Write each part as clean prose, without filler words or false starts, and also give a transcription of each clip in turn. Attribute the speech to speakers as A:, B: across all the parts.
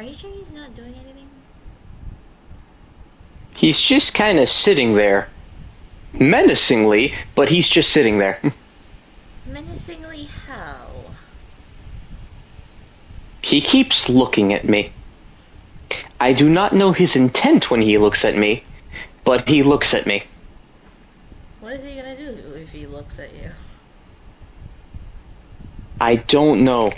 A: Are you sure he's not doing anything?
B: He's just kind of sitting there. Menacingly, but he's just sitting there.
A: Menacingly how?
B: He keeps looking at me. I do not know his intent when he looks at me, but he looks at me.
A: What is he gonna do if he looks at you?
B: I don't know.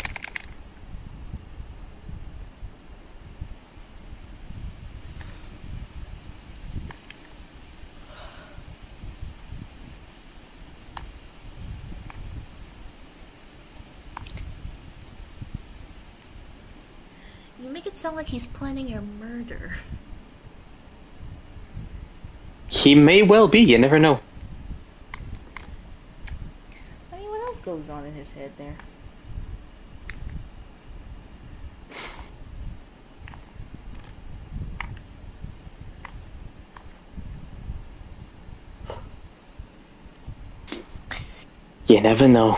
A: You make it sound like he's planning your murder.
B: He may well be, you never know.
A: I mean, what else goes on in his head there?
B: You never know.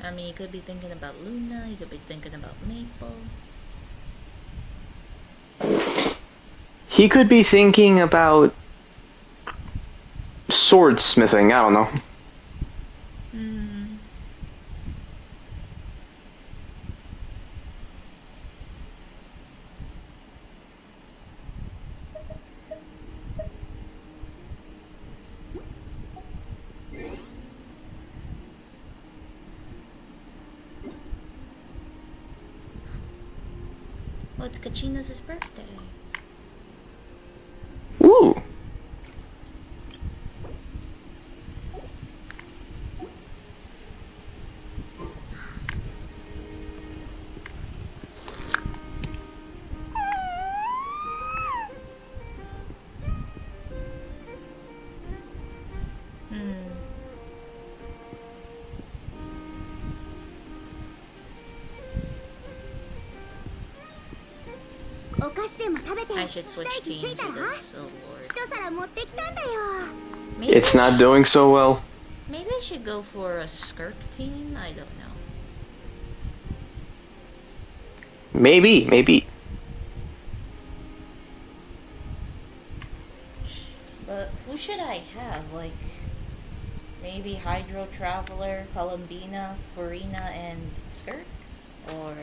A: I mean, you could be thinking about Luna, you could be thinking about Maple.
B: He could be thinking about swordsmithing, I don't know.
A: Well, it's Kachina's birthday.
B: Ooh.
A: I should switch teams because, oh lord. Maybe
B: It's not doing so well.
A: Maybe I should go for a Skirk team? I don't know.
B: Maybe.
A: But who should I have? Like, maybe Hydro Traveler, Columbina, Farina, and Skirk? Or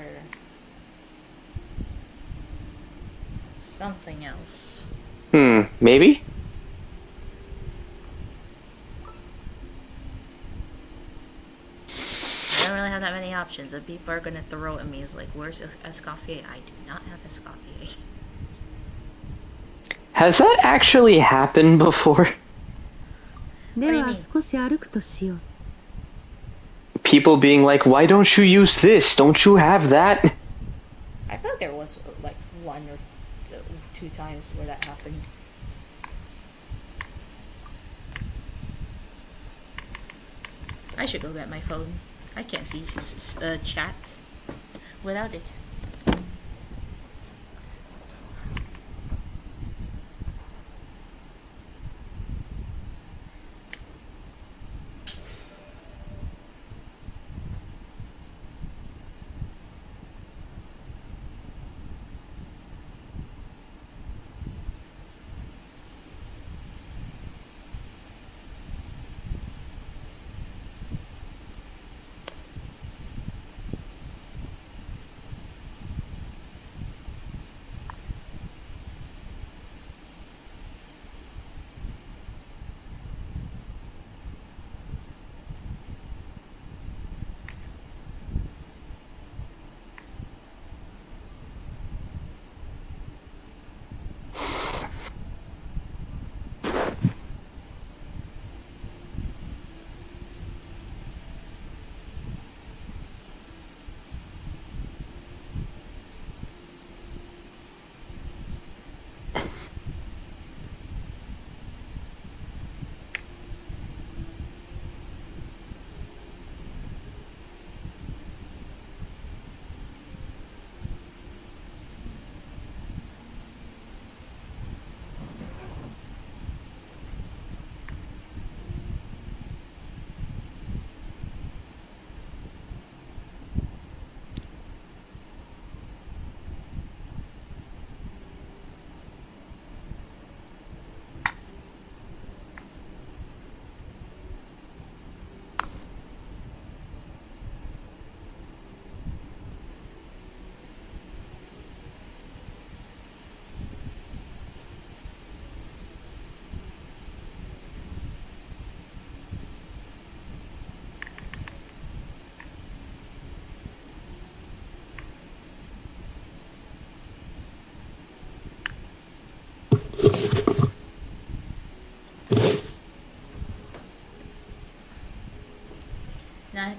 A: something else?
B: Maybe?
A: I don't really have that many options. And people are gonna throw at me is like, where's Escoffier? I do not have Escoffier.
B: Has that actually happened before?
A: What do you mean?
B: People being like, why don't you use this? Don't you have that?
A: I feel like there was like 1 or 2 times where that happened. I should go get my phone. I can't see chat without it.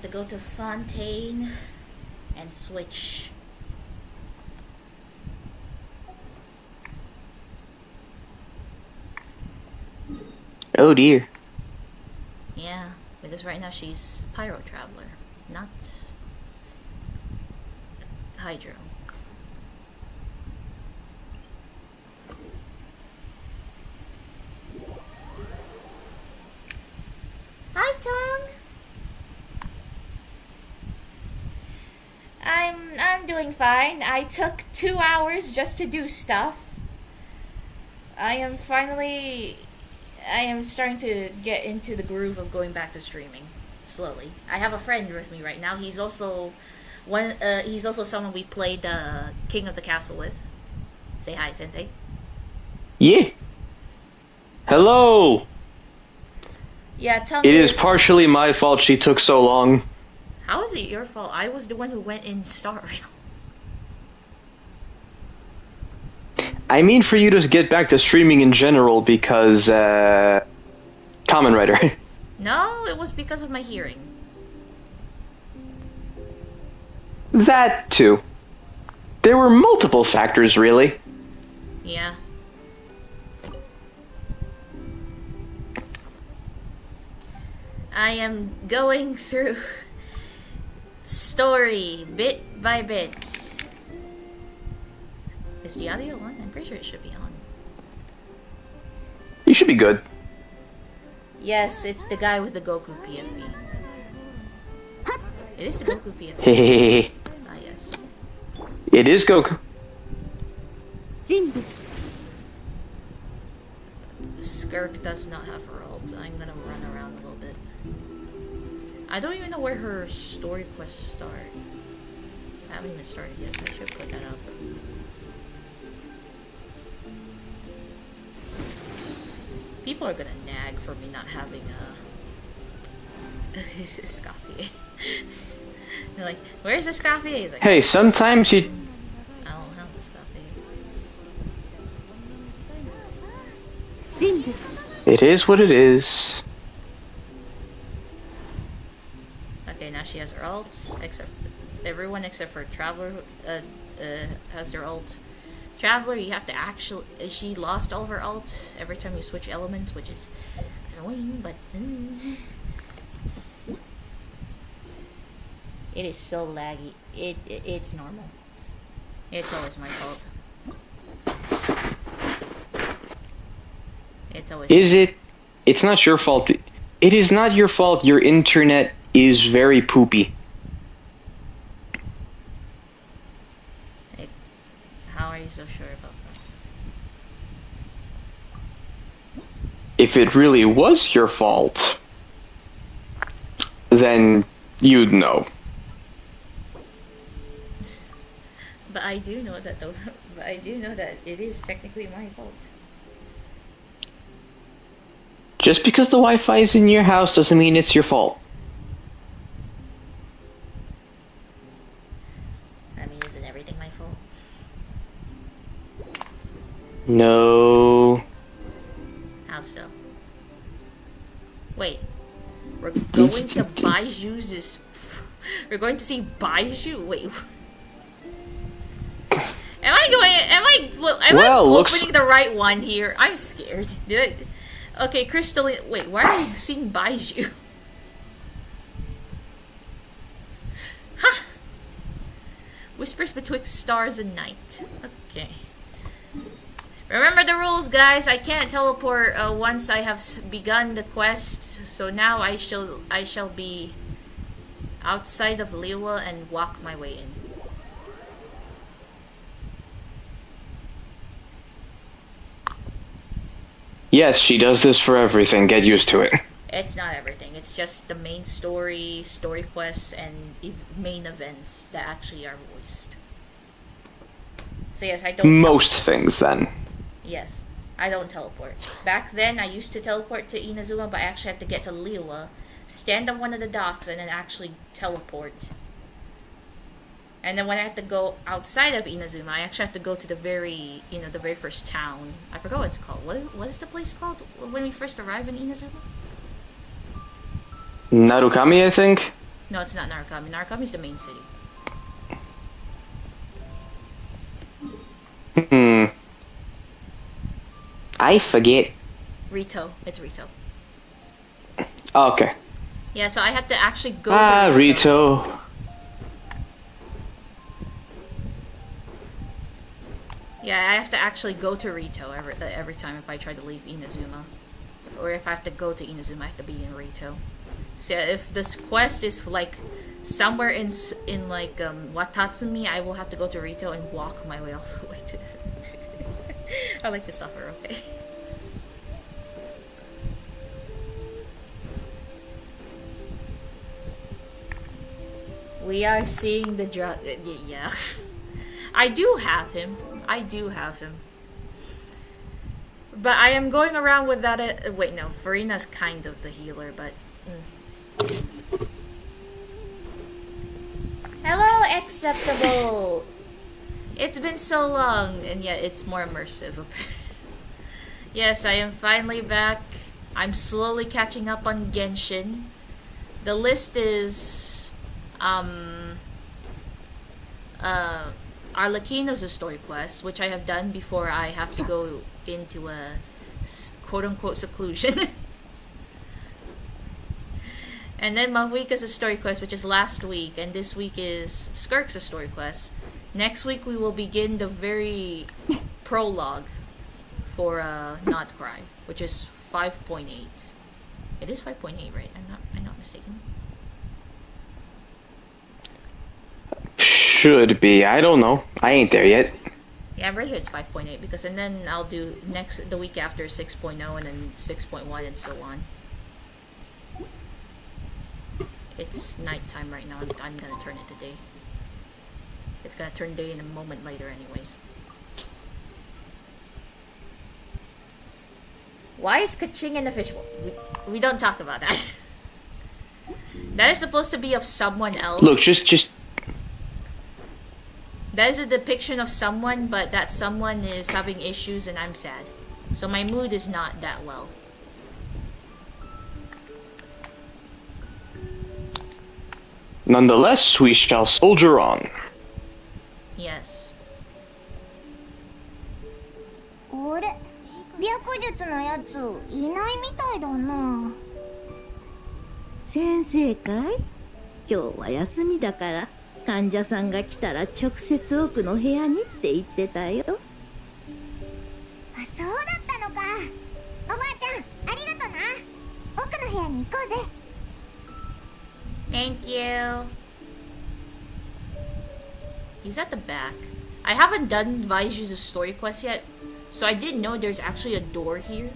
A: have to go to Fontaine and switch.
B: Oh dear.
A: Yeah, because right now she's Pyro Traveler, not Hydro. Hi, Tongue. I'm doing fine. I took 2 hours just to do stuff. I am starting to get into the groove of going back to streaming slowly. I have a friend with me right now. He's also someone we played King of the Castle with. Say hi, Sensei.
B: Yeah. Hello.
A: Yeah, Tongue.
B: It is partially my fault she took so long.
A: How is it your fault? I was the one who went in Star Rail.
B: I mean for you to get back to streaming in general because, Kamen Rider.
A: No, it was because of my hearing.
B: That too. There were multiple factors, really.
A: Yeah. I am going through story bit by bit. Is the audio on? I'm pretty sure it should be on.
B: You should be good.
A: Yes, it's the guy with the Goku PFP. It is the Goku PFP.
B: Hehehe.
A: Ah, yes.
B: It is Goku.
A: Skirk does not have her ult. I'm gonna run around a little bit. I don't even know where her story quests start. I haven't even started yet, so I should put that up. People are gonna nag for me not having a Scafier. They're like, where's the Scafier? He's like,
B: Hey, sometimes you...
A: I don't have the Scafier.
B: It is what it is.
A: Okay, now she has her ult. Everyone except for Traveler has their ult. Traveler, you have to actually... She lost all of her ult every time you switch elements, which is annoying, but... It is so laggy. It's normal. It's always my fault. It's always...
B: Is it? It's not your fault. It is not your fault. Your internet is very poopy.
A: How are you so sure about that?
B: If it really was your fault, then you'd know.
A: But I do know that though. But I do know that it is technically my fault.
B: Just because the Wi-Fi is in your house doesn't mean it's your fault.
A: I mean, isn't everything my fault?
B: No.
A: How so? Wait. We're going to Baiju's... We're going to see Baiju? Wait. Am I opening the right one here? I'm scared. Okay, Crystallina... Wait, why are we seeing Baiju? Huh! Whispers betwixt stars and night. Okay. Remember the rules, guys. I can't teleport once I have begun the quest. So now I shall be outside of Liwa and walk my way in.
B: Yes, she does this for everything. Get used to it.
A: It's not everything. It's just the main story quests, and main events that actually are voiced. So yes, I don't...
B: Most things, then.
A: Yes, I don't teleport. Back then, I used to teleport to Inazuma, but I actually had to get to Liwa, stand on one of the docks, and then actually teleport. And then when I had to go outside of Inazuma, I actually had to go to the very first town. I forgot what it's called. What is the place called when we first arrive in Inazuma?
B: Narukami, I think?
A: No, it's not Narukami. Narukami is the main city.
B: I forget.
A: Rito. It's Rito.
B: Oh, okay.
A: Yeah, so I have to actually go to
B: Rito.
A: Yeah, I have to actually go to Rito every time if I try to leave Inazuma. Or if I have to go to Inazuma, I have to be in Rito. So if this quest is like somewhere in like Watatsumi, I will have to go to Rito and walk my way all the way to I like to suffer, okay. We are seeing the yeah. I do have him. But I am going around with that. Wait, no. Farina's kind of the healer, but. Hello, acceptable. It's been so long, and yet it's more immersive. Yes, I am finally back. I'm slowly catching up on Genshin. The list is Arlecchino's a story quest, which I have done before I have to go into a quote-unquote seclusion. And then Mavuika's a story quest, which is last week, and this week is Skirk's a story quest. Next week we will begin the very prologue for Not Cry, which is 5.8. It is 5.8, right? I'm not mistaken.
B: Should be. I don't know. I ain't there yet.
A: Yeah, I'm pretty sure it's 5.8 because, and then I'll do the week after 6.0 and then 6.1 and so on. It's nighttime right now. I'm gonna turn it to day. It's gonna turn day in a moment later, anyways. Why is Kaching in the fishbowl? We don't talk about that. That is supposed to be of someone else.
B: Look, just.
A: That is a depiction of someone, but that someone is having issues and I'm sad. So my mood is not that well.
B: Nonetheless, we shall soldier on.
A: Yes.
C: あれ、白術のやついないみたいだな。
D: 先生かい？今日は休みだから患者さんが来たら直接奥の部屋にって言ってたよ。
C: あ、そうだったのか。おばあちゃん、ありがとな。奥の部屋に行こうぜ。
A: Thank you. He's at the back. I haven't done Vaiju's story quest yet, so I didn't know there's actually a door here.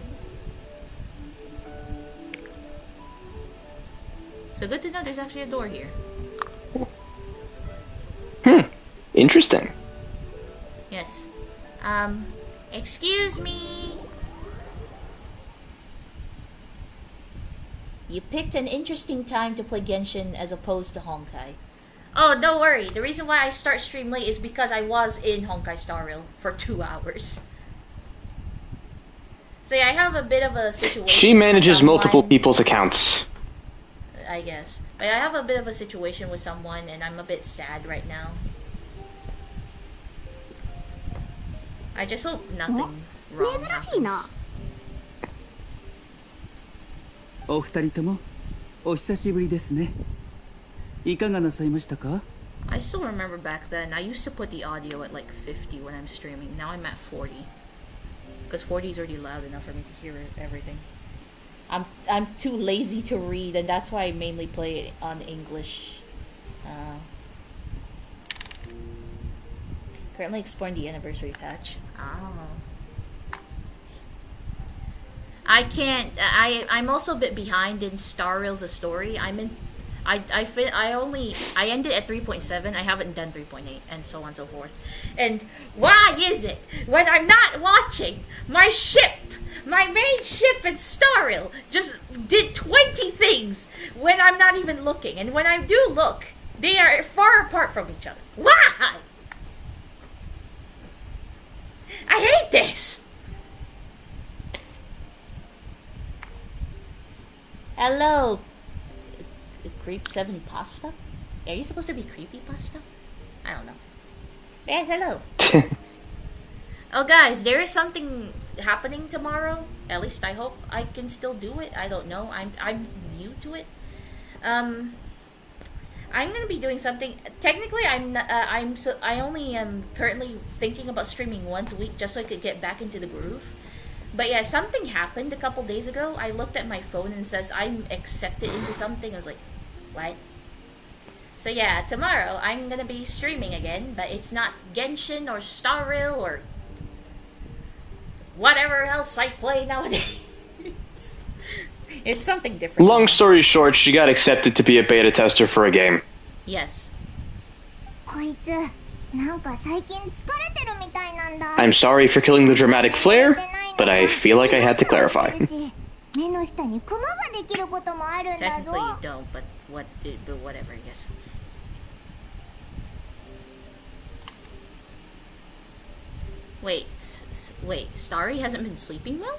A: So good to know there's actually a door here.
B: Interesting.
A: Yes. Excuse me. You picked an interesting time to play Genshin as opposed to Honkai. Oh, don't worry. The reason why I start stream late is because I was in Honkai Star Rail for 2 hours. So yeah, I have a bit of a situation.
B: She manages multiple people's accounts.
A: I guess. But I have a bit of a situation with someone and I'm a bit sad right now. I just hope nothing's wrong happens.
E: お二人ともお久しぶりですね。いかがなさいましたか?
A: I still remember back then, I used to put the audio at like 50 when I'm streaming. Now I'm at 40. Because 40 is already loud enough for me to hear everything. I'm too lazy to read, and that's why I mainly play it on English. Currently exploring the anniversary patch. Oh. I'm also a bit behind in Star Rail's a story. I ended at 3.7. I haven't done 3.8 and so on and so forth. And why is it when I'm not watching, my main ship in Star Rail just did 20 things when I'm not even looking, and when I do look, they are far apart from each other. Why? I hate this. Hello, Creep 7 pasta? Are you supposed to be creepy pasta? I don't know. Yes, hello. Oh guys, there is something happening tomorrow. At least I hope I can still do it. I don't know. I'm new to it. I'm gonna be doing something. Technically, I only am currently thinking about streaming once a week just so I could get back into the groove. But yeah, something happened a couple days ago. I looked at my phone and it says I'm accepted into something. I was like, what? So yeah, tomorrow I'm gonna be streaming again, but it's not Genshin or Star Rail or whatever else I play nowadays. It's something different.
B: Long story short, she got accepted to be a beta tester for a game.
A: Yes.
C: こいつなんか最近疲れてるみたいなんだ。
B: I'm sorry for killing the dramatic flair, but I feel like I had to clarify.
C: 目の下にクマができることもあるんだ
A: Technically
C: ぞ。
A: you don't, but whatever, I guess. Wait, Starry hasn't been sleeping well?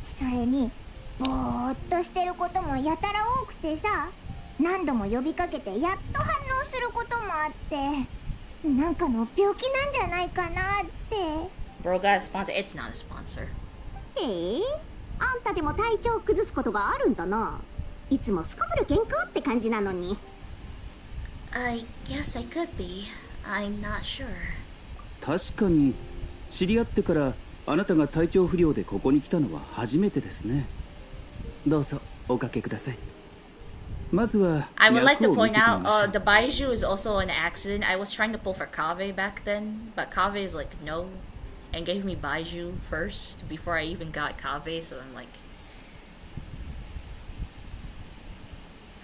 C: それにぼーっとしてることもやたら多くてさ、何度も呼びかけてやっと反応することもあって、なんかの病気なんじゃないかなって。
A: Bro got a sponsor. It's not a sponsor.
F: あんたでも体調崩すことがあるんだな。いつもすこぶる健康って感じなのに。
A: I guess I could be. I'm not sure.
E: 確かに知り合ってからあなたが体調不良でここに来たのは初めてですね。どうぞおかけください。まずは
A: I would like to
E: 脈を見
A: point
E: てみ
A: out,
E: ましょう。
A: the Baiju is also an accident. I was trying to pull for Kave back then, but Kave is like, no, and gave me Baiju first before I even got Kave, so I'm like,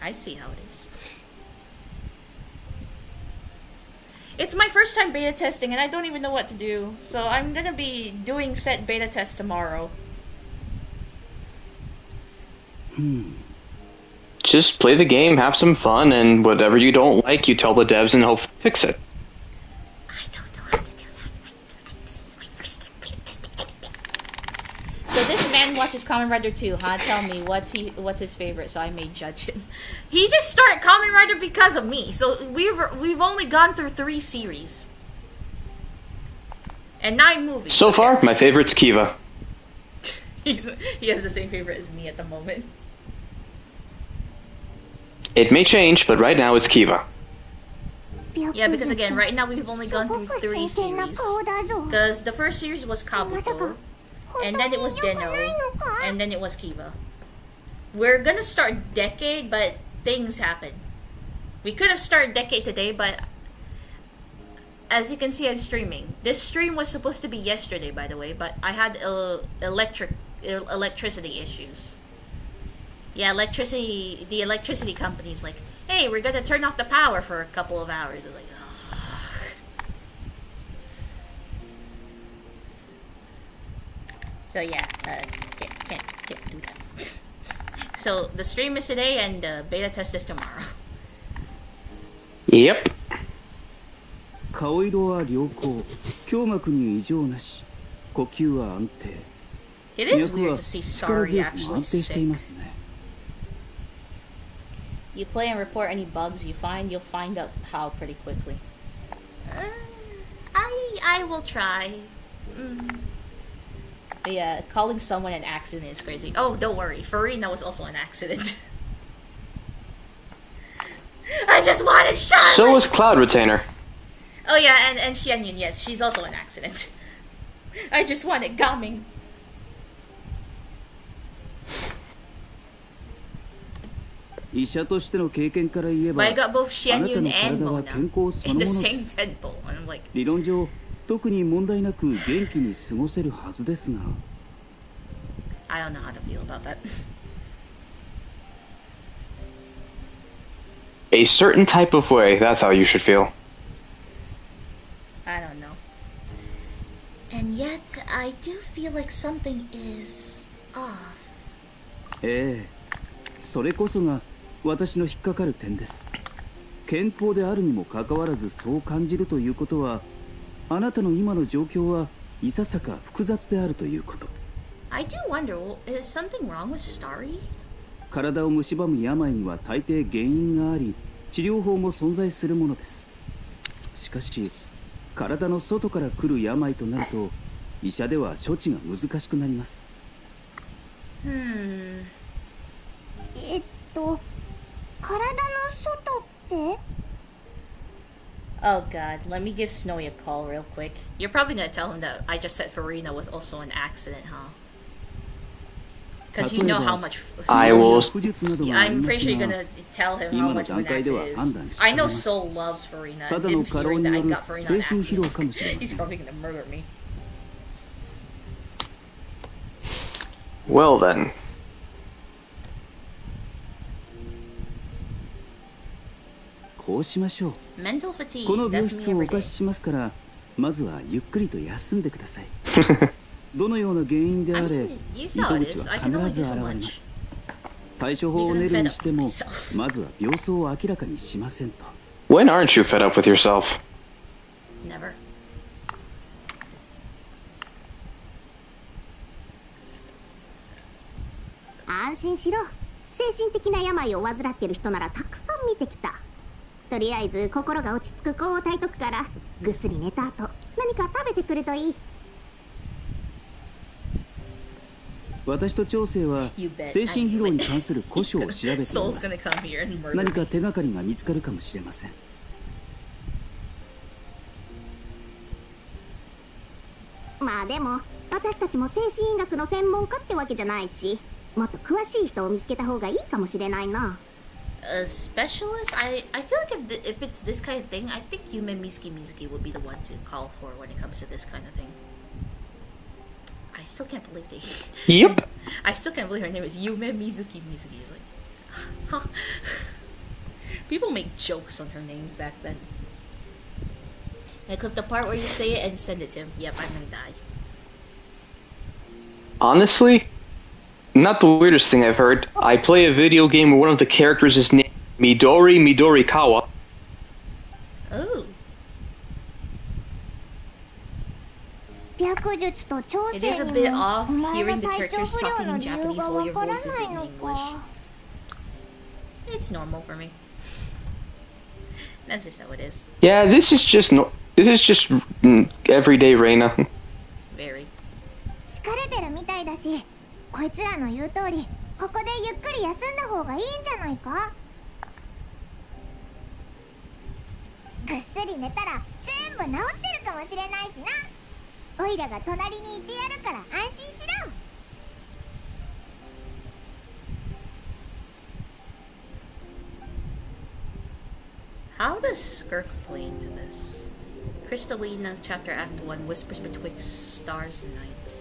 A: I see how it is. It's my first time beta testing and I don't even know what to do, so I'm gonna be doing set beta test tomorrow.
B: Just play the game, have some fun, and whatever you don't like, you tell the devs and hope they fix it.
A: I don't know how to do that. This is my first time beta testing anything. So this man watches Kamen Rider 2, huh? Tell me, what's his favorite so I may judge him. He just started Kamen Rider because of me. So we've only gone through 3 series. And 9 movies.
B: So
A: okay.
B: far, my favorite's Kiva.
A: He has the same favorite as me at the moment.
B: It may change, but right now it's Kiva.
A: Yeah, because again, right now we've only gone through 3 series. Because the first series was Kabuto, and then it was Deno, and then it was Kiva. We're gonna start Decade, but things happen. We could have started Decade today, but as you can see, I'm streaming. This stream was supposed to be yesterday, by the way, but I had electricity issues. Yeah, the electricity company's like, hey, we're gonna turn off the power for a couple of hours. I was like, ugh. So yeah, can't do that. So the stream is today and the beta test is tomorrow.
B: Yep.
E: 顔色は良好、胸膜に異常なし、呼吸は安定。
A: It is
E: 脈
A: weird
E: は
A: to see
E: 力
A: Starry
E: 強く
A: actually
E: 安定してい
A: sick.
E: ますね。
A: You play and report any bugs you find, you'll find out how pretty quickly. I will try. But yeah, calling someone an accident is crazy. Oh, don't worry, Reina was also an accident. I just wanted Charlotte!
B: So was Cloud Retainer.
A: Oh yeah, and Xianyun, yes, she's also an accident. I just wanted Gaming.
E: 医者としての経験から言えば、
A: But I got both
E: あなた
A: Xianyun
E: の
A: and
E: 体は
A: Mona
E: 健康そ
A: in
E: の
A: the
E: もの
A: same
E: です。
A: temple. And I'm like,
E: 理論上、特に問題なく元気に過ごせるはずですが。
A: I don't know how to feel about that.
B: A certain type of way, that's how you should feel.
A: I don't know. And yet, I do feel like something is off.
E: ええ、それこそが私の引っかかる点です。健康であるにもかかわらずそう感じるということは、あなたの今の状況はいささか複雑であるということ。
A: I do wonder, is something wrong with Starry?
E: 体を蝕む病には大抵原因があり、治療法も存在するものです。しかし体の外から来る病となると、医者では処置が難しくなります。
C: 体の外って？
A: Oh god, let me give Snowy a call real quick. You're probably gonna tell him that I just said Farina was also an accident, huh? Because you know how much...
B: I will.
A: Yeah, I'm pretty sure you're gonna tell him how much of an accident it is. I know Soul loves Farina, and him hearing that I got Farina an accident, he's probably gonna murder me.
B: Well then.
A: Mental fatigue,
E: この病
A: that's
E: 室
A: me
E: をお
A: every
E: 貸
A: day.
E: ししますから、まずはゆっくりと休んでください。どのような原因であ
A: I
E: れ、
A: mean, you saw
E: 糸
A: it
E: 口
A: is.
E: は
A: I can
E: 必
A: only
E: ず
A: do
E: 現
A: so
E: れ
A: much.
E: ます。対処法を練るにしても、まずは病巣を明らかにしませんと。
B: When aren't you fed up with yourself?
A: Never.
F: 安心しろ。精神的な病を患ってる人ならたくさん見てきた。とりあえず心が落ち着く子を炊いとくから、ぐっすり寝た後何か食べてくるといい。
E: 私と長生は精神疲労に関する古書を調べていま
A: Soul's
E: す。
A: gonna come here and murder
E: 何
A: me.
E: か手がかりが見つかるかもしれません。
F: まあでも私たちも精神医学の専門家ってわけじゃないし、もっと詳しい人を見つけた方がいいかもしれないな。
A: A specialist? I feel like if it's this kind of thing, I think Yume Mizuki would be the one to call for when it comes to this kind of thing. I still can't believe they...
B: Yep.
A: I still can't believe her name is Yume Mizuki. It's like... Huh. People make jokes on her names back then. I clip the part where you say it and send it to him. Yep, I'm gonna die.
B: Honestly, not the weirdest thing I've heard. I play a video game where one of the characters is named Midorikawa.
A: Oh. It is a bit off hearing the characters talking in Japanese while your voice is in English. It's normal for me. That's just how it is.
B: Yeah, this is just everyday Reina.
A: Very.
C: 疲れてるみたいだし、こいつらの言う通り、ここでゆっくり休んだ方がいいんじゃないか？ぐっすり寝たら全部治ってるかもしれないしな。オイラが隣にいてやるから安心しろ。
A: How does Skirk play into this? Crystallina, Chapter Act 1, whispers betwixt stars and night.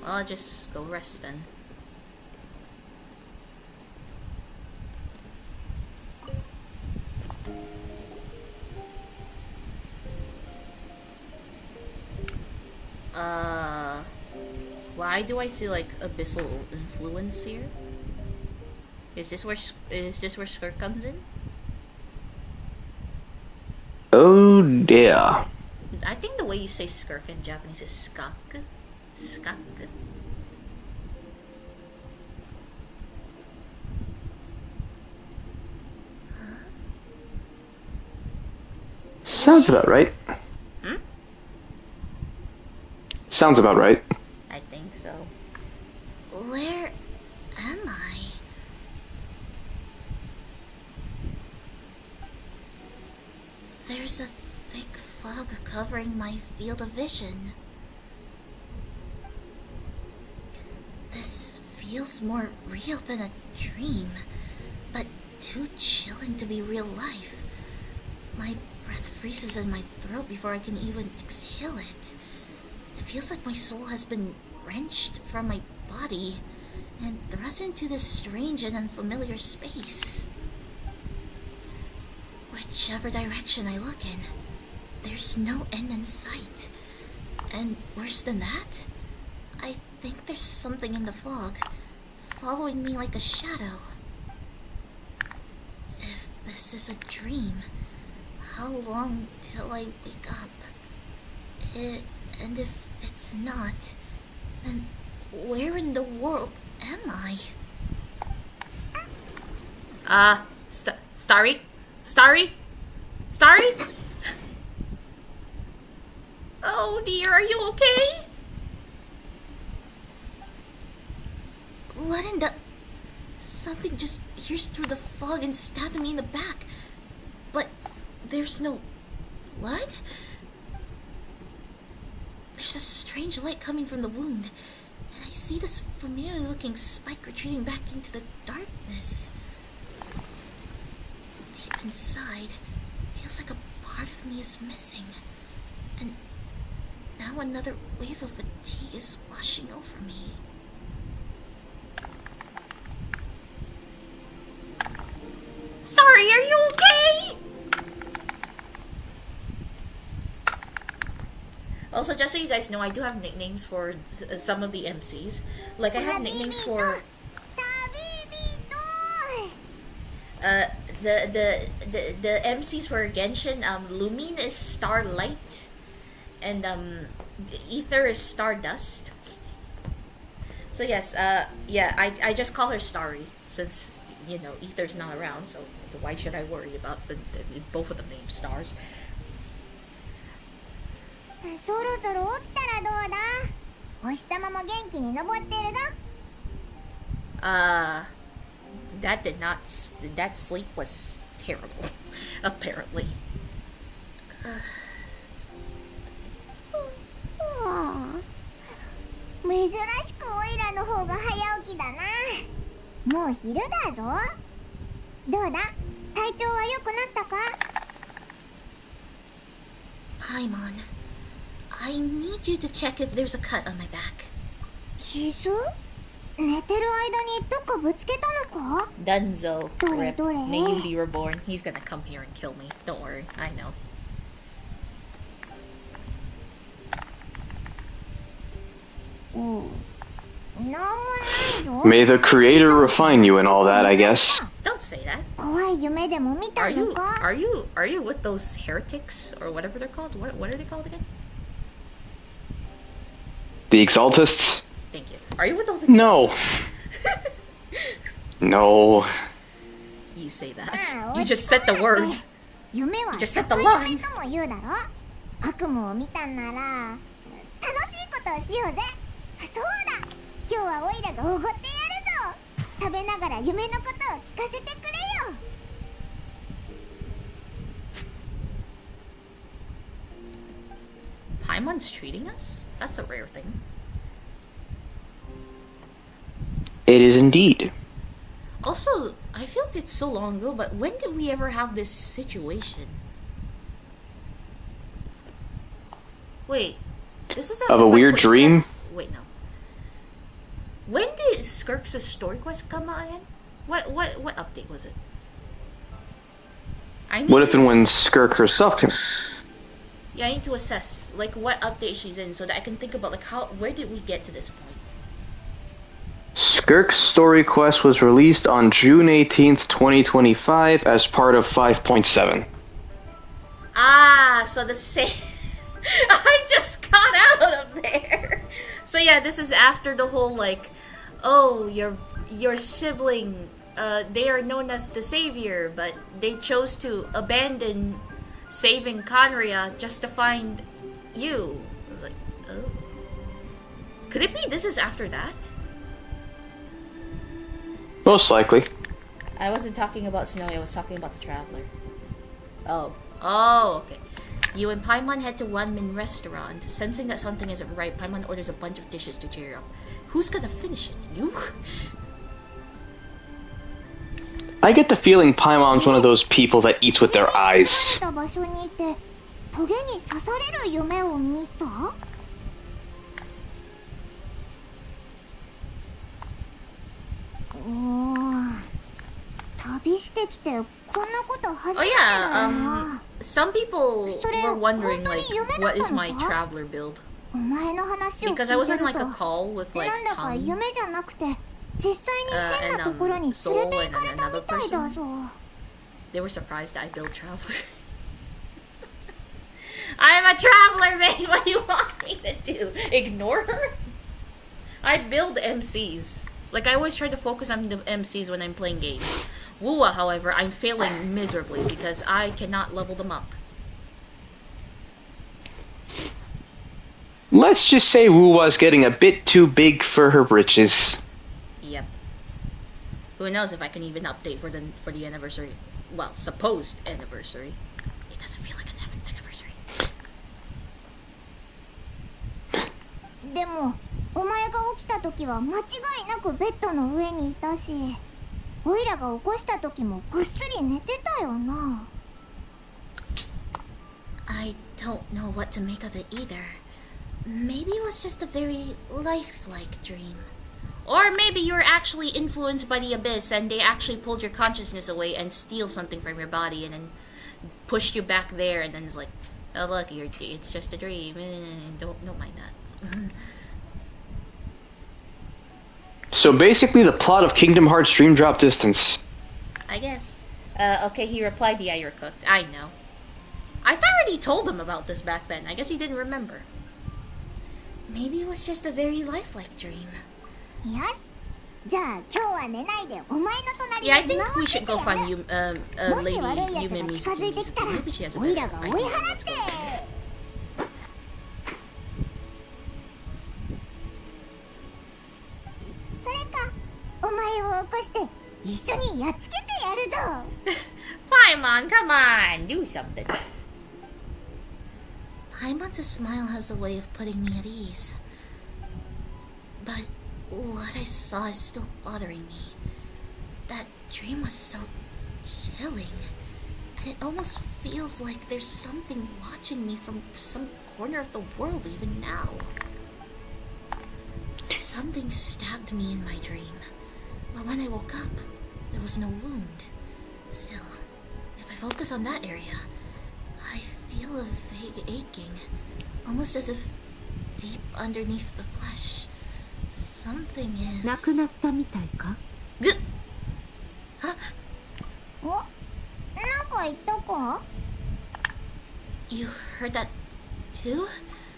A: Well, I'll just go rest then. Why do I see like abyssal influence here? Is this where Skirk comes in?
B: Oh dear.
A: I think the way you say Skirk in Japanese is skak. Skak.
B: Sounds about right. Sounds about right.
A: I think so. Where am I? There's a thick fog covering my field of vision. This feels more real than a dream, but too chilling to be real life. My breath freezes in my throat before I can even exhale it. It feels like my soul has been wrenched from my body and thrust into this strange and unfamiliar space. Whichever direction I look in, there's no end in sight. And worse than that, I think there's something in the fog, following me like a shadow. If this is a dream, how long till I wake up? And if it's not, then where in the world am I? Starry? Starry? Starry? Oh dear, are you okay? What in the... Something just pierced through the fog and stabbed me in the back. But there's no blood? There's a strange light coming from the wound, and I see this familiar-looking spike retreating back into the darkness. Deep inside, feels like a part of me is missing. And now another wave of fatigue is washing over me. Sorry, are you okay? Also, just so you guys know, I do have nicknames for some of the MCs. Like, I have nicknames for... the MCs for Genshin, Lumine is Starlight, and Ether is Stardust. So yes, yeah, I just call her Starry, since, you know, Ether's not around, so why should I worry about both of them named Stars?
C: そろそろ起きたらどうだ？お日様も元気に昇ってるぞ。
A: That sleep was terrible, apparently.
C: 珍しくオイラの方が早起きだな。もう昼だぞ。どうだ？体調は良くなったか？
A: Paimon, I need you to check if there's a cut on my back.
C: 傷？寝てる間にどっかぶつけたのか？
A: Dunzo,
C: どれ
A: rip.
C: どれ？
A: May you be reborn. He's gonna come here and kill me. Don't worry, I know.
C: なんもないぞ。
B: May the creator refine you and all that, I guess.
A: Don't say that.
C: 怖い夢でも見た
A: Are
C: の
A: you
C: か？
A: are you are you with those heretics or whatever they're called? What are they called again?
B: The Exaltists?
A: Thank you. Are you with those?
B: No.
A: exaltists?
B: No.
A: You say that. You just said the word.
C: 夢は
A: You just said the
C: 夢
A: line.
C: とも言うだろ。悪夢を見たんなら楽しいことをしようぜ。そうだ。今日はオイラがおごってやるぞ。食べながら夢のことを聞かせてくれよ。
A: Paimon's treating us? That's a rare thing.
B: It is indeed.
A: Also, I feel like it's so long ago, but when did we ever have this situation? Wait, this is
B: Of a weird dream?
A: Wait, no. When did Skirk's story quest come out again? What update was it? I need
B: Would have
A: to
B: been when Skirk herself came.
A: Yeah, I need to assess like what update she's in so that I can think about like where did we get to this point?
B: Skirk's story quest was released on June 18th, 2025 as part of 5.7.
A: Ah, so the same. I just got out of there. So yeah, this is after the whole like, oh, your sibling, they are known as the savior, but they chose to abandon saving Conria just to find you. I was like, oh, could it be this is after that?
B: Most likely.
A: I wasn't talking about Snowy, I was talking about the Traveler. Oh, okay. You and Paimon head to One Min restaurant. Sensing that something isn't right, Paimon orders a bunch of dishes to cheer up. Who's gonna finish it? You?
B: I get the feeling Paimon's one of those people that eats with their eyes.
C: た場所にいてトゲに刺される夢を見た？旅してきてこんなこと初
A: Oh
C: めて
A: yeah,
C: だよな。
A: some people were wondering like, what is my
C: 本当に夢だったのか？
A: Traveler build?
C: お前の話を聞い
A: Because I was
C: て
A: in
C: る
A: like a
C: と
A: call with like
C: なんだか
A: Tom
C: 夢じゃなくて実際に変なところに連れて行かれたみたいだぞ。
A: they were surprised that I build Traveler. I'm a traveler, man. What do you want me to do? Ignore her? I build MCs. Like, I always try to focus on the MCs when I'm playing games. Wua, however, I'm failing miserably because I cannot level them up.
B: Let's just say Wuwa's getting a bit too big for her britches.
A: Yep. Who knows if I can even update for the anniversary. Well, supposed anniversary. It doesn't feel like an anniversary.
C: でもお前が起きた時は間違いなくベッドの上にいたし、オイラが起こした時もぐっすり寝てたよな。
A: I don't know what to make of it either. Maybe it was just a very lifelike dream. Or maybe you were actually influenced by the abyss and they actually pulled your consciousness away and steal something from your body and then pushed you back there and then it's like, oh look, it's just a dream. Don't mind that.
B: So basically the plot of Kingdom Hearts Dream Drop Distance.
A: I guess. Okay, he replied, yeah, you're cooked. I know. I thought I already told him about this back then. I guess he didn't remember. Maybe it was just a very lifelike dream.
C: よし。じゃあ今日は寝ないでお前の隣
A: Yeah, I
C: で見
A: think
C: 守
A: we
C: って
A: should
C: て
A: go
C: や
A: find
C: る。
A: you,
C: もし
A: Lady
C: 悪い奴
A: Yume
C: が近づいてきたら
A: Mizuki. Maybe she has a
C: オイ
A: better
C: ラが追い
A: idea
C: 払
A: of
C: って
A: what's going on.
C: それかお前を起こして一緒にやっつけてやるぞ。
A: Paimon, come on, do something. Paimon's smile has a way of putting me at ease. But what I saw is still bothering me. That dream was so chilling. And it almost feels like there's something watching me from some corner of the world even now. Something stabbed me in my dream. But when I woke up, there was no wound. Still, if I focus on that area, I feel a vague aching. Almost as if deep underneath the flesh, something is...
D: 亡くなったみたいか？
A: Huh?
C: お、なんか言ったか？
A: You heard that too?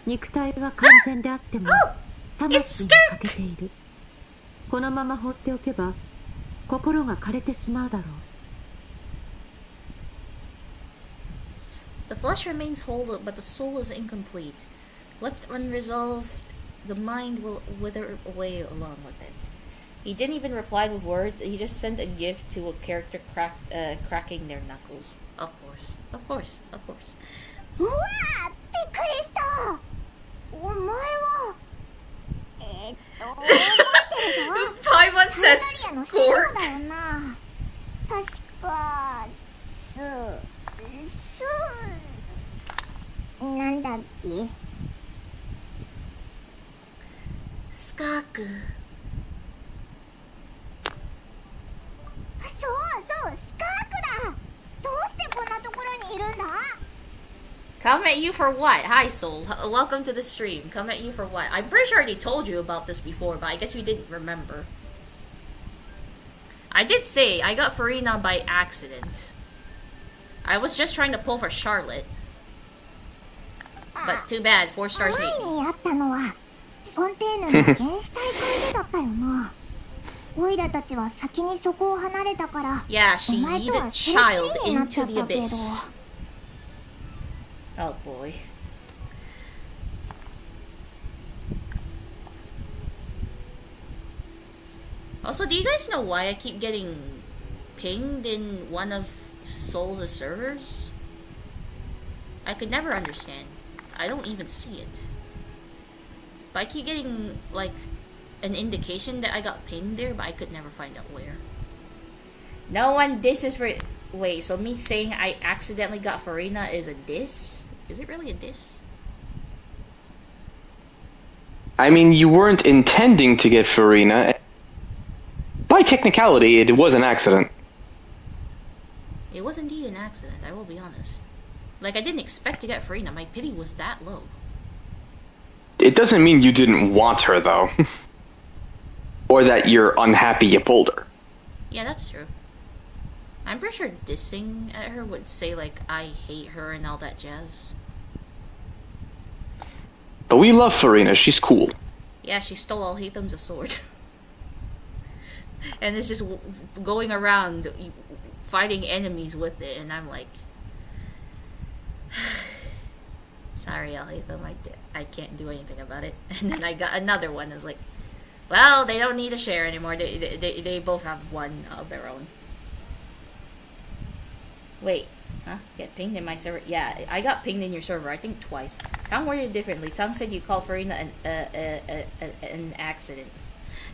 D: 肉体は完全であっても 魂が欠けている。このまま放っておけば心が枯れてしまうだろう。
A: The flesh remains whole, but the soul is incomplete. Left unresolved, the mind will wither away along with it. He didn't even reply with words. He just sent a gift to a character cracking their knuckles. Of course. Of course. Of course.
C: うわー、びっくりした。お前は覚えてるぞ。
A: Paimon
C: サナ
A: says
C: リアの師匠
A: Skirk.
C: だよな。確かなんだっけ。
A: Skirk.
C: そうスカークだ。どうしてこんなところにいるんだ？
A: Come at you for what? Hi, Soul. Welcome to the stream. Come at you for what? I'm pretty sure I already told you about this before, but I guess you didn't remember. I did say I got Farina by accident. I was just trying to pull for Charlotte. But too bad, 4 stars hate
C: 前
A: me.
C: にあったのはフォンテーヌの原始大会でだったよな。オイラたちは先にそこを離れたから、
A: Yeah,
C: お
A: she
C: 前と
A: yeeted
C: はそれっ
A: child
C: きりになっちゃ
A: into
C: っ
A: the
C: たけど。
A: abyss. Oh boy. Also, do you guys know why I keep getting pinged in one of Soul's servers? I could never understand. I don't even see it. But I keep getting, like, an indication that I got pinged there, but I could never find out where. No one disses for... Wait, so me saying I accidentally got Farina is a diss? Is it really a diss?
B: I mean, you weren't intending to get Farina. By technicality, it was an accident.
A: It was indeed an accident, I will be honest. Like, I didn't expect to get Farina. My pity was that low.
B: It doesn't mean you didn't want her, though. Or that you're unhappy you pulled her.
A: Yeah, that's true. I'm pretty sure dissing at her would say, like, I hate her and all that jazz.
B: But we love Farina. She's cool.
A: Yeah, she stole all Hatham's sword. And it's just going around fighting enemies with it, and I'm like, sorry, Al-Hatham, I can't do anything about it. And then I got another one that was like, well, they don't need to share anymore. They both have one of their own. Wait, huh? Get pinged in my server? Yeah, I got pinged in your server, I think twice. Tang worded it differently. Tang said you called Farina an accident.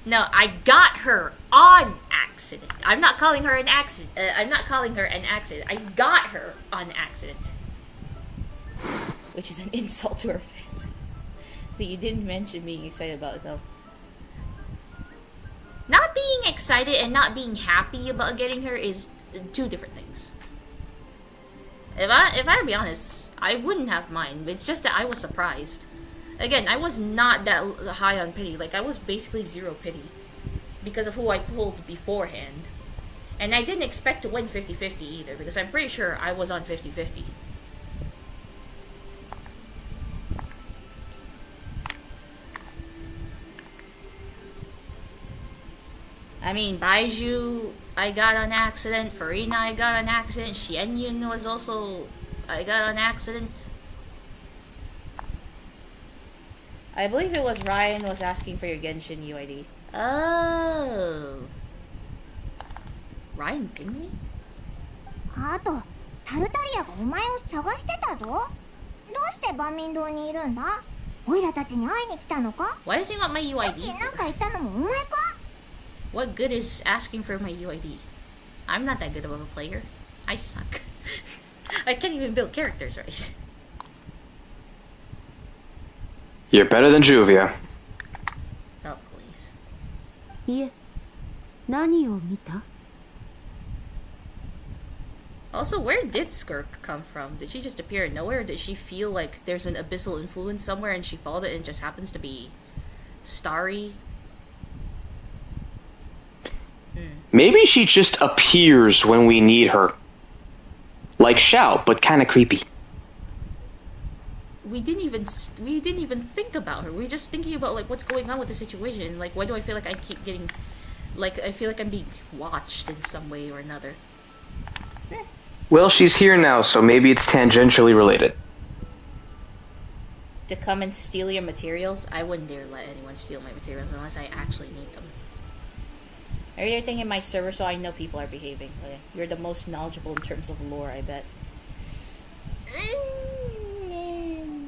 A: No, I got her on accident. I'm not calling her an accident. I'm not calling her an accident. I got her on accident. Which is an insult to her fans. So you didn't mention being excited about it though. Not being excited and not being happy about getting her is two different things. If I to be honest, I wouldn't have mind. It's just that I was surprised. Again, I was not that high on pity. Like, I was basically 0 pity. Because of who I pulled beforehand. And I didn't expect to win 50-50 either. Because I'm pretty sure I was on 50-50. I mean, Baiju, I got on accident. Farina, I got on accident. Xianyun was also... I got on accident. I believe it was Ryan was asking for your Genshin UID. Oh. Ryan pinged me?
C: あと、タルタリアがお前を探してたぞ。どうして万民堂にいるんだ？オイラたちに会いに来たのか？
A: Why does he want my
C: さっ
A: UID?
C: きなんか言ったのもお前か？
A: What good is asking for my UID? I'm not that good of a player. I suck. I can't even build characters right.
B: You're better than Juvia.
A: Oh, please.
D: いえ、何を見た？
A: Also, where did Skirk come from? Did she just appear in nowhere? Or did she feel like there's an abyssal influence somewhere and she followed it and it just happens to be starry?
B: Maybe she just appears when we need her. Like Xiao, but kind of creepy.
A: We didn't even think about her. We were just thinking about like what's going on with the situation. Like, why do I feel like I keep getting, like, I feel like I'm being watched in some way or another.
B: Well, she's here now, so maybe it's tangentially related.
A: To come and steal your materials, I wouldn't dare let anyone steal my materials unless I actually need them. I read everything in my server, so I know people are behaving. Okay. You're the most knowledgeable in terms of lore, I bet.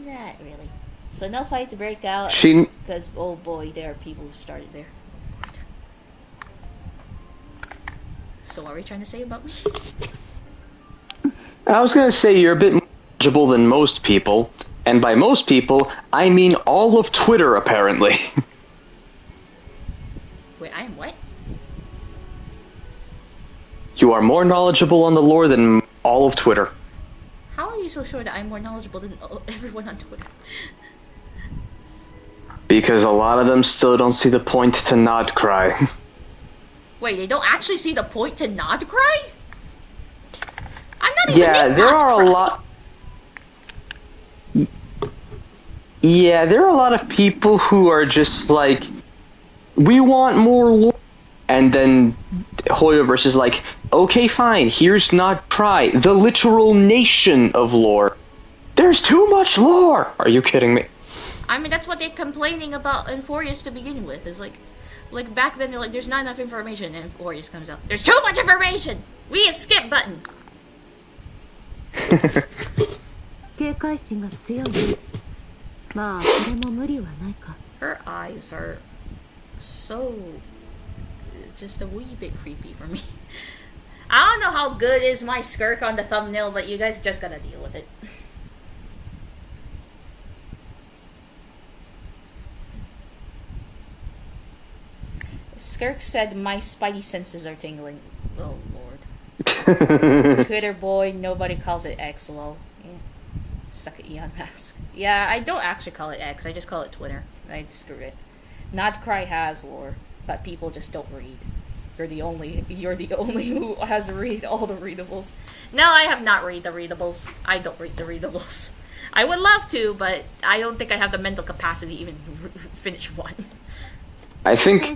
A: Not really. So no fights break out because, oh boy, there are people who started there. So what are we trying to say about me?
B: I was gonna say you're a bit more knowledgeable than most people, and by most people, I mean all of Twitter, apparently.
A: Wait, I am what?
B: You are more knowledgeable on the lore than all of Twitter.
A: How are you so sure that I'm more knowledgeable than everyone on Twitter?
B: Because a lot of them still don't see the point to not cry.
A: Wait, they don't actually see the point to not cry? I'm not even
B: Yeah, there are a lot. Yeah, there are a lot of people who are just like, we want more lore. And then Hoyoverse is like, okay, fine, here's not cry, the literal nation of lore. There's too much lore! Are you kidding me?
A: I mean, that's what they're complaining about Euphorius to begin with. Is like back then they're like, there's not enough information, and Euphorius comes out. There's too much information! We need a skip button!
D: 警戒心が強いね。まあ、それも無理はないか。
A: Her eyes are so... just a wee bit creepy for me. I don't know how good is my Skirk on the thumbnail, but you guys just gotta deal with it. Skirk said my spidey senses are tingling. Oh lord. Twitter boy, nobody calls it X, lol. Yeah. Suck it, Elon Musk. Yeah, I don't actually call it X, I just call it Twitter. Right, screw it. Not Cry has lore, but people just don't read. You're the only who has read all the readables. No, I have not read the readables. I don't read the readables. I would love to, but I don't think I have the mental capacity to even finish one.
B: I think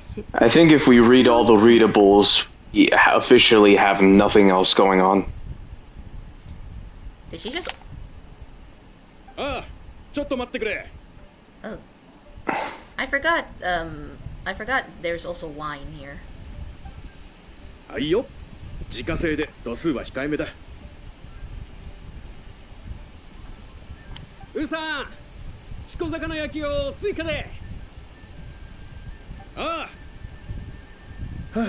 B: if we read all the readables, we officially have nothing else going on.
A: Did she just...
G: ああ、ちょっと待ってくれ。
A: Oh. I forgot there's also wine here.
G: はいよ。自家製で度数は控えめだ。ウーさん、チコ魚焼きを追加で。ああ。はあ、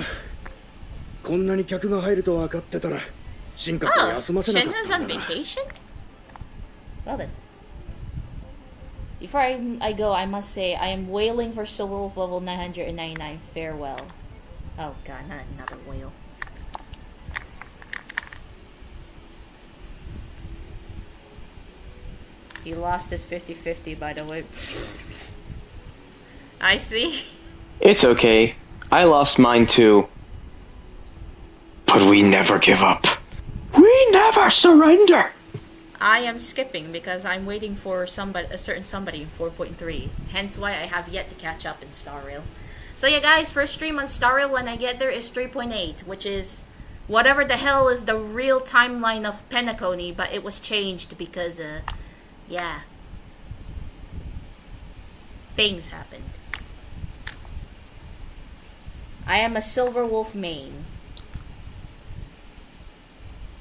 G: こんなに客が入ると分かってたら、進化を
A: Oh,
G: 休ませなか
A: Shen
G: っ
A: is
G: た
A: on
G: んだな。
A: vacation? Well then. Before I go, I must say, I am whaling for Silver Wolf level 999. Farewell. Oh god, not another whale. He lost his 50-50, by the way. I see.
B: It's okay. I lost mine too. But we never give up. We never surrender.
A: I am skipping because I'm waiting for a certain somebody in 4.3. Hence why I have yet to catch up in Star Rail. So yeah, guys, first stream on Star Rail when I get there is 3.8, which is whatever the hell is the real timeline of Penacony, but it was changed because, yeah, things happened. I am a Silver Wolf main.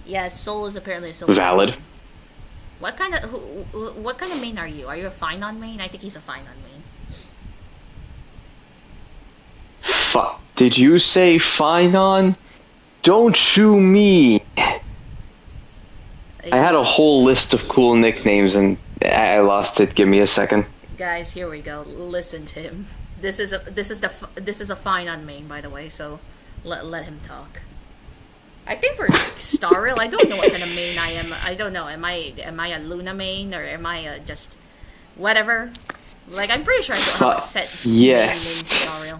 A: Yeah, Soul is apparently a Silver
B: Valid.
A: Wolf main. What kind of main are you? Are you a Finon main? I think he's a Finon main.
B: Did you say Finon? Don't you mean? I had a whole list of cool nicknames and I lost it. Give me a second.
A: Guys, here we go. Listen to him. This is a Finon main, by the way. So let him talk. I think for Star Rail, I don't know what kind of main I am. I don't know. Am I a Luna main or am I just whatever? Like I'm pretty sure I don't have a set main in Star Rail.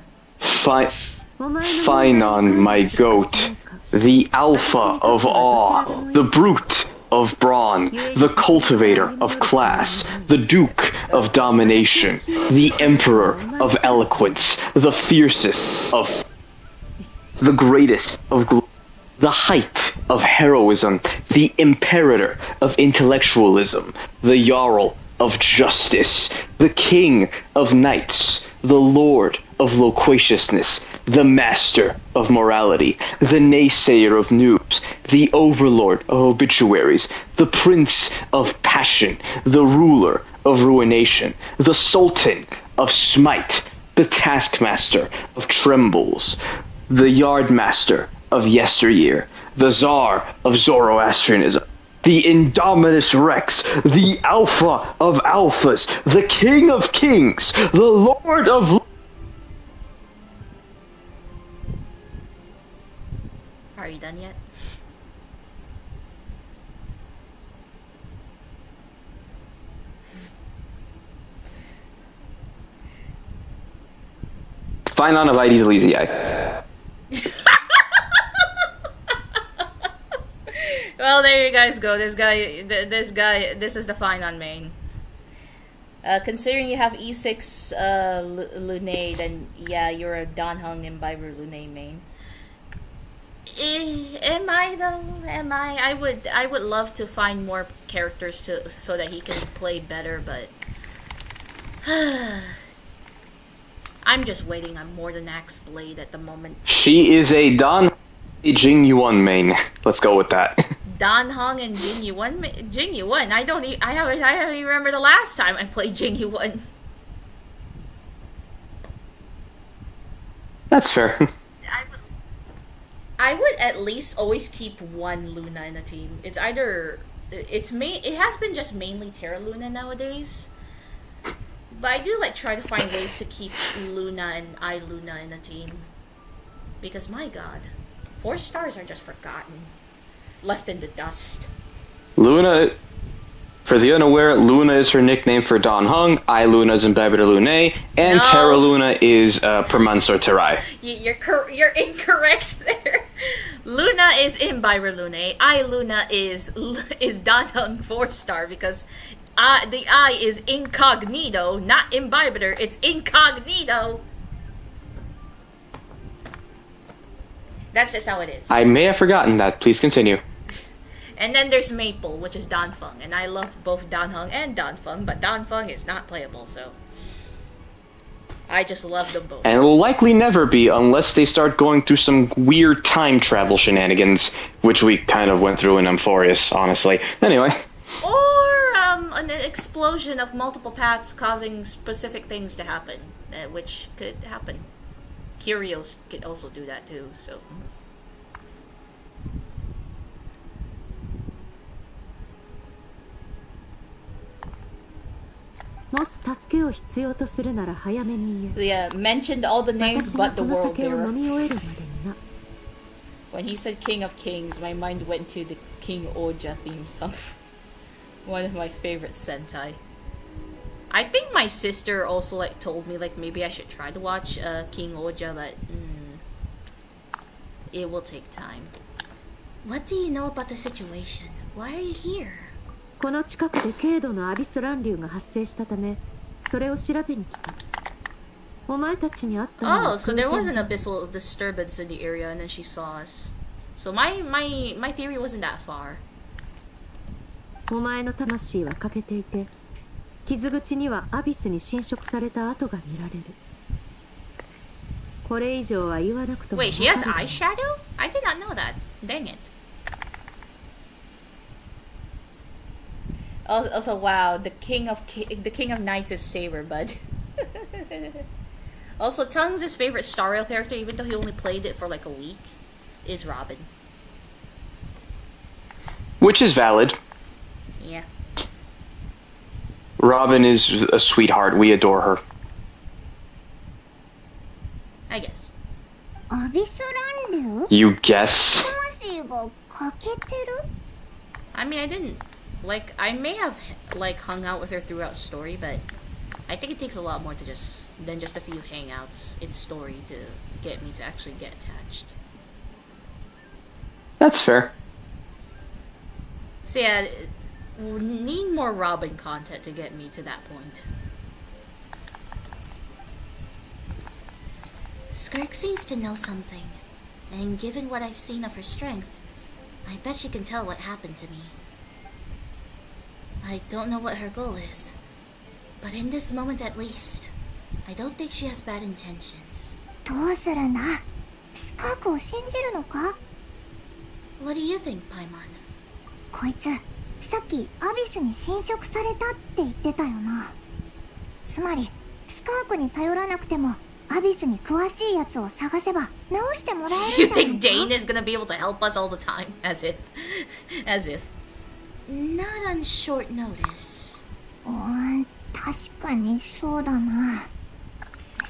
B: Finon, my goat, the alpha of awe, the brute of brawn, the cultivator of class, the duke of domination, the emperor of eloquence, the fiercest of, the greatest of glory, the height of heroism, the imperator of intellectualism, the jarl of justice, the king of knights, the lord of loquaciousness, the master of morality, the naysayer of noobs, the overlord of obituaries, the prince of passion, the ruler of ruination, the sultan of smite, the taskmaster of trembles, the yardmaster of yesteryear, the czar of Zoroastrianism, the Indominus Rex, the alpha of alphas, the king of kings, the lord of...
A: Are you done yet?
B: Finon of ID's lazy eye.
A: Well, there you guys go. This is the Finon main. Considering you have E6 Lunae, then yeah, you're a Dan Heng Imbibitor Lunae main. Am I though? Am I? I would love to find more characters so that he can play better, but I'm just waiting on more than Axe Blade at the moment.
B: She is a Dan Jing Yuan main. Let's go with that.
A: Dan Heng and Jing Yuan. Jing Yuan. I don't even remember the last time I played Jing Yuan.
B: That's fair.
A: I would at least always keep one Luna in a team. It's either it has been just mainly Terra Luna nowadays. But I do like try to find ways to keep Luna and I Luna in a team. Because my god, 4 stars are just forgotten. Left in the dust.
B: Luna, for the unaware, Luna is her nickname for Dan Heng, I Luna is Imbibitor Lunae, and
A: No.
B: Terra Luna is Permansor Terai.
A: You're incorrect there. Luna is Imbibitor Lunae. I Luna is Dan Heng 4-star because the I is incognito, not Imbibitor. It's incognito. That's just how it is.
B: I may have forgotten that. Please continue.
A: And then there's Maple, which is Danfeng, and I love both Danheng and Danfeng, but Danfeng is not playable, so I just love them both.
B: And it will likely never be unless they start going through some weird time travel shenanigans, which we kind of went through in Amphorius, honestly. Anyway.
A: Or an explosion of multiple paths causing specific things to happen, which could happen. Curios could also do that too, so... Yeah, mentioned all the names but the world bearer. When he said King of Kings, my mind went to the King Oja theme song. One of my favorite Sentai. I think my sister also like told me like maybe I should try to watch King Oja, but it will take time.
F: What do you know about the situation? Why are you here?
D: この近くで軽度のアビス乱流が発生したため、それを調べに来た。お前たちに会ったのは
A: Oh, so there was an abyssal disturbance in the area and then she saw us. So my theory wasn't that far.
D: お前の魂は欠けていて、傷口にはアビスに侵食された跡が見られる。これ以上は言わなくとも。
A: Wait, she has eyeshadow? I did not know that. Dang it. Also, wow, the king of knights is Saber, bud. Also, Tongues' favorite Star Rail character, even though he only played it for like a week, is Robin.
B: Which is valid.
A: Yeah.
B: Robin is a sweetheart. We adore her.
A: I guess.
C: アビス乱流
B: You guess?
C: 魂が欠けてる
A: I mean, I didn't... Like, I may have, like, hung out with her throughout story, but I think it takes a lot more than just a few hangouts in story to get me to actually get attached.
B: That's fair.
A: So yeah, need more Robin content to get me to that point.
F: Skirk seems to know something, and given what I've seen of her strength, I bet she can tell what happened to me. I don't know what her goal is, but in this moment at least, I don't think she has bad intentions.
C: どうするんだスカークを信じるのか
F: What do you think, Paimon?
C: こいつさっきアビスに侵食されたって言ってたよなつまりスカークに頼らなくてもアビスに詳しいやつを探せば直してもらえる
A: You
C: んじゃない
A: think
C: か
A: Dain is gonna be able to help us all the time? As if. As if.
F: Not on short notice.
C: 確かにそうだな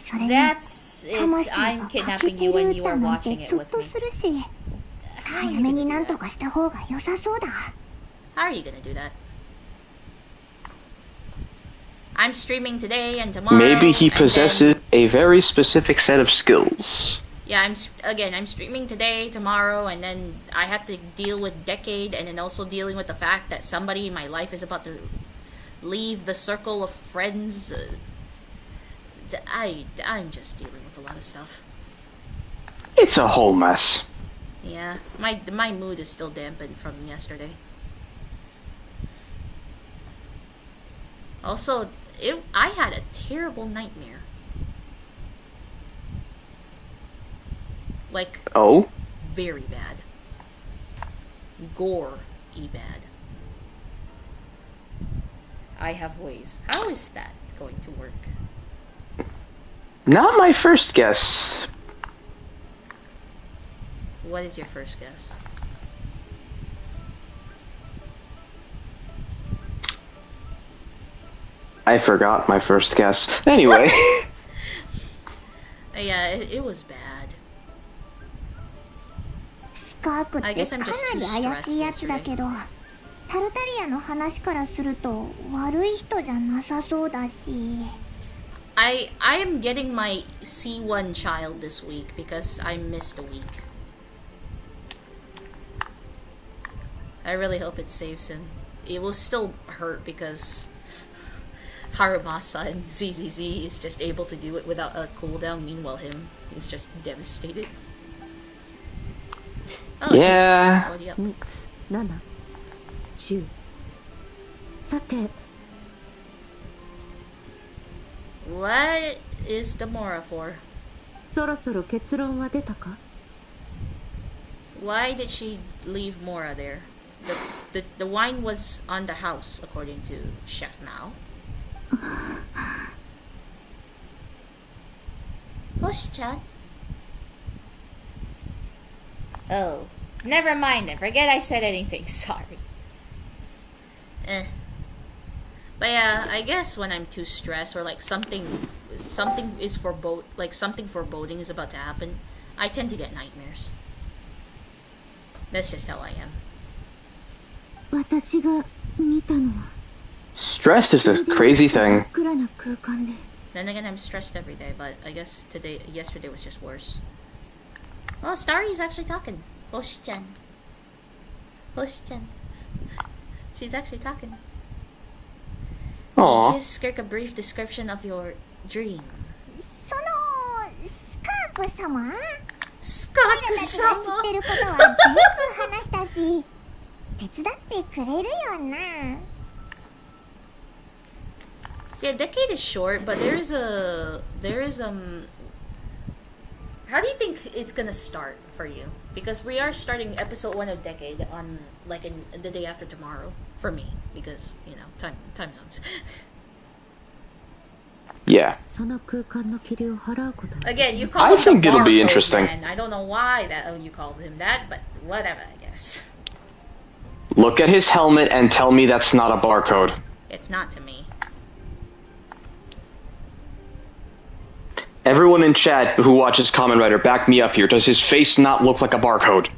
C: それに
A: That's it.
C: 魂
A: I'm
C: が欠け
A: kidnapping
C: て
A: you
C: る
A: when you
C: 歌
A: are
C: なん
A: watching
C: て
A: it
C: ゾッ
A: with
C: と
A: me.
C: するし
A: How are
C: 早
A: you
C: め
A: gonna
C: に
A: do
C: なんと
A: that?
C: かした方が良さそうだ
A: How are you gonna do that? I'm streaming today and tomorrow.
B: Maybe he
A: and
B: possesses
A: then-
B: a very specific set of skills.
A: Yeah, I'm streaming today, tomorrow, and then I have to deal with Decade, and then also dealing with the fact that somebody in my life is about to leave the circle of friends. I'm just dealing with a lot of stuff.
B: It's a whole mess.
A: Yeah, my mood is still dampened from yesterday. Also, I had a terrible nightmare. Like,
B: Oh?
A: very bad. Gore-y bad. I have ways. How is that going to work?
B: Not my first guess.
A: What is your first guess?
B: I forgot my first guess. Anyway.
A: Yeah, it was bad.
C: スカークってかなり怪しいやつだけどタルタリアの話からすると悪い人じゃなさそうだし
A: I am getting my C1 child this week because I missed a week. I really hope it saves him. It will still hurt because Harumasa and ZZZ is just able to do it without a cooldown. Meanwhile, him is just devastated. Oh,
B: Yeah.
A: she's already up.
D: 7、10。さて、
A: What is the Mora for?
D: そろそろ結論は出たか？
A: Why did she leave Mora there? The wine was on the house, according to Chef Mao. Hush-chan. Oh, never mind then. Forget I said anything. Sorry. But yeah, I guess when I'm too stressed or like something is something foreboding is about to happen, I tend to get nightmares. That's just how I am.
C: 私が見たのは
B: Stress is a crazy
C: 真
B: thing.
C: っ暗な空間で
A: Then again, I'm stressed every day, but I guess yesterday was just worse. Oh, Starry is actually talking. Hoshi-chan. Hoshi-chan. She's actually talking.
B: Aw.
A: Give Skirk a brief description of your dream.
C: そのスカーク様
A: Skirk
C: たちが知ってることは全部話したし手伝ってくれるよな
A: See, a decade is short, but there is how do you think it's gonna start for you? Because we are starting episode 1 of Decade on like in the day after tomorrow for me, because you know time zones.
B: Yeah.
D: その空間の霧を払うことは
A: Again, you call
B: I
A: him the
B: think it'll be
A: barcode
B: interesting.
A: man. I don't know why you called him that, but whatever, I guess.
B: Look at his helmet and tell me that's not a barcode.
A: It's not to me.
B: Everyone in chat who watches Kamen Rider, back me up here. Does his face not look like a barcode?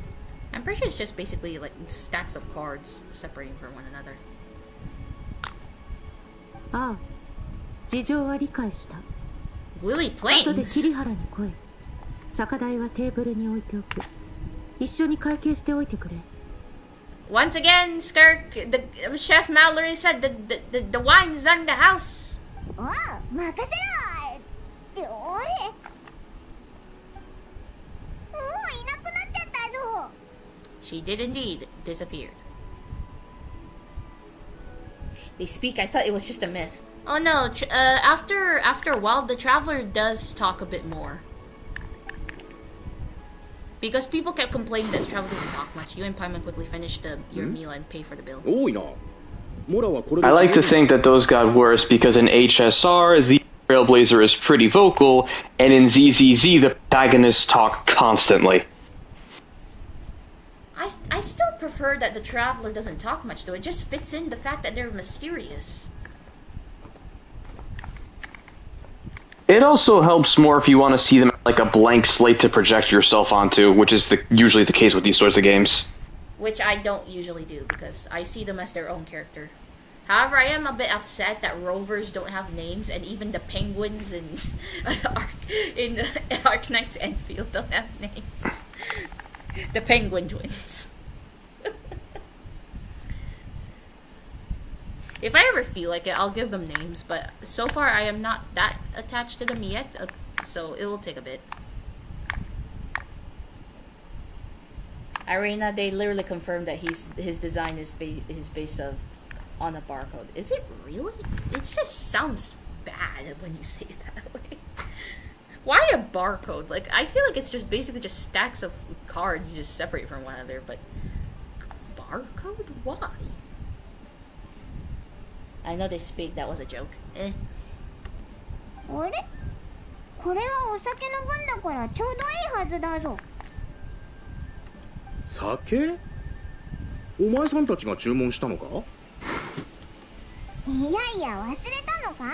A: I'm pretty sure it's just basically like stacks of cards separating from one another.
D: ああ、事情は理解した
A: Willy
D: 後で
A: Plains.
D: 桐原に来い酒代はテーブルに置いておく一緒に会計しておいてくれ
A: Once again, Skirk, the Chef Mallory said the wine's on the house.
C: おう任せろってあれもういなくなっちゃったぞ
A: She did indeed disappeared. They speak. I thought it was just a myth. Oh no! After a while, the traveler does talk a bit more. Because people kept complaining that the traveler doesn't talk much. You and Paimon quickly finish your meal and pay for the bill.
G: 多いな。モラはこれで
B: I like to think that those got worse because in HSR, the Trailblazer is pretty vocal, and in ZZZ, the protagonists talk constantly.
A: I still prefer that the traveler doesn't talk much though. It just fits in the fact that they're mysterious.
B: It also helps more if you want to see them like a blank slate to project yourself onto, which is usually the case with these sorts of games.
A: Which I don't usually do because I see them as their own character. However, I am a bit upset that rovers don't have names, and even the penguins in Arc Knight's Enfield don't have names. The penguin twins. If I ever feel like it, I'll give them names, but so far I am not that attached to them yet, so it will take a bit. Reina, they literally confirmed that his design is based on a barcode. Is it really? It just sounds bad when you say it that way. Why a barcode? Like, I feel like it's just basically just stacks of cards just separate from one another, but barcode? Why? I know they speak, that was a joke.
C: あれこれはお酒の分だからちょうどいいはずだぞ
G: 酒？お前さんたちが注文したのか？
C: いやいや忘れたのか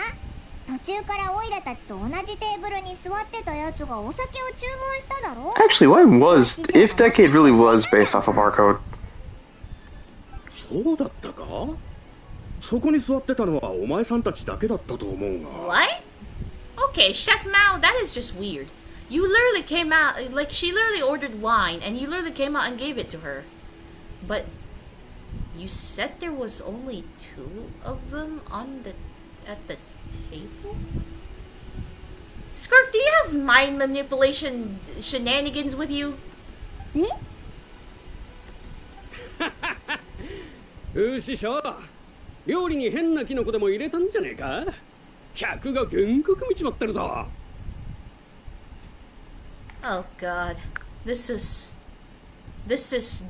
C: 途中からオイラたちと同じテーブルに座ってたやつがお酒を注文しただろ
B: Actually, if Decade really was based off a barcode?
G: そうだったか？そこに座ってたのはお前さんたちだけだったと思うが。
A: What? Okay, Chef Mao, that is just weird. You literally came out, like, she literally ordered wine, and you literally came out and gave it to her. But you said there was only 2 of them at the table? Skirk, do you have mind manipulation shenanigans with you?
G: 師匠、料理に変なキノコでも入れたんじゃねえか？客が原告見ちまってるぞ。
A: Oh god. This is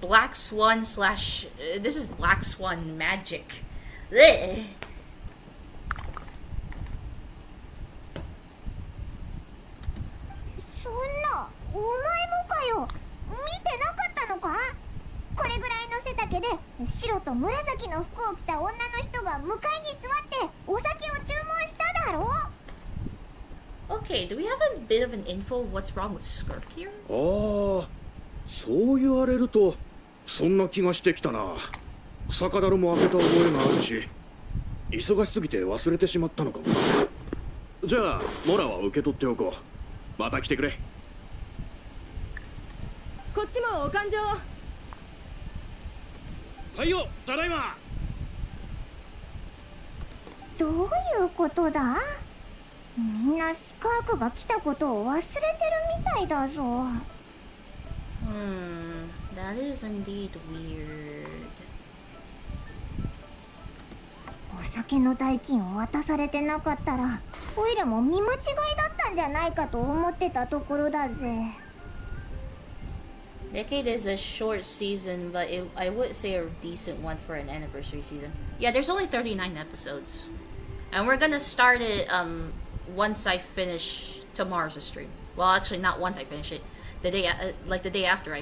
A: Black Swan slash this is Black Swan magic. Ugh.
C: そんなお前もかよ。見てなかったのか？これぐらいの背丈で白と紫の服を着た女の人が向かいに座ってお酒を注文しただろ？
A: Okay, do we have a bit of an info of what's wrong with Skirk here?
G: ああ、そう言われるとそんな気がしてきたな。酒樽も開けた覚えがあるし、忙しすぎて忘れてしまったのかも。じゃあモラは受け取っておこう。また来てくれ。
H: こっちもお勘定。
G: はいよ、ただいま。
C: どういうことだ？みんなスカークが来たことを忘れてるみたいだぞ。
A: That is indeed weird.
C: お酒の代金を渡されてなかったら、オイラも見間違いだったんじゃないかと思ってたところだぜ。
A: Decade is a short season, but I would say a decent one for an anniversary season. Yeah, there's only 39 episodes. And we're gonna start it once I finish tomorrow's stream. Well, actually not once I finish it. The day the day after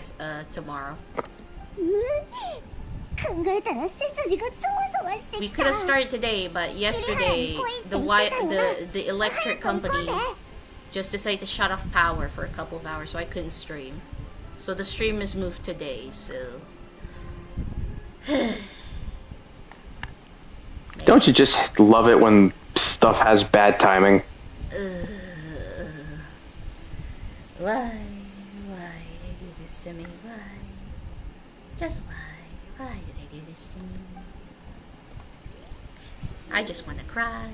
A: tomorrow.
C: 考えたら背筋がゾワゾワしてきた。
A: We could have started today, but yesterday the electric company just decided to shut off power for a couple of hours, so I couldn't stream. So the stream is moved today, so...
B: Don't you just love it when stuff has bad timing?
A: Why they do this to me? Why? Just why? Why do they do this to me? I just want to cry.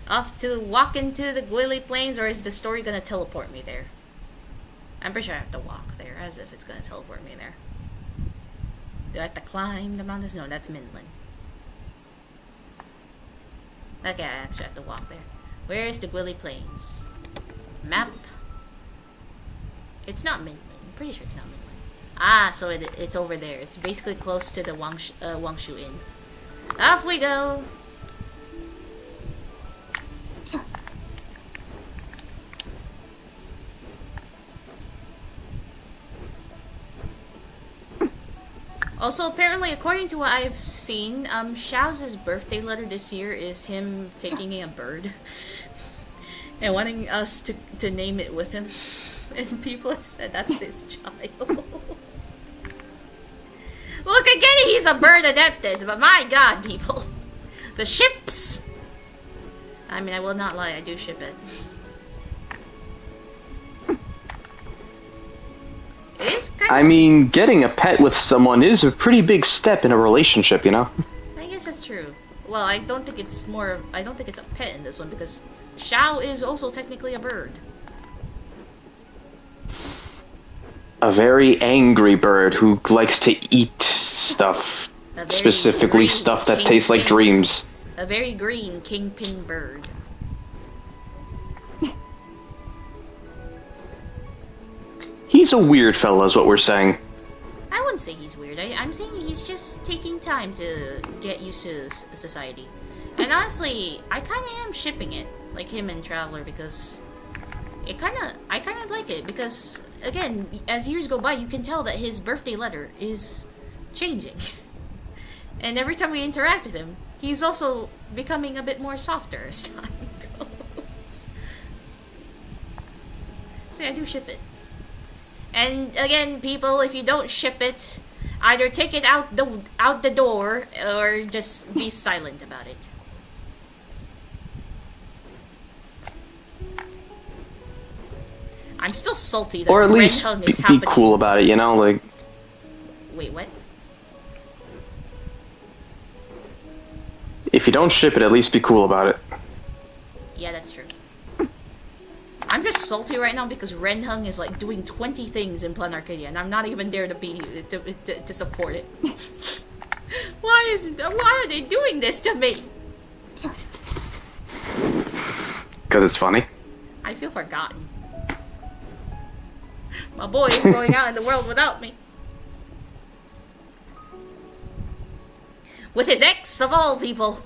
A: Off to walk into the Gwilly Plains, or is the story gonna teleport me there? I'm pretty sure I have to walk there, as if it's gonna teleport me there. Do I have to climb the mountains? No, that's Midland. Okay, I actually have to walk there. Where is the Gwilly Plains? Map. It's not Midland. I'm pretty sure it's not Midland. Ah, so it's over there. It's basically close to the Wangshu Inn. Off we go! Also, apparently, according to what I've seen, Xiao's birthday letter this year is him taking a bird and wanting us to name it with him. And people have said that's his child. Look, I get it, he's a bird adeptus, but my god, people. The ships! I mean, I will not lie, I do ship it.
B: I mean, getting a pet with someone is a pretty big step in a relationship, you know?
A: I guess that's true. Well, I don't think it's a pet in this one, because Xiao is also technically a bird.
B: A very angry bird who likes to eat stuff. Specifically stuff that tastes like dreams.
A: A very green kingpin bird.
B: He's a weird fella, is what we're saying.
A: I wouldn't say he's weird. I'm saying he's just taking time to get used to society. And honestly, I kind of am shipping it, like him and Traveler, because I kind of like it, because again, as years go by, you can tell that his birthday letter is changing. And every time we interact with him, he's also becoming a bit more softer as time goes. So yeah, I do ship it. And again, people, if you don't ship it, either take it out the door or just be silent about it. I'm still salty that
B: Or at
A: Red
B: least
A: Hung is
B: be
A: happening.
B: cool about it, you know? Like,
A: Wait, what?
B: If you don't ship it, at least be cool about it.
A: Yeah, that's true. I'm just salty right now because Heng is like doing 20 things in Plan Arcadia, and I'm not even there to be to support it. Why are they doing this to me?
B: Because it's funny.
A: I feel forgotten. My boy is going out in the world without me. With his ex of all people.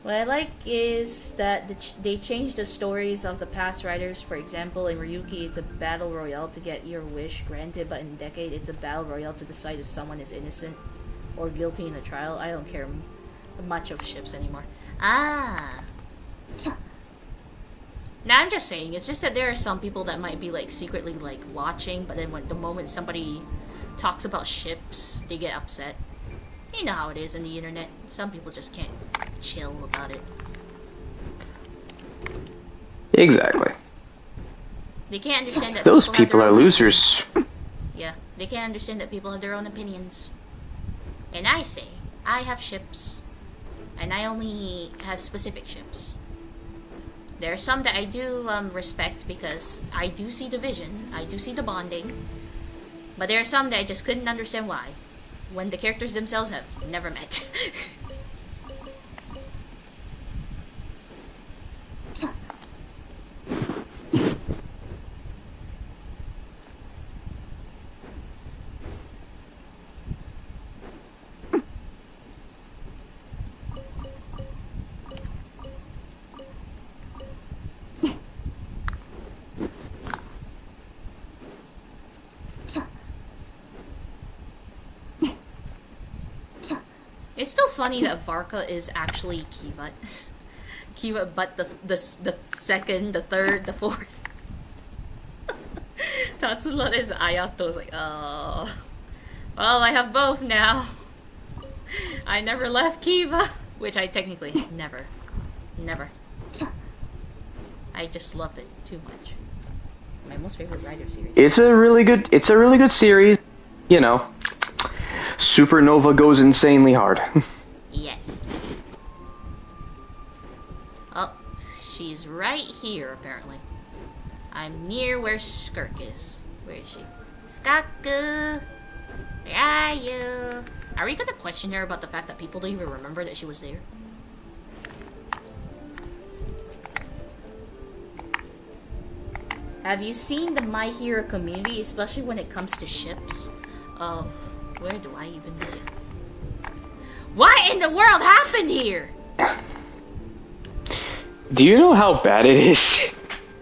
A: What I like is that they changed the stories of the past writers. For example, in Ryuki, it's a battle royale to get your wish granted, but in Decade, it's a battle royale to decide if someone is innocent or guilty in a trial. I don't care much of ships anymore. Ah. Now I'm just saying, it's just that there are some people that might be like secretly like watching, but then when the moment somebody talks about ships, they get upset. You know how it is in the internet. Some people just can't chill about it.
B: Exactly.
A: They can't understand that
B: Those
A: people
B: people
A: have
B: are
A: their own...
B: losers.
A: Yeah, they can't understand that people have their own opinions. And I say, I have ships. And I only have specific ships. There are some that I do respect because I do see the vision. I do see the bonding. But there are some that I just couldn't understand why. When the characters themselves have never met. It's still funny that Varka is actually Kiva. Kiva, but the second, the third, the fourth. Tatsula is Ayato. Is like, oh. Well, I have both now. I never left Kiva. Which I technically never. I just love it too much. My most favorite writer series.
B: It's a really good series. You know. Supernova goes insanely hard.
A: Yes. Oh, she's right here, apparently. I'm near where Skirk is. Where is she? Skaku! Where are you? Are we gonna question her about the fact that people don't even remember that she was there? Have you seen the My Hero community, especially when it comes to ships? Where do I even begin? What in the world happened here?
B: Do you know how bad it is?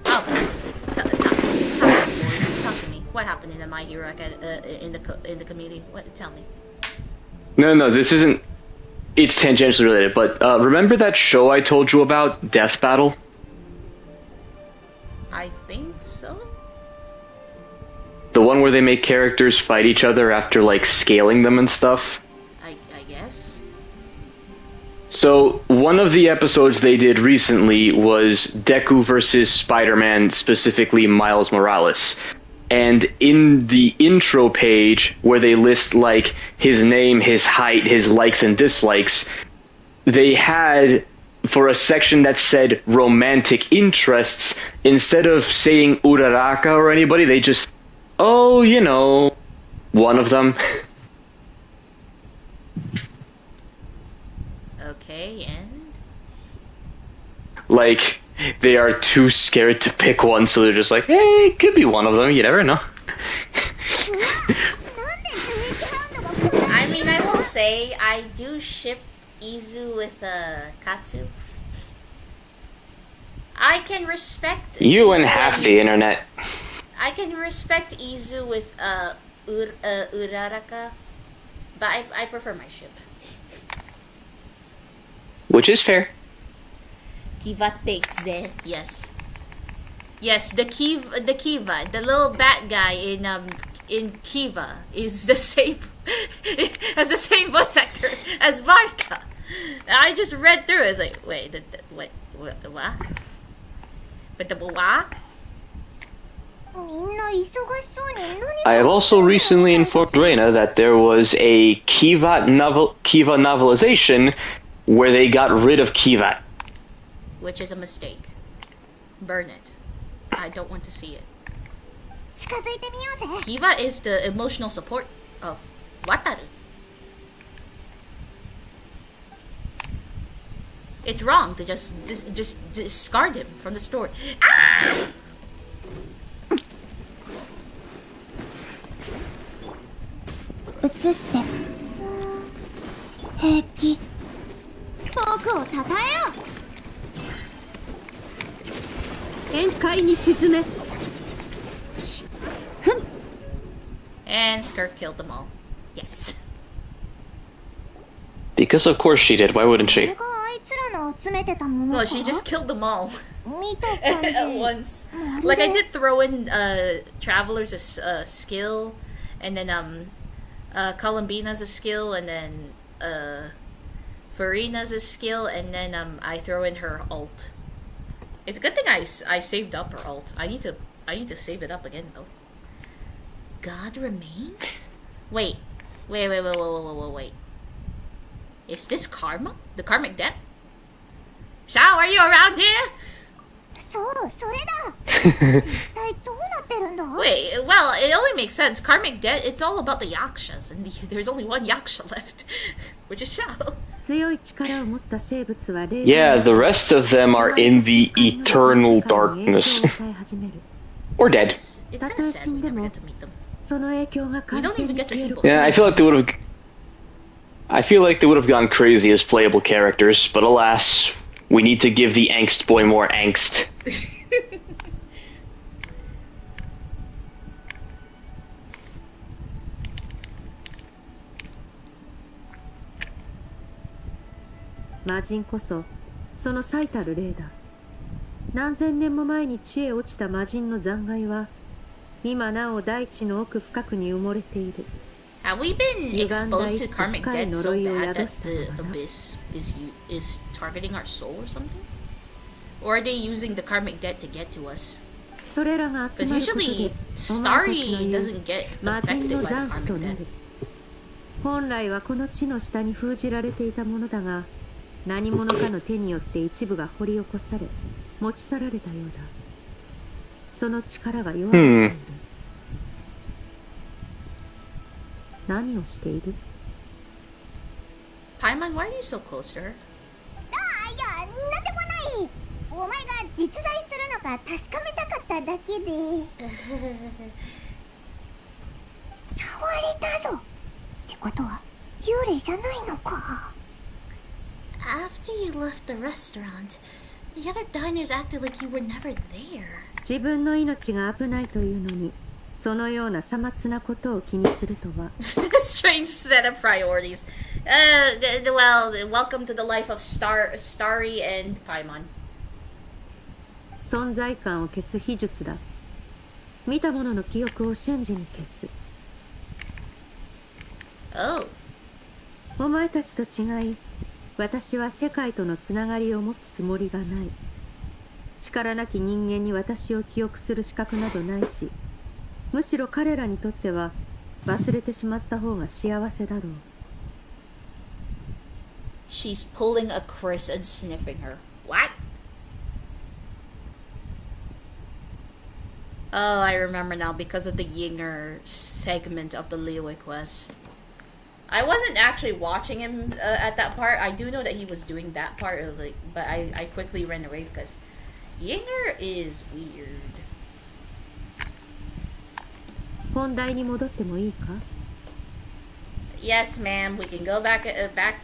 A: How bad is it? Talk to me, boys. Talk to me. What happened in the My Hero in the community? What? Tell me.
B: No, this isn't. It's tangentially related, but remember that show I told you about, Death Battle?
A: I think so.
B: The one where they make characters fight each other after, like, scaling them and stuff?
A: I guess.
B: So, one of the episodes they did recently was Deku versus Spider-Man, specifically Miles Morales. And in the intro page, where they list, like, his name, his height, his likes and dislikes, they had, for a section that said romantic interests, instead of saying Uraraka or anybody, they just... Oh, you know, one of them.
A: Okay, and?
B: Like, they are too scared to pick one, so they're just like, hey, it could be one of them, you never know.
A: I mean, I will say, I do ship Izu with Katsu. I can respect
B: You
A: Izu
B: and half the internet.
A: I can respect Izu with Uraraka, but I prefer my ship.
B: Which is fair.
A: Kiva takes it. Yes, the Kiva, the little bat guy in Kiva is the same has the same voice actor as Varka. I just read through it. It's like, wait, what? But the what?
C: みんな忙しそうに何か
B: I have also recently informed Reina that there was a Kiva novelization where they got rid of Kiva.
A: Which is a mistake. Burn it. I don't want to see it.
C: 近づいてみようぜ。
A: Kiva is the emotional support of Wataru. It's wrong to just discard him from the story. Ah!
C: 移して平気。
F: 僕をたたえよ
D: 宴会に沈め。
A: And Skirk killed them all. Yes.
B: Because of course she did. Why wouldn't
C: これ
B: she?
C: があいつらの集めてたものか。
A: Well, she just killed them all
C: 見た感じ
A: at once. Like I did throw in Traveler's a skill, and then Columbina's a skill, and then Farina's a skill, and then I throw in her ult. It's a good thing I saved up her ult. I need to save it up again though. God remains? Wait. Is this karma? The karmic debt? Shao, are you around here?
C: そうそれだ。一体どうなってるんだ。
A: Wait, well, it only makes sense. Karmic debt, it's all about the yakshas, and there's only one yaksha left, which is Shao.
D: 強い力を持った生物は霊
B: Yeah, the rest of them are in the eternal darkness. Or dead.
A: It's kind of sad we never get to meet them.
D: その影響が
A: We
D: 完
A: don't
D: 全
A: even
D: に
A: get to
D: 消え
A: see
D: る
A: both.
B: Yeah, I feel like they would have gone crazy as playable characters, but alas, we need to give the angst boy more angst.
D: 魔人こそその最たる例だ。何千年も前に地へ落ちた魔人の残骸は今なお大地の奥深くに埋もれている。
A: Have we been exposed to karmic debt so bad that the abyss is targeting our soul or something? Or are they using the karmic debt to get to us?
D: それらが集
A: Because
D: まることで
A: usually
D: お前たち
A: Starry
D: の言う
A: doesn't get
D: 魔人
A: affected
D: の
A: by the
D: 残死と
A: karmic
D: な
A: debt.
D: る。本来はこの地の下に封じられていたものだが、何者かの手によって一部が掘り起こされ持ち去られたようだ。その力が弱まっている。何をしている？
A: Paimon, why are you so close to her?
C: いや、なんでもない。お前が実在するのか確かめたかっただけで。触れたぞ。ってことは幽霊じゃないのか。
A: After you left the restaurant, the other diners acted like you were never there.
D: 自分の命が危ないというのに、そのようなさまつなことを気にするとは。
A: Strange set of priorities. Well, welcome to the life of Starry and Paimon.
D: 存在感を消す秘術だ。見た者の記憶を瞬時に消す。
A: Oh.
D: お前たちと違い、私は世界とのつながりを持つつもりがない。力なき人間に私を記憶する資格などないし、むしろ彼らにとっては忘れてしまった方が幸せだろう。
A: She's pulling a Chris and sniffing her. What? Oh, I remember now because of the Yinger segment of the Liyue quest. I wasn't actually watching him at that part. I do know that he was doing that part of it, but I quickly ran away because Yinger is weird.
D: 本題に戻ってもいいか？
A: Yes, ma'am. We can go back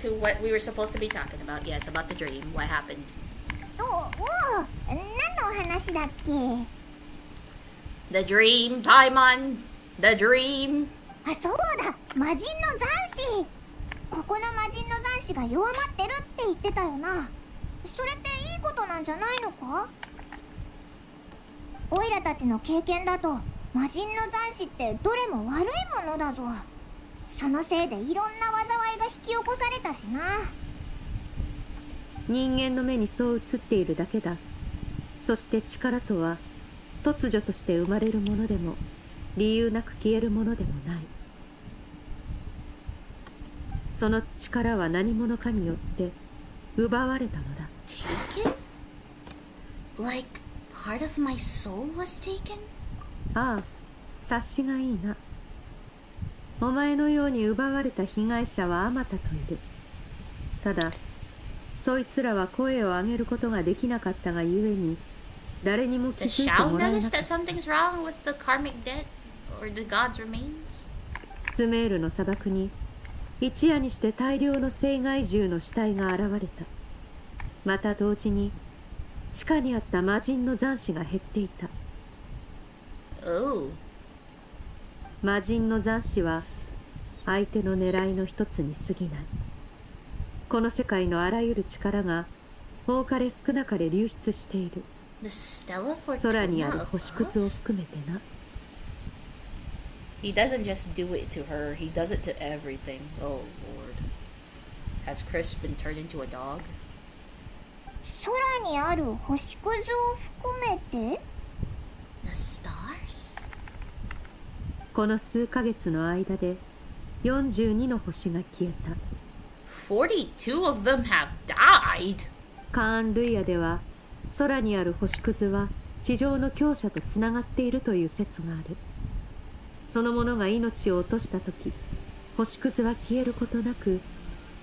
A: to what we were supposed to be talking about. Yes, about the dream. What happened?
C: 何の話だっけ。
A: The dream, Paimon. The dream.
C: あ、そうだ。魔人の残滓。ここの魔人の残滓が弱まってるって言ってたよな。それっていいことなんじゃないのか。オイラたちの経験だと魔人の残滓ってどれも悪いものだぞ。そのせいでいろんな災いが引き起こされたしな。
D: 人間の目にそう映っているだけだ。そして力とは突如として生まれるものでも理由なく消えるものでもない。その力は何者かによって奪われたのだ。
A: Taken? Like part of my soul was taken?
D: ああ、察しがいいな。お前のように奪われた被害者はあまたといる。ただそいつらは声を上げることができなかったがゆえに誰にも気
A: Does
D: づいて
A: Shao
D: もらえな
A: notice
D: かっ
A: that
D: た。
A: something's wrong with the karmic debt or the god's remains?
D: スメールの砂漠に一夜にして大量の生害獣の死体が現れた。また同時に地下にあった魔人の残滓が減っていた。
A: Oh.
D: 魔人の残滓は相手の狙いの一つに過ぎない。この世界のあらゆる力が多かれ少なかれ流出している。
A: The Stella for
D: 空にある星屑を含めてな。
A: He doesn't just do it to her, he does it to everything. Oh lord. Has Chris been turned into a dog?
C: 空にある星屑を含めて
A: The stars?
D: この数ヶ月の間で42の星が消えた。
A: 42 of them have died?
D: カーン・ルイヤでは空にある星屑は地上の強者とつながっているという説がある。その者が命を落とした時、星屑は消えることなく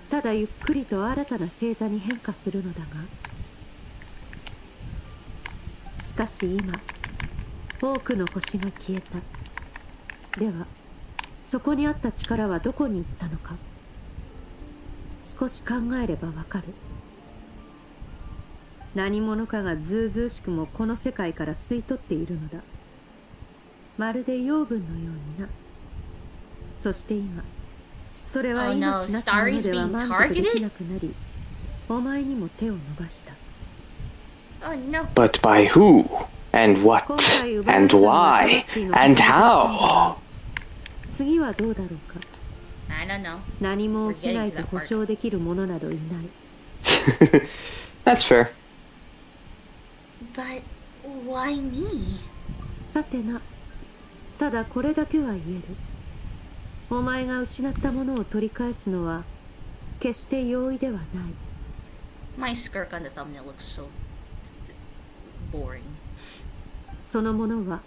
D: ただゆっくりと新たな星座に変化するのだが、しかし今多くの星が消えた。ではそこにあった力はどこに行ったのか。少し考えればわかる。何者かがずうずうしくもこの世界から吸い取っているのだ。まるで養分のようにな。そして今それは
A: Oh
D: 命
A: no,
D: なきもの
A: Starry's
D: では
A: being
D: 満足でき
A: targeted?
D: なくなり、お前にも手を伸ばした。
A: Oh no.
B: But by who? And what?
D: 今回奪われ
B: And
D: たのは
B: why?
D: 魂の
B: And
D: 宝物
B: how?
D: 次はどうだろうか。
A: I don't know.
D: 何も起きないと保証できる者などいない。
B: That's fair.
A: But why me?
D: さてな、ただこれだけは言える。お前が失ったものを取り返すのは決して容易ではない。
A: My Skirk on the thumbnail looks so boring.
D: そのものは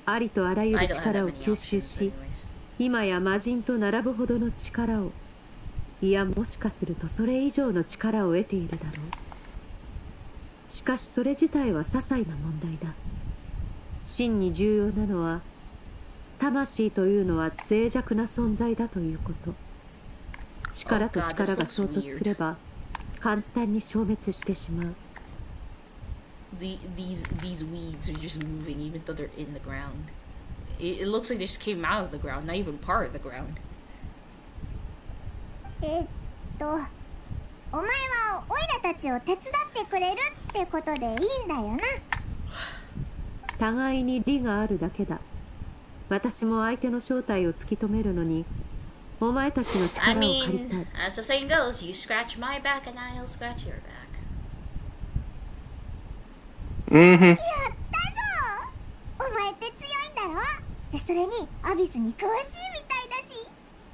D: ありとあらゆ
A: I
D: る
A: don't have
D: 力
A: that
D: を
A: many
D: 吸収
A: options
D: し、
A: anyways.
D: 今や魔人と並ぶほどの力を、いやもしかするとそれ以上の力を得ているだろう。しかしそれ自体は些細な問題だ。真に重要なのは魂というのは脆弱な存在だということ。力と
A: Oh God,
D: 力が
A: this
D: 衝
A: looks
D: 突すれば簡単に消滅してしまう。
A: These weeds are just moving even though they're in the ground. It looks like they just came out of the ground, not even part of the ground.
C: お前はオイラたちを手伝ってくれるってことでいいんだよな。
D: 互いに利があるだけだ。私も相手の正体を突き止めるのにお前たちの
A: I
D: 力を借り
A: mean,
D: たい。
A: as the saying goes, you scratch my back and I'll scratch your back.
B: Mm-hmm.
C: やったぞ。お前って強いんだろ。それにアビスに詳しいみたいだし、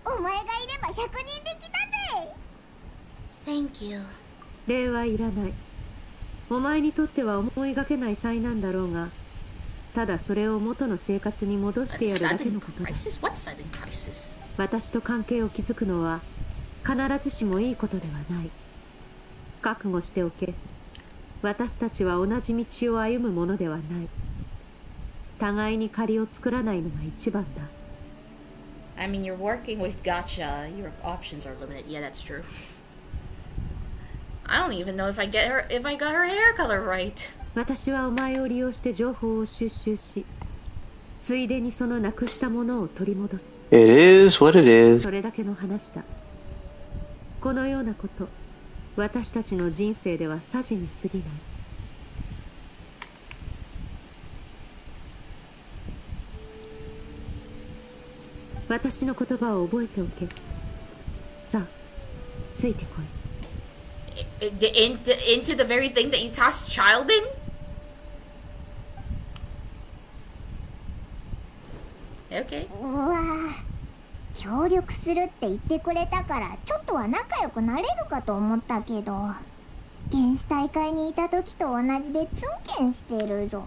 C: お前がいれば100人できたぜ。
A: Thank you.
D: 礼はいらない。お前にとっては思いがけない災難だろうが、ただそれを元の生活に戻
A: A
D: してやるだけ
A: sudden
D: のことだ。
A: crisis? What sudden crisis?
D: 私と関係を築くのは必ずしもいいことではない。覚悟しておけ。私たちは同じ道を歩むものではない。互いに借りを作らないのが一番だ。
A: I mean, you're working with Gacha. Your options are limited. Yeah, that's true. I don't even know if I got her hair color right.
D: 私はお前を利用して情報を収集し、ついでにそのなくしたものを取り戻す。
B: It is what it is.
D: それだけの話だ。このようなこと、私たちの人生ではさじに過ぎない。私の言葉を覚えておけ。さあ、ついてこい。
A: Into the very thing that you tossed child in? Okay.
C: うわ協力するって言ってくれたからちょっとは仲良くなれるかと思ったけど原始大会にいた時と同じでツンケンしてるぞ。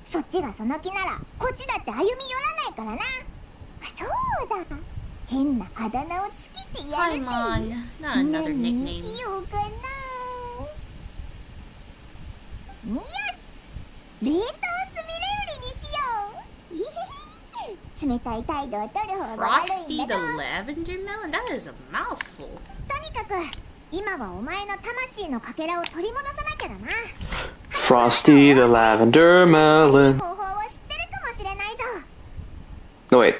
C: そっちがその気ならこっちだって歩み寄らないからな。そうだ変なあだ名をつけてやるぜ。
A: Come on. Not another
C: 何に
A: nickname.
C: しようかな。よし冷凍スミレウリにしよう。いひひ冷たい態度を取る方が悪い
A: Frosty
C: ん
A: the
C: だぞ。
A: lavender melon? That is a mouthful.
C: とにかく今はお前の魂のかけらを取り戻さなきゃだな。
B: Frosty the lavender
C: いい
B: melon.
C: 方法を知ってるかもしれないぞ。
B: No, wait.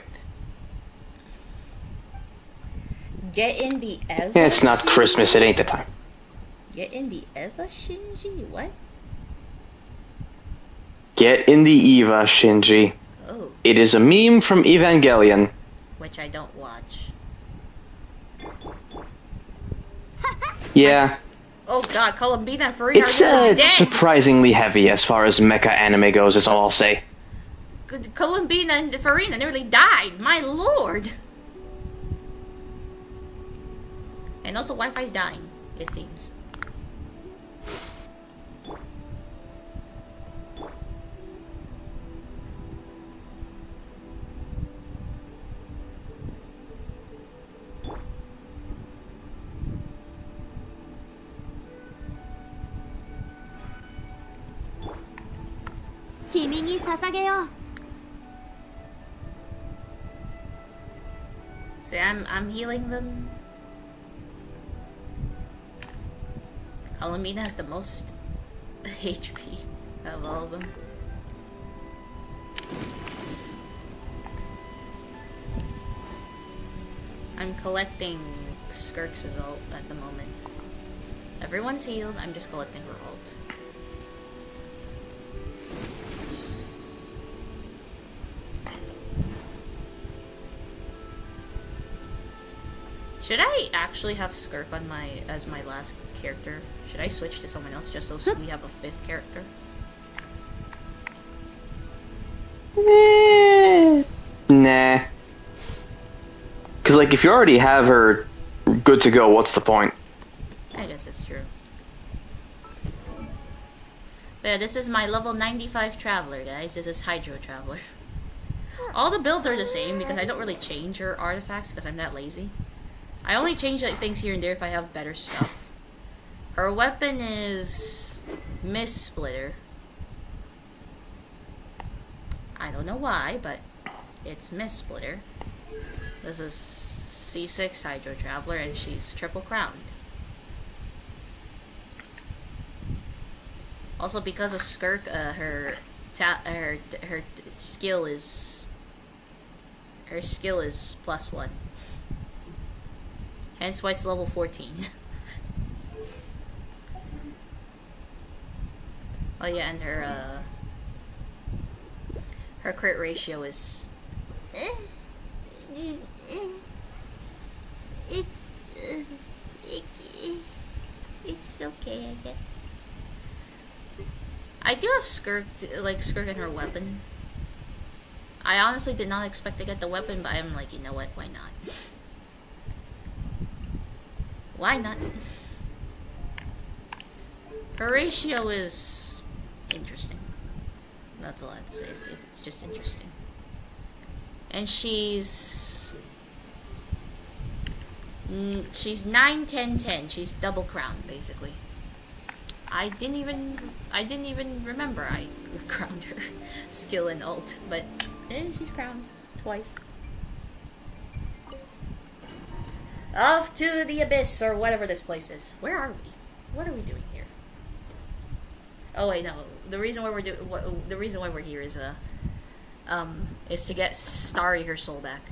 A: Get in the Eva.
B: Yeah, it's not
A: Shinji?
B: Christmas. It ain't the time.
A: Get in the Eva Shinji? What?
B: Get in the Eva, Shinji.
A: Oh,
B: It is a meme from Evangelion.
A: which I don't watch.
B: Yeah,
A: Oh god, Columbina and Farina
B: it's
A: are really dead!
B: surprisingly heavy as far as mecha anime goes, is all I'll say.
A: Columbina and Farina nearly died! My lord! And also Wi-Fi's dying, it seems. So I'm healing them. Columbina has the most HP of all of them. I'm collecting Skirk's ult at the moment. Everyone's healed, I'm just collecting her ult. Should I actually have Skirk on as my last character? Should I switch to someone else just so we have a 5th character?
B: Nah. Because, like, if you already have her good to go, what's the point?
A: I guess it's true. But yeah, this is my level 95 Traveler, guys. This is Hydro Traveler. All the builds are the same because I don't really change her artifacts because I'm that lazy. I only change like things here and there if I have better stuff. Her weapon is Mist Splitter. I don't know why, but it's Mist Splitter. This is C6 Hydro Traveler, and she's triple crowned. Also, because of Skirk, her skill is +1. Hence why it's level 14. Oh yeah, and her crit ratio is it's okay, I guess. I do have Skirk in her weapon. I honestly did not expect to get the weapon, but I'm like, you know what, why not? Why not? Her ratio is interesting. That's all I have to say. It's just interesting. And she's 9, 10, 10. She's double crowned, basically. I didn't even remember I crowned her skill and ult, but she's crowned twice. Off to the abyss, or whatever this place is. Where are we? What are we doing here? Oh wait, no. The reason why we're here is to get Starry her soul back.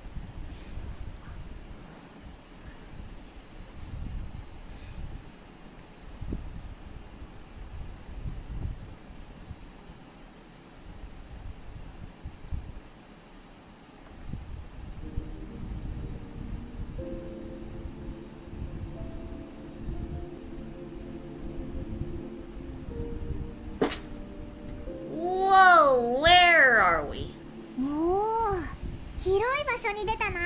A: Whoa, where
C: 所に出たな。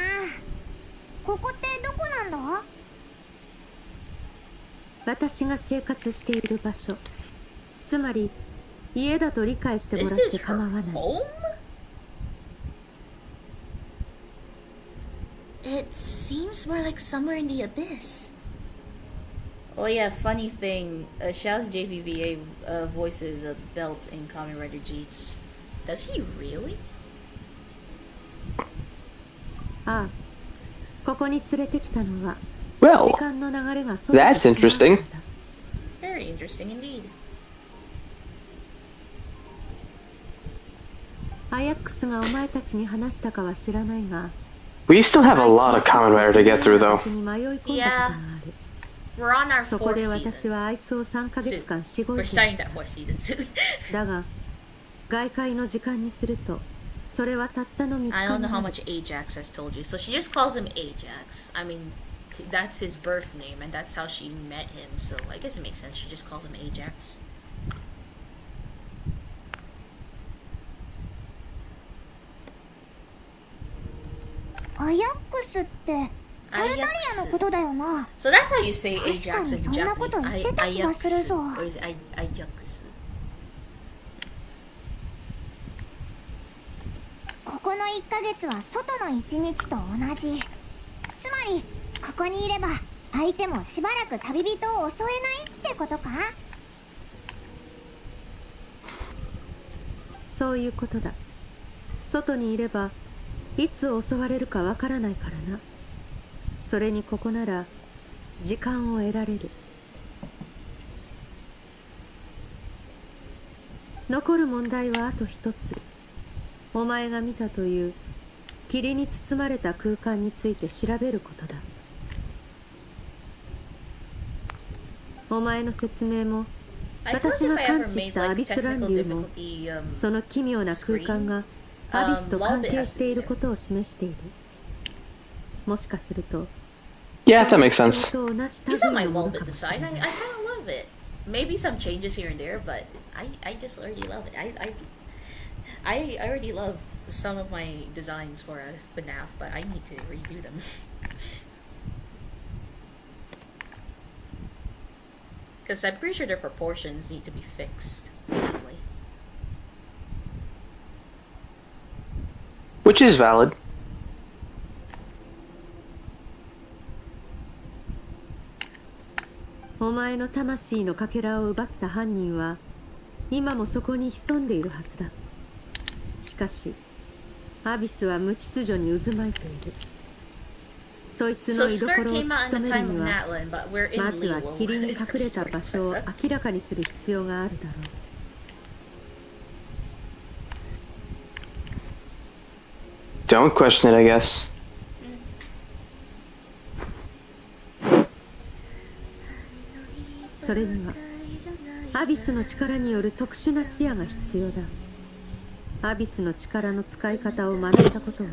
C: ここってどこなんだ？
D: 私が生活している場所、つまり家だと理解してもらっ
A: This is
D: て
A: her
D: 構わない。
A: home? It seems more like somewhere in the abyss. Oh yeah, funny thing, Xiao's JVVA voices a belt in Kamen Rider Jeets. Does he really?
D: ああ、ここに連れてきたのは、
B: Well,
D: 時間の流れがそう
B: that's interesting.
A: Very interesting indeed.
D: アヤックスがお前たちに話したかは知らないが、
B: We still have a lot of Kamen Rider to get through, though.
D: 場所に迷い込んだことがある。
A: We're on our
D: そこ
A: fourth
D: で私
A: season.
D: はあいつを3ヶ月間しご
A: We're
D: いてい
A: starting
D: た。
A: that fourth season soon.
D: だが、外界の時間にすると、それはたったの3日
A: I don't know
D: に
A: how
D: なる。
A: much Ajax has told you. So she just calls him Ajax. I mean, that's his birth name, and that's how she met him. So I guess it makes sense. She just calls him Ajax.
C: アヤックスってタルタリアのことだよな。
A: So that's how you say
C: 確か
A: Ajax
C: に
A: in
C: そんなこと
A: Japanese.
C: 言ってた気がするぞ。
A: Or is it Ajax?
C: ここの1ヶ月は外の1日と同じ。つまりここにいれば相手もしばらく旅人を襲えないってことか？
D: そういうことだ。外にいれば、いつ襲われるかわからないからな。それにここなら、時間を得られる。残る問題はあと一つ。お前が見たという霧に包まれた空間について調べることだ。お前の説明も
A: I feel
D: 私
A: like
D: が
A: if I
D: 感
A: ever
D: 知し
A: made
D: たア
A: like
D: ビスラン
A: technical
D: 流も
A: difficulty
D: その奇妙な空間がアビスと関係していることを示している。もしかすると
B: Yeah, that makes sense.
D: と同じ
A: You saw
D: 類
A: my
D: のも
A: love
D: の
A: it
D: かもし
A: design.
D: れない。
A: I kind of love it. Maybe some changes here and there, but I just already love it. I already love some of my designs for a FNAF, but I need to redo them. Because I'm pretty sure their proportions need to be fixed. Anyway.
B: Which is valid.
D: お前の魂のかけらを奪った犯人は今もそこに潜んでいるはずだ。しかしアビスは無秩序に渦巻いている。そいつ
A: So
D: の居所
A: Skirk
D: を突
A: came
D: き
A: out in
D: 止
A: the
D: める
A: time
D: に
A: of
D: は
A: Natlan, but we're in
D: まずは
A: Liyue.
D: 霧に隠れた場所を明らかにする必要があるだろう。
B: Don't question it, I guess.
D: それにはアビスの力による特殊な視野が必要だ。アビスの力の使い方を学んだことは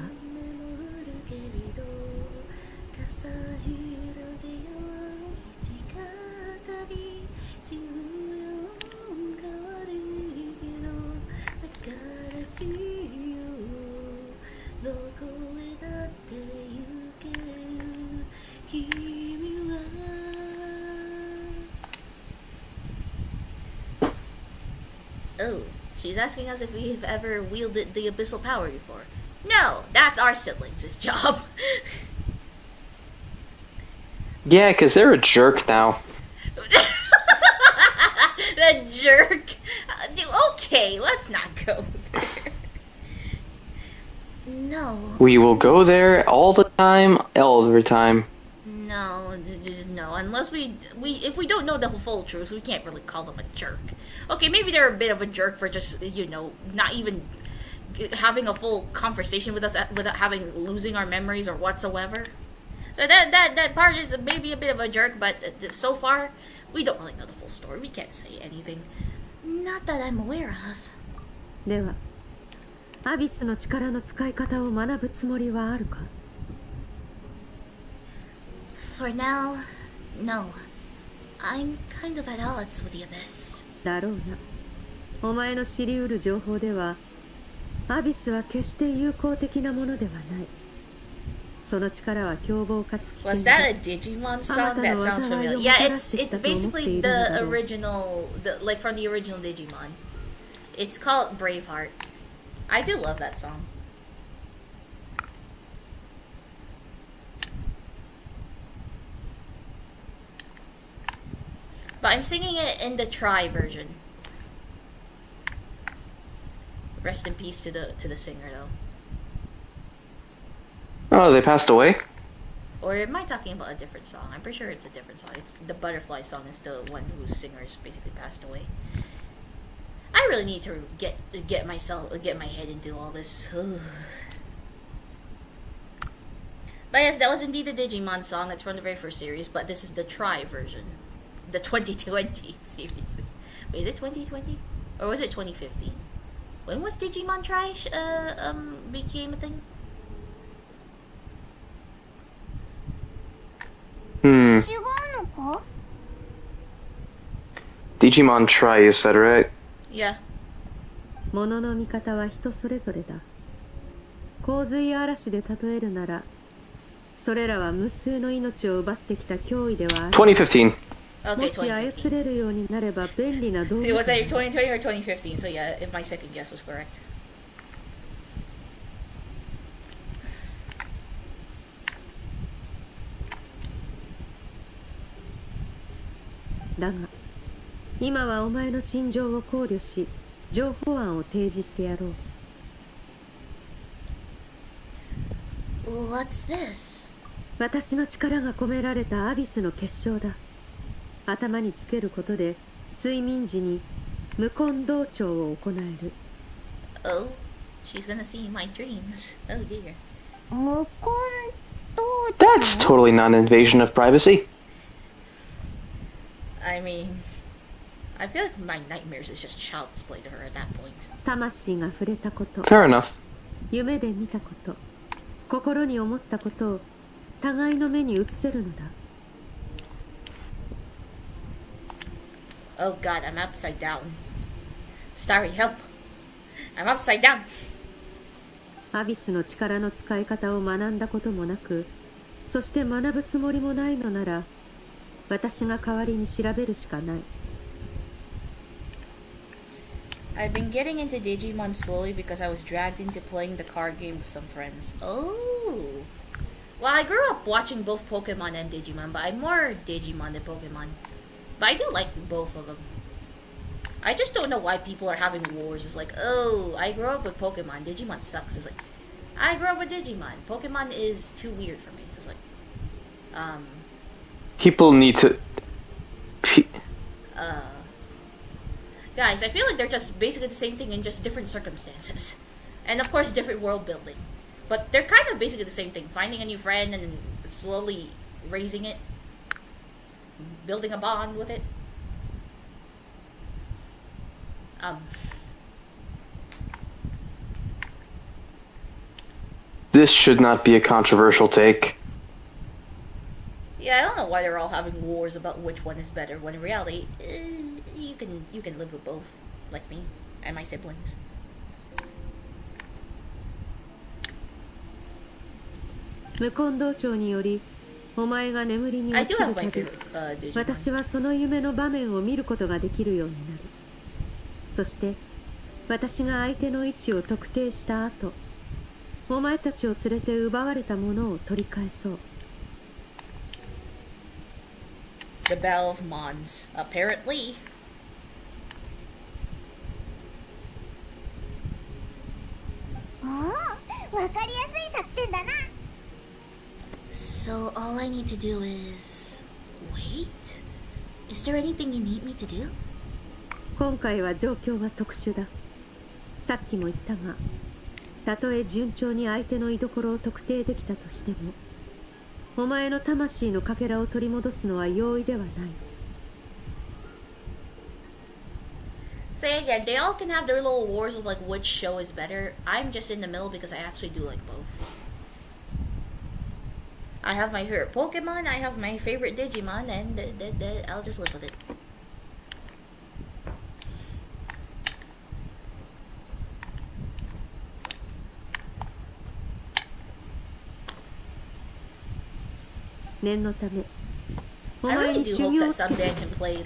A: Oh, she's asking us if we've ever wielded the abyssal power before. No, that's our siblings' job.
B: Yeah, because they're a jerk now.
A: The jerk. Okay, let's not go there. No.
B: We will go there all the time, every time.
A: No, just no. Unless if we don't know the full truth, we can't really call them a jerk. Okay, maybe they're a bit of a jerk for just, not even having a full conversation with us without losing our memories or whatsoever. So that part is maybe a bit of a jerk, but so far we don't really know the full story. We can't say anything. Not that I'm aware of.
D: ではアビスの力の使い方を学ぶつもりはあるか？
A: For now, no. I'm kind of at odds with the abyss.
D: だろうな。お前の知り得る情報ではアビスは決して友好的なものではない。その力は凶暴かつ危険
A: Was
D: だ
A: that a Digimon song? That sounds familiar. Yeah, it's basically the original, like from the original Digimon. It's called Braveheart. I do love that song. But I'm singing it in the Try version. Rest in peace to the singer though.
B: Oh, they passed away?
A: Or am I talking about a different song? I'm pretty sure it's a different song. It's the Butterfly song is the one whose singers basically passed away. I really need to get my head into all this. But yes, that was indeed a Digimon song. It's from the very first series, but this is the Try version. The 2020 series. Wait, is it 2020? Or was it 2015? When was Digimon Try became a thing?
B: Digimon Try, you said, right?
A: Yeah.
D: ものの見方は人それぞれだ。洪水や嵐で例えるなら、それらは無数の命を奪ってきた脅威ではある。
B: 2015.
A: Okay,
D: もし操れるようになれば便利な道具。
A: It was either 2020 or 2015, so yeah, if my second guess was correct.
D: だが、今はお前の心情を考慮し、情報案を提示してやろう。
A: What's this?
D: 私の力が込められたアビスの結晶だ。頭につけることで睡眠時に無根同調を行える。
A: Oh, she's gonna see my dreams. Oh dear.
C: 無根同調
B: That's totally not an invasion of privacy.
A: I mean, I feel like my nightmares is just child's play to her at that point.
D: 魂が触れたこと、
B: Fair enough.
D: 夢で見たこと、心に思ったことを互いの目に映せるのだ。
A: Oh god, I'm upside down. Starry, help! I'm upside down!
D: アビスの力の使い方を学んだこともなく、そして学ぶつもりもないのなら、私が代わりに調べるしかない。
A: I've been getting into Digimon slowly because I was dragged into playing the card game with some friends. Oh! Well, I grew up watching both Pokemon and Digimon, but I'm more Digimon than Pokemon. But I do like both of them. I just don't know why people are having wars. It's like, oh, I grew up with Pokemon. Digimon sucks. It's like, I grew up with Digimon. Pokemon is too weird for me. It's like,
B: People need to...
A: guys, I feel like they're just basically the same thing in just different circumstances. And of course, different world building. But they're kind of basically the same thing. Finding a new friend and then slowly raising it. Building a bond with it.
B: This should not be a controversial take.
A: Yeah, I don't know why they're all having wars about which one is better, when in reality, you can live with both, like me and my siblings.
D: 無根同調により、お前が眠りに
A: I
D: 落
A: do
D: ちる
A: have my
D: たび、
A: favorite Digimon.
D: 私はその夢の場面を見ることができるようになる。そして、私が相手の位置を特定した後、お前たちを連れて奪われたものを取り返そう。
A: The Battle of Mons, apparently.
C: おお、わかりやすい作戦だな。
A: So all I need to do is wait? Is there anything you need me to do?
D: 今回は状況が特殊だ。さっきも言ったが、たとえ順調に相手の居所を特定できたとしても、お前の魂のかけらを取り戻すのは容易ではない。
A: So again, they all can have their little wars of like which show is better. I'm just in the middle because I actually do like both. I have my favorite Pokemon, I have my favorite Digimon, and I'll just live with it.
D: 念のためお
A: I
D: 前
A: really
D: に
A: do
D: 修
A: hope
D: 行
A: that
D: をつけ
A: someday
D: て
A: I can play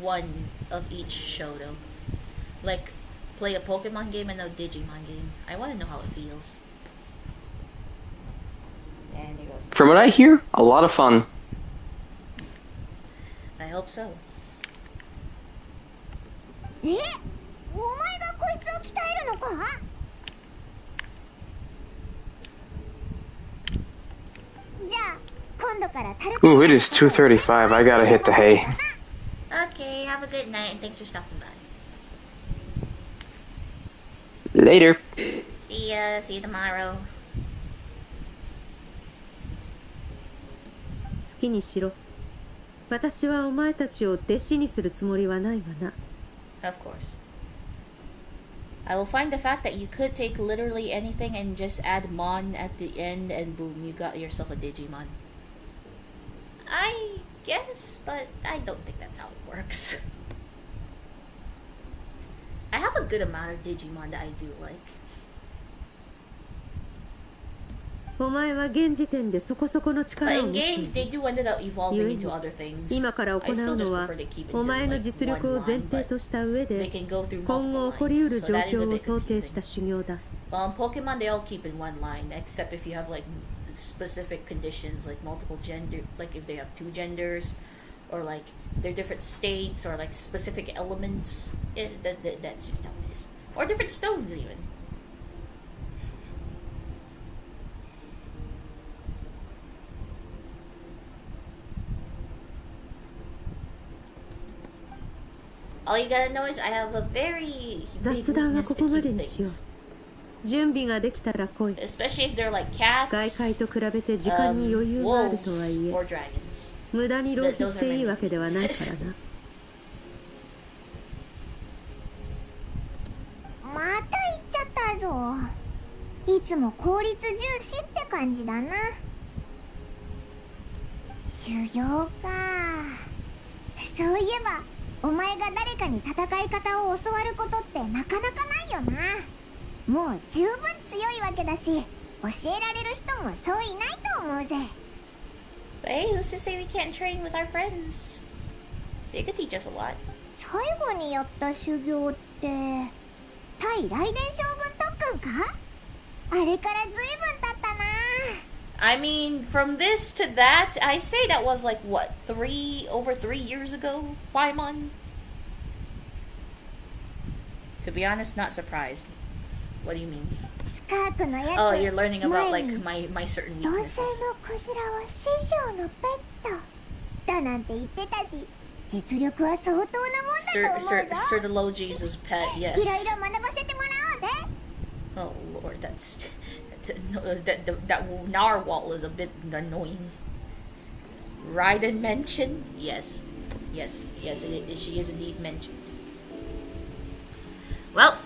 A: one of each show though. Like play a Pokemon game and a Digimon game. I want to know how it feels. And there goes.
B: From what I hear, a lot of fun.
A: I hope so.
C: え、お前がこいつを鍛えるのか？じゃあ今度からタルト
B: Ooh, it is 2:35. I gotta hit the hay.
A: Okay, have a good night and thanks for stopping by.
B: Later.
A: See ya. See you tomorrow.
D: 好きにしろ。私はお前たちを弟子にするつもりはないがな。
A: Of course. I will find the fact that you could take literally anything and just add Mon at the end and boom, you got yourself a Digimon. I guess, but I don't think that's how it works. I have a good amount of Digimon that I do like.
D: お前は現時点でそこそこの
A: But
D: 力を
A: in
D: 持ってい
A: games,
D: る。
A: they do ended up evolving
D: 故
A: into
D: に
A: other things.
D: 今から行
A: I still
D: う
A: just
D: のは
A: prefer to keep it
D: お
A: to
D: 前の
A: like
D: 実
A: one
D: 力を前
A: line,
D: 提
A: but
D: とした上
A: they
D: で
A: can go through
D: 今
A: multiple
D: 後起こりう
A: lines,
D: る
A: so
D: 状
A: that is a
D: 況を
A: bit
D: 想定した
A: confusing.
D: 修行だ。
A: Well, in Pokemon, they all keep in one line, except if you have like specific conditions, like multiple gender, like if they have two genders, or like they're different states, or like specific elements. That's just how it is. Or different stones, even. All you gotta know is I have a very big
D: 雑談は
A: weakness
D: こ
A: to
D: こま
A: keep
D: でにしよ
A: things.
D: う。準備ができたら来い。
A: Especially if they're like
D: 外
A: cats,
D: 界と比べて時間に余裕があるとはい
A: wolves,
D: え
A: or dragons.
D: 無駄に浪費していいわけではないからな。
C: また行っちゃったぞ。いつも効率重視って感じだな。修行か。そういえばお前が誰かに戦い方を教わることってなかなかないよな。もう十分強いわけだし、教えられる人もそういないと思うぜ。
A: But hey, who's to say we can't train with our friends? They could teach us a lot.
C: 最後にやった修行って対雷電将軍特訓か？あれからずいぶん経ったな。
A: I mean, from this to that, I say that was like what, over 3 years ago, Paimon? To be honest, not surprised. What do you mean?
C: スカークのやつ。
A: Oh, you're learning about
C: 前
A: like
C: に
A: my certain
C: 男
A: weaknesses.
C: 性のクジラは師匠のペットだなんて言ってたし、実力は相当なもんだと思うぞ。
A: Sir Delogi's pet,
C: いろい
A: yes.
C: ろ学ばせてもらおうぜ。
A: Oh lord, that narwhal is a bit annoying. Raiden mentioned? Yes. Yes, she is indeed mentioned. Well,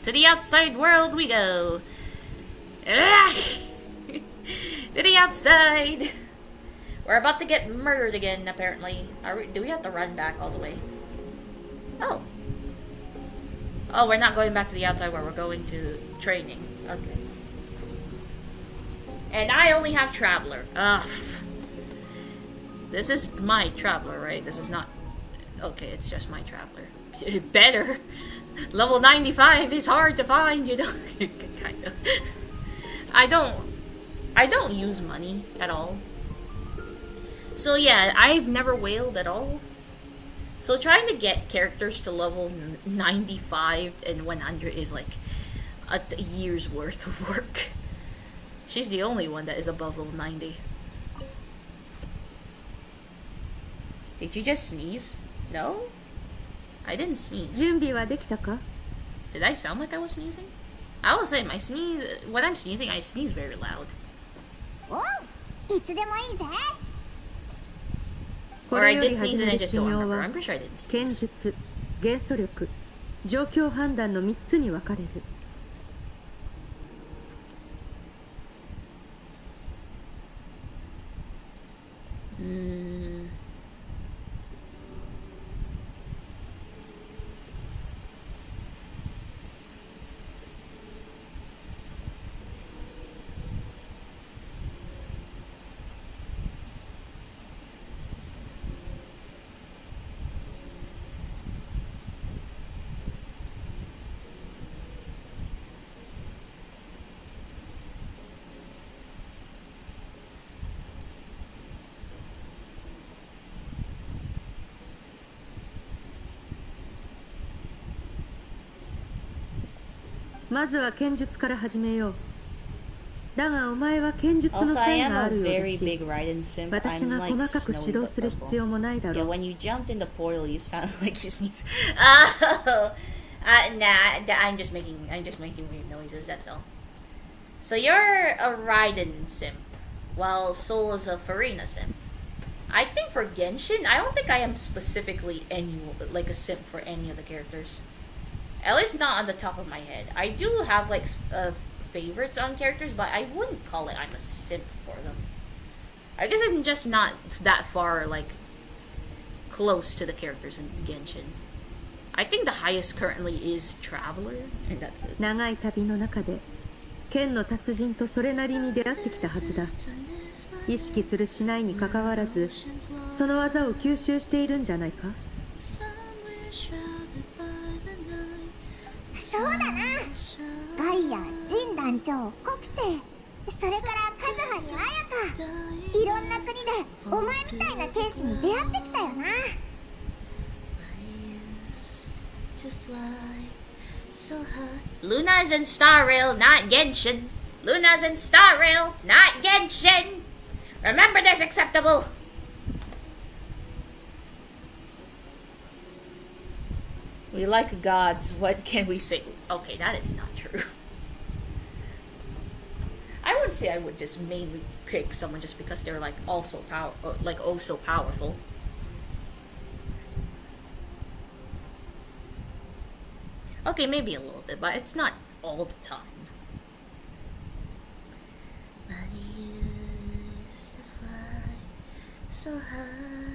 A: to the outside world we go. To the outside. We're about to get murdered again, apparently. Do we have to run back all the way? Oh. Oh, we're not going back to the outside world. We're going to training. Okay. And I only have Traveler. Ugh. This is my Traveler, right? This is not... Okay, it's just my Traveler. Better. Level 95 is hard to find, you know? Kind of. I don't use money at all. So yeah, I've never whaled at all. So trying to get characters to level 95 and 100 is like a year's worth of work. She's the only one that is above level 90. Did you just sneeze? No? I didn't sneeze.
D: 準備はできたか？
A: Did I sound like I was sneezing? I will say my sneeze, when I'm sneezing, I sneeze very loud.
C: おう、いつでもいいぜ。
D: こ
A: Or
D: れ
A: I
D: よ
A: did
D: り
A: sneeze
D: 始
A: and
D: め
A: I
D: る
A: just
D: 修
A: don't
D: 行
A: remember.
D: は
A: I'm pretty sure I didn't
D: 剣
A: sneeze.
D: 術、元素力、状況判断の3つに分かれる。まずは剣術から始めよう。だがお前は剣術の
A: Also, I
D: 才
A: am
D: があ
A: a
D: るようだ
A: very
D: し、
A: big Raiden simp.
D: 私
A: I'm
D: が
A: like
D: 細かく
A: snowy
D: 指導
A: but
D: する
A: purple.
D: 必要もないだ
A: Yeah,
D: ろう。
A: when you jumped in the portal, you sound like you sneeze. Oh, nah, I'm just making weird noises. That's all. So you're a Raiden simp, while Soul is a Farina simp. I think for Genshin, I don't think I am specifically like a simp for any of the characters. At least not on the top of my head. I do have like favorites on characters, but I wouldn't call it I'm a simp for them. I guess I'm just not that far like close to the characters in Genshin. I think the highest currently is Traveler, and that's it.
D: 長い旅の中で剣の達人とそれなりに出会ってきたはずだ。意識するしないにかかわらず、その技を吸収しているんじゃないか。
C: そうだな。ガイア、ジン団長、国生、それからカズハにアヤカ、いろんな国でお前みたいな剣士に出会ってきたよな。
A: Luna's in Star Rail, not Genshin. Luna's in Star Rail, not Genshin. Remember this, acceptable. We like gods. What can we say? Okay, that is not true. I wouldn't say I would just mainly pick someone just because they're like also oh so powerful. Okay, maybe a little bit, but it's not all the time. So high.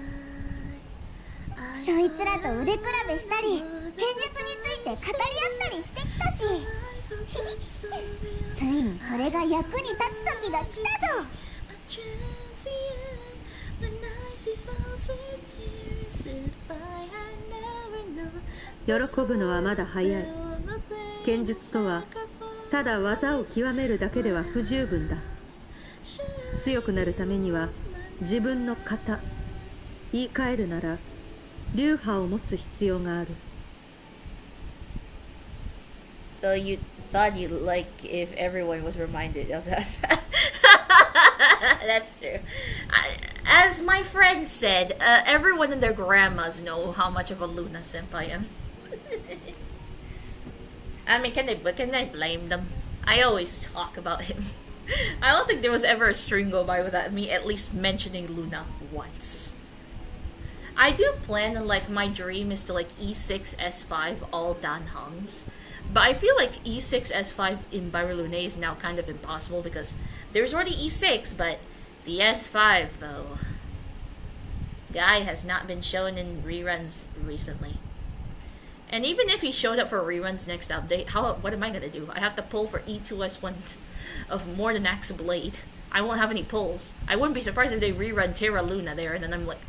C: そいつらと腕比べしたり、剣術について語り合ったりしてきたし、ついにそれが役に立つ時が来たぞ。
D: 喜ぶのはまだ早い。剣術とはただ技を極めるだけでは不十分だ。強くなるためには自分の型、言い換えるなら流派を持つ必要がある。
A: So you thought you'd like if everyone was reminded of that. That's true. As my friend said, everyone and their grandmas know how much of a Luna simp I am. I mean, can I blame them? I always talk about him. I don't think there was ever a string go by without me at least mentioning Luna once. I do plan on, like, my dream is to like E6 S5 all Dan Hengs. But I feel like E6 S5 in Imbibitor Lunae is now kind of impossible because there's already E6, but the S5 though, guy has not been shown in reruns recently. And even if he showed up for reruns next update, what am I gonna do? I have to pull for E2S1 of more than Axe Blade. I won't have any pulls. I wouldn't be surprised if they rerun Terra Luna there, and then I'm like,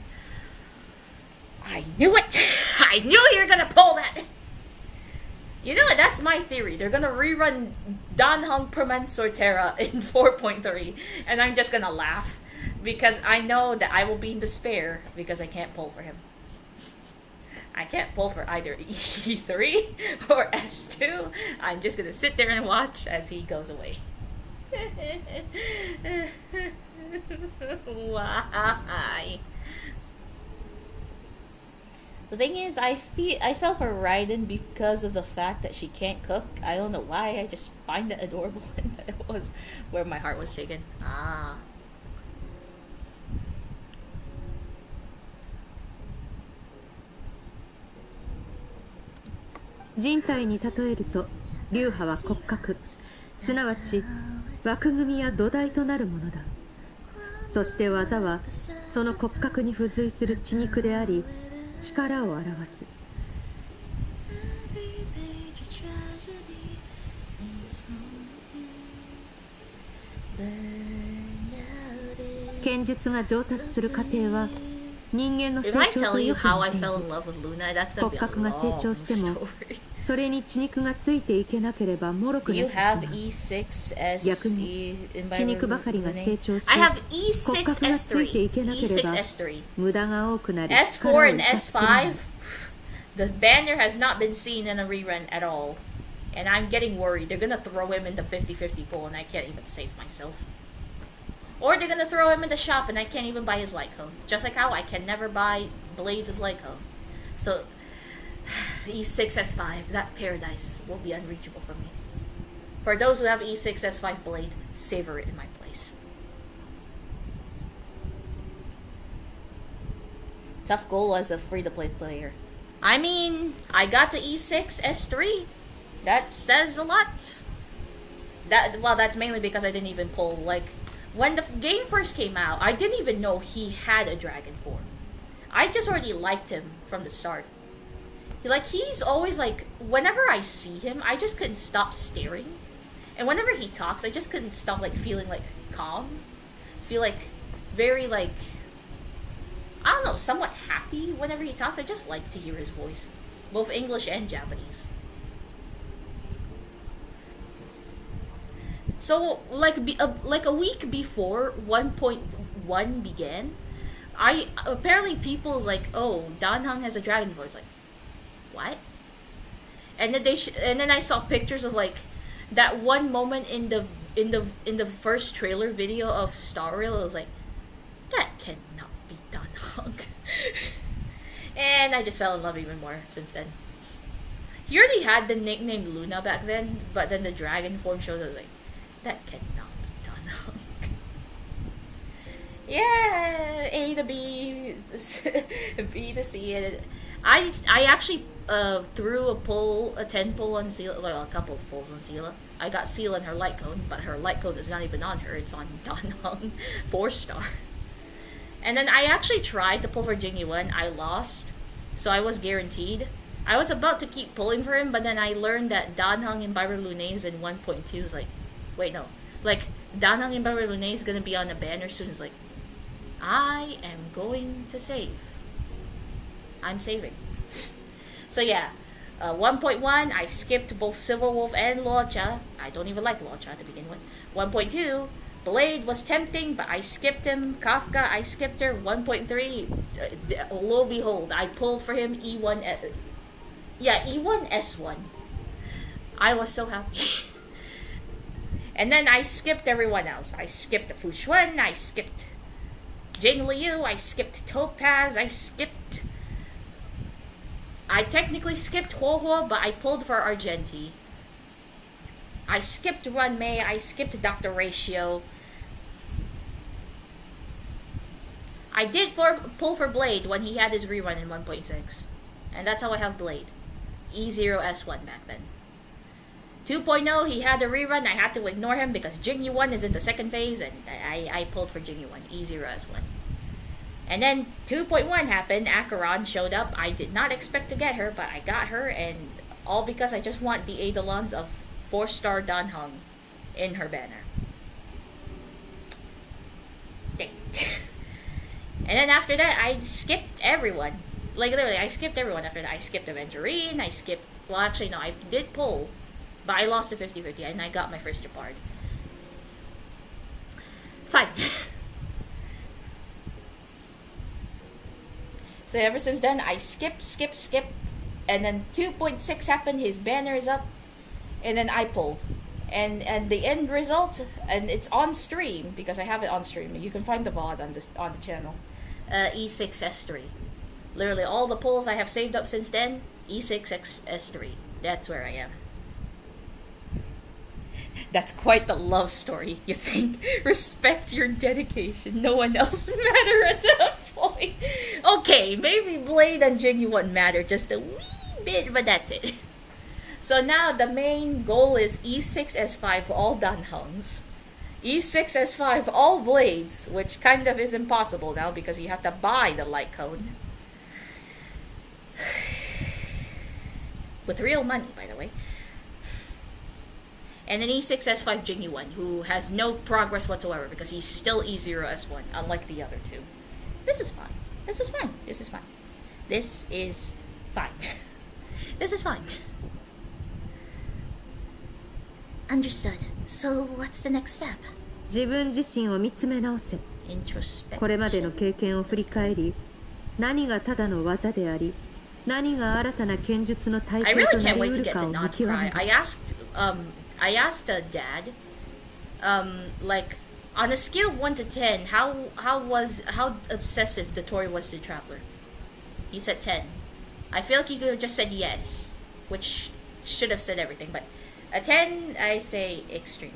A: I knew it! I knew you were gonna pull that! You know what? That's my theory. They're gonna rerun Dan Heng Permensor Terra in 4.3, and I'm just gonna laugh because I know that I will be in despair because I can't pull for him. I can't pull for either E3 or S2. I'm just gonna sit there and watch as he goes away. Why? The thing is, I fell for Raiden because of the fact that she can't cook. I don't know why. I just find it adorable, and that was where my heart was taken. Ah.
D: 人体に例えると流派は骨格、すなわち枠組みや土台となるものだ。そして技はその骨格に付随する血肉であり、力を表す。剣術が上達する過程は人間の成
A: If I
D: 長
A: tell
D: と
A: you
D: よく
A: how I
D: 似てい
A: fell
D: る。
A: in love with Luna, that's gonna
D: 骨
A: be a
D: 格が成
A: long
D: 長しても
A: story.
D: それに血肉がついていけなければ脆く
A: Do
D: な
A: you
D: ってしまう。
A: have E6
D: 逆
A: S
D: に
A: in
D: 血肉ばかりが
A: Lunae?
D: 成長し
A: I have
D: 骨
A: E6
D: 格がついていけなければ
A: S3, E6 S3.
D: 無駄が多くなり
A: S4
D: 力を
A: and
D: 生かしきれない。
A: S5, the banner has not been seen in a rerun at all. And I'm getting worried. They're gonna throw him in the 50-50 pool and I can't even save myself. Or they're gonna throw him in the shop and I can't even buy his light cone. Just like how I can never buy Blade's light cone. So, E6 S5, that paradise will be unreachable for me. For those who have E6 S5 Blade, savor it in my place. Tough goal as a free-to-play player. I mean, I got to E6 S3. That says a lot. Well, that's mainly because I didn't even pull. Like, when the game first came out, I didn't even know he had a dragon form. I just already liked him from the start. Like, he's always like, whenever I see him, I just couldn't stop staring. And whenever he talks, I just couldn't stop, like, feeling, like, calm. Feel, like, very, like, I don't know, somewhat happy whenever he talks. I just like to hear his voice. Both English and Japanese. So, like a week before 1.1 began, apparently people's like, oh, Dan Heng has a dragon form. It's like, what? And then and then I saw pictures of like that one moment in the first trailer video of Star Rail. It was like, that cannot be Dan Heng. And I just fell in love even more since then. He already had the nickname Luna back then, but then the dragon form shows up. I was like, that cannot be done. Yeah, A to B, B to C. I actually threw a 10 pull on Sela, well, a couple of pulls on Sela. I got Sela in her light cone, but her light cone is not even on her. It's on Dan Heng 4-star. And then I actually tried to pull for Jing Yuan. I lost, so I was guaranteed. I was about to keep pulling for him, but then I learned that Dan Heng and Imbibitor Lunae is in 1.2. Is like, wait, no. Like, Dan Heng and Imbibitor Lunae is gonna be on the banner soon. It's like, I am going to save. I'm saving. So yeah, 1.1, I skipped both Silver Wolf and Luocha. I don't even like Luocha to begin with. 1.2, Blade was tempting, but I skipped him. Kafka, I skipped her. 1.3, lo and behold, I pulled for him E1, E1 S1. I was so happy. And then I skipped everyone else. I skipped Fu Xuan, I skipped Jing Liu, I skipped Topaz, I technically skipped Huohuo, but I pulled for Argenti. I skipped Run Mei, I skipped Dr. Ratio. I did pull for Blade when he had his rerun in 1.6. And that's how I have Blade. E0S1 back then. 2.0, he had a rerun. I had to ignore him because Jing Yuan is in the second phase, and I pulled for Jing Yuan, E0S1. And then 2.1 happened. Acheron showed up. I did not expect to get her, but I got her, and all because I just want the Eidolons of 4-star Dan Heng in her banner. Dang. And then after that, I skipped everyone. Like, literally, I skipped everyone after that. I skipped Aventurine, well, actually, no, I did pull, but I lost to 50-50, and I got my first Japard. Fine. So ever since then, I skip, and then 2.6 happened, his banner is up, and then I pulled. And the end result, and it's on stream, because I have it on stream, you can find the VOD on the channel, E6 S3. Literally, all the pulls I have saved up since then, E6 S3. That's where I am. That's quite the love story, you think? Respect your dedication. No one else matter at that point. Okay, maybe Blade and Jing Yuan matter just a wee bit, but that's it. So now the main goal is E6 S5 all Dan Hengs. E6 S5 all Blades, which kind of is impossible now because you have to buy the light cone. With real money, by the way. And then E6 S5 Jing Yuan, who has no progress whatsoever because he's still E0 S1, unlike the other two. This is fine. This is fine. This is fine. This is fine. This is fine. Understood. So, what's the next step?
D: 自分自身を見つめ直せ。これまでの経験を振り返り、何がただの技であり、何が新たな剣術の体
A: I
D: 系
A: really
D: とな
A: can't
D: り
A: wait
D: う
A: to
D: る
A: get
D: か
A: to
D: を見
A: not
D: 極め
A: cry.
D: る。
A: I asked Dad, like on a scale of 1 to 10, how obsessive the Tori was to Traveler. He said 10. I feel like he could have just said yes, which should have said everything, but a 10, I say extreme.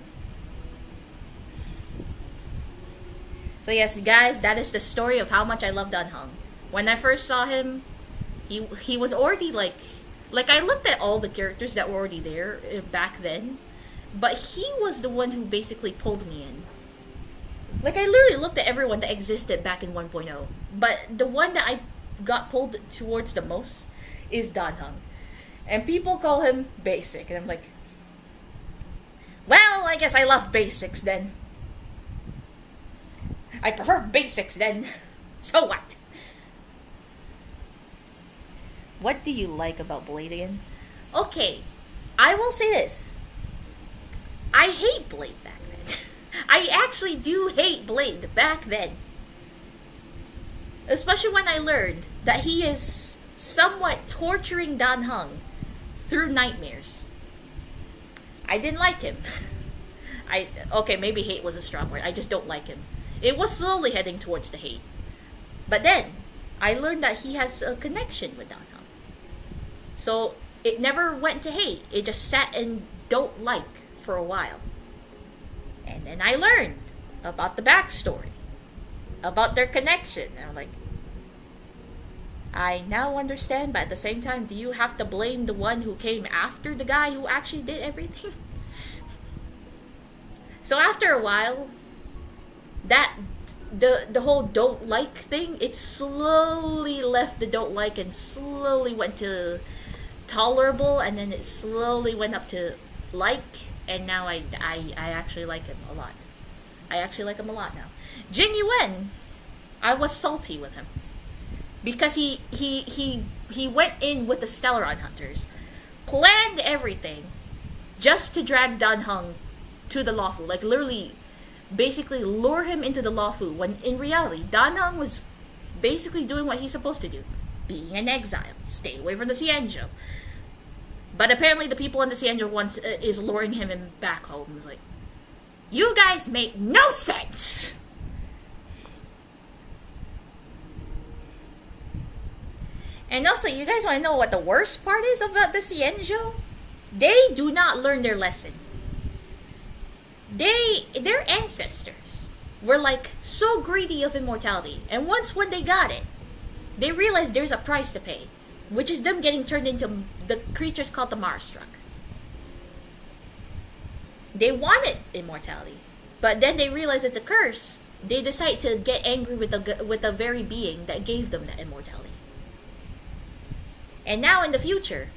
A: So yes, guys, that is the story of how much I love Dan Heng. When I first saw him, he was already like I looked at all the characters that were already there back then, but he was the one who basically pulled me in. Like, I literally looked at everyone that existed back in 1.0, but the one that I got pulled towards the most is Dan Heng. And people call him basic, and I'm like, well, I guess I love basics then. I prefer basics then. So what? What do you like about Bladian? Okay, I will say this. I hate Blade back then. I actually do hate Blade back then. Especially when I learned that he is somewhat torturing Dan Heng through nightmares. I didn't like him. Okay, maybe hate was a strong word. I just don't like him. It was slowly heading towards the hate. But then, I learned that he has a connection with Dan Heng. So, it never went to hate. It just sat and don't like for a while. And then I learned about the backstory. About their connection. And I'm like, I now understand, but at the same time, do you have to blame the one who came after the guy who actually did everything? So after a while, that the whole don't like thing, it slowly left the don't like and slowly went to tolerable, and then it slowly went up to like, and now I actually like him a lot. I actually like him a lot now. Jing Yuan, I was salty with him because he went in with the Stellaron Hunters, planned everything just to drag Dan Heng to the lawful, like literally basically lure him into the lawful, when in reality Dan Heng was basically doing what he's supposed to do, being an exile, stay away from the Xianzhou. But apparently the people in the Xianzhou once is luring him back home. It's like, you guys make no sense. And also, you guys want to know what the worst part is about the Xianzhou? They do not learn their lesson. Their ancestors were like so greedy of immortality, and once when they got it, they realized there's a price to pay, which is them getting turned into the creatures called the Marstruck. They wanted immortality, but then they realize it's a curse. They decide to get angry with the very being that gave them that immortality. And now in the future,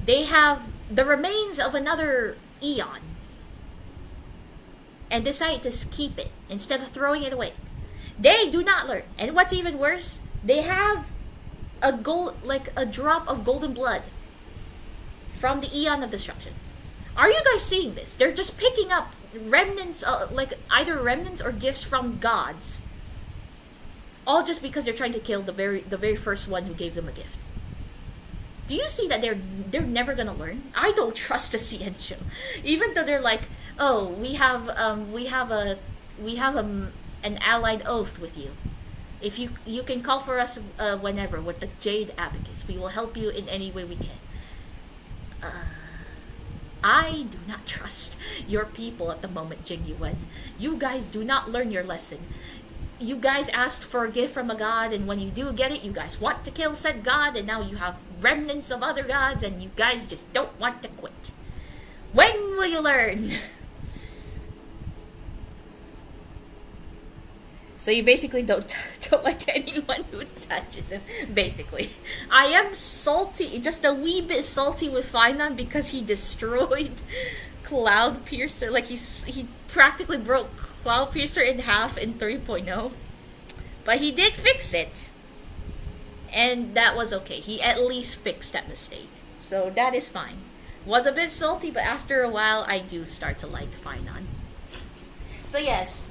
A: they have the remains of another eon, and decide to keep it instead of throwing it away. They do not learn, and what's even worse, they have a drop of golden blood from the Eon of Destruction. Are you guys seeing this? They're just picking up remnants, like either remnants or gifts from gods, all just because they're trying to kill the very first one who gave them a gift. Do you see that they're never gonna learn? I don't trust the Xianzhou, even though they're like, oh, we have an allied oath with you. If you can call for us whenever with the Jade Abacus, we will help you in any way we can. I do not trust your people at the moment, Jing Yuan. You guys do not learn your lesson. You guys asked for a gift from a god, and when you do get it, you guys want to kill said god, and now you have remnants of other gods, and you guys just don't want to quit. When will you learn? So you basically don't like anyone who touches him, basically. I am salty, just a wee bit salty with Finon because he destroyed Cloud Piercer. Like, he practically broke Cloud Piercer in half in 3.0. But he did fix it. And that was okay. He at least fixed that mistake. So that is fine. Was a bit salty, but after a while, I do start to like Finon. So yes,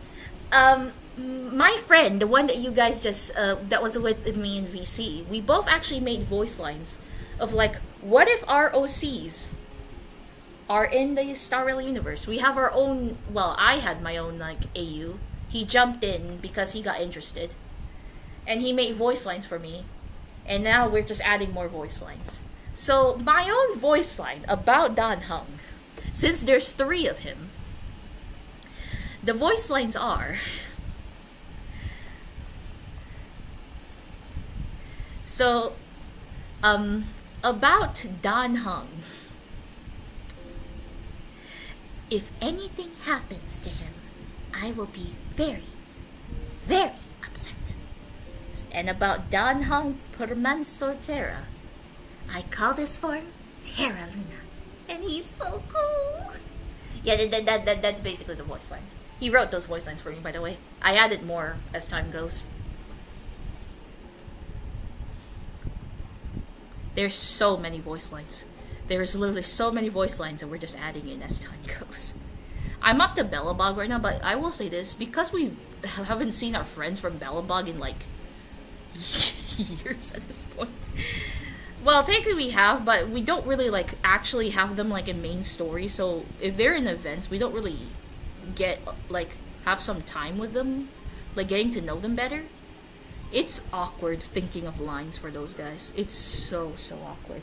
A: my friend, the one that you guys just that was with me in VC, we both actually made voice lines of like, what if our OCs are in the Star Rail universe? We have our own. Well, I had my own like AU. He jumped in because he got interested, and he made voice lines for me. And now we're just adding more voice lines. So my own voice line about Dan Heng, since there's 3 of him, the voice lines are. So, about Dan Heng. If anything happens to him, I will be very, very upset. And about Dan Heng Permansor Terra, I call this form Terra Luna. And he's so cool. Yeah, that's basically the voice lines. He wrote those voice lines for me, by the way. I added more as time goes. There's so many voice lines. There's literally so many voice lines that we're just adding in as time goes. I'm up to Belobog right now, but I will say this, because we haven't seen our friends from Belobog in like years at this point. Well, technically we have, but we don't really like actually have them like in main story. So if they're in events, we don't really get like have some time with them, like getting to know them better. It's awkward thinking of lines for those guys. It's so awkward.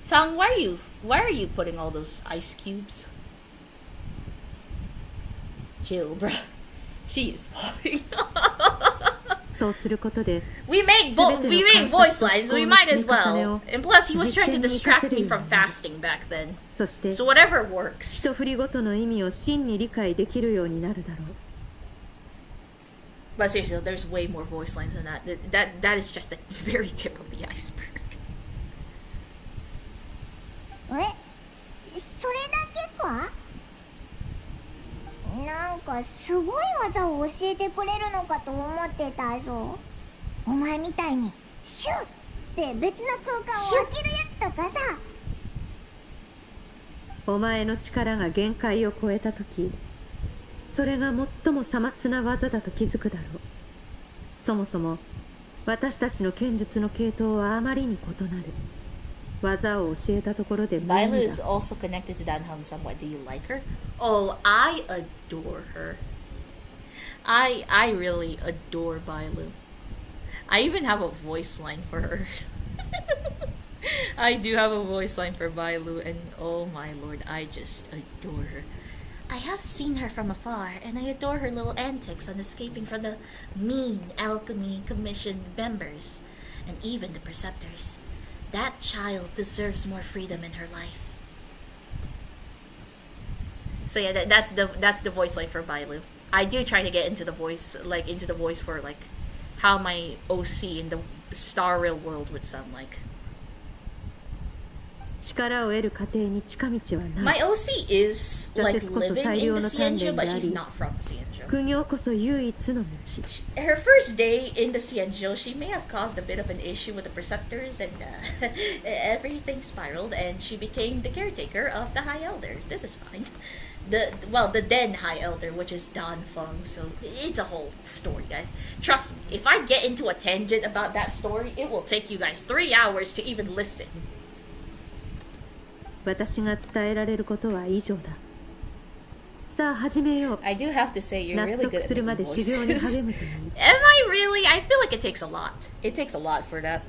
A: Tong, why are you putting all those ice cubes? Chill, bruh. She is falling.
D: そうすることで
A: We made voice lines, we might as well. And plus, he was trying to distract me from fasting back then.
D: そして
A: So whatever works.
D: 一振りごとの意味を真に理解できるようになるだろう
A: But seriously, there's way more voice lines than that. That is just the very tip of the iceberg.
C: それだけか？なんかすごい技を教えてくれるのかと思ってたぞ。お前みたいにシュッって別な空間を開けるやつとかさ。
D: お前の力が限界を超えた時それが最もさまつな技だと気づくだろうそもそも私たちの剣術の系統はあまりに異なる技を教えたところで
A: Bailu is also connected to Dan Heng somewhat. Do you like her? Oh, I adore her. I really adore Bailu. I even have a voice line for her. I do have a voice line for Bailu, and oh my lord, I just adore her. I have seen her from afar, and I adore her little antics on escaping from the mean Alchemy Commission members, and even the Preceptors. That child deserves more freedom in her life. So yeah, that's the voice line for Bailu. I do try to get into the voice for like how my OC in the Star Rail world would sound like.
D: 力を得る過程に近道はない
A: My OC is like living in the Cienjo, but she's not from the Cienjo.
D: 苦行こそ唯一の道
A: Her first day in the Cienjo, she may have caused a bit of an issue with the Preceptors, and everything spiraled, and she became the caretaker of the High Elder. This is fine. The then High Elder, which is Dan Feng, so it's a whole story, guys. Trust me, if I get into a tangent about that story, it will take you guys 3 hours to even listen.
D: 私が伝えられることは以上ださあ始めよう
A: I do have to say, you're
D: 納
A: really
D: 得
A: good
D: するま
A: at
D: で
A: making
D: 修行に
A: voices.
D: 励むといい
A: Am I really? I feel like it takes a lot. It takes a lot for that.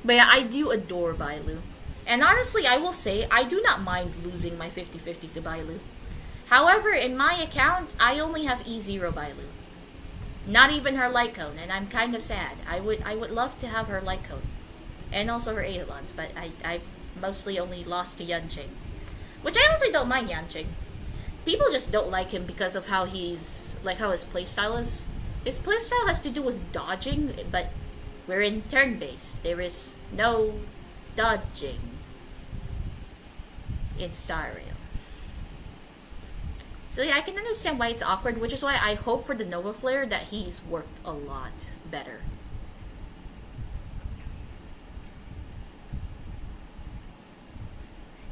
A: But yeah, I do adore Bailu. And honestly, I will say, I do not mind losing my 50-50 to Bailu. However, in my account, I only have E0 Bailu. Not even her light cone, and I'm kind of sad. I would love to have her light cone. And also her Eidolons, but I've mostly only lost to Yanqing. Which I honestly don't mind Yanqing. People just don't like him because of how his playstyle is. His playstyle has to do with dodging, but we're in turn-based. There is no dodging in Star Rail. So yeah, I can understand why it's awkward, which is why I hope for the Nova Flare that he's worked a lot better.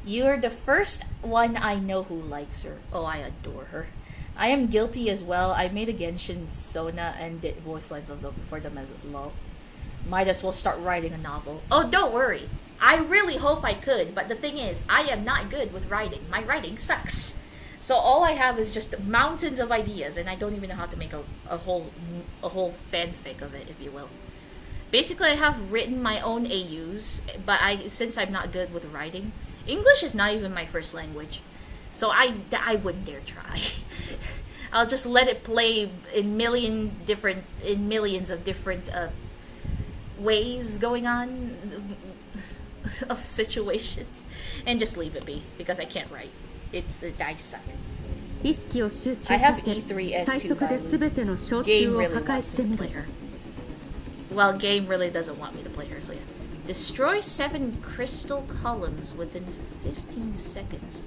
A: You're the first one I know who likes her. Oh, I adore her. I am guilty as well. I made a Genshin Sona and did voice lines for them as well. Might as well start writing a novel. Oh, don't worry. I really hope I could, but the thing is, I am not good with writing. My writing sucks. So all I have is just mountains of ideas, and I don't even know how to make a whole fanfic of it, if you will. Basically, I have written my own AUs, but since I'm not good with writing, English is not even my first language, so I wouldn't dare try. I'll just let it play in millions of different ways going on of situations, and just leave it be because I can't write. It's the I suck.
D: 意識を集中
A: I
D: さ
A: have
D: せ
A: E3S2
D: 最速で全ての小
A: Game
D: 虫を
A: really
D: 破壊
A: wants
D: し
A: me
D: て
A: to
D: み
A: play
D: る
A: her. Well, game really doesn't want me to play her, so yeah. Destroy 7 crystal columns within 15 seconds.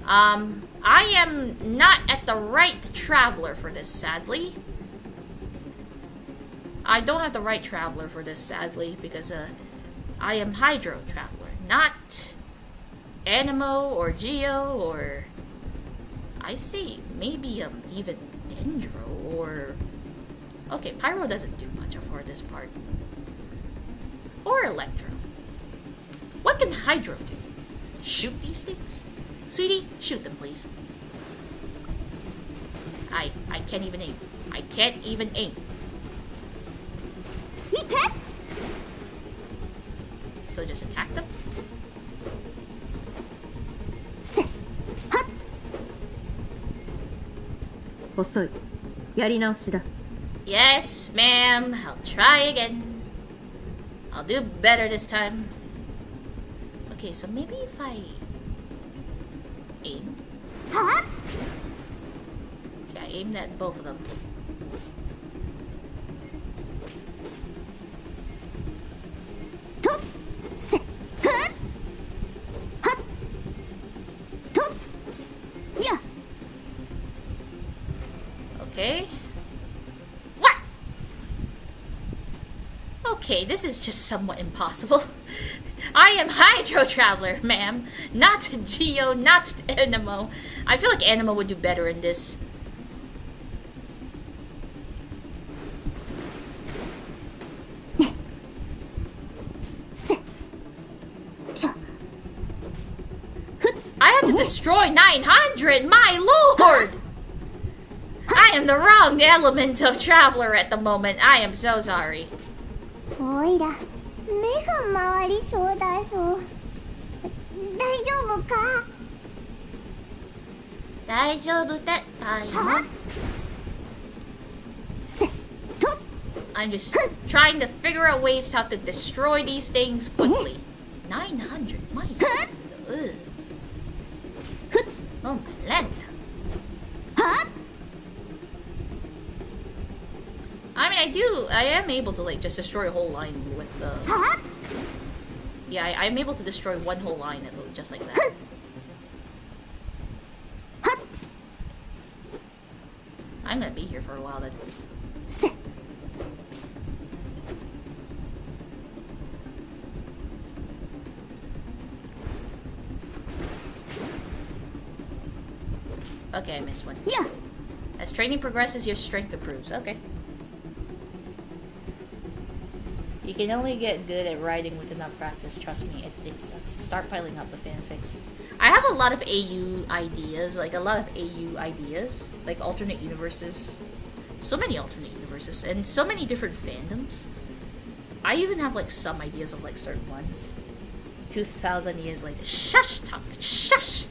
A: I am not at the right traveler for this, sadly. I don't have the right traveler for this, sadly, because I am Hydro Traveler, not Animo or Geo or... I see, maybe even Dendro or... Okay, Pyro doesn't do much for this part. Or Electro. What can Hydro do? Shoot these things? Sweetie, shoot them, please. I can't even aim. I can't even aim. So just attack them?
D: 遅いやり直しだ
A: Yes, ma'am. I'll try again. I'll do better this time. Okay, so maybe if I aim. Okay, I aimed at both of them. Okay. What? Okay, this is just somewhat impossible. I am Hydro Traveler, ma'am. Not Geo, not Animo. I feel like Animo would do better in this. I have to destroy 900, my lord! I am the wrong element of Traveler at the moment. I am so sorry.
C: おいら目が回りそうだぞ大丈夫か
A: 大丈夫だ、
C: は
A: I'm just trying to figure out ways how to destroy these things quickly. 900, my ugh. Oh my land. I mean, I am able to like just destroy a whole line with the... Yeah, I'm able to destroy one whole line just like that. I'm gonna be here for a while then. Okay, I missed one.
C: Yeah.
A: As training progresses, your strength improves. Okay. You can only get good at writing with enough practice. Trust me, it sucks. Start piling up the fanfics. I have a lot of AU ideas, like alternate universes. So many alternate universes, and so many different fandoms. I even have like some ideas of like certain ones. 2,000 years later. Shush, talk. Shush!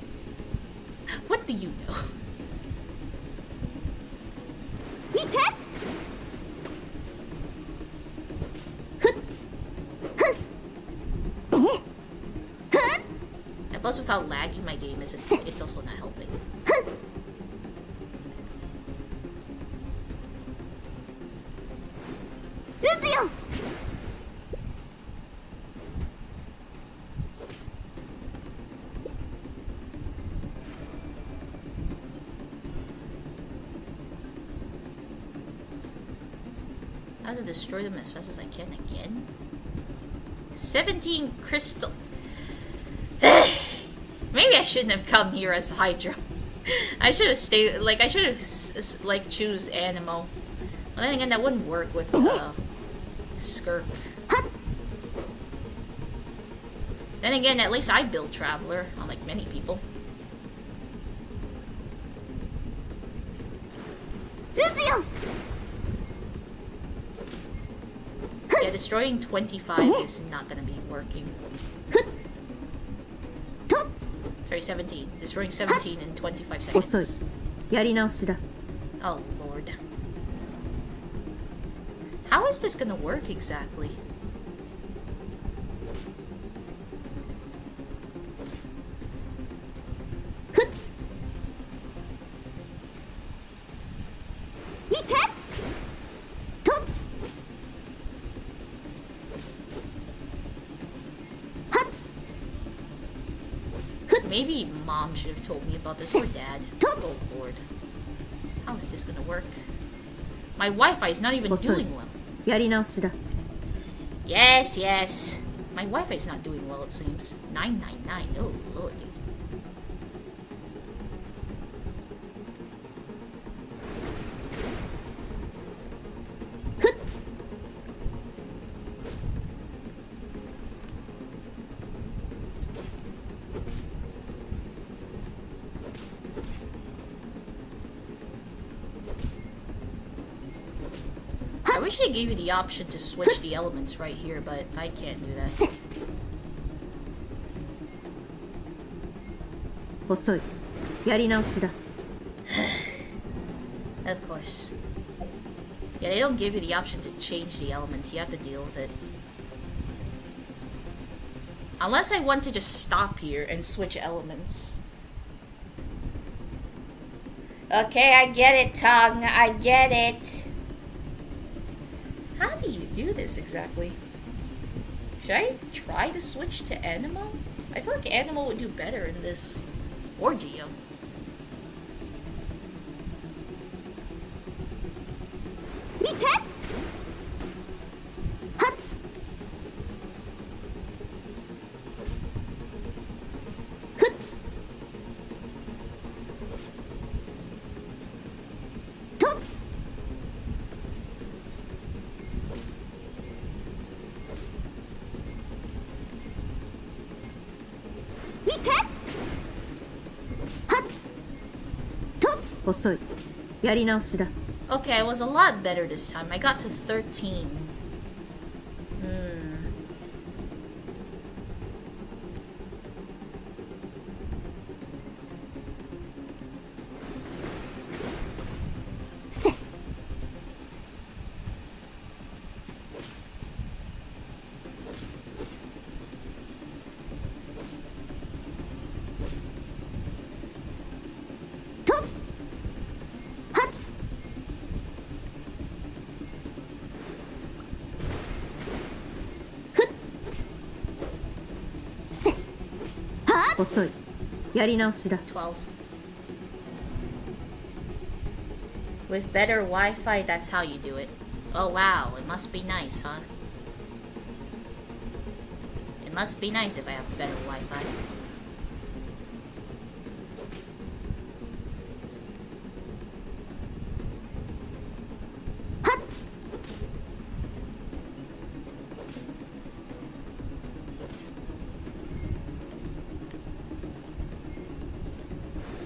A: What do you know? And plus, with how laggy my game is, it's also not helping. I have to destroy them as fast as I can again. 17 crystal. Maybe I shouldn't have come here as Hydra. I should have stayed. Like I should have like choose Animo. Well, then again, that wouldn't work with Skirk. Then again, at least I build Traveler, unlike many people. Yeah, destroying 25 is not gonna be working. Sorry, 17. Destroying 17 in 25
D: 遅い
A: seconds.
D: やり直しだ
A: Oh, Lord. How is this gonna work exactly? Maybe Mom should have told me about this, or Dad. Oh, Lord. How is this gonna work? My Wi-Fi is not even
D: 遅い
A: doing well.
D: やり直しだ
A: Yes, yes. My Wi-Fi is not doing well, it seems. 999. Oh, Lord. I wish they gave you the option to switch the elements right here, but I can't do that.
D: 遅いやり直しだ
A: Of course. Yeah, they don't give you the option to change the elements. You have to deal with it. Unless I want to just stop here and switch elements. Okay, I get it, Tongue. I get it. How do you do this exactly? Should I try to switch to Animo? I feel like Animo would do better in this. Or Geo.
D: 遅いやり直しだ
A: Okay, I was a lot better this time. I got to 13.
D: Hmm. 遅いやり直しだ
A: 12. With better Wi-Fi, that's how you do it. Oh wow, it must be nice, huh? It must be nice if I have better Wi-Fi.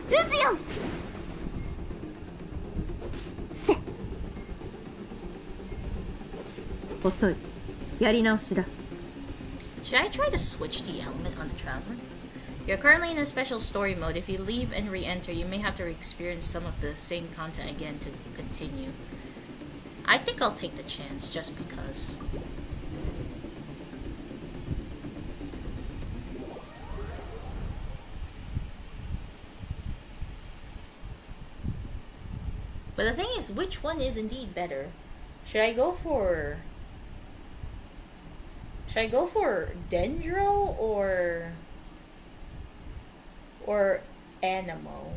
D: Lucio! 遅いやり直しだ
A: Should I try to switch the element on the Traveler? You're currently in a special story mode. If you leave and re-enter, you may have to experience some of the same content again to continue. I think I'll take the chance just because. But the thing is, which one is indeed better? Should I go for Dendro or Animo?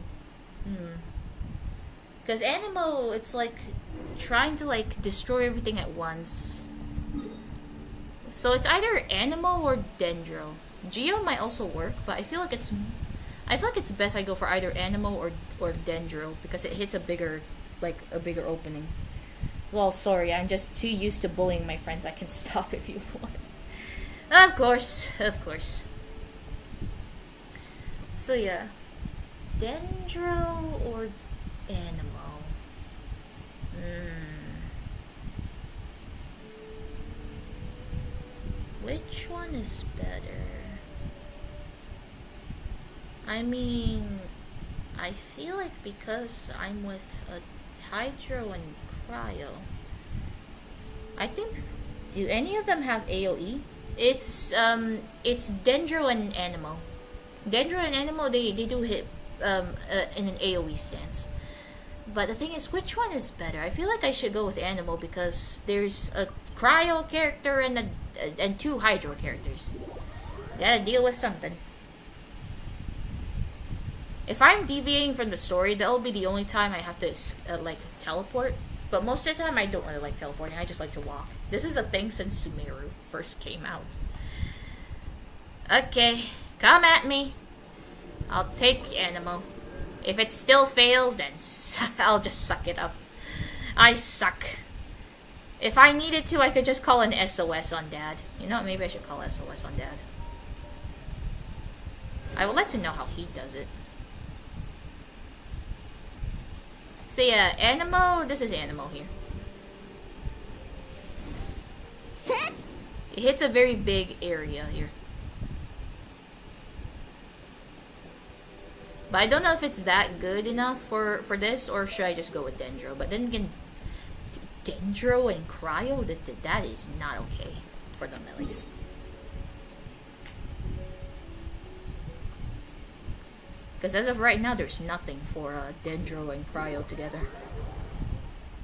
A: Because Animo, it's like trying to like destroy everything at once. So it's either Animo or Dendro. Geo might also work, but I feel like I feel like it's best I go for either Animo or Dendro because it hits a bigger opening. Well, sorry, I'm just too used to bullying my friends. I can stop if you want. Of course. So yeah, Dendro or Animo? Which one is better? I mean, I feel like because I'm with a Hydro and Cryo, I think, do any of them have AoE? It's Dendro and Animo. Dendro and Animo, they do hit in an AoE stance. But the thing is, which one is better? I feel like I should go with Animo because there's a Cryo character and two Hydro characters. Gotta deal with something. If I'm deviating from the story, that'll be the only time I have to like teleport. But most of the time, I don't really like teleporting. I just like to walk. This is a thing since Sumeru first came out. Okay, come at me. I'll take Animo. If it still fails, then I'll just suck it up. I suck. If I needed to, I could just call an SOS on Dad. You know what? Maybe I should call SOS on Dad. I would like to know how he does it. So yeah, Animo, this is Animo here. It hits a very big area here. But I don't know if it's that good enough for this, or should I just go with Dendro? But then again, Dendro and Cryo, that is not okay for them at least. Because as of right now, there's nothing for Dendro and Cryo together.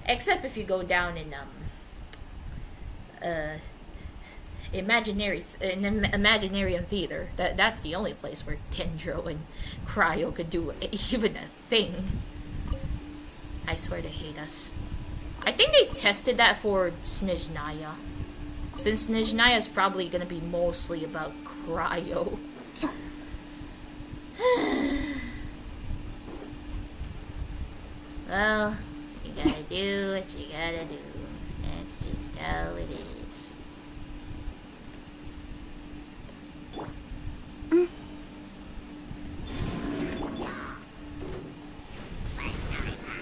A: Except if you go down in Imaginarium Theater. That's the only place where Dendro and Cryo could do even a thing. I swear they hate us. I think they tested that for Snezhnaya. Since Snezhnaya is probably gonna be mostly about Cryo. Well, you gotta do what you gotta do. That's just how it is.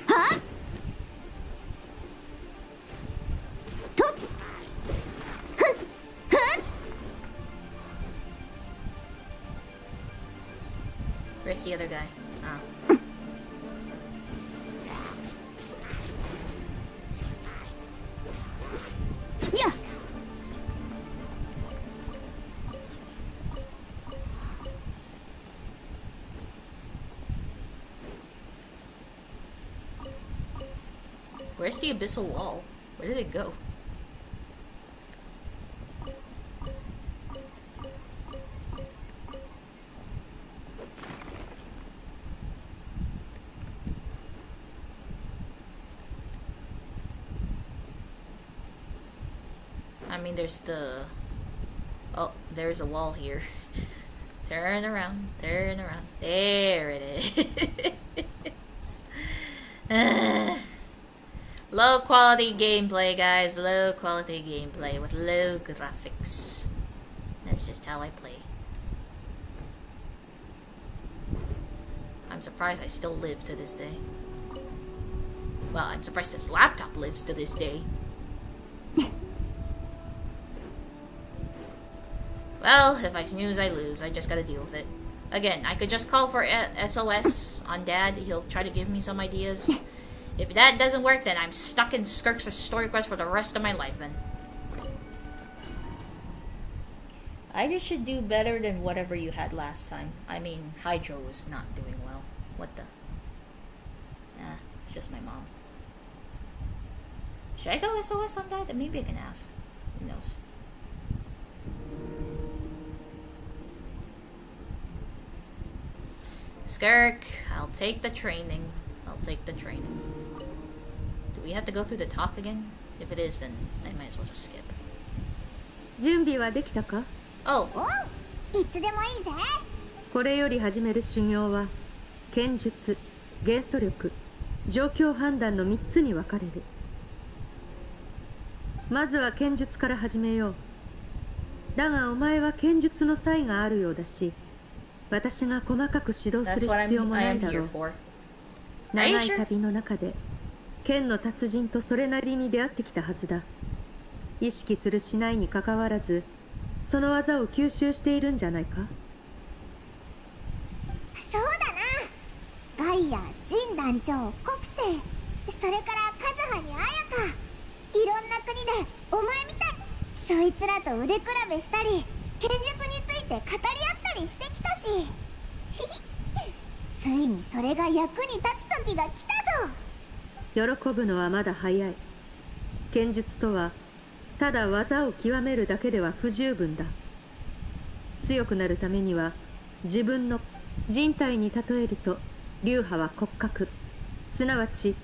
F: Huh?
A: Where's the other guy? Oh.
F: Yeah.
A: Where's the abyssal wall? Where did it go? I mean, there's the... Oh, there's a wall here. Turn around, turn around. There it is. Low quality gameplay, guys. Low quality gameplay with low graphics. That's just how I play. I'm surprised I still live to this day. Well, I'm surprised this laptop lives to this day. Well, if I snooze, I lose. I just gotta deal with it. Again, I could just call for SOS on Dad. He'll try to give me some ideas. If that doesn't work, then I'm stuck in Skirk's story quest for the rest of my life, then. I just should do better than whatever you had last time. I mean, Hydro was not doing well. What the? Nah, it's just my mom. Should I go SOS on Dad? Maybe I can ask. Who knows? Skirk, I'll take the training. I'll take the training. Do we have to go through the talk again? If it is, then I might as well just skip.
D: 準備はできたか?
A: Oh,
C: おう、いつでもいいぜ。
D: これより始める修行は剣術、元素力、状況判断の3つに分かれる。まずは剣術から始めよう。だがお前は剣術の才があるようだし、私が細かく指導す
A: That's
D: る
A: what
D: 必要も
A: I
D: ない
A: am
D: だろ
A: here
D: う。
A: for.
D: 長い旅の中で剣の達人とそれなりに出会ってきたはずだ。意識するしないにかかわらず、その技を吸収しているんじゃないか。
C: そうだな。ガイア、ジン団長、国政、それからカズハにアヤカ、いろんな国でお前みたいそいつらと腕比べしたり剣術について語り合ったりしてきたし、ひひついにそれが役に立つ時が来たぞ。
D: 喜ぶのはまだ早い。剣術とはただ技を極めるだけでは不十分だ。強くなるためには自分の人体に例えると流派は骨格、すなわち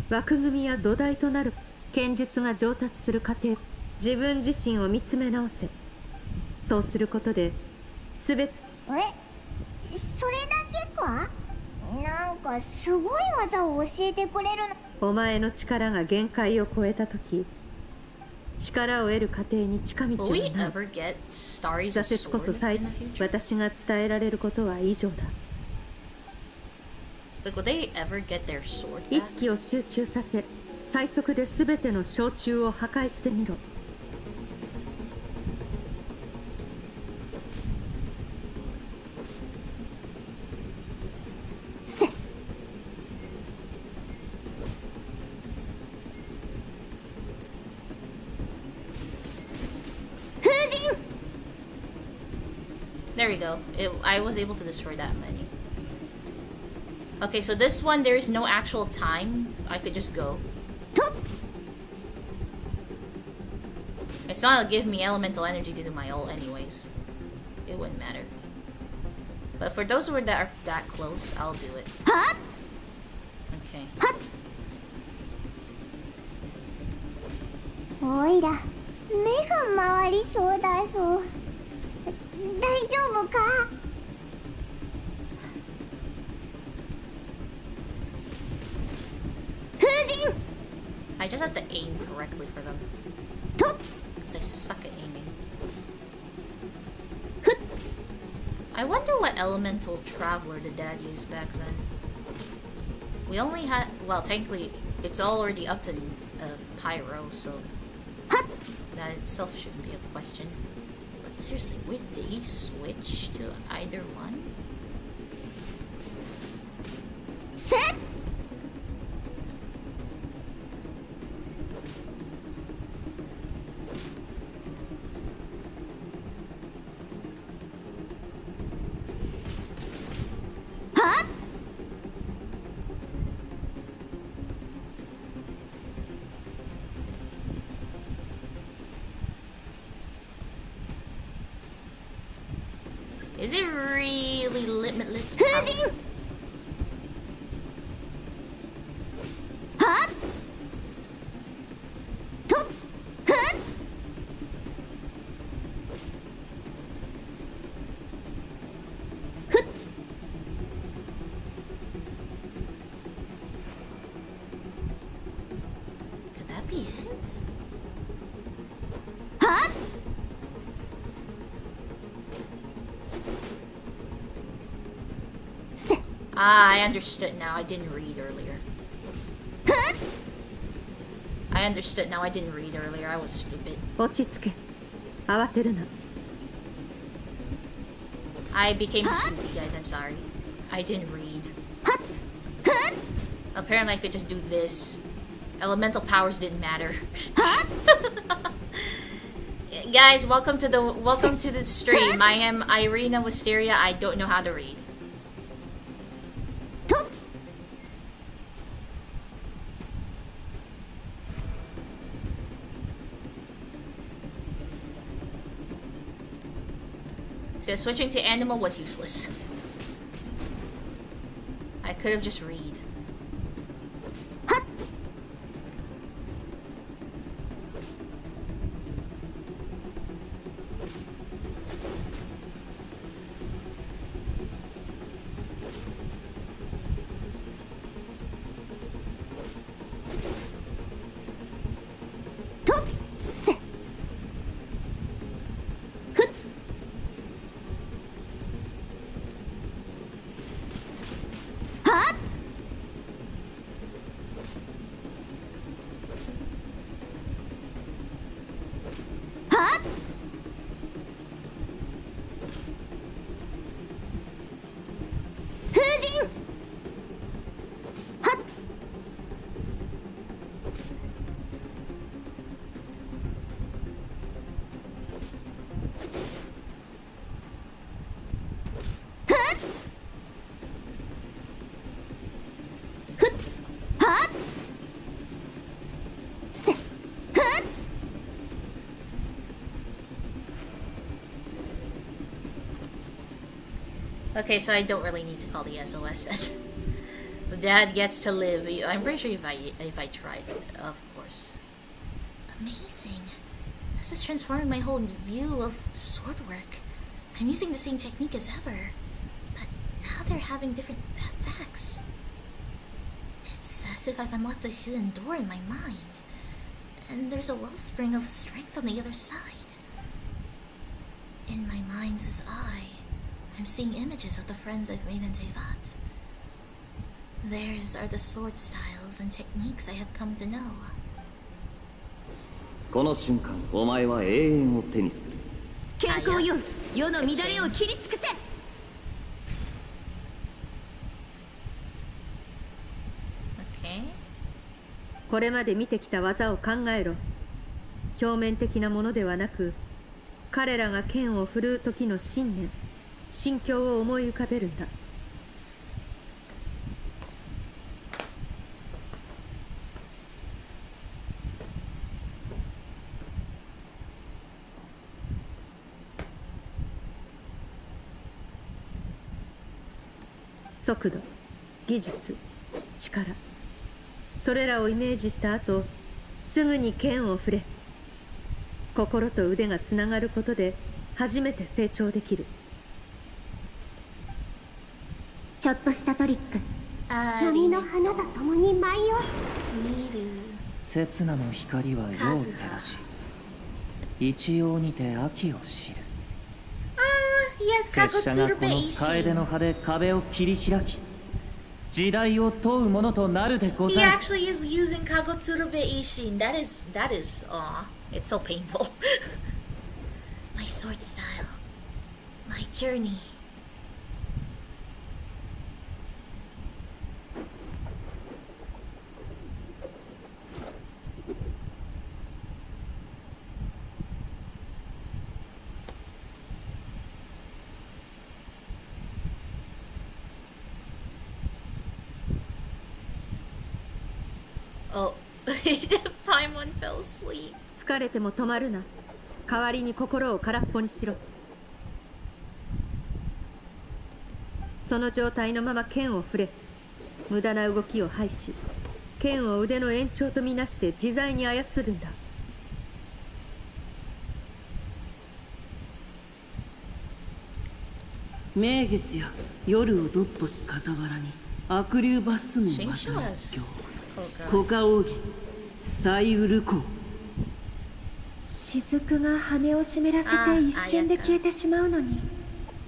D: 枠組みや土台となる剣術が上達する過程、自分自身を見つめ直せ。そうすることで全て。
C: それだけか？なんかすごい技を教えてくれるの。
D: お前の力が限界を超えた時、力を得る過程に近道
A: Will we
D: はない。
A: ever get Starry's
D: 挫折こそ
A: sword in the future?
D: 私が伝えられることは以上だ。
A: Like, will they ever get their sword
D: 意
A: back?
D: 識を集中させ、最速で全ての小虫を破壊してみろ。
A: There we go. I was able to destroy that many. Okay, so this one, there is no actual time. I could just go. It's not gonna give me elemental energy to do my ult anyways. It wouldn't matter. But for those that are that close, I'll do it. Okay.
C: おいら、目が回りそうだぞ。大丈夫か？
A: I just have to aim correctly for them. Because I suck at aiming. I wonder what elemental traveler did Dad use back then. We only had... Well, technically, it's already up to Pyro, so... That itself shouldn't be a question. But seriously, wait, did he switch to either one?
C: Set!
A: Is it really limitless power? Could that be it? Ah, I understood now. I didn't read earlier. I understood now. I didn't read earlier. I was stupid.
D: 落ち着け。慌てるな。
A: I became stupid, guys. I'm sorry. I didn't read. Apparently, I could just do this. Elemental powers didn't matter. Guys, welcome to the stream. I am Irina Wisteria. I don't know how to read. So switching to animal was useless. I could have just read. Okay, so I don't really need to call the SOS then. Dad gets to live. I'm pretty sure if I tried, of course. Amazing. This is transforming my whole view of sword work. I'm using the same technique as ever, but now they're having different effects. It's as if I've unlocked a hidden door in my mind, and there's a wellspring of strength on the other side. In my mind's eye, I'm seeing images of the friends I've made in Tevat. Theirs are the sword styles and techniques I have come to know.
H: この瞬間お前は永遠を手にする
F: 健康よ世の乱れを切り尽くせ
A: Okay.
D: これまで見てきた技を考えろ。表面的なものではなく、彼らが剣を振るう時の信念、心境を思い浮かべるんだ。速度、技術、力、それらをイメージした後、すぐに剣を振れ。心と腕がつながることで初めて成長できる。
F: ちょっとしたトリック波の花と共に舞いよ
H: 刹那の光は世を照らし一様にて秋を知る拙者がこの楓の葉で壁を切り開き時代を問うものとなるでご
A: He
H: ざる
A: actually is using Kagotsurube Ishin. That is, aw, it's so painful. My sword style, my journey. Oh, Paimon fell asleep.
D: 疲れても止まるな。代わりに心を空っぽにしろ。その状態のまま剣を振れ。無駄な動きを排し、剣を腕の延長とみなして自在に操るんだ。
I: 名月や夜をどっぽす傍らに悪竜バス門また一挙コカオギサイウルコ
J: 雫が羽を湿らせて一瞬で消えてしまうのに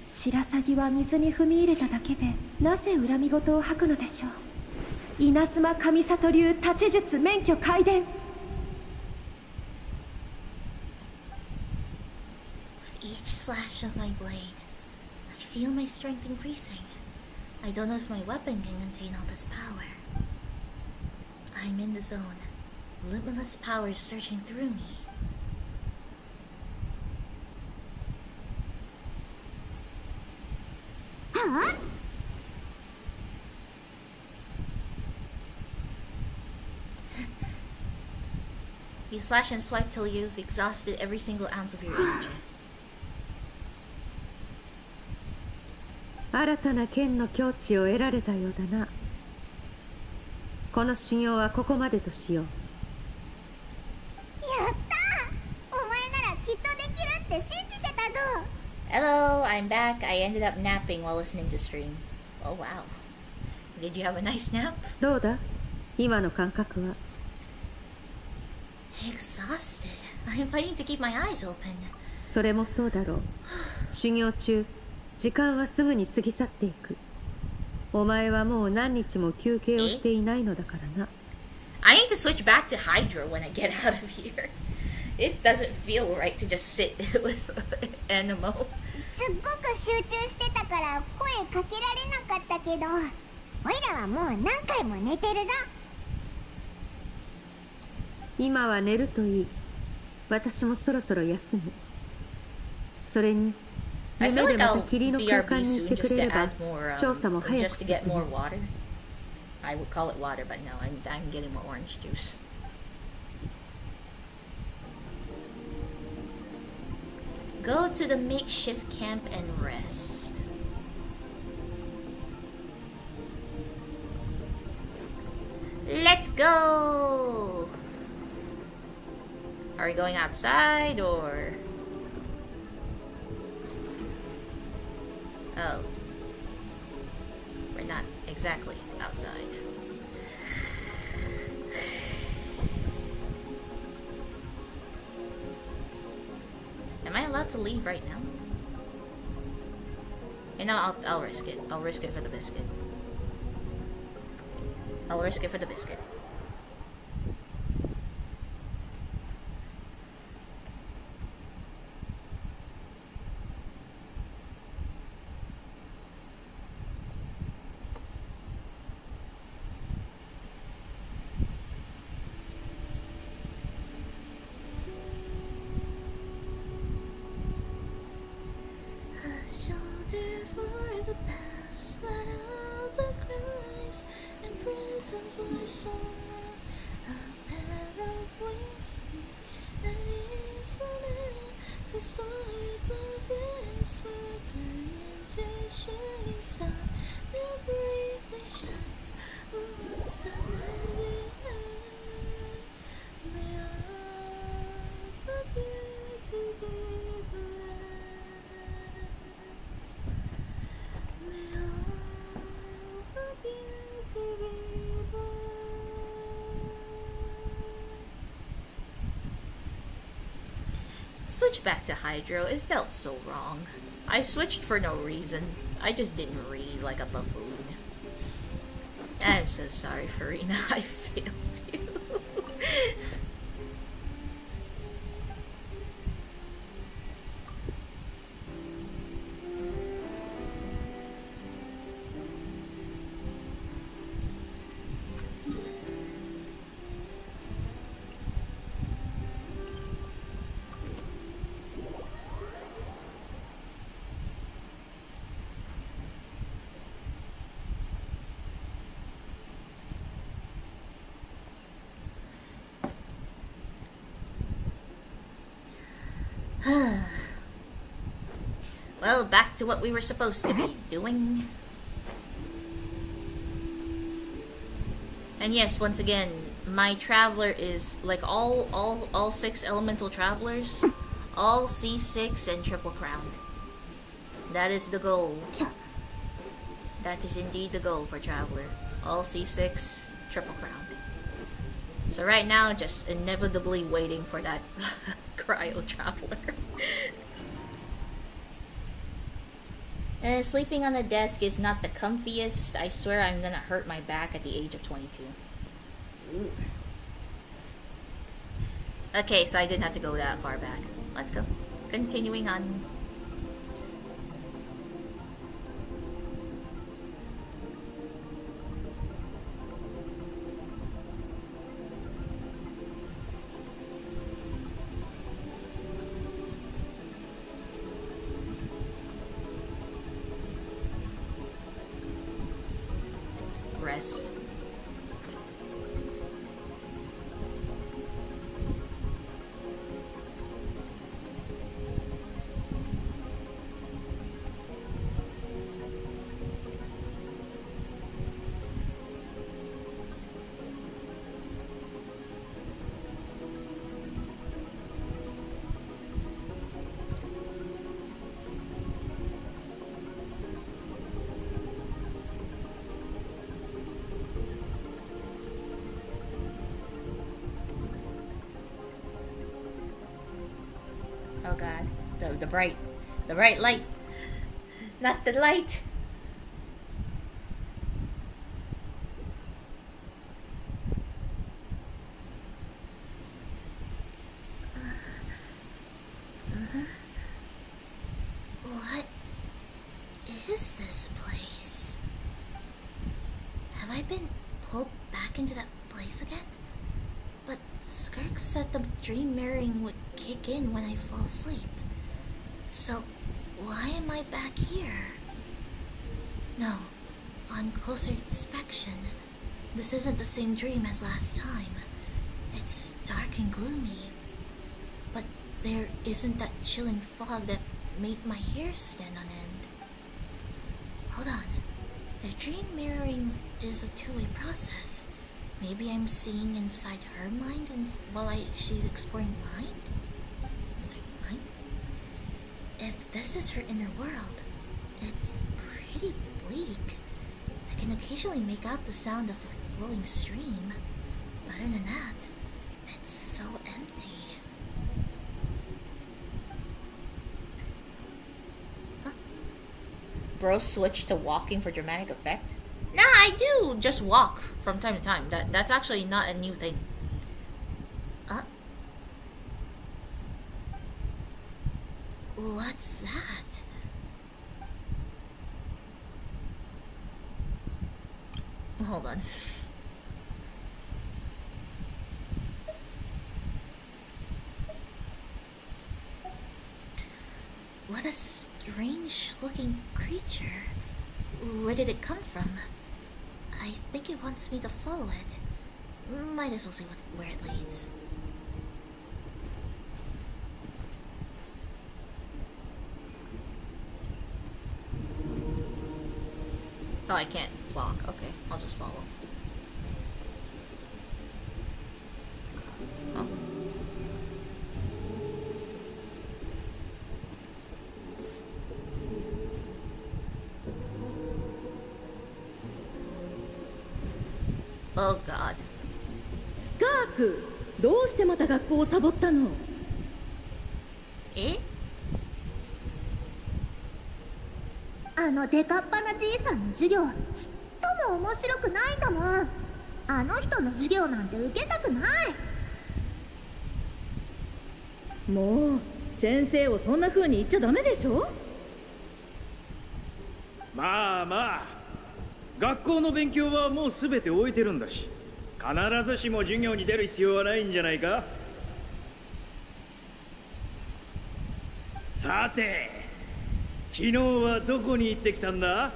J: 白鷺は水に踏み入れただけでなぜ恨み事を吐くのでしょう。稲妻上里流太刀術免許開伝。
A: With each slash of my blade, I feel my strength increasing. I don't know if my weapon can contain all this power. I'm in the zone. Limitless power is surging through me.
F: Huh?
A: You slash and swipe till you've exhausted every single ounce of your energy.
D: 新たな剣の境地を得られたようだな。この修行はここまでとしよう。
C: やったー、お前ならきっとできるって信じてたぞ。
A: Hello, I'm back. I ended up napping while listening to stream. Oh wow. Did you have a nice nap?
D: どうだ今の感覚は。
A: Exhausted. I'm fighting to keep my eyes open.
D: それもそうだろう。修行中、時間はすぐに過ぎ去っていく。お前はもう何日も休憩をしていないのだからな。
A: I need to switch back to Hydra when I get out of here. It doesn't feel right to just sit with Animo.
C: すっごく集中してたから声かけられなかったけど、おいらはもう何回も寝てるぞ。
D: 今は寝るといい。私もそろそろ休む。それに、
A: I
D: 夢
A: feel
D: で
A: like
D: また
A: I'll
D: 霧の空
A: BRB
D: 間に行
A: soon
D: ってく
A: just
D: れ
A: to
D: れば
A: add more,
D: 調査も早く
A: just to
D: 進
A: get
D: む。
A: more water. I would call it water, but no, I'm getting more orange juice. Go to the makeshift camp and rest. Let's go! Are we going outside or... Oh. We're not exactly outside. Am I allowed to leave right now? You know, I'll risk it. I'll risk it for the biscuit. I'll risk it for the biscuit.
K: Shoulder for the past, let out the cries, and prison for so long. A pair of wings for me, that is for me to soar above this world, turn into a shooting star. Real briefly shines, who was that lady? May all the beauty be blessed. May all the beauty be blessed.
A: Switch back to Hydro. It felt so wrong. I switched for no reason. I just didn't read like a buffoon. I'm so sorry, Reina. I failed you. Well, back to what we were supposed to be doing. And yes, once again, my traveler is like all 6 elemental travelers, all C6 and triple crowned. That is the goal. That is indeed the goal for traveler. All C6, triple crowned. So right now, just inevitably waiting for that cryo traveler. Sleeping on the desk is not the comfiest. I swear I'm gonna hurt my back at the age of 22. Ooh. Okay, so I didn't have to go that far back. Let's go. Continuing on. Rest. Oh god, the bright light, not the light.
K: What is this place? Have I been pulled back into that place again? But Skirk said the dream mirroring would kick in when I fall asleep. So, why am I back here? No, on closer inspection, this isn't the same dream as last time. It's dark and gloomy. But there isn't that chilling fog that made my hair stand on end. Hold on. If dream mirroring is a two-way process, Maybe I'm seeing inside her mind and while she's exploring mine? Is it mine? If this is her inner world, it's pretty bleak. I can occasionally make out the sound of the flowing stream. But other than that, it's so empty. Huh?
A: Bro switched to walking for dramatic effect? Nah, I do just walk from time to time. That's actually not a new thing.
K: What's that?
A: Hold on.
K: What a strange looking creature. Where did it come from? I think it wants me to follow it. Might as well see where it leads.
A: Oh, I can't walk. Okay, I'll just follow. Oh. Oh god.
I: スカーク、どうしてまた学校をサボったの？
K: え？
C: あのデカっ端なじいさんの授業ちっとも面白くないんだもん。あの人の授業なんて受けたくない。
I: もう先生をそんな風に言っちゃダメでしょ。
L: まあまあ、学校の勉強はもうすべて終えてるんだし、必ずしも授業に出る必要はないんじゃないか。さて、昨日はどこに行ってきたんだ？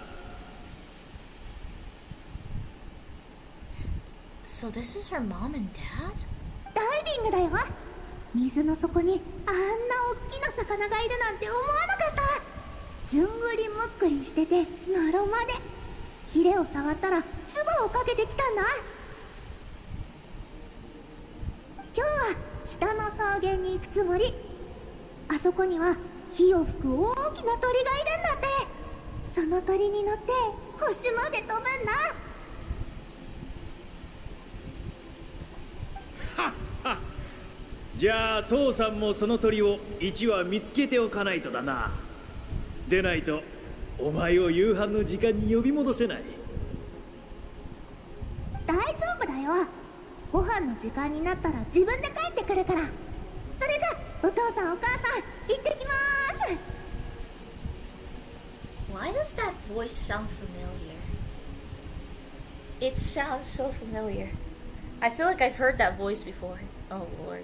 K: So this is her mom and dad?
C: ダイビングだよ。水の底にあんな大きな魚がいるなんて思わなかった。ずんぐりむっくりしててのろまでヒレを触ったら唾をかけてきたんだ。今日は北の草原に行くつもり。あそこには火を吹く大きな鳥がいるんだって。その鳥に乗って星まで飛ぶんだ。
L: じゃあ父さんもその鳥を1羽見つけておかないとだな。でないとお前を夕飯の時間に呼び戻せない。
C: 大丈夫だよ。ご飯の時間になったら自分で帰ってくるから。それじゃお父さんお母さん行ってきまーす。
A: Why does that voice sound familiar? It sounds so familiar. I feel like I've heard that voice before. Oh lord.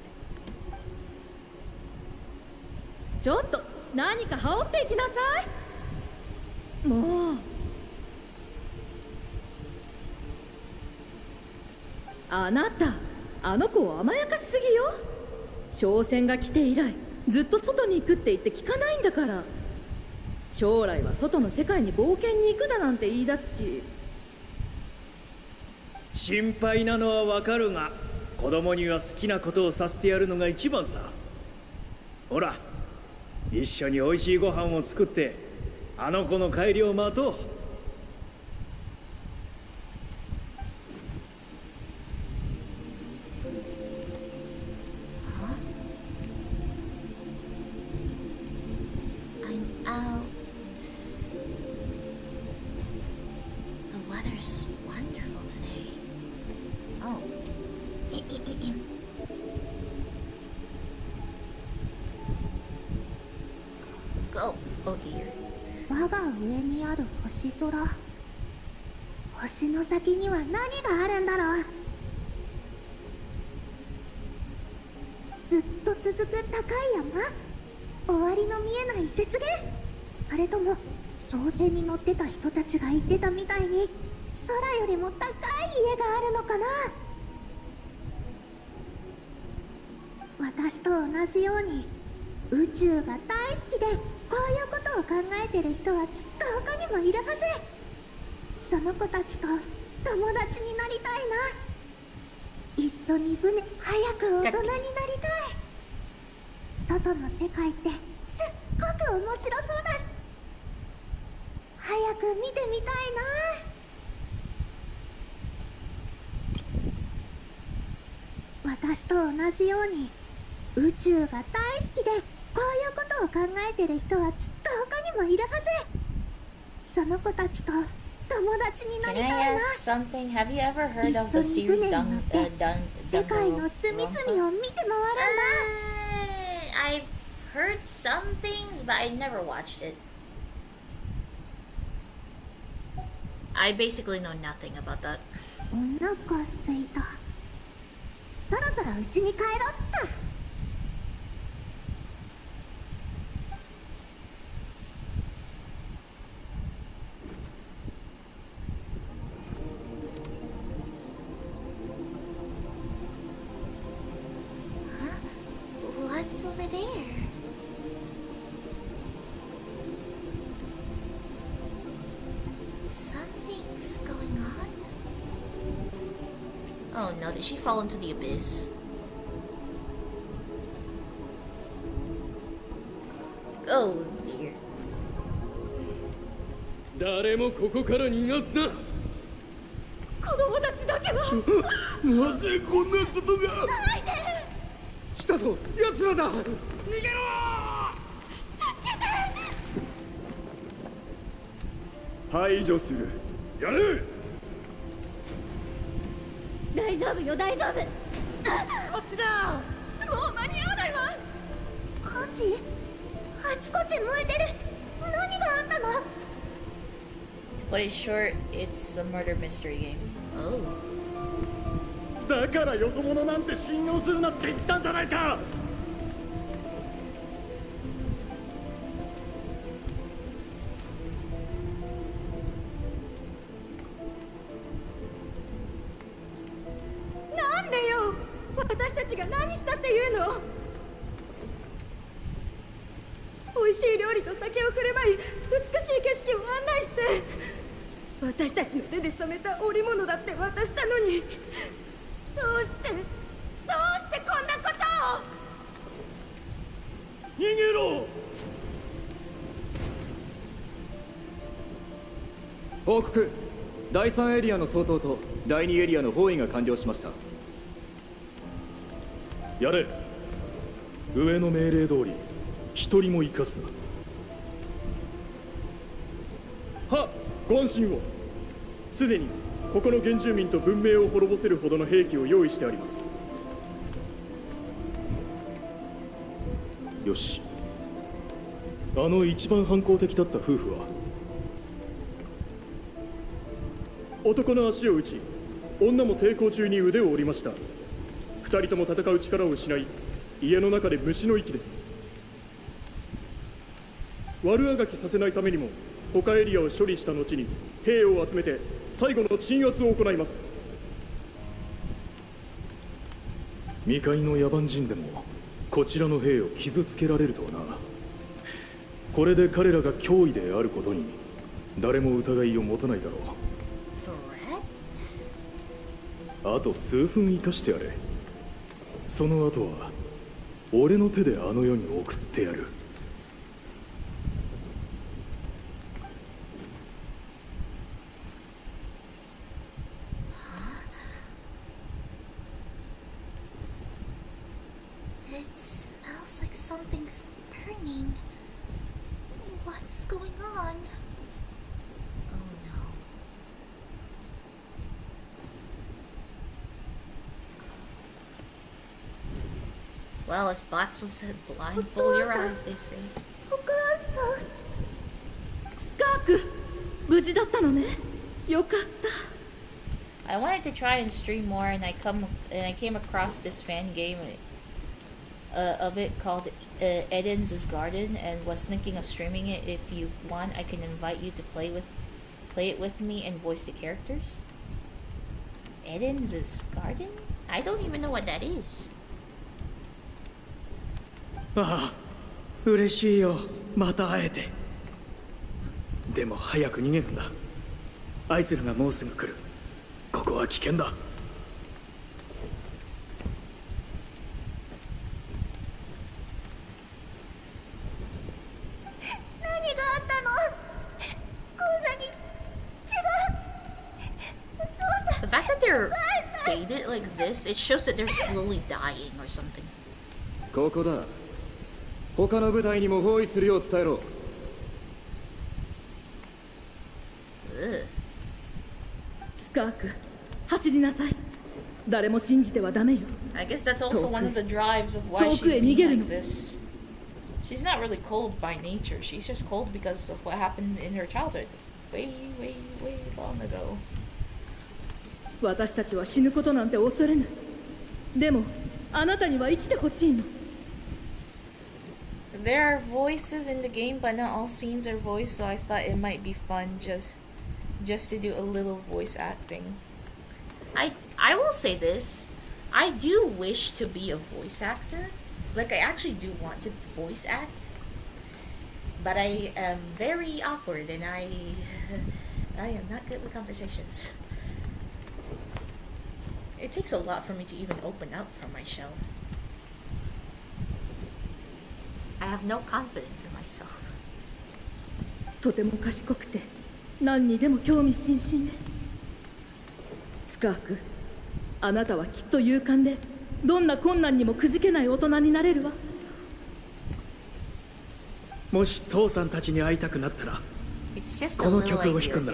I: ちょっと何か羽織っていきなさい。もうあなた、あの子を甘やかしすぎよ。商船が来て以来ずっと外に行くって言って聞かないんだから。将来は外の世界に冒険に行くだなんて言い出すし。
L: 心配なのはわかるが、子供には好きなことをさせてやるのが一番さ。ほら、一緒においしいご飯を作ってあの子の帰りを待とう。
K: I'm out. The weather's wonderful today. Oh.
A: Go. Oh dear.
C: 我が上にある星空。星の先には何があるんだろう。ずっと続く高い山、終わりの見えない雪原、それとも商船に乗ってた人たちが言ってたみたいに空よりも高い家があるのかな。私と同じように宇宙が大好きでこういうことを考えてる人はきっと他にもいるはず。その子たちと友達になりたいな。
F: 一緒に船早く大人になりたい。外の世界ってすっごく面白そうだし、早く見てみたいな。私と同じように宇宙が大好きで、こういうことを考えてる人はきっと他にもいるはず。その子たちと友達にな
A: Can
F: り
A: I
F: たいな。
A: ask something? Have you ever heard
F: 一
A: of
F: 緒
A: the
F: に
A: series
F: 船に乗って 世界の隅々を見て回るんだ。
A: I've heard some things, but I never watched it. I basically know nothing about that.
F: お腹すいた。そろそろ家に帰ろっと。
K: What's over there? Something's going on.
A: Oh no, did she fall into the abyss? Oh dear.
G: 誰もここから逃がすな。
I: 子供たちだけは
G: なぜこんなことが。来たぞ、奴らだ。逃げろ。排除する。やれ。
J: 大丈夫よ、大丈夫。
I: こっちだ。もう間に合わないわ。
F: 火事？あちこち燃えてる。何があったの？
A: To put it short, it's a murder mystery game. Oh.
L: だからよそ者なんて信用するなって言ったんじゃないか。
I: なんでよ。私たちが何したっていうの。美味しい料理と酒を振る舞い、美しい景色を案内して、私たちの手で染めた織物だって渡したのに、どうしてこんなことを。
L: 逃げろ。
M: 報告。第3エリアの総統と第2エリアの包囲が完了しました。
L: やれ。上の命令通り一人も生かすな。はっ、ご安心を。すでにここの原住民と文明を滅ぼせるほどの兵器を用意してあります。よし。あの一番反抗的だった夫婦は男の足を打ち、女も抵抗中に腕を折りました。二人とも戦う力を失い、家の中で虫の息です。悪あがきさせないためにも他エリアを処理した後に兵を集めて最後の鎮圧を行います。未開の野蛮人でもこちらの兵を傷つけられるとはな。これで彼らが脅威であることに誰も疑いを持たないだろう。あと数分生かしてやれ。その後は俺の手であの世に送ってやる。
K: It smells like something's burning. What's going on?
A: Oh no. Well, as Blackswan said, blindfold your eyes, they say.
F: お母さん。
I: スカーク、無事だったのね。よかった。
A: I wanted to try and stream more, and I came across this fan game of it called Eden's Garden, and was thinking of streaming it. If you want, I can invite you to play it with me and voice the characters. Eden's Garden? I don't even know what that is.
L: ああ、嬉しいよ。また会えて。でも早く逃げるんだ。あいつらがもうすぐ来る。ここは危険だ。
A: made it like this, it shows that they're slowly dying or something.
M: ここだ。他の部隊にも包囲するよう伝えろ。
A: Ugh.
I: スカーク、走りなさい。誰も信じてはダメよ。
A: I guess that's also one of the drives of why she's being like this. She's not really cold by nature. She's just cold because of what happened in her childhood. Way long ago.
I: 私たちは死ぬことなんて恐れない。でも、あなたには生きてほしいの。
A: There are voices in the game, but not all scenes are voiced, so I thought it might be fun just to do a little voice acting. I will say this. I do wish to be a voice actor. Like, I actually do want to voice act. But I am very awkward and I am not good with conversations. It takes a lot for me to even open up from my shell. I have no confidence in myself.
I: とても賢くて、何にでも興味津々ね。スカーク、あなたはきっと勇敢で、どんな困難にもくじけない大人になれるわ。
L: もし父さんたちに会いたくなったら、この曲を弾くんだ。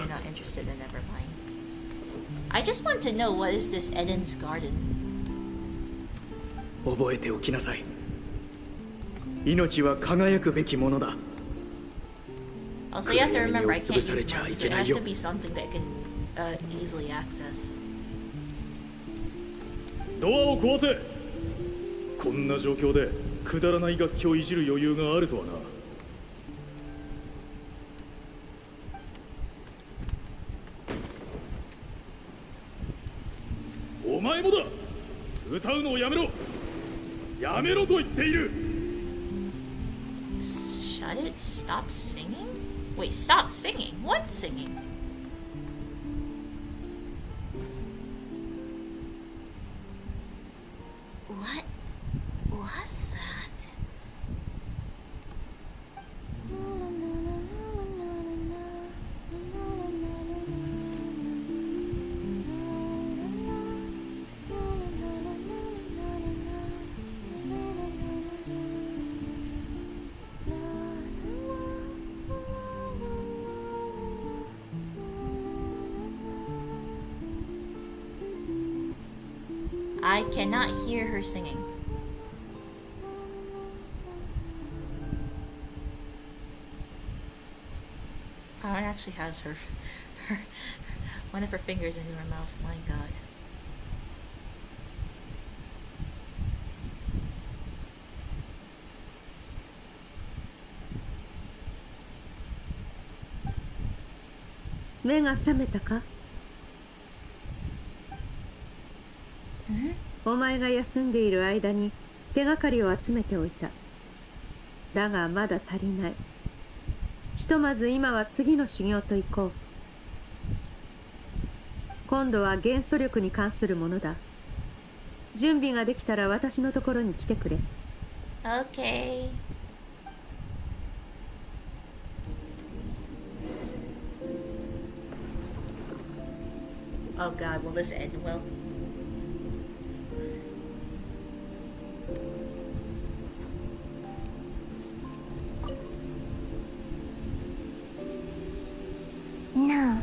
A: I just want to know what is this Eden's Garden.
L: 覚えておきなさい。命は輝くべきものだ。
A: Also, you have to remember, I can't use money, so it has to be something that can easily access.
L: ドアを壊せ。こんな状況でくだらない楽器をいじる余裕があるとはな。お前もだ。歌うのをやめろ。やめろと言っている。
A: Shut it? Stop singing? Wait, stop singing? What singing?
K: What was that?
A: I cannot hear her singing. It actually has her one of her fingers in her mouth. My god.
D: Mega 覚めたか？お前が休んでいる間に手がかりを集めておいた。だがまだ足りない。ひとまず今は次の修行と行こう。今度は元素力に関するものだ。準備ができたら私のところに来てくれ。
A: Okay. Oh god, will this end well?
C: Na,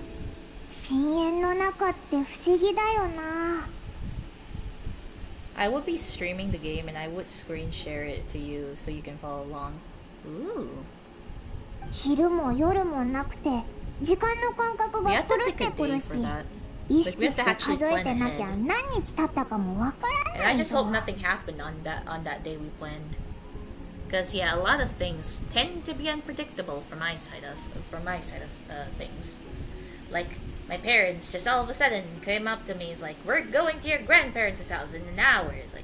C: 深淵の中って不思議だよな。
A: I would be streaming the game and I would screen share it to you so you can follow along. Ooh.
C: 昼も夜もなくて時間の感覚が狂ってくるし、意識して数えてなきゃ何日経ったかもわからない
A: And I just
C: ぞ。
A: hope nothing happened on that day we planned. Because yeah, a lot of things tend to be unpredictable from my side of things. Like my parents just all of a sudden came up to me, is like, "We're going to your grandparents' house in an hour." It's like,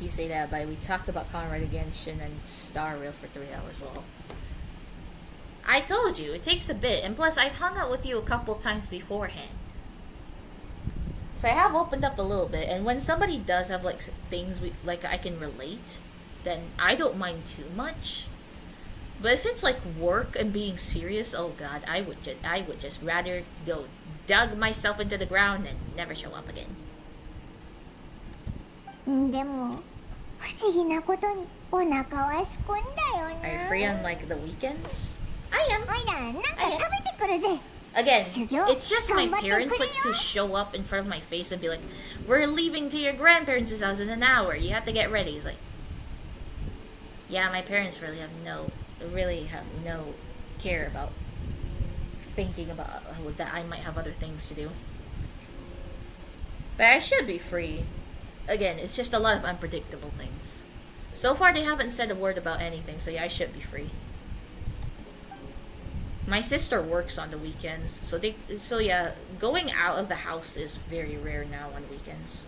A: you say that, but we talked about Conrad Genshin and Star Rail for 3 hours long. I told you, it takes a bit, and plus I've hung out with you a couple times beforehand. So I have opened up a little bit, and when somebody does have like things like I can relate, then I don't mind too much. But if it's like work and being serious, oh god, I would just rather go dug myself into the ground and never show up again.
C: でも不思議なことにお腹はすくんだよ
A: Are you
C: な。
A: free on like the weekends? I am.
C: おいらなんか食べてくるぜ。
A: Again,
C: 修行
A: it's just my
C: 頑張ってくれよ。
A: parents like to show up in front of my face and be like, "We're leaving to your grandparents' house in an hour. You have to get ready." It's like, yeah, my parents really have no care about thinking about that I might have other things to do. But I should be free. Again, it's just a lot of unpredictable things. So far, they haven't said a word about anything, so yeah, I should be free. My sister works on the weekends, so yeah, going out of the house is very rare now on weekends.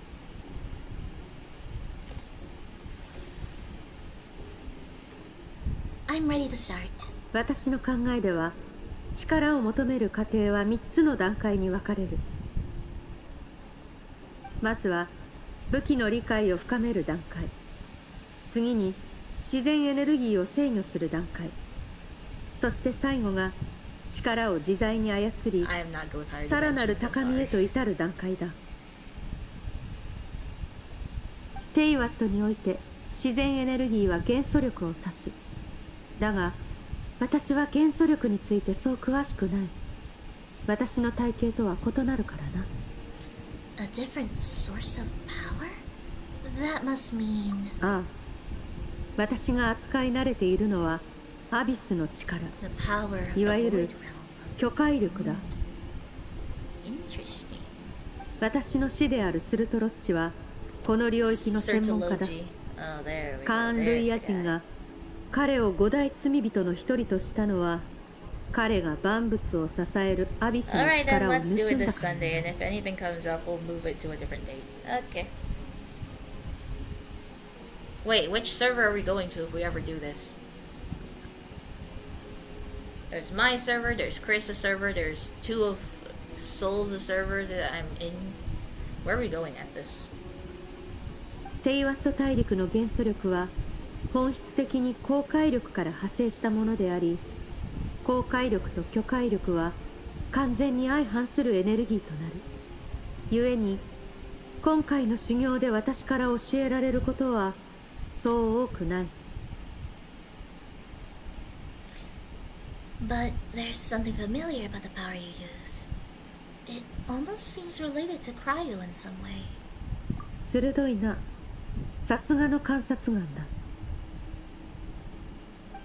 K: I'm ready to start.
D: 私の考えでは、力を求める過程は3つの段階に分かれる。まずは武器の理解を深める段階、次に自然エネルギーを制御する段階、そして最後が力を自在に操り、さらなる高みへと至る段階だ。テイワットにおいて自然エネルギーは元素力を指す。だが私は元素力についてそう詳しくない。私の体系とは異なるからな。
K: A different source of power? That must mean...
D: ああ、私が扱い慣れているのはアビスの力、
K: the power of
D: いわゆ
K: the
D: る
K: void realm.
D: 巨海力だ。
K: Interesting.
D: 私の師であるスルトロッチはこの領域の専門家だ。
A: Sertology. Oh, there we go.
D: カーン・ルイヤ
A: There's the
D: 人
A: guy.
D: が彼を五大罪人の一人としたのは、彼が万物を支えるアビスの
A: Alright, then
D: 力を
A: let's
D: 盗
A: do it
D: んだ
A: this
D: から。
A: Sunday, and if anything comes up, we'll move it to a different date. Okay. Wait, which server are we going to if we ever do this? There's my server, there's Chris' server, there's two of Soul's server that I'm in. Where are we going at this?
D: テイワット大陸の元素力は本質的に高海力から派生したものであり、高海力と巨海力は完全に相反するエネルギーとなる。故に今回の修行で私から教えられることはそう多くない。
K: But there's something familiar about the power you use. It almost seems related to cryo in some way.
D: 鋭いな。さすがの観察眼だ。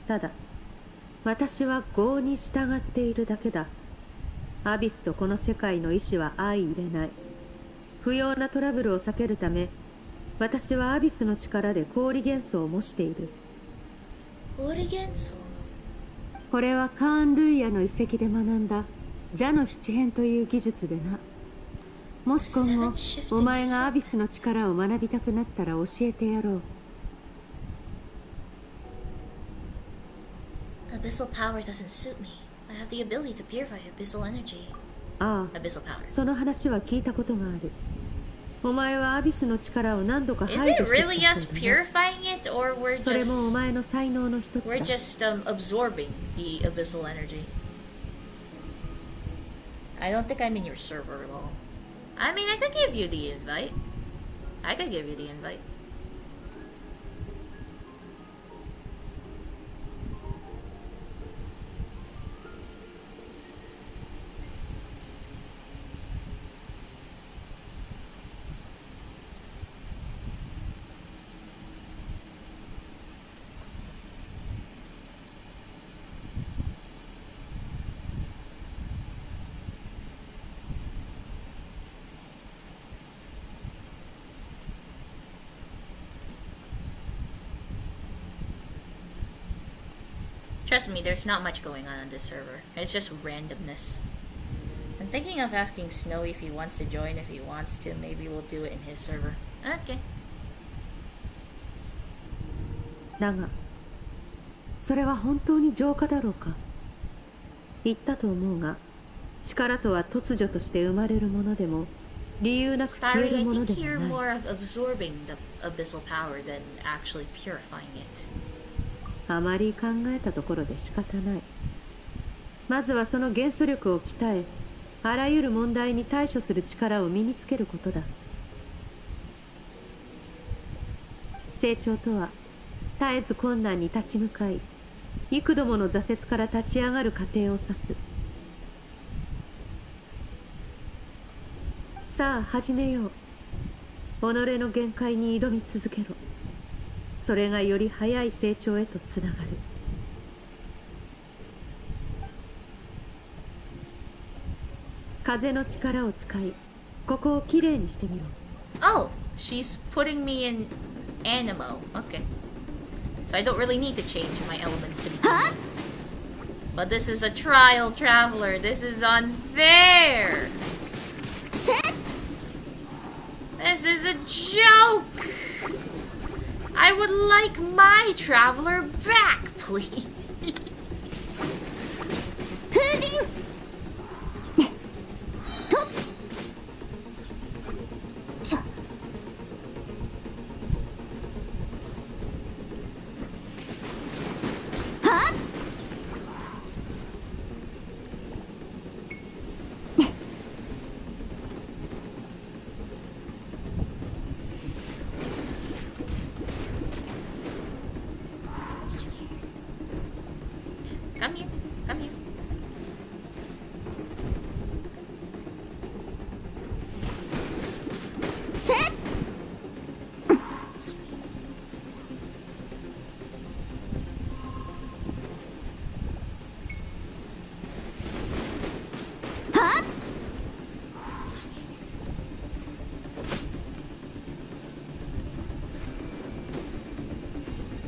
D: ただ私は業に従っているだけだ。アビスとこの世界の意志は相入れない。不要なトラブルを避けるため、私はアビスの力で氷元素を模している。
K: 氷元素?
D: これはカーン・ルイヤの遺跡で学んだ邪の七変という技術でな。もし今後お前がアビスの力を学びたくなったら教えてやろう。
K: Abyssal power doesn't suit me. I have the ability to purify abyssal energy.
D: ああ、
K: Abyssal power.
D: その話は聞いたことがある。お前はアビスの力を何度か
A: Is
D: 排
A: it
D: 除して
A: really
D: きた
A: us
D: そうだな。
A: purifying it, or we're
D: それもお
A: just
D: 前の才能の一つ
A: we're
D: だ。
A: just absorbing the abyssal energy? I don't think I'm in your server at all. I mean, I could give you the invite. I could give you the invite. Trust me, there's not much going on this server. It's just randomness. I'm thinking of asking Snowy if he wants to join. If he wants to, maybe we'll do it in his server. Okay.
D: だが、それは本当に浄化だろうか。言ったと思うが、力とは突如として生まれるものでも、理由なく消え
A: Starry,
D: る
A: I
D: もの
A: think
D: で
A: you're
D: もない。
A: more of absorbing the abyssal power than actually purifying it.
D: あまり考えたところで仕方ない。まずはその元素力を鍛え、あらゆる問題に対処する力を身につけることだ。成長とは絶えず困難に立ち向かい、幾度もの挫折から立ち上がる過程を指す。さあ始めよう。己の限界に挑み続けろ。それがより早い成長へとつながる。風の力を使い、ここをきれいにしてみろ。
A: Oh, she's putting me in Animo. Okay. So I don't really need to change my elements to be. Huh? But this is a trial traveler. This is unfair. This is a joke. I would like my traveler back, please.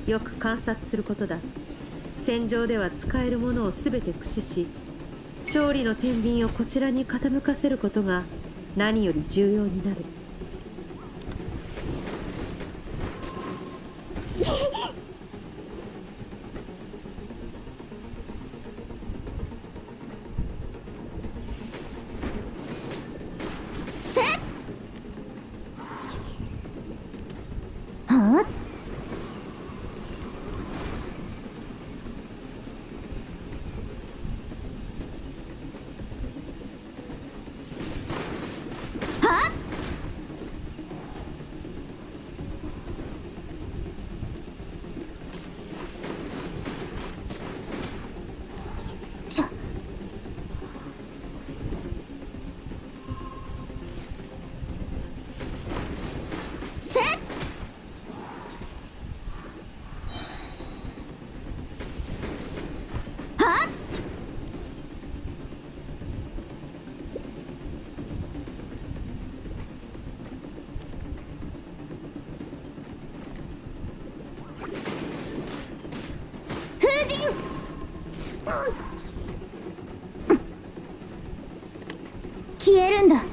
D: よく観察することだ。戦場では使えるものを全て駆使し、勝利の天秤をこちらに傾かせることが何より重要になる。
C: 消えるんだ。せ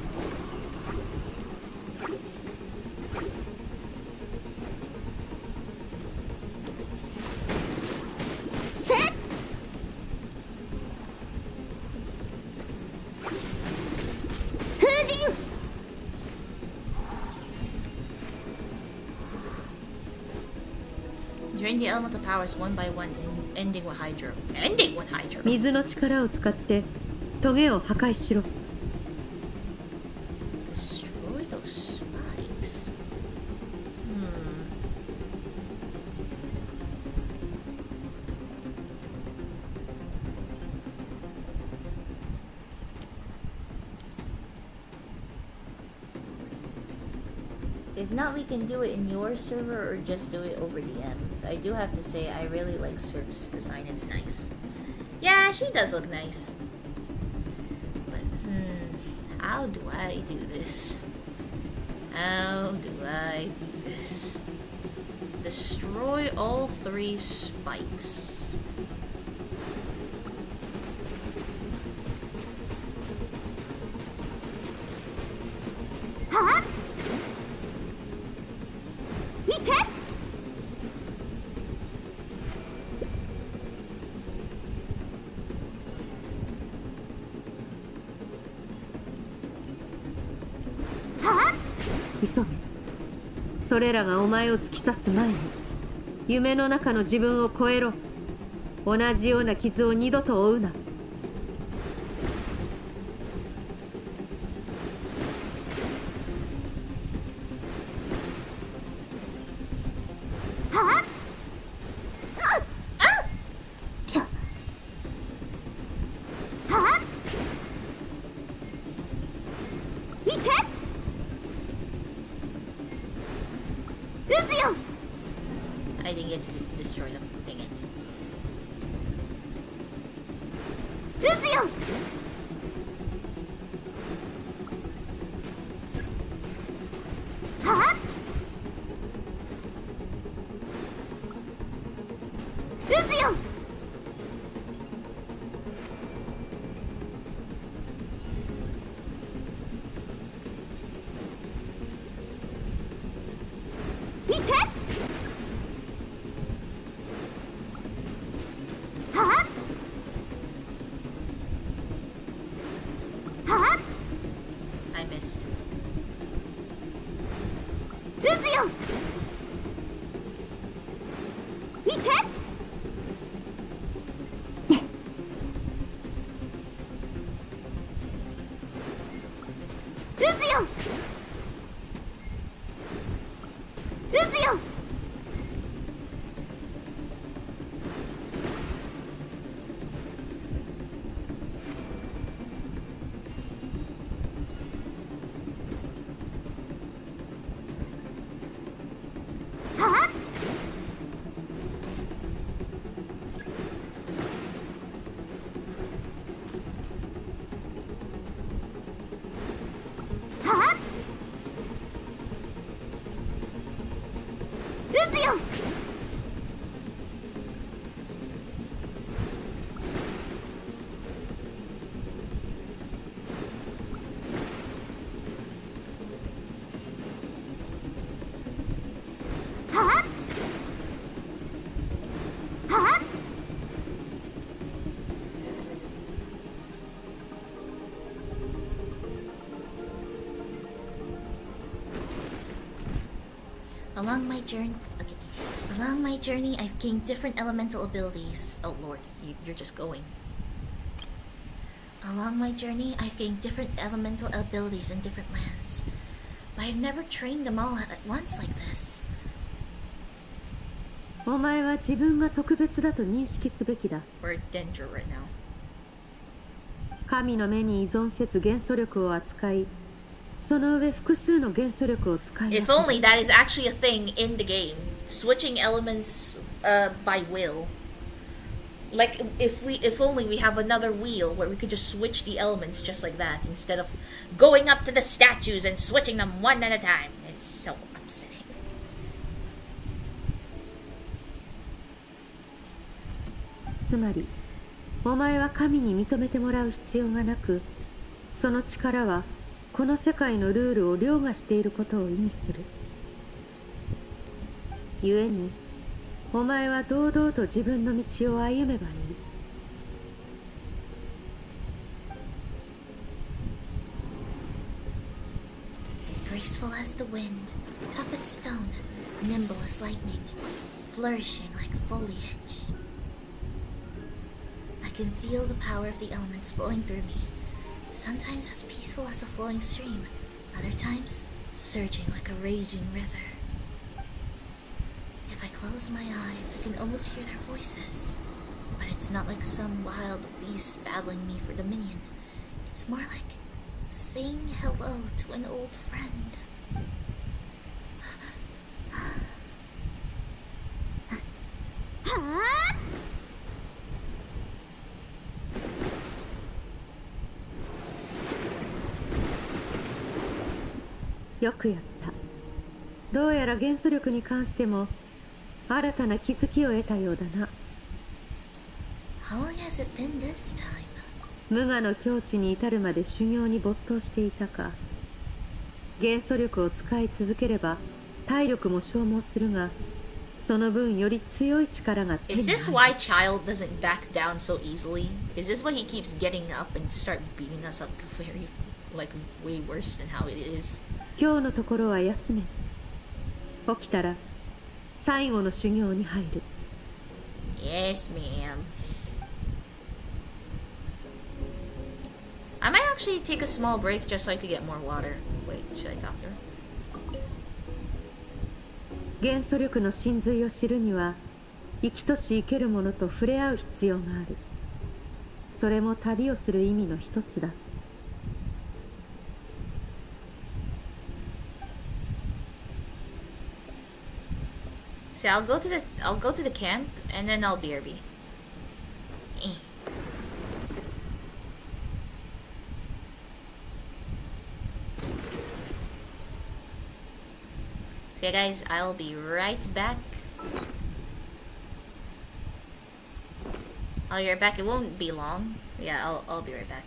C: っ風神。
A: Drain the elemental powers one by one, ending with Hydro. Ending with Hydro.
D: 水の力を使ってトゲを破壊しろ。
A: Destroy those spikes. If not, we can do it in your server or just do it over DMs. I do have to say, I really like Skirk's design. It's nice. Yeah, she does look nice. But, how do I do this? How do I do this? Destroy all 3 spikes.
C: Huh?
D: 急げ。それらがお前を突き刺す前に夢の中の自分を超えろ。同じような傷を二度と負うな。
A: I didn't get to destroy them. Dang it. I missed. Along my journey, I've gained different elemental abilities. Oh lord, you're just going. Along my journey, I've gained different elemental abilities in different lands, but I've never trained them all at once like this.
D: お前は自分が特別だと認識すべきだ。
A: We're in danger right now.
D: 神の目に依存せず元素力を扱い、その上複数の元素力を使い分
A: If
D: ける。
A: only that is actually a thing in the game. Switching elements by will. Like if only we have another wheel where we could just switch the elements just like that instead of going up to the statues and switching them one at a time. It's so upsetting.
D: つまり、お前は神に認めてもらう必要がなく、その力はこの世界のルールを凌駕していることを意味する。故に、お前は堂々と自分の道を歩めばいい。
K: Graceful as the wind, tough as stone, nimble as lightning, flourishing like foliage. I can feel the power of the elements flowing through me, sometimes as peaceful as a flowing stream, other times surging like a raging river. If I close my eyes, I can almost hear their voices, but it's not like some wild beast battling me for dominion. It's more like saying hello to an old friend.
C: Huh?
D: よくやった。どうやら元素力に関しても新たな気づきを得たようだな。
K: How long has it been this time?
D: 無我の境地に至るまで修行に没頭していたか。元素力を使い続ければ体力も消耗するが、その分より強い力が手に
A: Is
D: 入
A: this
D: る。
A: why Child doesn't back down so easily? Is this why he keeps getting up and start beating us up very, like, way worse than how it is?
D: 今日のところは休め。起きたら最後の修行に入る。
A: Yes, ma'am. I might actually take a small break just so I could get more water. Wait, should I talk to her?
D: 元素力の真髄を知るには生きとし生けるものと触れ合う必要がある。それも旅をする意味の一つだ。
A: See, I'll go to the camp and then I'll BRB. Eh. So yeah, guys, I'll be right back. I'll be right back. It won't be long. Yeah, I'll be right back.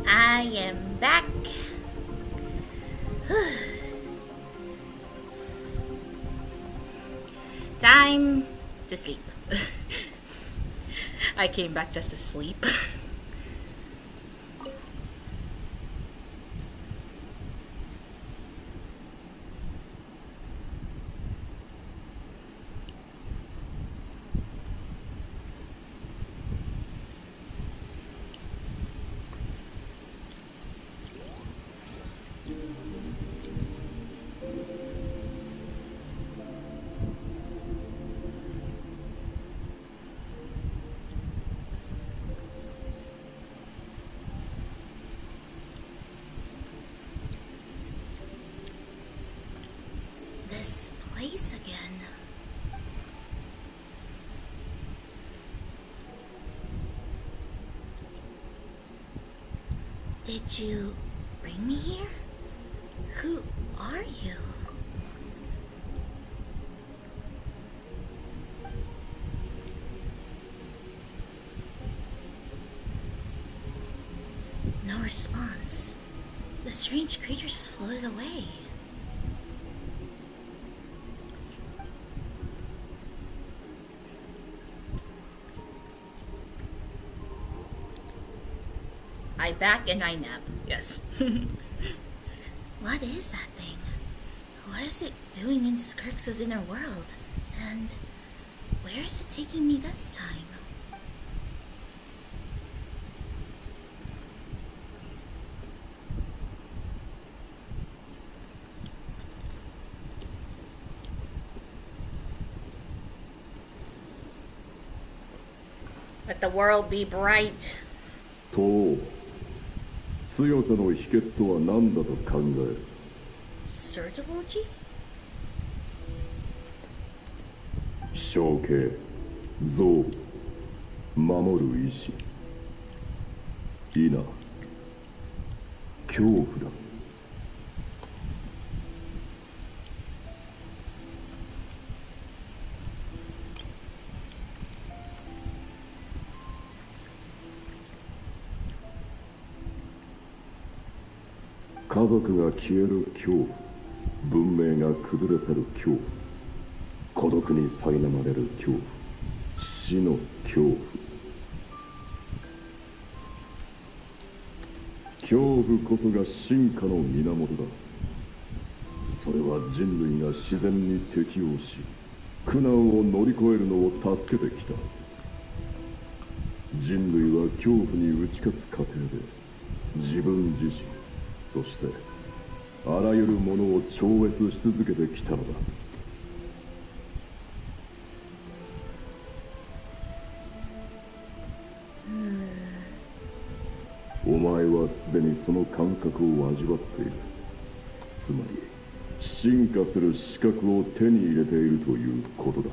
A: I am back. Time to sleep. I came back just to sleep. This place again. Did you bring me here? Who are you? No response. The strange creature just floated away. I back and I nap. Yes. What is that thing? What is it doing in Skirk's inner world? And where is it taking me this time? Let the world be bright.
N: と強さの秘訣とは何だと考える
A: Surgilogy?
N: 象形像守る意志否恐怖だ家族が消える恐怖文明が崩れ去る恐怖孤独に苛まれる恐怖死の恐怖恐怖こそが進化の源だそれは人類が自然に適応し苦難を乗り越えるのを助けてきた人類は恐怖に打ち勝つ過程で自分自身そしてあらゆるものを超越し続けてきたのだお前はすでにその感覚を味わっているつまり進化する資格を手に入れているということだ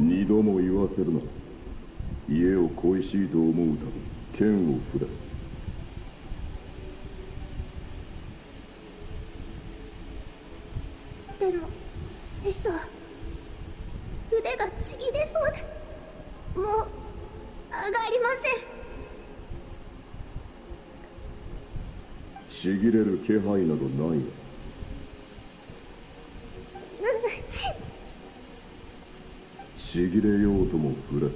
N: 二度も言わせるな家を恋しいと思うたび剣を振れ
F: でも師匠腕がちぎれそうでもう上がりません
N: ちぎれる気配などないわちぎれようとも触れ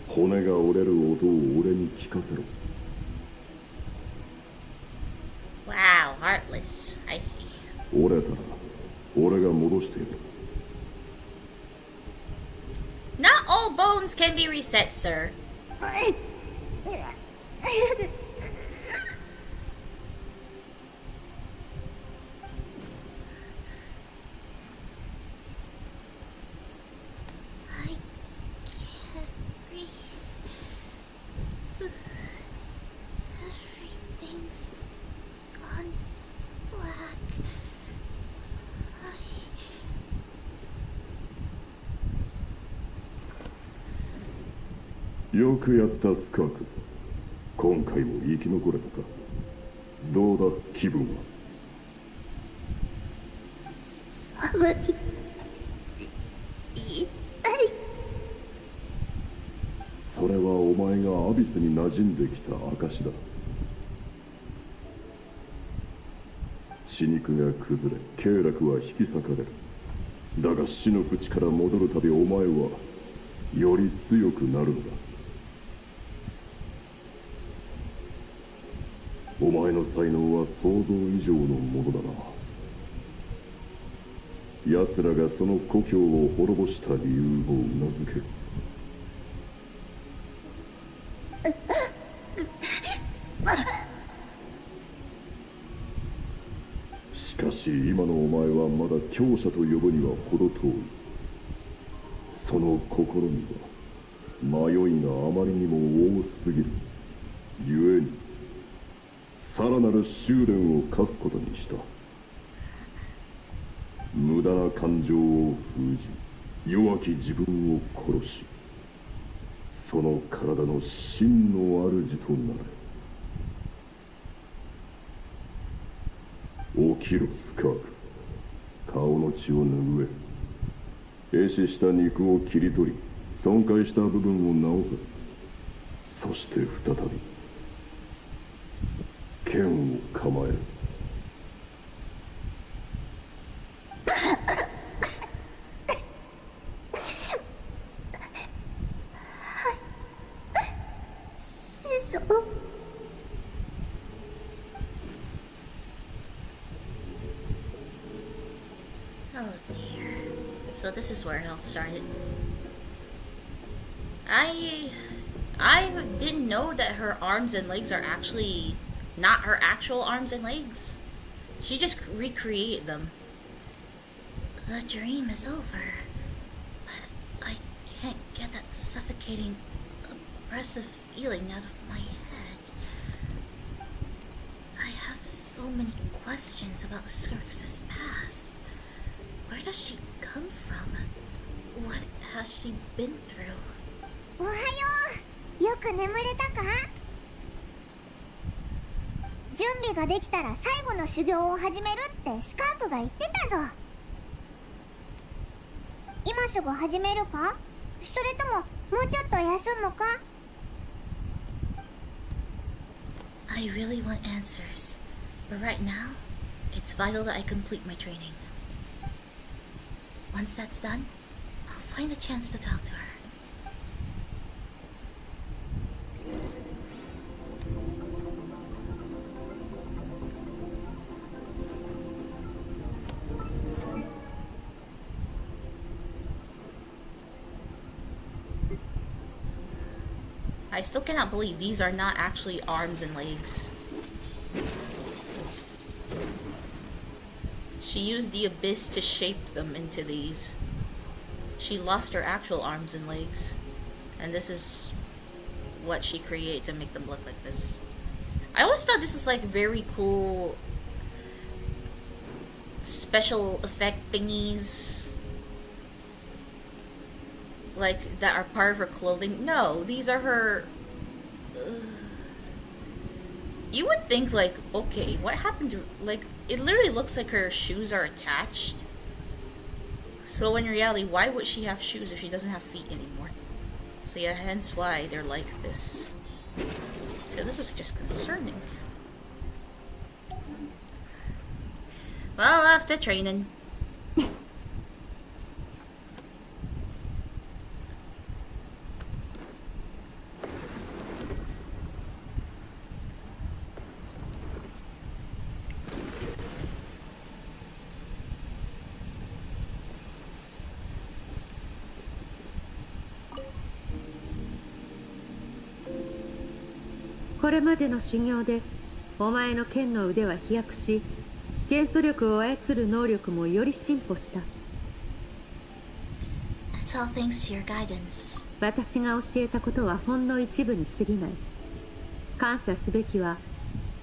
N: 骨が折れる音を俺に聞かせろ
A: Wow, heartless. I see.
N: 折れたら俺が戻してやる
A: Not all bones can be reset, sir.
N: よくやったスカーク。今回も生き残れたか。どうだ気分は。
F: 寒い。痛い。
N: それはお前がアビスに馴染んできた証だ。死肉が崩れ経絡は引き裂かれる。だが死の淵から戻るたびお前はより強くなるのだ。お前の才能は想像以上のものだな。奴らがその故郷を滅ぼした理由をうなずける。しかし今のお前はまだ強者と呼ぶには程遠い。その心には迷いがあまりにも多すぎる。故にさらなる修練を課すことにした。無駄な感情を封じ弱き自分を殺し、その体の真の主となれ。起きろスカーク。顔の血を拭え。壊死した肉を切り取り損壊した部分を直せ。そして再び剣を構える。
F: 師匠。
K: Oh dear. So this is where it all started. I didn't know that her arms and legs are actually not her actual arms and legs. She just recreated them. The dream is over. But I can't get that suffocating, oppressive feeling out of my head. I have so many questions about Skirk's past. Where does she come from? What has she been through?
C: おはよう。よく眠れたか？準備ができたら最後の修行を始めるってスカークが言ってたぞ。今すぐ始めるか？それとももうちょっと休むか？
K: I really want answers, but right now, it's vital that I complete my training. Once that's done, I'll find a chance to talk to her. I still cannot believe these are not actually arms and legs. She used the abyss to shape them into these. She lost her actual arms and legs. And this is what she created to make them look like this. I always thought this is like very cool special effect thingies. Like, that are part of her clothing. No, these are her... You would think, like, okay, what happened to... Like, it literally looks like her shoes are attached. So in reality, why would she have shoes if she doesn't have feet anymore? So yeah, hence why they're like this. So this is just concerning. Well, after training...
D: 「これまでの修行でお前の剣の腕は飛躍し、元素力を操る能力もより進歩した。
K: It's all thanks to your guidance.
D: 私が教えたことはほんの一部に過ぎない。感謝すべきは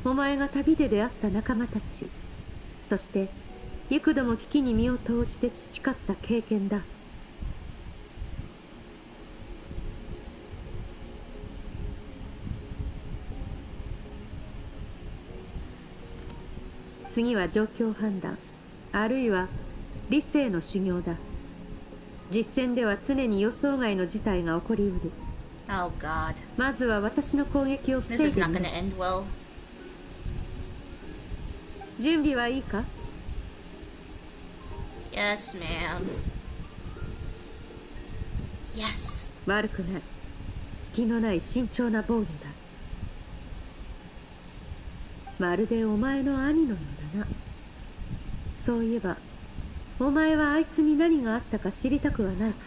D: お前が旅で出会った仲間たち、そして幾度も危機に身を投じて培った経験だ。次は状況判断、あるいは理性の修行だ。実戦では常に予想外の事態が起こりうる。
A: Oh god.
D: まずは私の攻撃を防い
A: This is
D: で
A: not
D: み
A: gonna
D: ろ。
A: end well.
D: 準備はいいか？
A: Yes, ma'am. Yes.
D: 悪くない。隙のない慎重な防御だ。まるでお前の兄のようだな。そういえば、お前はあいつに何があったか知りたくはないか？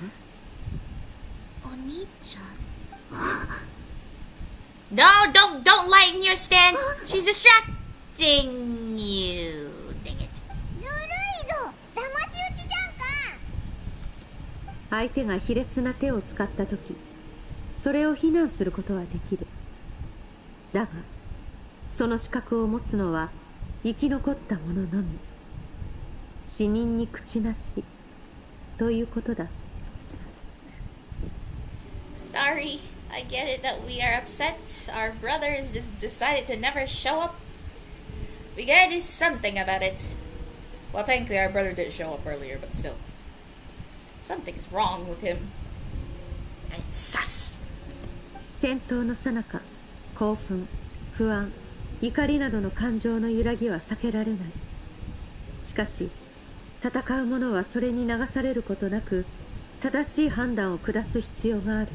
K: お兄ちゃん。
A: No, don't lighten your stance. She's distracting you. Dang it.
C: ずるいぞ、騙し討ちじゃんか。
D: 相手が卑劣な手を使ったとき、それを非難することはできる。だが、その資格を持つのは生き残った者のみ。死人に口なしということだ。
A: Sorry, I get it that we are upset. Our brother has just decided to never show up. We gotta do something about it. Well, technically, our brother did show up earlier, but still. Something's wrong with him. And it's sus.
D: 戦闘の最中、興奮、不安、怒りなどの感情の揺らぎは避けられない。しかし、戦う者はそれに流されることなく、正しい判断を下す必要がある。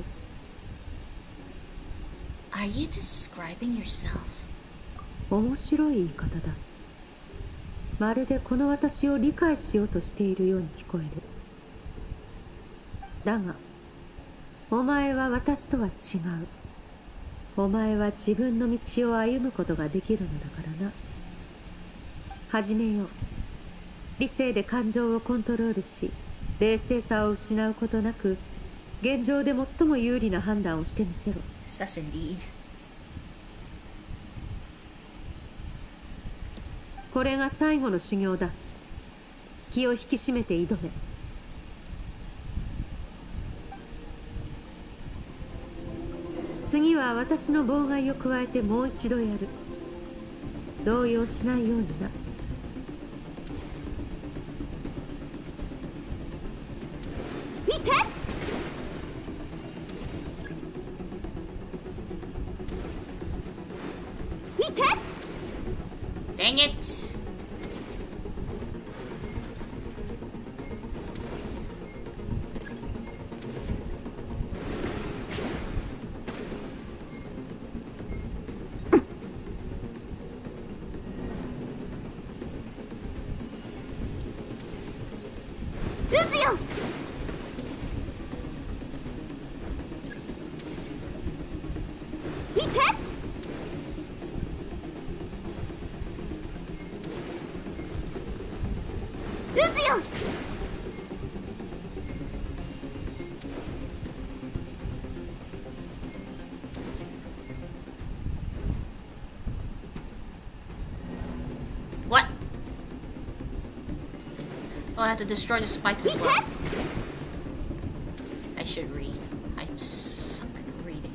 K: Are you describing yourself?
D: 面白い言い方だ。まるでこの私を理解しようとしているように聞こえる。だが、お前は私とは違う。お前は自分の道を歩むことができるのだからな。始めよう。理性で感情をコントロールし、冷静さを失うことなく、現状で最も有利な判断をしてみせろ。
A: Sus indeed.
D: これが最後の修行だ。気を引き締めて挑め。次は私の妨害を加えてもう一度やる。動揺しないようにな。
C: 見て。見て。
A: Dang it. What? Oh, I have to destroy the spikes as well. I should read. I suck at reading.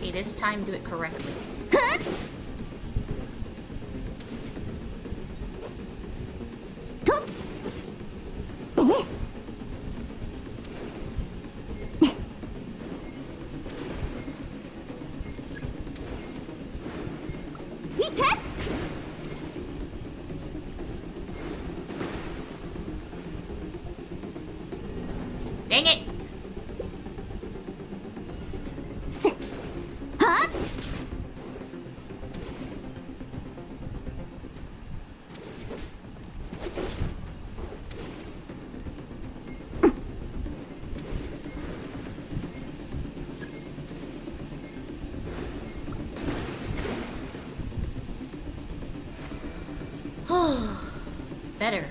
A: Okay, this time do it correctly. Dang it! Better.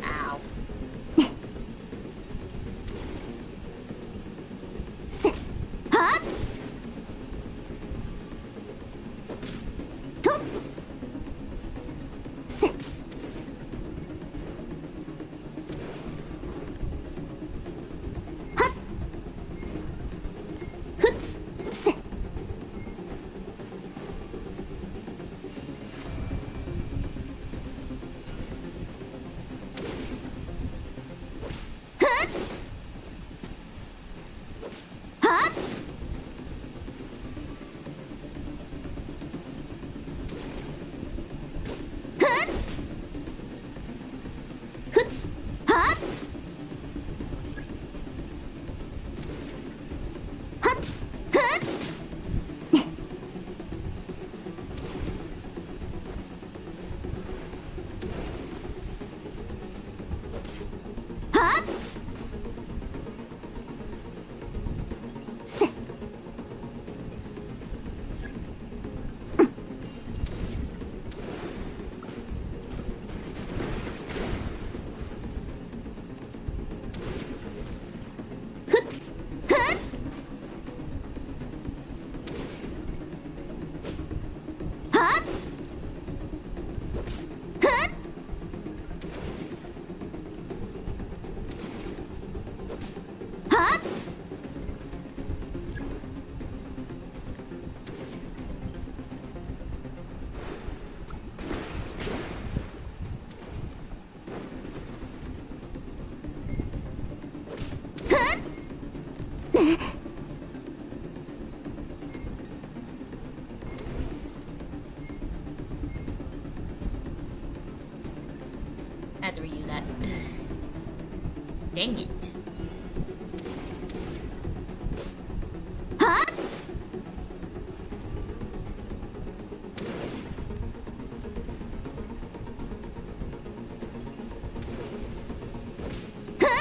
A: Ow.
C: せはっとせはっふっせはっせ
A: I had to redo that. Dang it.
C: はっはっ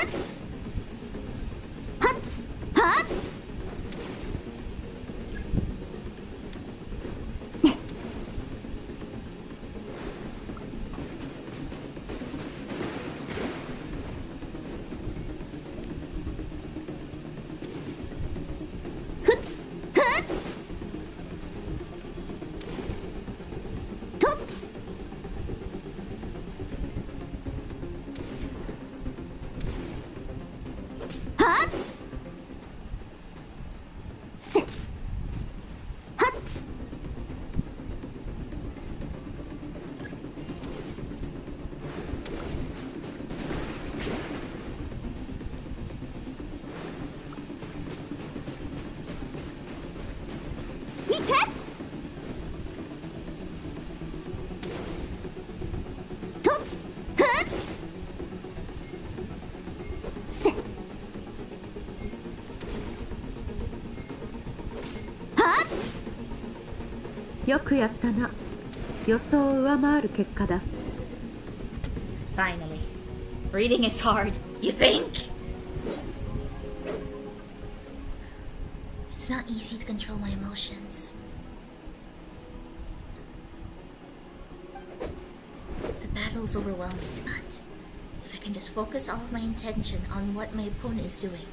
C: とはっせはっ見てとはっせはっ
D: よくやったな。予想を上回る結果だ。
A: Finally. Reading is hard. You think?
K: It's not easy to control my emotions. The battle is overwhelming, but if I can just focus all of my intention on what my opponent is doing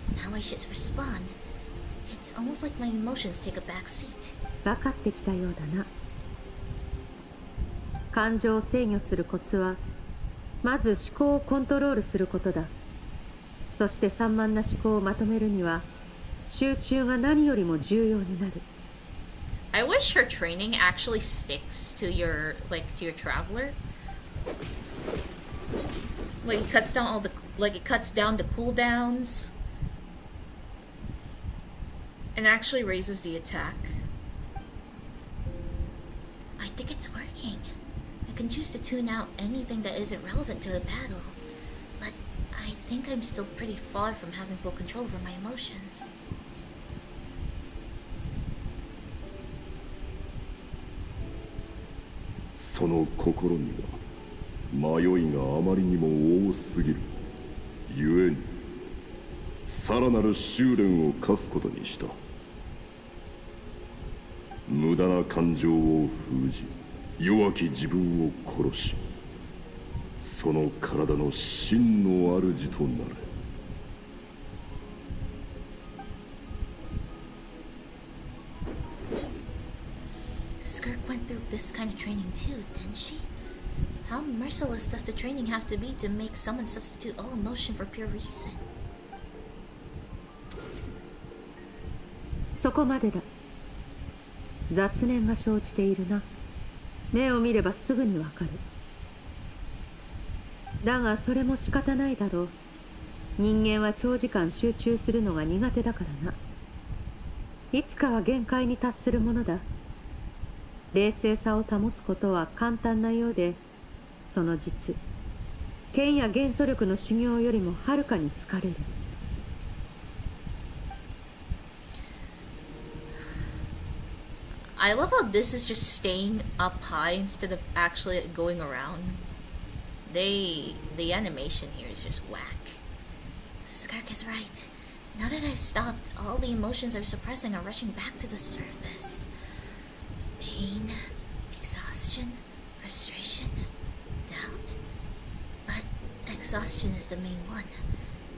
K: and how I should respond, it's almost like my emotions take a back seat.
D: 分かってきたようだな。感情を制御するコツは、まず思考をコントロールすることだ。そして散漫な思考をまとめるには、集中が何よりも重要になる。
A: I wish her training actually sticks to your traveler. Like it cuts down the cooldowns and actually raises the attack.
K: I think it's working. I can choose to tune out anything that isn't relevant to the battle, but I think I'm still pretty far from having full control over my emotions.
N: その心には迷いがあまりにも多すぎる。ゆえにさらなる修練を課すことにした。無駄駄な感情を封じ、弱き自分を殺し、その体の真の主となれ。
K: Skirk went through this kind of training too, didn't she? How merciless does the training have to be to make someone substitute all emotion for pure reason?
D: そこまでだ。雑念が生じているな。目を見ればすぐにわかる。だがそれも仕方ないだろう。人間は長時間集中するのが苦手だからな。いつかは限界に達するものだ。冷静さを保つことは簡単なようで、その実、剣や元素力の修行よりもはるかに疲れる。
A: I love how this is just staying up high instead of actually going around. The animation here is just whack.
K: Skirk is right. Now that I've stopped, all the emotions I'm suppressing are rushing back to the surface. Pain, exhaustion, frustration, doubt. But exhaustion is the main one.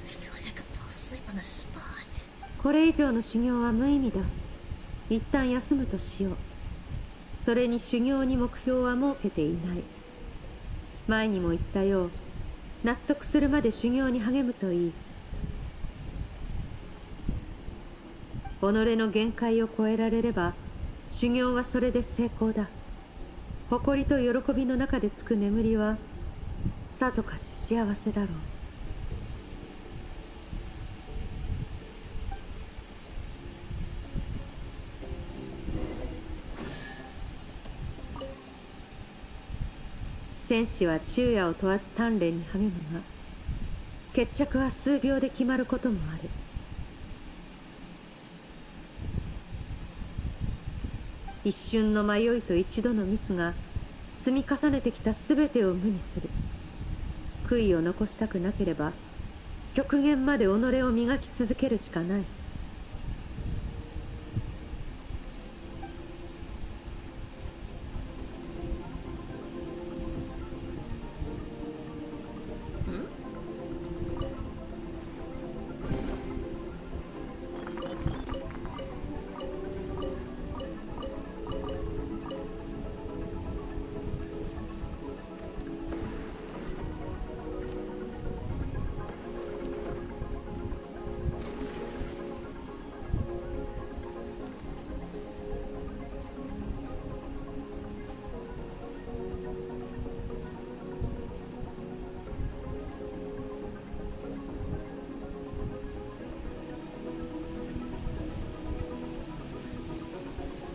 K: I feel like I could fall asleep on the spot.
D: これ以上の修行は無意味だ。一旦休むとしよう。それに修行に目標は設けていない。前にも言ったよう、納得するまで修行に励むといい。己の限界を超えられれば、修行はそれで成功だ。誇りと喜びの中でつく眠りは、さぞかし幸せだろう。戦士は昼夜を問わず鍛錬に励むが、決着は数秒で決まることもある。一瞬の迷いと一度のミスが積み重ねてきた全てを無にする。悔いを残したくなければ極限まで己を磨き続けるしかない。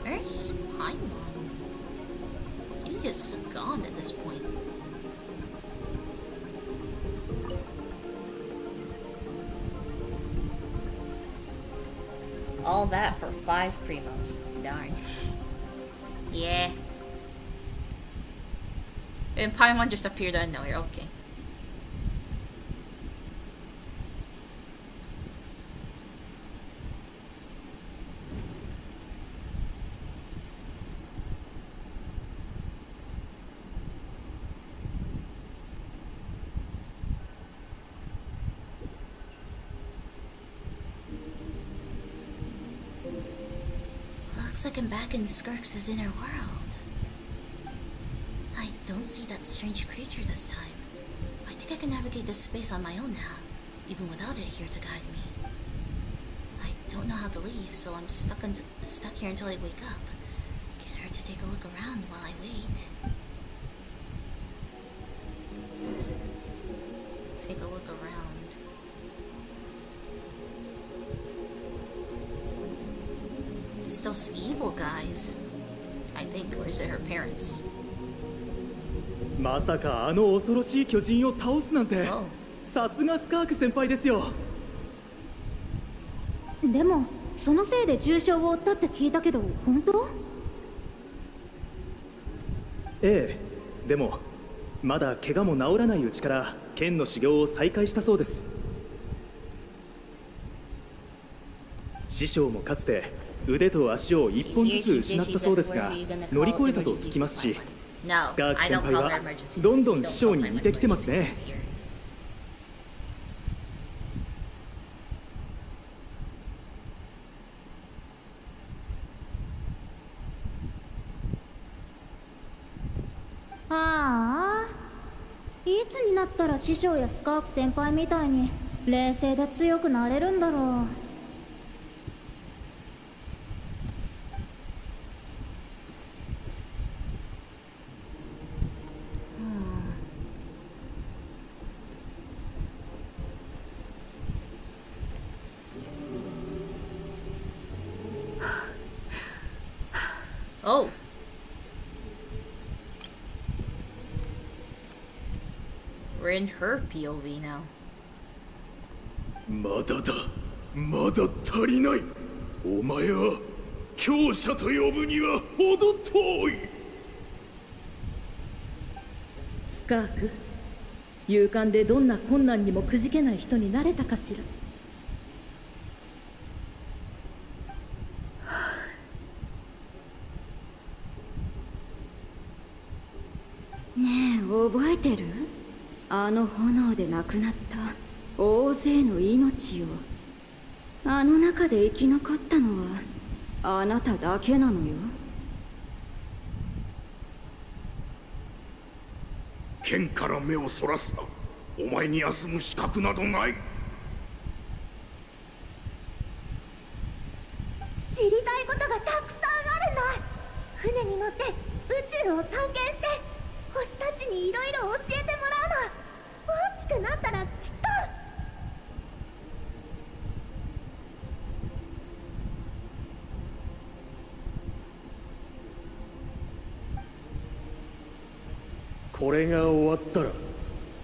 K: Where's Paimon? He is gone at this point.
A: All that for 5 primos. Darn. Yeah. And Paimon just appeared out of nowhere. Okay.
K: Looks like I'm back in Skirk's inner world. I don't see that strange creature this time. I think I can navigate this space on my own now, even without it here to guide me. I don't know how to leave, so I'm stuck here until I wake up. Can't hurt to take a look around while I wait.
A: Take a look around. It's those evil guys. I think, or is it her parents?
L: まさかあの恐ろしい巨人を倒すなんて、さすがスカーク先輩ですよ。
F: でもそのせいで重傷を負ったって聞いたけど本当？
L: ええ、でもまだ怪我も治らないうちから剣の修行を再開したそうです。師匠もかつて
M: 腕と足を1本ずつ失ったそうですが乗り越えたと聞きますし、スカーク先輩はどんどん師匠に似てきてますね。
F: ああ、いつになったら師匠やスカーク先輩みたいに冷静で強くなれるんだろう。
A: Oh. We're in her POV now.
L: まだだ、まだ足りない。お前は強者と呼ぶには程遠い。
I: スカーク、勇敢でどんな困難にもくじけない人になれたかしら。
D: ねえ、覚えてる？あの炎で亡くなった大勢の命を。あの中で生き残ったのはあなただけなのよ。
L: 剣から目をそらすな。お前に休む資格などない。
F: 知りたいことがたくさんあるんだ。船に乗って宇宙を探検して星たちにいろいろ教えてもらうの。大きくなったらきっと。
L: これが終わったら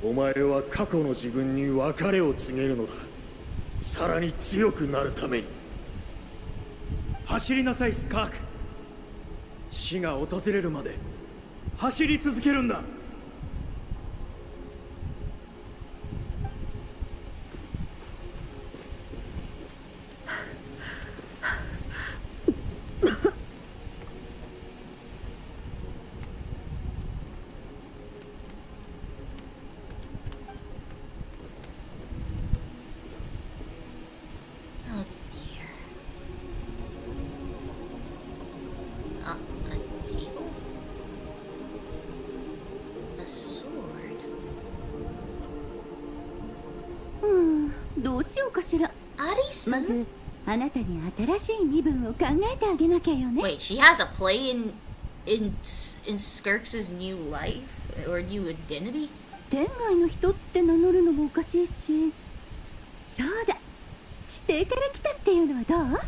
L: お前は過去の自分に別れを告げるのだ。さらに強くなるために。
M: 走りなさいスカーク。死が訪れるまで走り続けるんだ。
D: どうしようかしら。まずあなたに新しい身分を考えてあげなきゃよね。
A: Wait, she has a play in Skirk's new life or new identity?
D: 天外の人って名乗るのもおかしいし。そうだ、地底から来たっていうのはどう？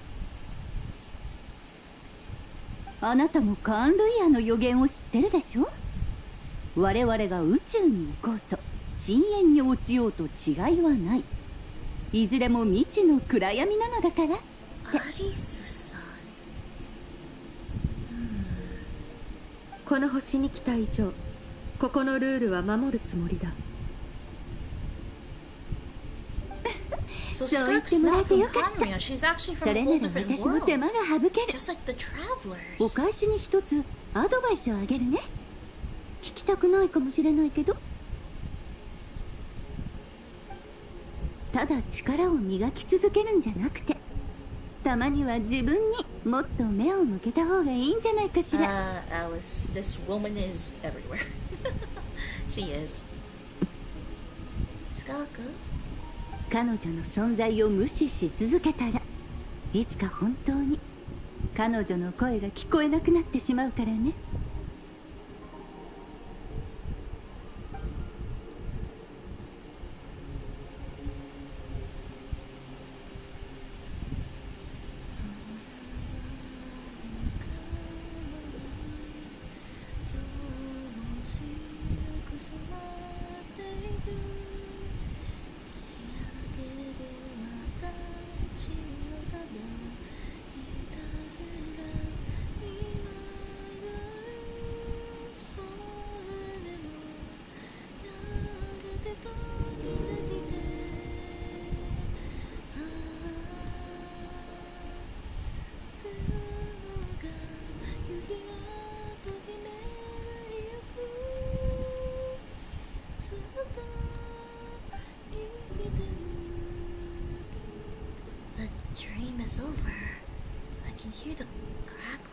D: あなたもカンルイアの予言を知ってるでしょ。我々が宇宙に行こうと深淵に落ちようと違いはない。いずれも未知の暗闇なのだから。
A: アリスさん。
D: この星に来た以上、ここのルールは守るつもりだ。
A: So
D: そう言って
A: Skirk's
D: もらえ
A: not
D: て
A: from
D: よかった。
A: Conria. She's actually
D: そ
A: from
D: れ
A: a
D: な
A: whole
D: ら
A: different
D: 私も手
A: world.
D: 間が省ける。
A: Just like the travelers.
D: お返しに一つアドバイスをあげるね。聞きたくないかもしれないけど、ただ力を磨き続けるんじゃなくて、たまには自分にもっと目を向けた方がいいんじゃないかしら。
A: Alice, this woman is everywhere. She is. Skirk?
D: 彼女の存在を無視し続けたら、いつか本当に彼女の声が聞こえなくなってしまうからね。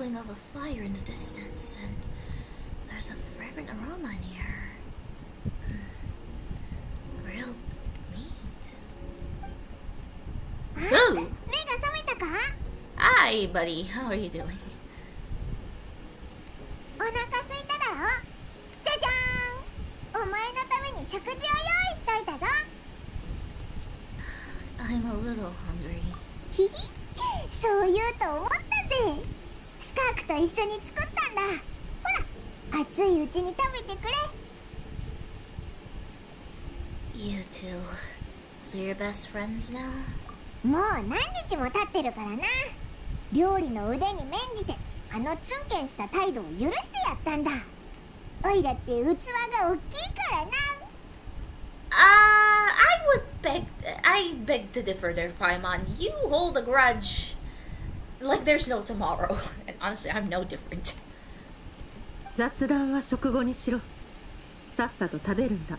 K: crackling of a fire in the distance, and there's a fragrant aroma in here. Grilled meat.
A: Ooh!
C: 目が覚めたか？
A: Hi, buddy. How are you doing?
C: お腹空いただろ？じゃじゃーん！お前のために食事を用意しといたぞ。
K: I'm a little hungry.
C: ひひ、そう言うと思ったぜ。スカークと一緒に作ったんだ。ほら、熱いうちに食べてくれ。
K: You two. So you're best friends now?
C: もう何日も経ってるからな。料理の腕に免じてあのツンケンした態度を許してやったんだ。おいらって器が大きいからな。
A: I beg to differ there, Paimon. You hold a grudge like there's no tomorrow. And honestly, I'm no different.
D: 雑談は食後にしろ。さっさと食べるんだ。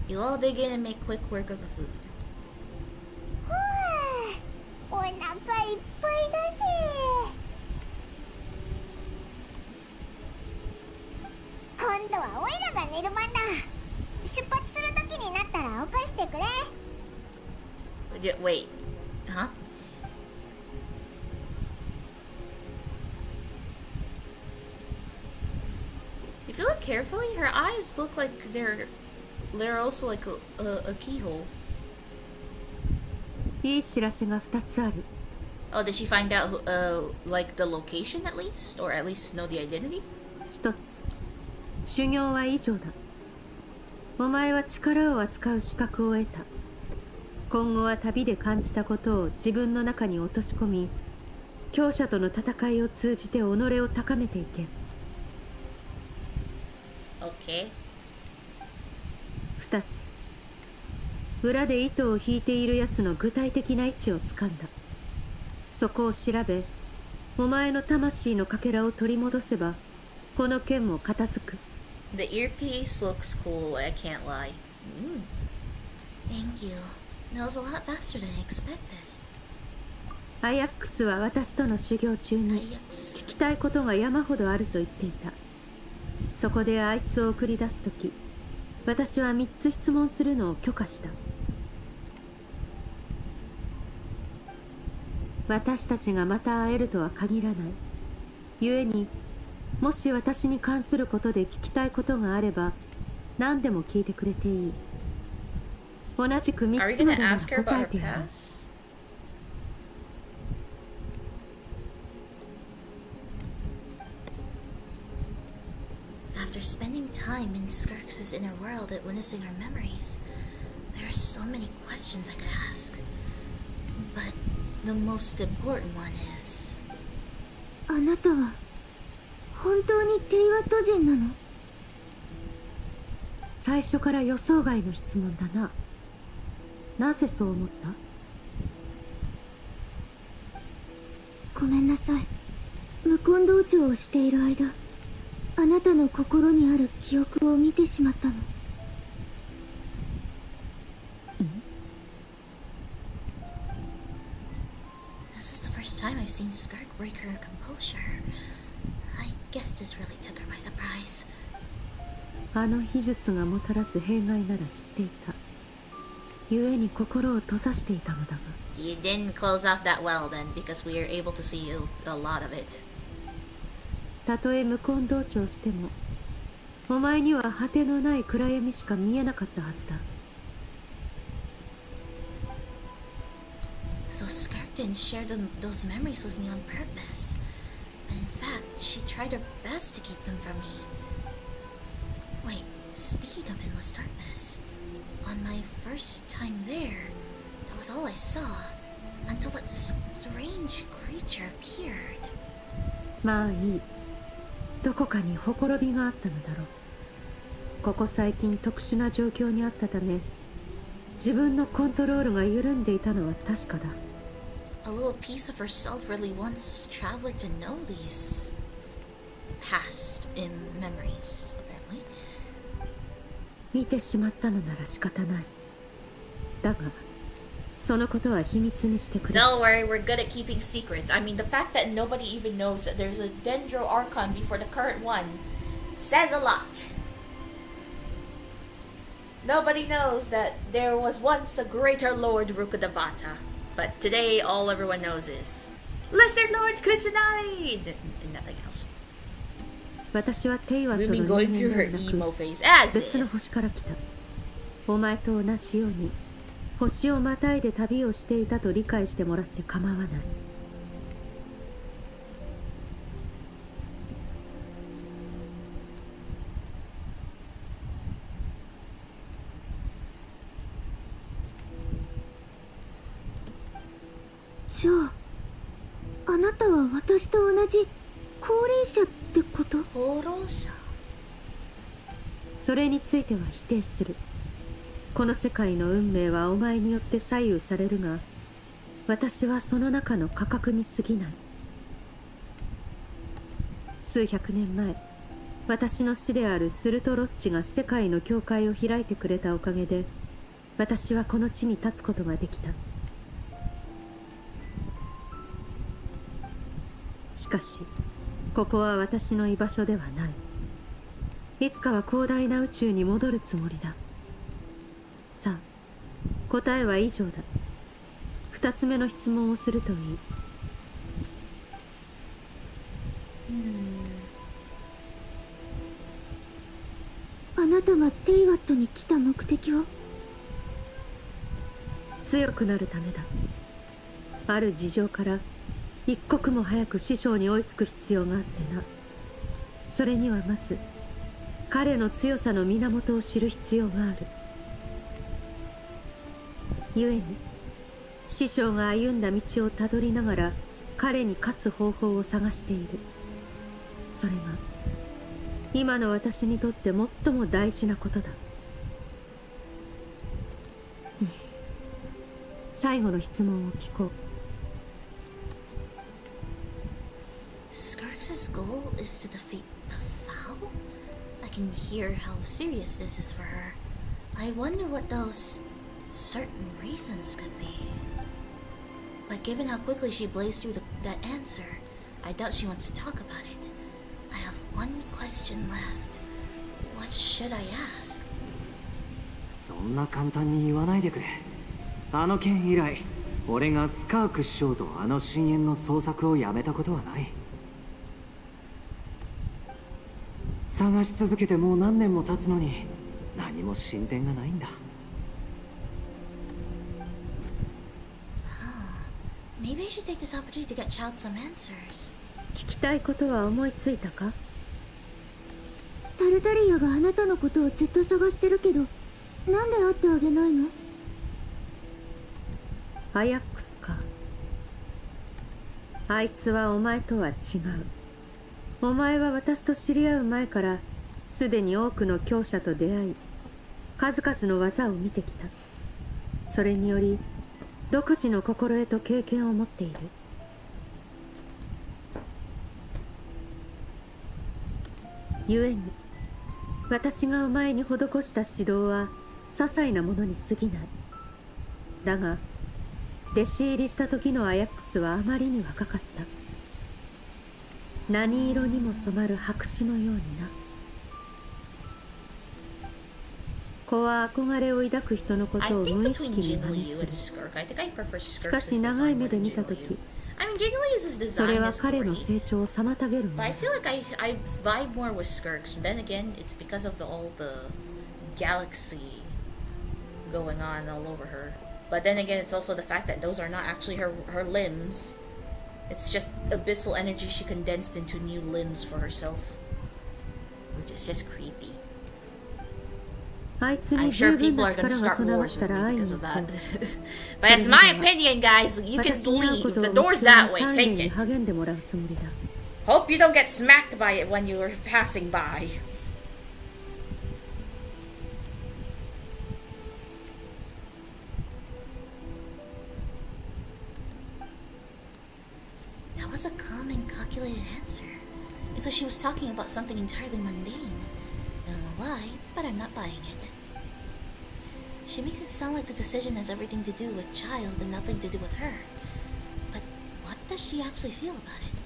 A: You all dig in and make quick work of the food.
C: ふぅ、お腹いっぱいだぜ。今度はオイラが寝る番だ。出発する時になったら起こしてくれ。
A: Wait, huh? If you look carefully, her eyes look like they're also like a keyhole.
D: いい知らせが2つある。
A: Oh, did she find out like the location at least, or at least know the identity?
D: 1つ、修行は以上だ。お前は力を扱う資格を得た。今後は旅で感じたことを自分の中に落とし込み、強者との戦いを通じて己を高めていけ。
A: Okay.
D: 2つ、裏で糸を引いているやつの具体的な位置をつかんだ。そこを調べ、お前の魂のかけらを取り戻せば、この剣も片付く。
A: The earpiece looks cool, I can't lie.
K: Thank you. That was a lot faster than I expected.
D: アヤックスは私との修行中に聞きたいことが山ほどあると言っていた。そこであいつを送り出すとき、私は3つ質問するのを許可した。私たちがまた会えるとは限らない。故に、もし私に関することで聞きたいことがあれば、何でも聞いてくれていい。同じく3つまでに答えてやる。
K: After spending time in Skirk's inner world and witnessing her memories, there are so many questions I could ask. But the most important one is...
C: あなたは本当にテイワット人なの？
D: 最初から予想外の質問だな。なぜそう思った？
C: ごめんなさい。無根道長をしている間、あなたの心にある記憶を見てしまったの。
K: This is the first time I've seen Skirk break her composure. I guess this really took her by surprise.
D: あの秘術がもたらす弊害なら知っていた。故に心を閉ざしていたのだが。
A: You didn't close off that well then, because we are able to see a lot of it.
D: たとえ無根道長しても、お前には果てのない暗闇しか見えなかったはずだ。
K: So Skirk didn't share those memories with me on purpose. But in fact, she tried her best to keep them from me. Wait, speaking of endless darkness, on my first time there, that was all I saw, until that strange creature appeared.
D: まあいい。どこかにほころびがあったのだろう。ここ最近特殊な状況にあったため、自分のコントロールが緩んでいたのは確かだ。
K: A little piece of herself really wants Traveler to know these past in memories, apparently.
D: 見てしまったのなら仕方ない。だがそのことは秘密にしてくれ。
A: Don't worry, we're good at keeping secrets. I mean, the fact that nobody even knows that there's a Dendro Archon before the current one says a lot. Nobody knows that there was once a greater Lord Rukadavata, but today all everyone knows is Lesser Lord Kusanai and nothing else.
D: 私はテイワット
A: Lumi
D: の
A: going
D: 人
A: through
D: 間
A: her
D: ではな
A: emo
D: く
A: phase as
D: 別の
A: if.
D: 星から来た。お前と同じように星をまたいで旅をしていたと理解してもらって構わない。
F: じゃああなたは私と同じ降臨者ってこと？
A: 放浪者。
D: それについては否定する。この世界の運命はお前によって左右されるが、私はその中の価格に過ぎない。数百年前、私の師であるスルトロッチが世界の境界を開いてくれたおかげで、私はこの地に立つことができた。しかし、ここは私の居場所ではない。いつかは広大な宇宙に戻るつもりだ。さあ、答えは以上だ。二つ目の質問をするといい。
F: あなたがテイワットに来た目的は？
D: 強くなるためだ。ある事情から一刻も早く師匠に追いつく必要があってな。それにはまず彼の強さの源を知る必要がある。故に師匠が歩んだ道をたどりながら彼に勝つ方法を探している。それが今の私にとって最も大事なことだ。最後の質問を聞こう。
K: Skirk's goal is to defeat the Foul? I can hear how serious this is for her. I wonder what those certain reasons could be. But given how quickly she blazed through that answer, I doubt she wants to talk about it. I have one question left. What should I ask?
H: そんな簡単に言わないでくれ。あの件以来、俺がスカーク師匠とあの深淵の捜索をやめたことはない。探し続けてもう何年も経つのに何も進展がないんだ。
K: Maybe I should take this opportunity to get Child some answers.
D: 聞きたいことは思いついたか？
F: タルタリアがあなたのことをずっと探してるけど、なんで会ってあげないの？
D: アヤックスか。あいつはお前とは違う。お前は私と知り合う前からすでに多くの強者と出会い、数々の技を見てきた。それにより独自の心得と経験を持っている。故に私がお前に施した指導は些細なものに過ぎない。だが弟子入りした時のアヤックスはあまりに若かった。何色にも染まる白紙のようにな。子は憧れを抱く人のことを無意識に真似する。しかし長い目で見たとき、それは彼の成長を妨げるものだ。
A: I feel like I vibe more with Skirks. Then again, it's because of all the galaxy going on all over her. But then again, it's also the fact that those are not actually her limbs. It's just abyssal energy she condensed into new limbs for herself. Which is just creepy. I'm sure people are gonna start wars with me because of that. But it's my opinion, guys. You can leave. The door's that way. Take it. Hope you don't get smacked by it when you were passing by.
K: That was a calm and calculated answer. It's like she was talking about something entirely mundane. I don't know why, but I'm not buying it. She makes it sound like the decision has everything to do with child and nothing to do with her. But what does she actually feel about it?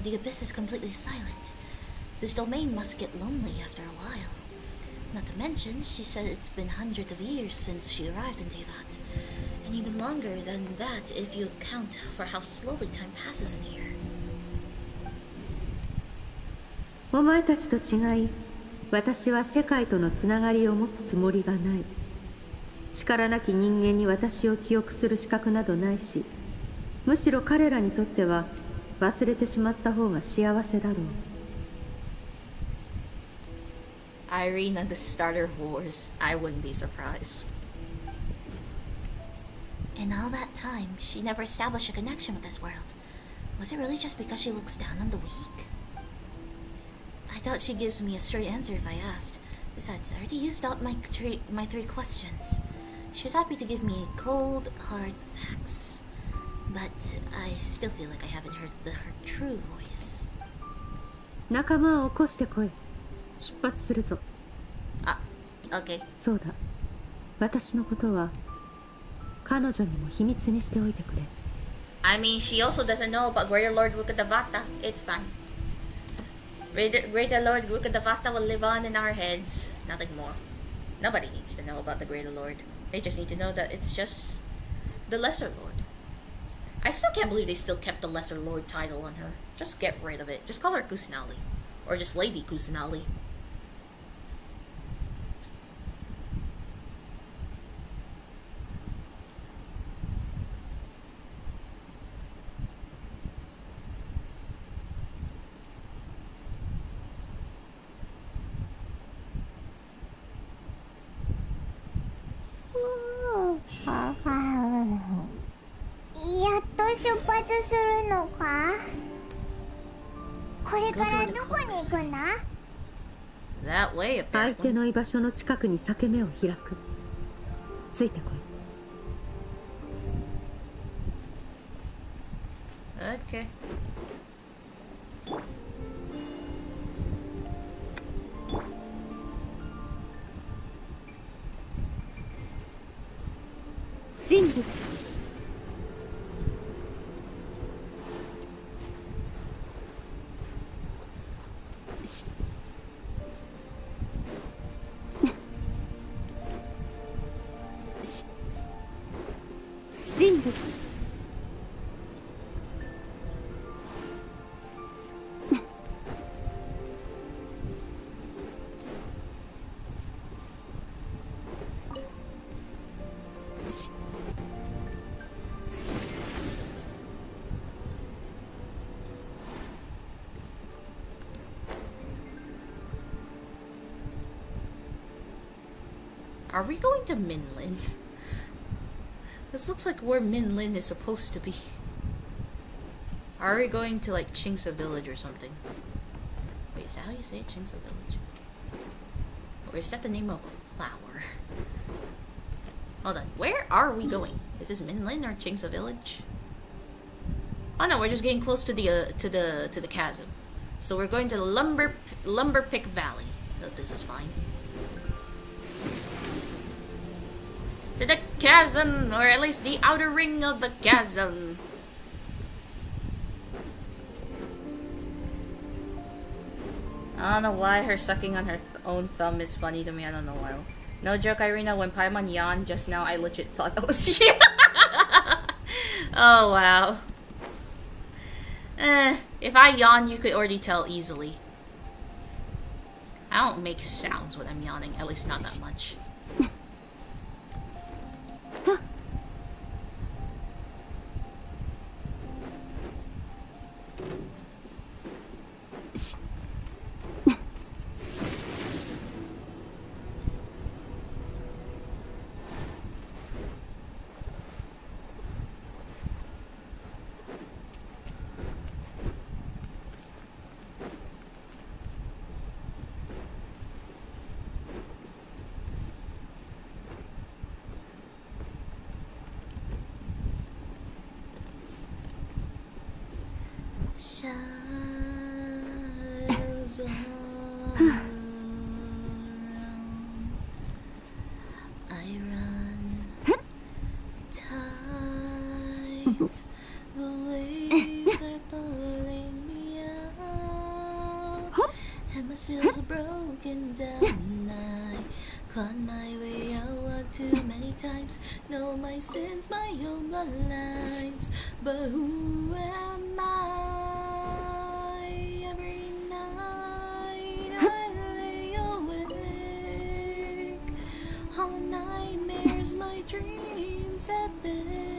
K: The abyss is completely silent. This domain must get lonely after a while. Not to mention, she said it's been hundreds of years since she arrived in Teyvat. And even longer than that if you account for how slowly time passes in here.
D: お前たちと違い、私は世界とのつながりを持つつもりがない。力なき人間に私を記憶する資格などないし、むしろ彼らにとっては忘れてしまった方が幸せだろう。
A: Irina, the starter of wars. I wouldn't be surprised.
K: In all that time, she never established a connection with this world. Was it really just because she looks down on the weak? I doubt she gives me a straight answer if I asked. Besides, I already used up my three questions. She was happy to give me cold, hard facts. But I still feel like I haven't heard her true voice.
D: 仲間を起こしてこい。出発するぞ。
K: あ、OK。
D: そうだ。私のことは彼女にも秘密にしておいてくれ。
A: I mean, she also doesn't know about Greater Lord Rukkhadevata. It's fine. Greater Lord Rukkhadevata will live on in our heads. Nothing more. Nobody needs to know about the Greater Lord. They just need to know that it's just the Lesser Lord. I still can't believe they still kept the Lesser Lord title on her. Just get rid of it. Just call her Kusanali. Or just Lady Kusanali. That way,
D: 相手
A: apparently.
D: の居場所の近くに裂け目を開く。ついてこい。
A: Okay.
D: Jinbi. Jinbi.
A: Are we going to Minlin? This looks like where Minlin is supposed to be. Are we going to like Chingsa Village or something? Wait, is that how you say it? Chingsa Village? Or is that the name of a flower? Hold on, where are we going? Is this Minlin or Chingsa Village? Oh no, we're just getting close to the chasm. So we're going to Lumberpick Valley. Oh, this is fine. To the chasm, or at least the outer ring of the chasm. I don't know why her sucking on her own thumb is funny to me. I don't know why. No joke, Irina. When Paimon yawned just now, I legit thought that was you. Oh wow. If I yawn, you could already tell easily. I don't make sounds when I'm yawning, at least not that much.
K: night. The waves are pulling me out, and my sails are broken down. I caught my way out too many times. Know my sins, my own bloodlines. But who am I? Every night I lay awake. All nightmares, my dreams have been.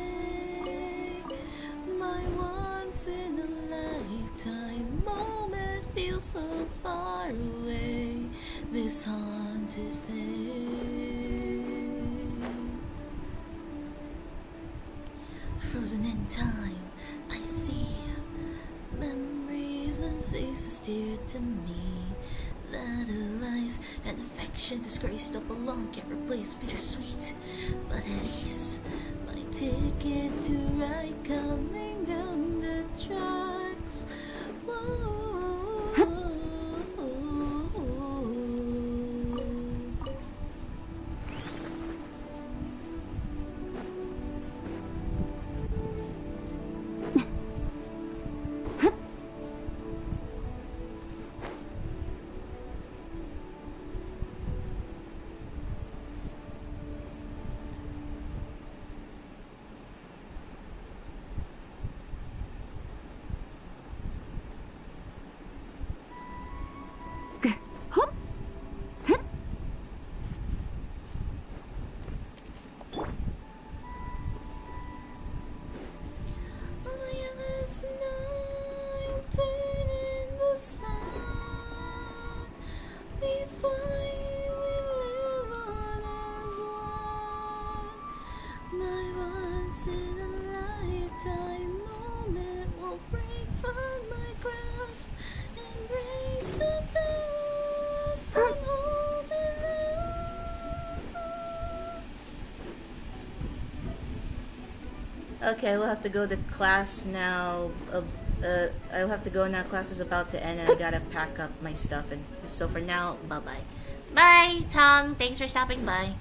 K: My once in a lifetime moment feels so far away. This haunted fate. Frozen in time, I see memories and faces dear to me. That a life and affection disgraced up along can't replace bittersweet. But at least my ticket to ride coming down the tracks. Whoa. Okay, we'll have to go to class now. I'll have to go now. Class is about to end and I gotta pack up my stuff. And so for now, bye-bye. Bye, Tong. Thanks for stopping by.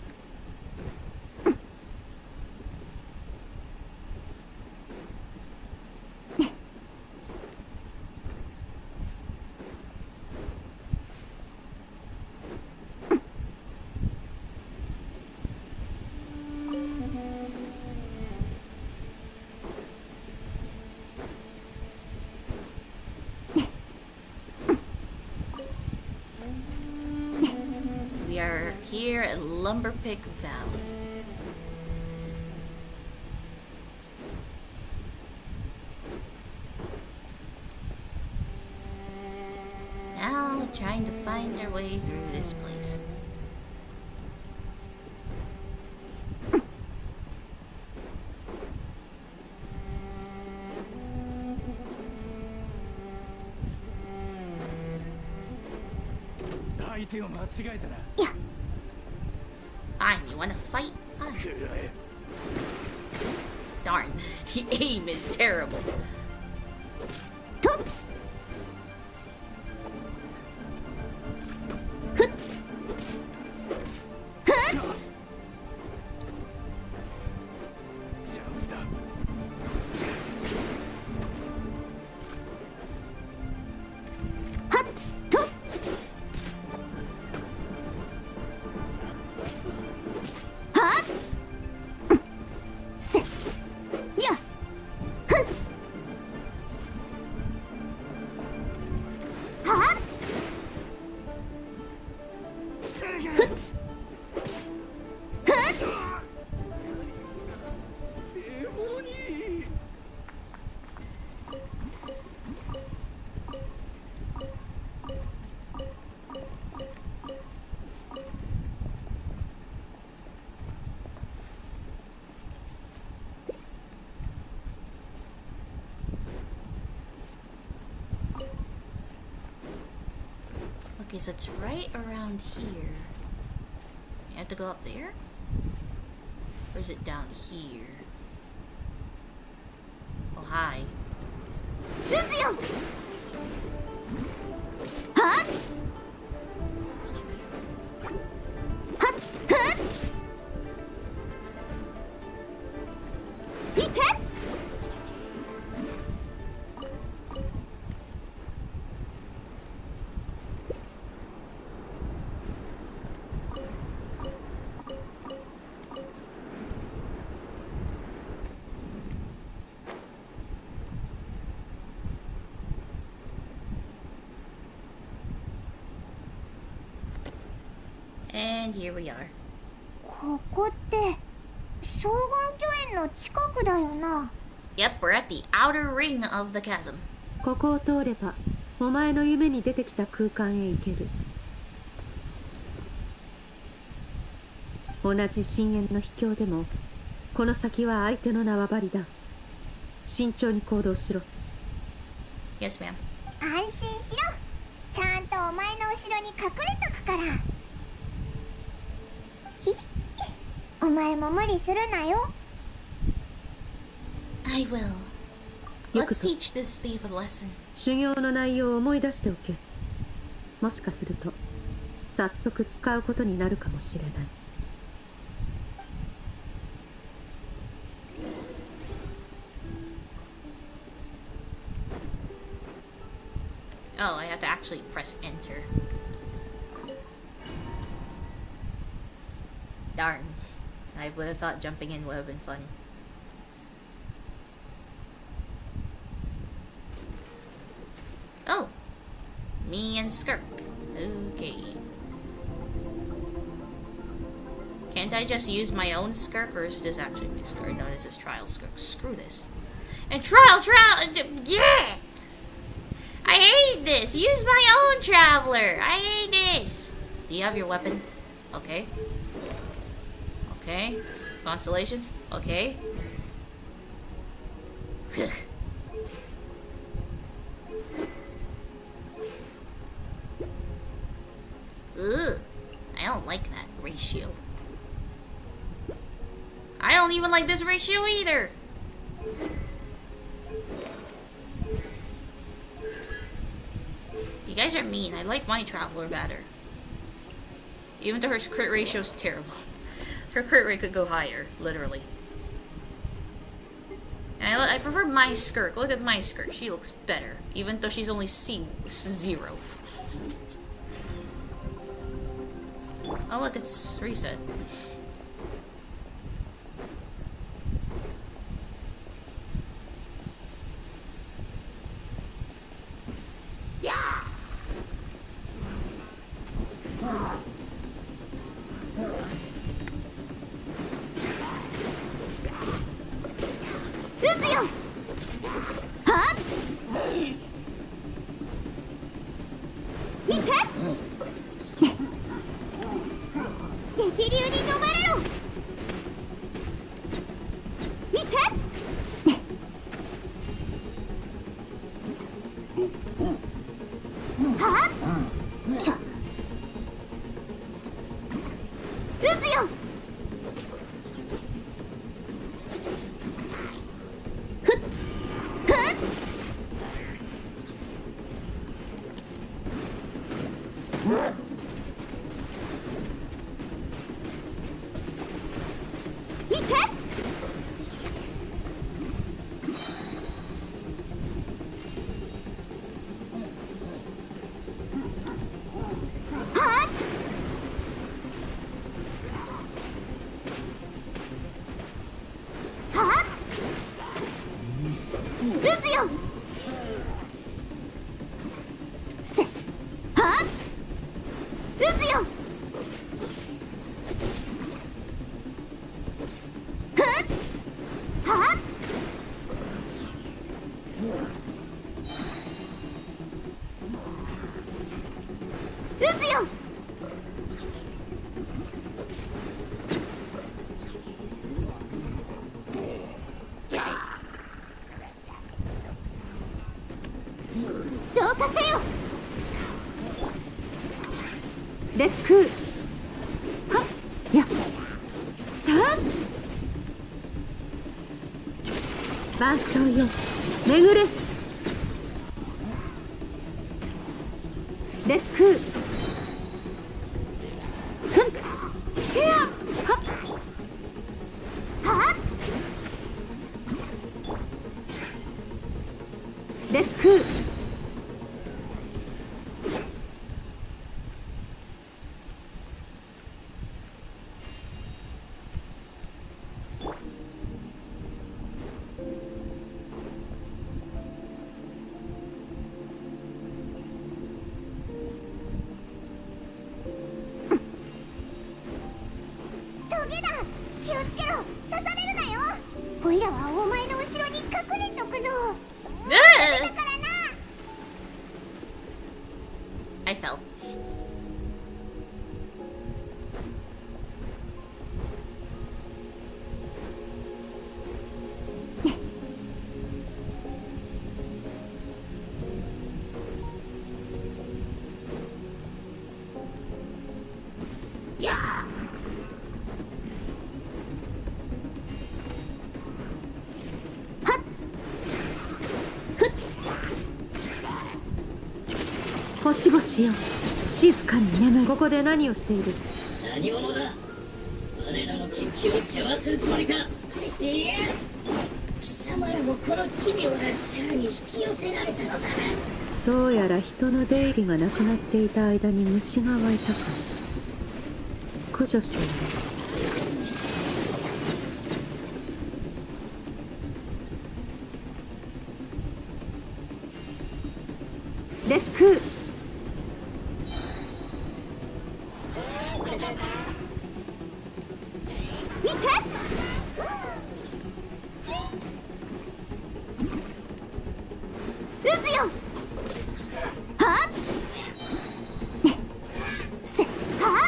K: Here at Lumberpick Valley. Now trying to find their way through this place. Yeah. Fine, you wanna fight? Fine. Darn, the aim is terrible. Okay, so it's right around here. You have to go up there? Or is it down here? Oh, hi.
C: Huh?
A: And here we are.
C: ここって双眼巨園の近くだよな。
A: Yep, we're at the outer ring of the chasm.
D: ここを通ればお前の夢に出てきた空間へ行ける。同じ深淵の秘境でもこの先は相手の縄張りだ。慎重に行動しろ。
A: Yes, ma'am.
C: 安心しろ。ちゃんとお前の後ろに隠れとくから。ひひ、お前も無理するなよ。
A: I will. Let's teach this thief a lesson.
D: 修行の内容を思い出しておけ。もしかすると早速使うことになるかもしれない。
A: Oh, I have to actually press enter. Darn. I would have thought jumping in would have been fun. Oh! Me and Skirk. Okay. Can't I just use my own Skirk, or is this actually my Skirk? No, this is Trial Skirk. Screw this. And trial! Yeah! I hate this! Use my own traveler! I hate this! Do you have your weapon? Okay. Okay. Constellations? Okay. Ugh. I don't like that ratio. I don't even like this ratio either! You guys are mean. I like my traveler better. Even though her crit ratio is terrible. Her crit rate could go higher, literally. And I prefer my Skirk. Look at my Skirk. She looks better. Even though she's only C0. Oh look, it's reset. Yeah!
C: Uzuyo! Huh? Ite! 激流に飲まれろ！見て！はぁ？ちょ！渦よ！ふっ！ふっ！見て！はぁ？はぁ？渦よ！せ！はぁ？渦よ！ふっ！はぁ？渦よ！浄化せよ！
D: レックはっやった万象よ巡れレックふんせやはっ
C: はぁ？
D: レック
C: 気をつけろ、刺されるなよ。オイラはお前の後ろに隠れとくぞ。だからな。
A: I fell.
K: Yeah.
D: 星々よ、静かに眠る。ここで何をしている？
O: 何者だ？我らの研究を邪魔するつもりか？いや、貴様らもこの奇妙な力に引き寄せられたのだな。
D: どうやら人の出入りがなくなっていた間に虫が湧いたか。駆除している。レック。
C: 見て。撃つよ。はっ。せ。は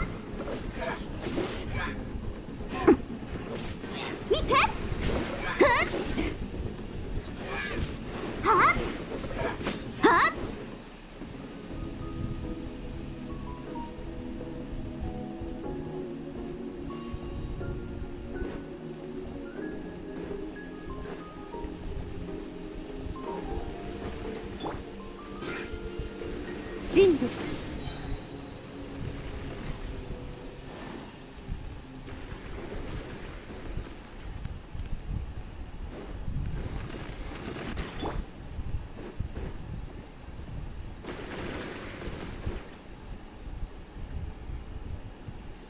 C: っ。見て。はっ。はっ。はっ。
D: 人物。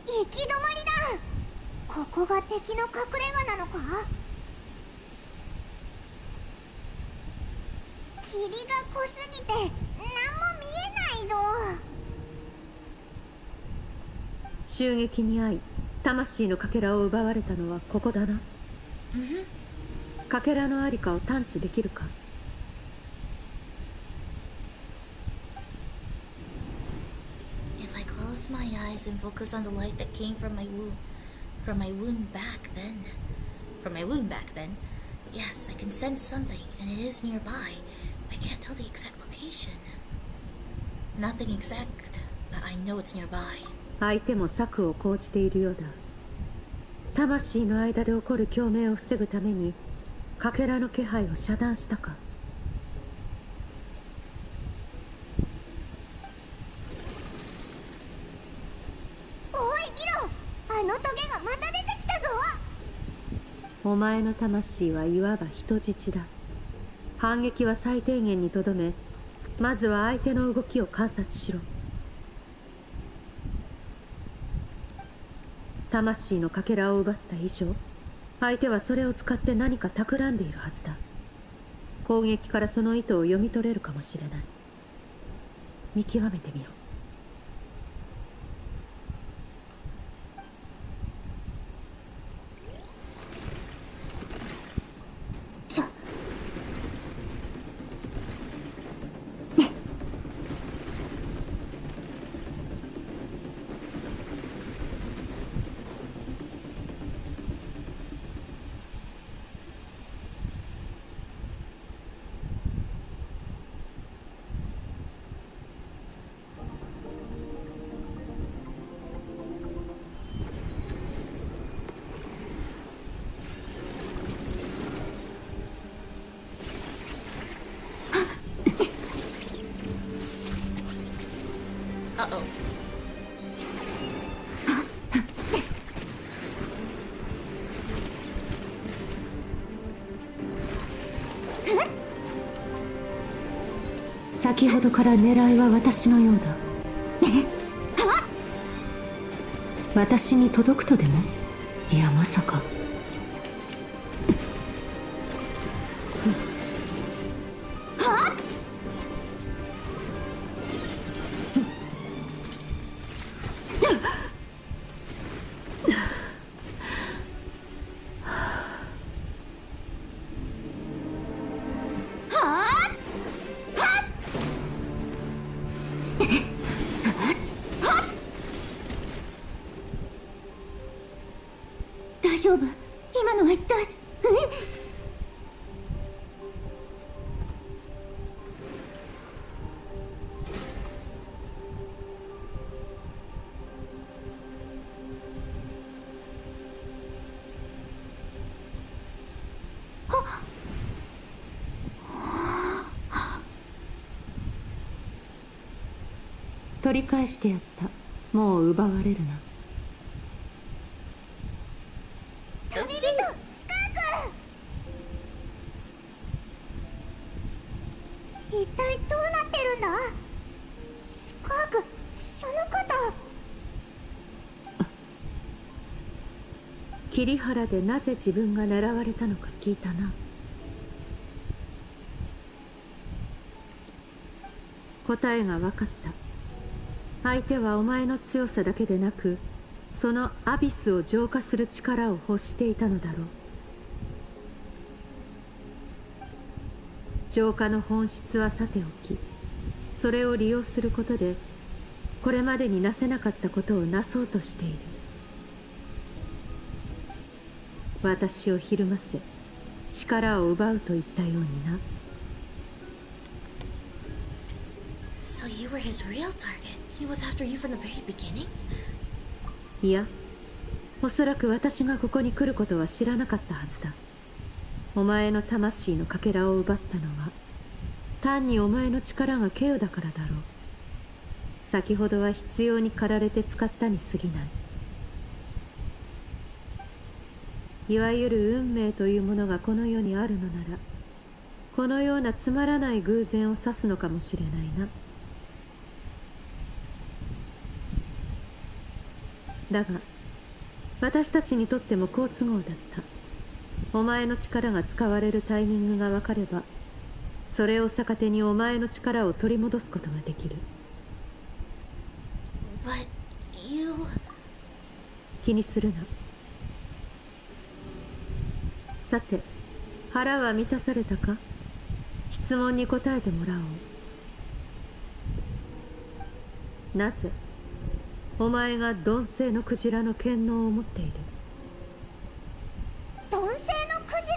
C: 行き止まりだ。ここが敵の隠れ家なのか？霧が濃すぎて何も見えないぞ。
D: 襲撃に遭い魂のかけらを奪われたのはここだな。かけらのありかを探知できるか？
K: If I close my eyes and focus on the light that came from my wound back then, yes, I can sense something, and it is nearby. I can't tell the exact location. Nothing exact, but I know it's nearby.
D: 相手も策を講じているようだ。魂の間で起こる共鳴を防ぐためにかけらの気配を遮断したか。
C: おい見ろ、あのトゲがまた出てきたぞ。
D: お前の魂はいわば人質だ。反撃は最低限にとどめ、まずは相手の動きを観察しろ。魂のかけらを奪った以上、相手はそれを使って何か企んでいるはずだ。攻撃からその意図を読み取れるかもしれない。見極めてみろ。
K: Uh-oh.
D: 先ほどから狙いは私のようだ。私に届くとでも？いや、まさか。
C: 大丈夫？今のは一体
D: 取り返してやった。もう奪われるな。
C: 旅人スカーク！一体どうなってるんだ？スカーク、その方。
D: 桐原でなぜ自分が狙われたのか聞いたな。答えが分かった。相手はお前の強さだけでなく、そのアビスを浄化する力を欲していたのだろう。浄化の本質はさておき、それを利用することでこれまでになせなかったことをなそうとしている。私をひるませ力を奪うといったようにな。
K: So you were his real target? He was after you from the very beginning?
D: いや、おそらく私がここに来ることは知らなかったはずだ。お前の魂のかけらを奪ったのは単にお前の力が稀有だからだろう。先ほどは必要に駆られて使ったに過ぎない。いわゆる運命というものがこの世にあるのなら、このようなつまらない偶然を指すのかもしれないな。だが私たちにとっても好都合だった。お前の力が使われるタイミングが分かれば、それを逆手にお前の力を取り戻すことができる。
K: But you...
D: 気にするな。さて、腹は満たされたか？質問に答えてもらおう。なぜお前が鈍性のクジラの権能を持っている？
C: 鈍性のクジ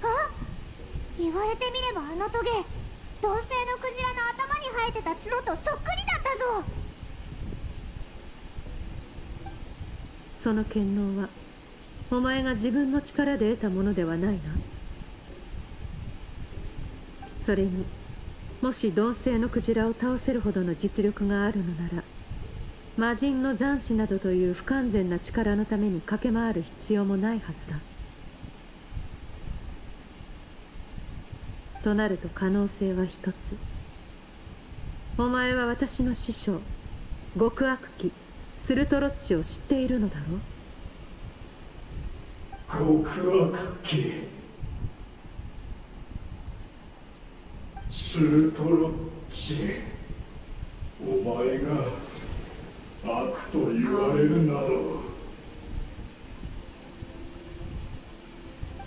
C: ラ？あ、言われてみればあのトゲ、鈍性のクジラの頭に生えてた角とそっくりだったぞ。
D: その権能はお前が自分の力で得たものではないな。それにもし鈍性のクジラを倒せるほどの実力があるのなら、魔人の残滓などという不完全な力のために駆け回る必要もないはずだ。となると可能性は一つ。お前は私の師匠極悪鬼スルトロッチを知っているのだろう？
N: 極悪鬼スルトロッチ、お前が悪と言われるなど。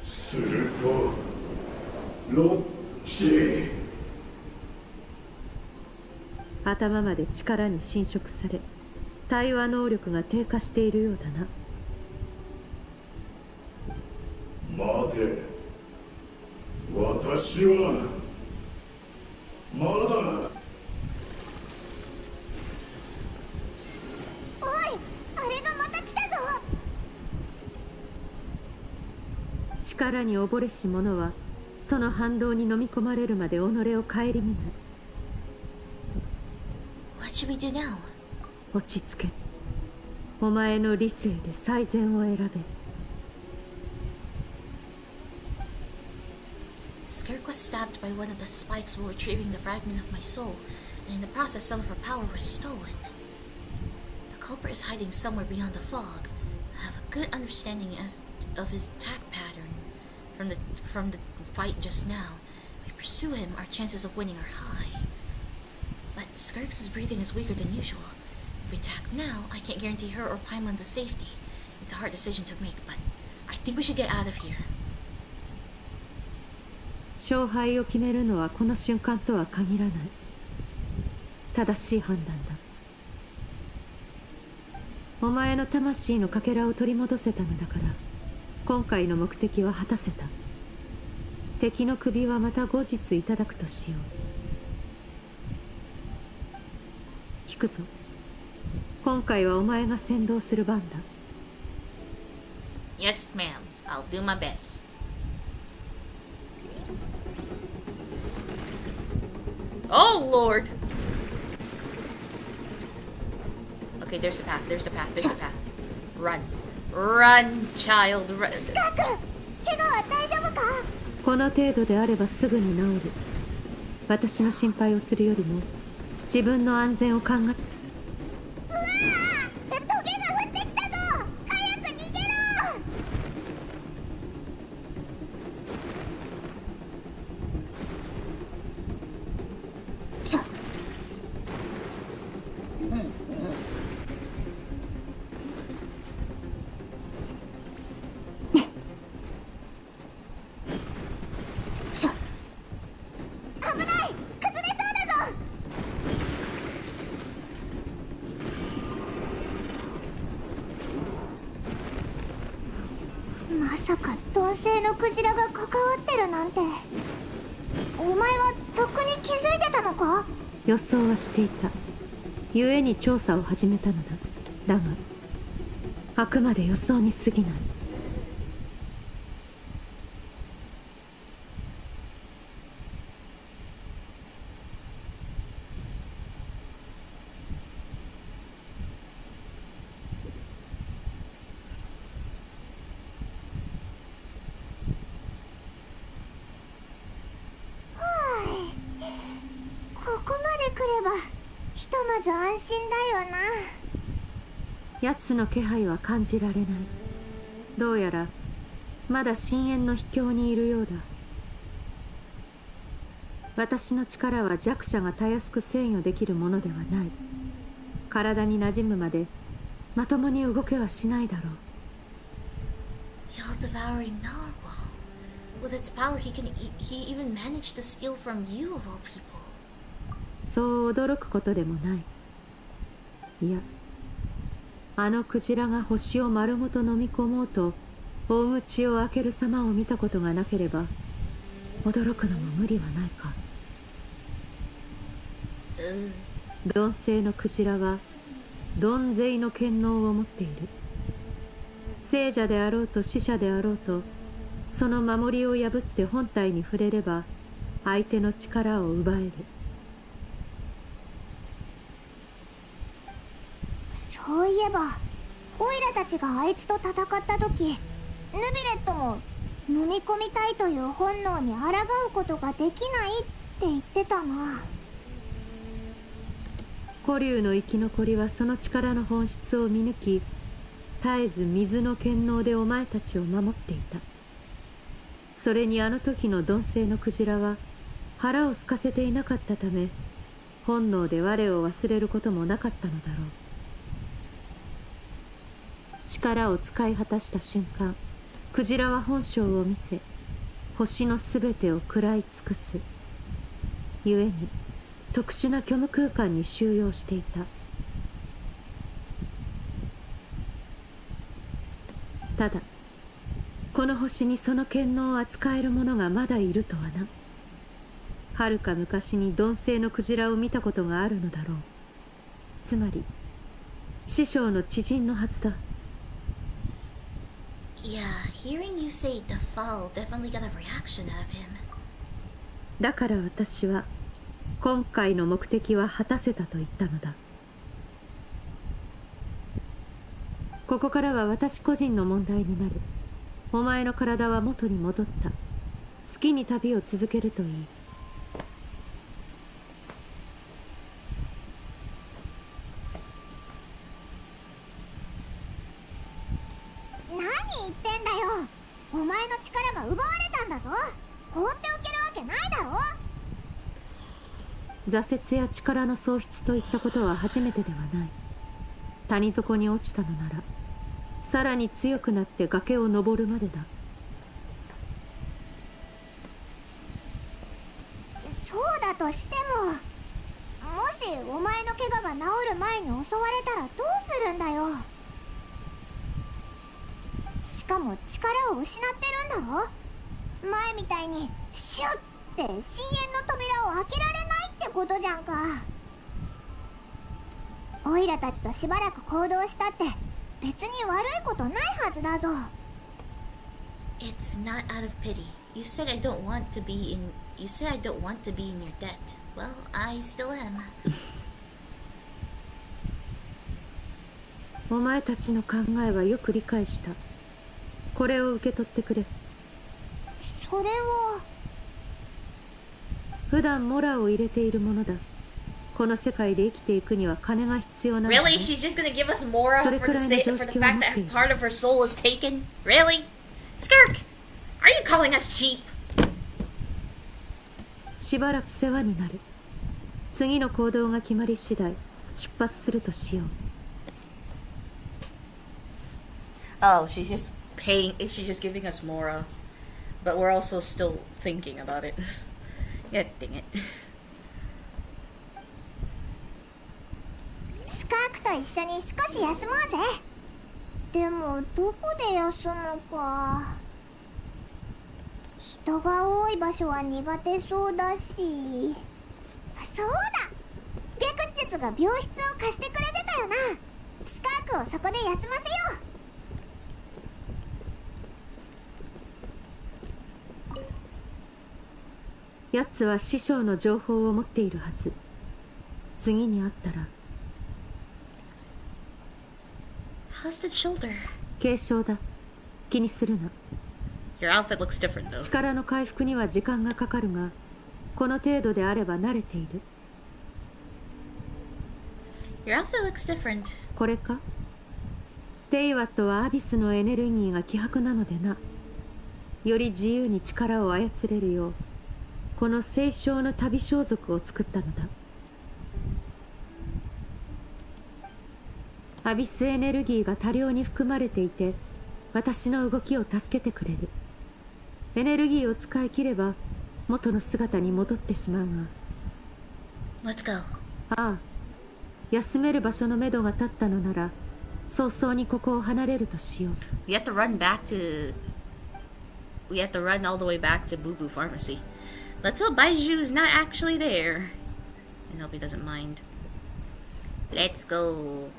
N: スルトロッチ。
D: 頭まで力に侵食され、対話能力が低下しているようだな。
N: 待て、私はまだ。
C: おい、あれがまた来たぞ。
D: 力に溺れし者はその反動に飲み込まれるまで己を顧みない。
K: What should we do now?
D: 落ち着け。お前の理性で最善を選べ。
K: Skirk was stabbed by one of the spikes while retrieving the fragment of my soul, and in the process some of her power was stolen. The culprit is hiding somewhere beyond the fog. I have a good understanding of his attack pattern from the fight just now. If we pursue him, our chances of winning are high. But Skirk's breathing is weaker than usual. If we attack now, I can't guarantee her or Paimon's safety. It's a hard decision to make, but I think we should get out of here.
D: 勝敗を決めるのはこの瞬間とは限らない。正しい判断だ。お前の魂のかけらを取り戻せたのだから、今回の目的は果たせた。敵の首はまた後日いただくとしよう。引くぞ。今回はお前が先導する番だ。
A: Yes, ma'am. I'll do my best. Oh, Lord! Okay, there's the path, there's the path, there's the path. Run. Run, child, run.
C: スカーク、怪我は大丈夫か？
D: この程度であればすぐに治る。私の心配をするよりも自分の安全を考え。
C: うわー！トゲが降ってきたぞ！早く逃げろ！危ない！崩れそうだぞ！まさか鈍性のクジラが関わってるなんて。お前はとっくに気づいてたのか？
D: 予想はしていた。故に調査を始めたのだ。だがあくまで予想に過ぎない。
C: ここまで来ればひとまず安心だよな。
D: 奴の気配は感じられない。どうやらまだ深淵の秘境にいるようだ。私の力は弱者がたやすく制御できるものではない。体に馴染むまでまともに動けはしないだろう。
K: You're devouring narwhal. With its power, he even managed to steal from you of all people.
D: そう驚くことでもない。いや、あのクジラが星を丸ごと飲み込もうと大口を開ける様を見たことがなければ驚くのも無理はないか。鈍性のクジラは鈍勢の権能を持っている。聖者であろうと死者であろうと、その守りを破って本体に触れれば相手の力を奪える。
C: そういえばオイラたちがあいつと戦った時、ヌビレットも飲み込みたいという本能に抗うことができないって言ってたな。
D: 古竜の生き残りはその力の本質を見抜き、絶えず水の権能でお前たちを守っていた。それにあの時の鈍性のクジラは腹を空かせていなかったため、本能で我を忘れることもなかったのだろう。力を使い果たした瞬間、クジラは本性を見せ、星のすべてを食らい尽くす。故に特殊な虚無空間に収容していた。ただこの星にその権能を扱える者がまだいるとはな。遥か昔に鈍性のクジラを見たことがあるのだろう。つまり師匠の知人のはずだ。
K: Yeah, hearing you say defile definitely got a reaction out of him.
D: だから私は今回の目的は果たせたと言ったのだ。ここからは私個人の問題になる。お前の体は元に戻った。好きに旅を続けるといい。
C: 何言ってんだよ。お前の力が奪われたんだぞ。放っておけるわけないだろ。
D: 挫折や力の喪失といったことは初めてではない。谷底に落ちたのならさらに強くなって崖を登るまでだ。
C: そうだとしても、もしお前の怪我が治る前に襲われたらどうするんだよ。しかも力を失ってるんだろ。前みたいにシュッって深淵の扉を開けられないってことじゃんか。オイラたちとしばらく行動したって別に悪いことないはずだぞ。
K: It's not out of pity. You said I don't want to be in You said I don't want to be in your debt. Well, I still am.
D: お前たちの考えはよく理解した。これを受け取ってくれ。
C: それは
D: 普段モラを入れているものだ。この世界で生きていくには金が必要なのだ。
A: Really? She's just gonna give us Mora for the fact that part of her soul is taken? Really? Skirk, are you calling us cheap?
D: しばらく世話になる。次の行動が決まり次第出発するとしよう。
A: Oh, she's just giving us Mora. But we're also still thinking about it. God dang it.
C: スカークと一緒に少し休もうぜ。でもどこで休むか。人が多い場所は苦手そうだし。そうだ、白術が病室を貸してくれてたよな。スカークをそこで休ませよ
D: う。奴は師匠の情報を持っているはず。次に会ったら。
A: How's the shoulder?
D: 軽傷だ。気にするな。
A: Your outfit looks different though.
D: 力の回復には時間がかかるが、この程度であれば慣れている。
A: Your outfit looks different.
D: これか？テイワットはアビスのエネルギーが希薄なのでな。より自由に力を操れるよう、この清少の旅装束を作ったのだ。アビスエネルギーが多量に含まれていて、私の動きを助けてくれる。エネルギーを使い切れば元の姿に戻ってしまうが。
A: Let's go.
D: ああ、休める場所のめどが立ったのなら、早々にここを離れるとしよう。
A: We have to run all the way back to Boo Boo Pharmacy. Let's hope Baiju's not actually there. I hope he doesn't mind. Let's go.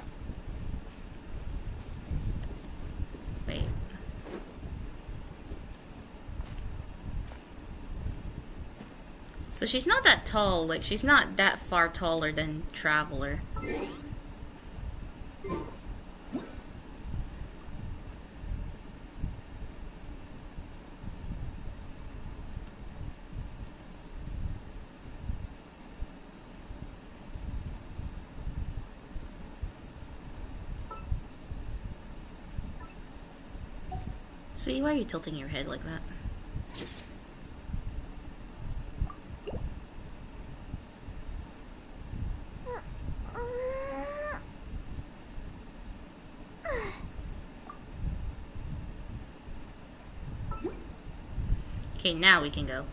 A: Wait. So she's not that tall, like she's not that far taller than Traveler. Sweetie, why are you tilting your head like that? Okay, now we can go.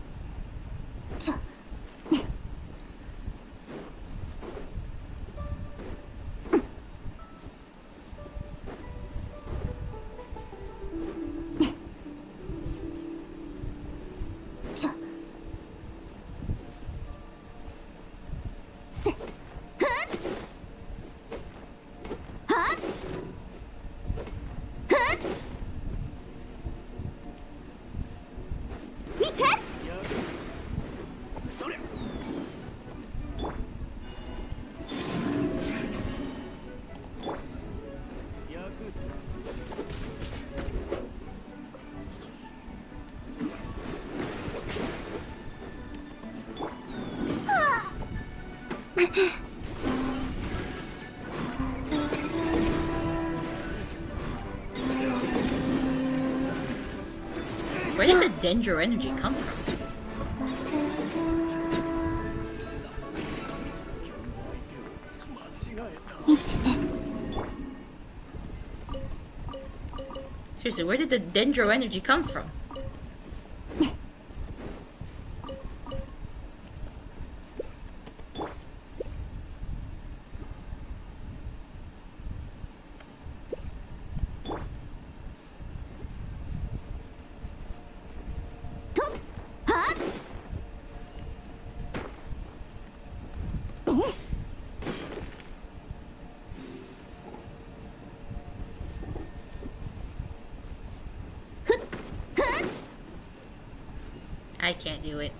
A: Where did the Dendro energy come from? Seriously, where did the Dendro energy come from? I can't do it.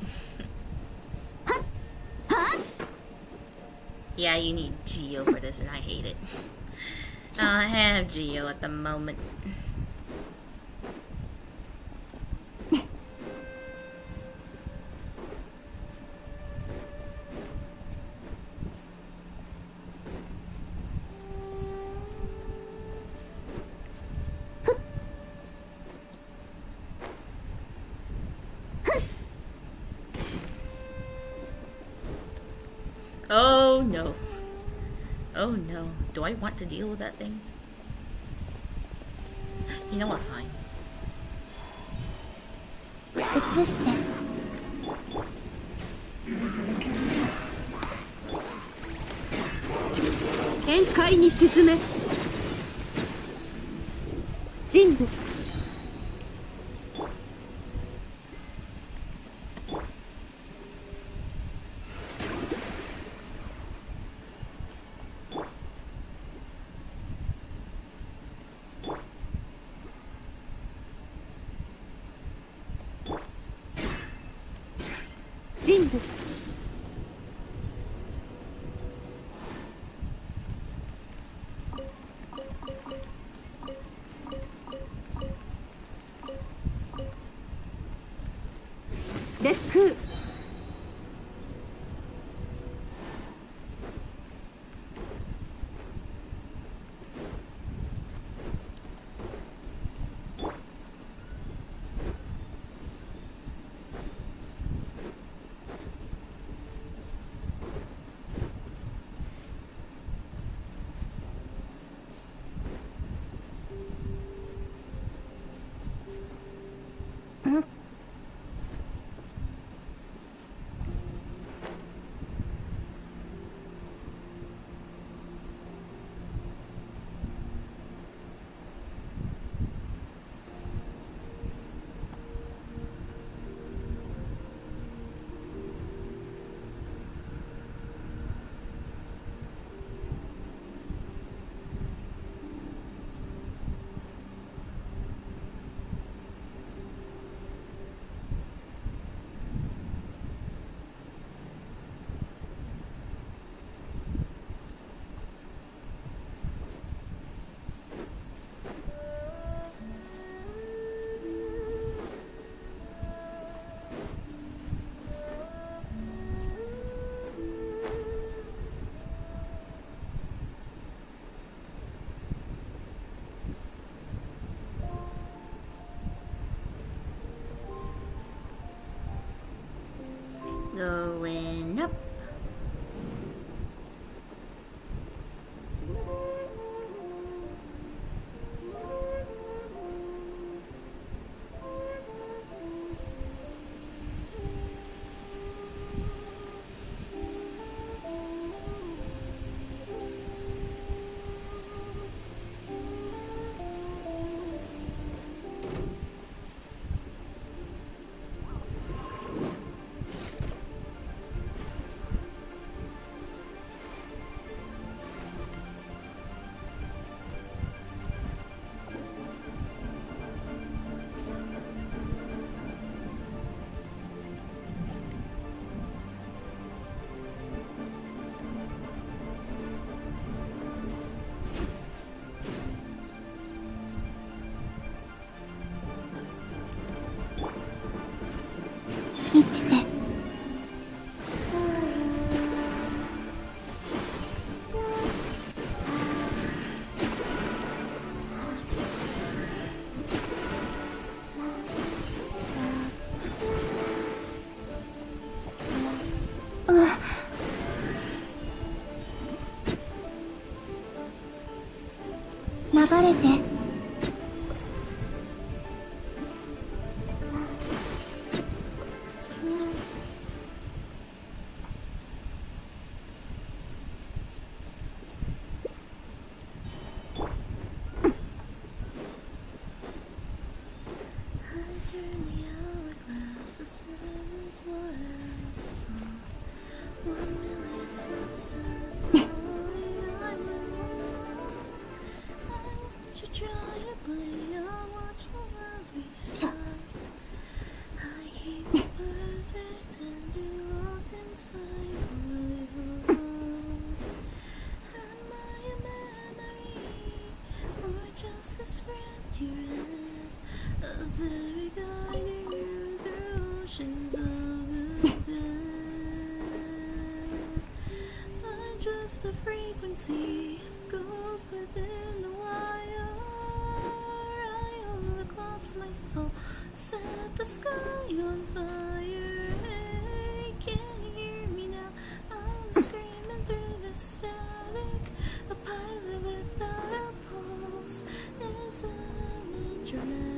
A: Yeah, you need Geo for this, and I hate it. I have Geo at the moment. Oh no. Oh no. Do I want to deal with that thing? You know what, fine.
C: 移して
J: 宴会に沈め人部人部烈風
A: Going up.
C: 流れて
A: very guiding you through oceans of the dead. I'm just a frequency, ghost within the wire. I own the clocks, my soul set the sky on fire. Hey, can you hear me now? I'm screaming through the static. A pilot without a pulse. Isn't it dramatic?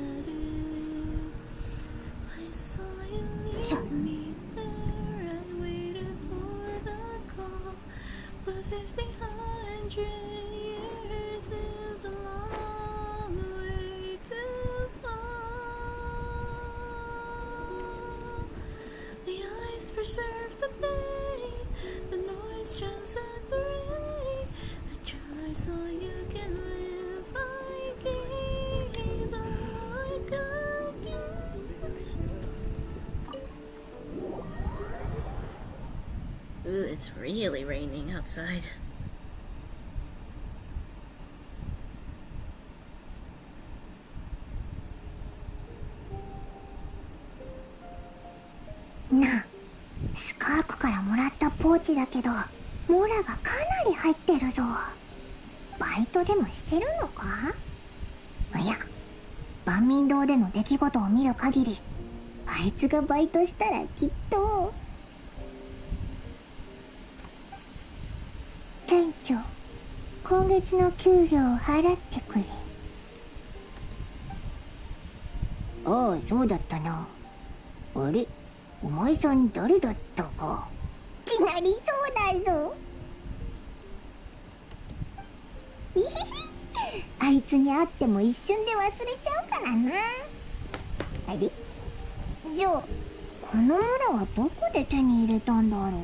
A: I saw you leave me there. I waited for the call. But 1,500 years is a long way to fall. The ice preserved the pain, the noise transcends the rain. I try so you can live. I gave all I could give. Ooh, it's really raining outside.
C: なあ、スカークからもらったポーチだけどモラがかなり入ってるぞ。バイトでもしてるのか？いや、万民堂での出来事を見る限りあいつがバイトしたらきっと。店長、今月の給料を払ってくれ。ああ、そうだったな。あれ、お前さん誰だったか。いきなりそうだぞ。いひひ、あいつに会っても一瞬で忘れちゃうからな。あれ、じゃあこの村はどこで手に入れたんだろう。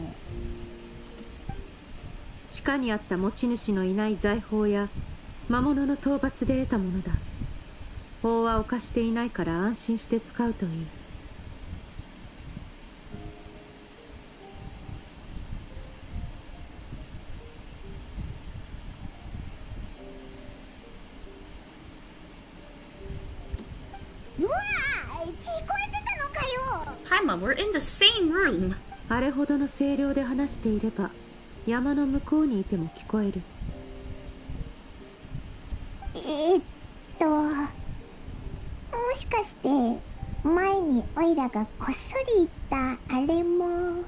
D: 地下にあった持ち主のいない財宝や魔物の討伐で得たものだ。法は犯していないから安心して使うといい。
C: うわー、聞こえてたのかよ。
A: Hi, Mom. We're in the same room.
D: あれほどの声量で話していれば山の向こうにいても聞こえる。
C: もしかして前にオイラがこっそり言ったあれも。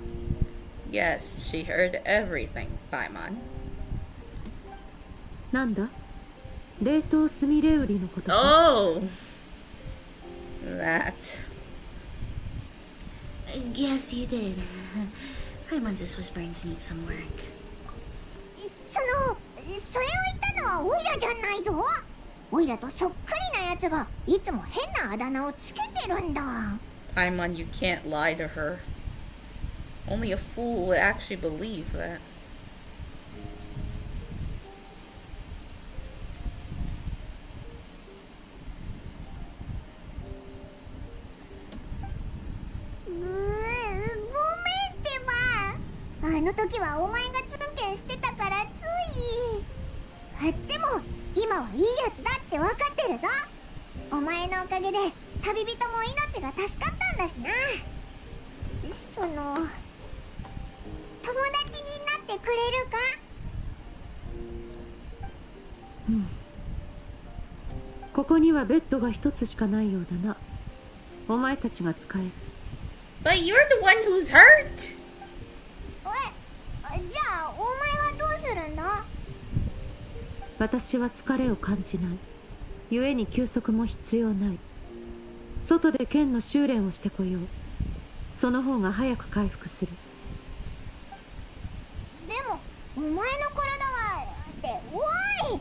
A: Yes, she heard everything, Paimon.
D: なんだ？冷凍スミレウリのことか。
A: Oh! That.
K: Yes, you did. Paimon's whisperings need some work.
C: それを言ったのはオイラじゃないぞ。オイラとそっくりなやつがいつも変なあだ名をつけてるんだ。
A: Paimon, you can't lie to her. Only a fool would actually believe that.
C: あの時はお前がツンケンしてたからつい。でも今はいいやつだって分かってるぞ。お前のおかげで旅人も命が助かったんだしな。友達になってくれるか？
D: うん。ここにはベッドが一つしかないようだな。お前たちが使え。
A: But you're the one who's hurt!
C: じゃあお前はどうするんだ？
D: 私は疲れを感じない。故に休息も必要ない。外で剣の修練をしてこよう。その方が早く回復する。
C: でもお前の体はっておい、もう行っ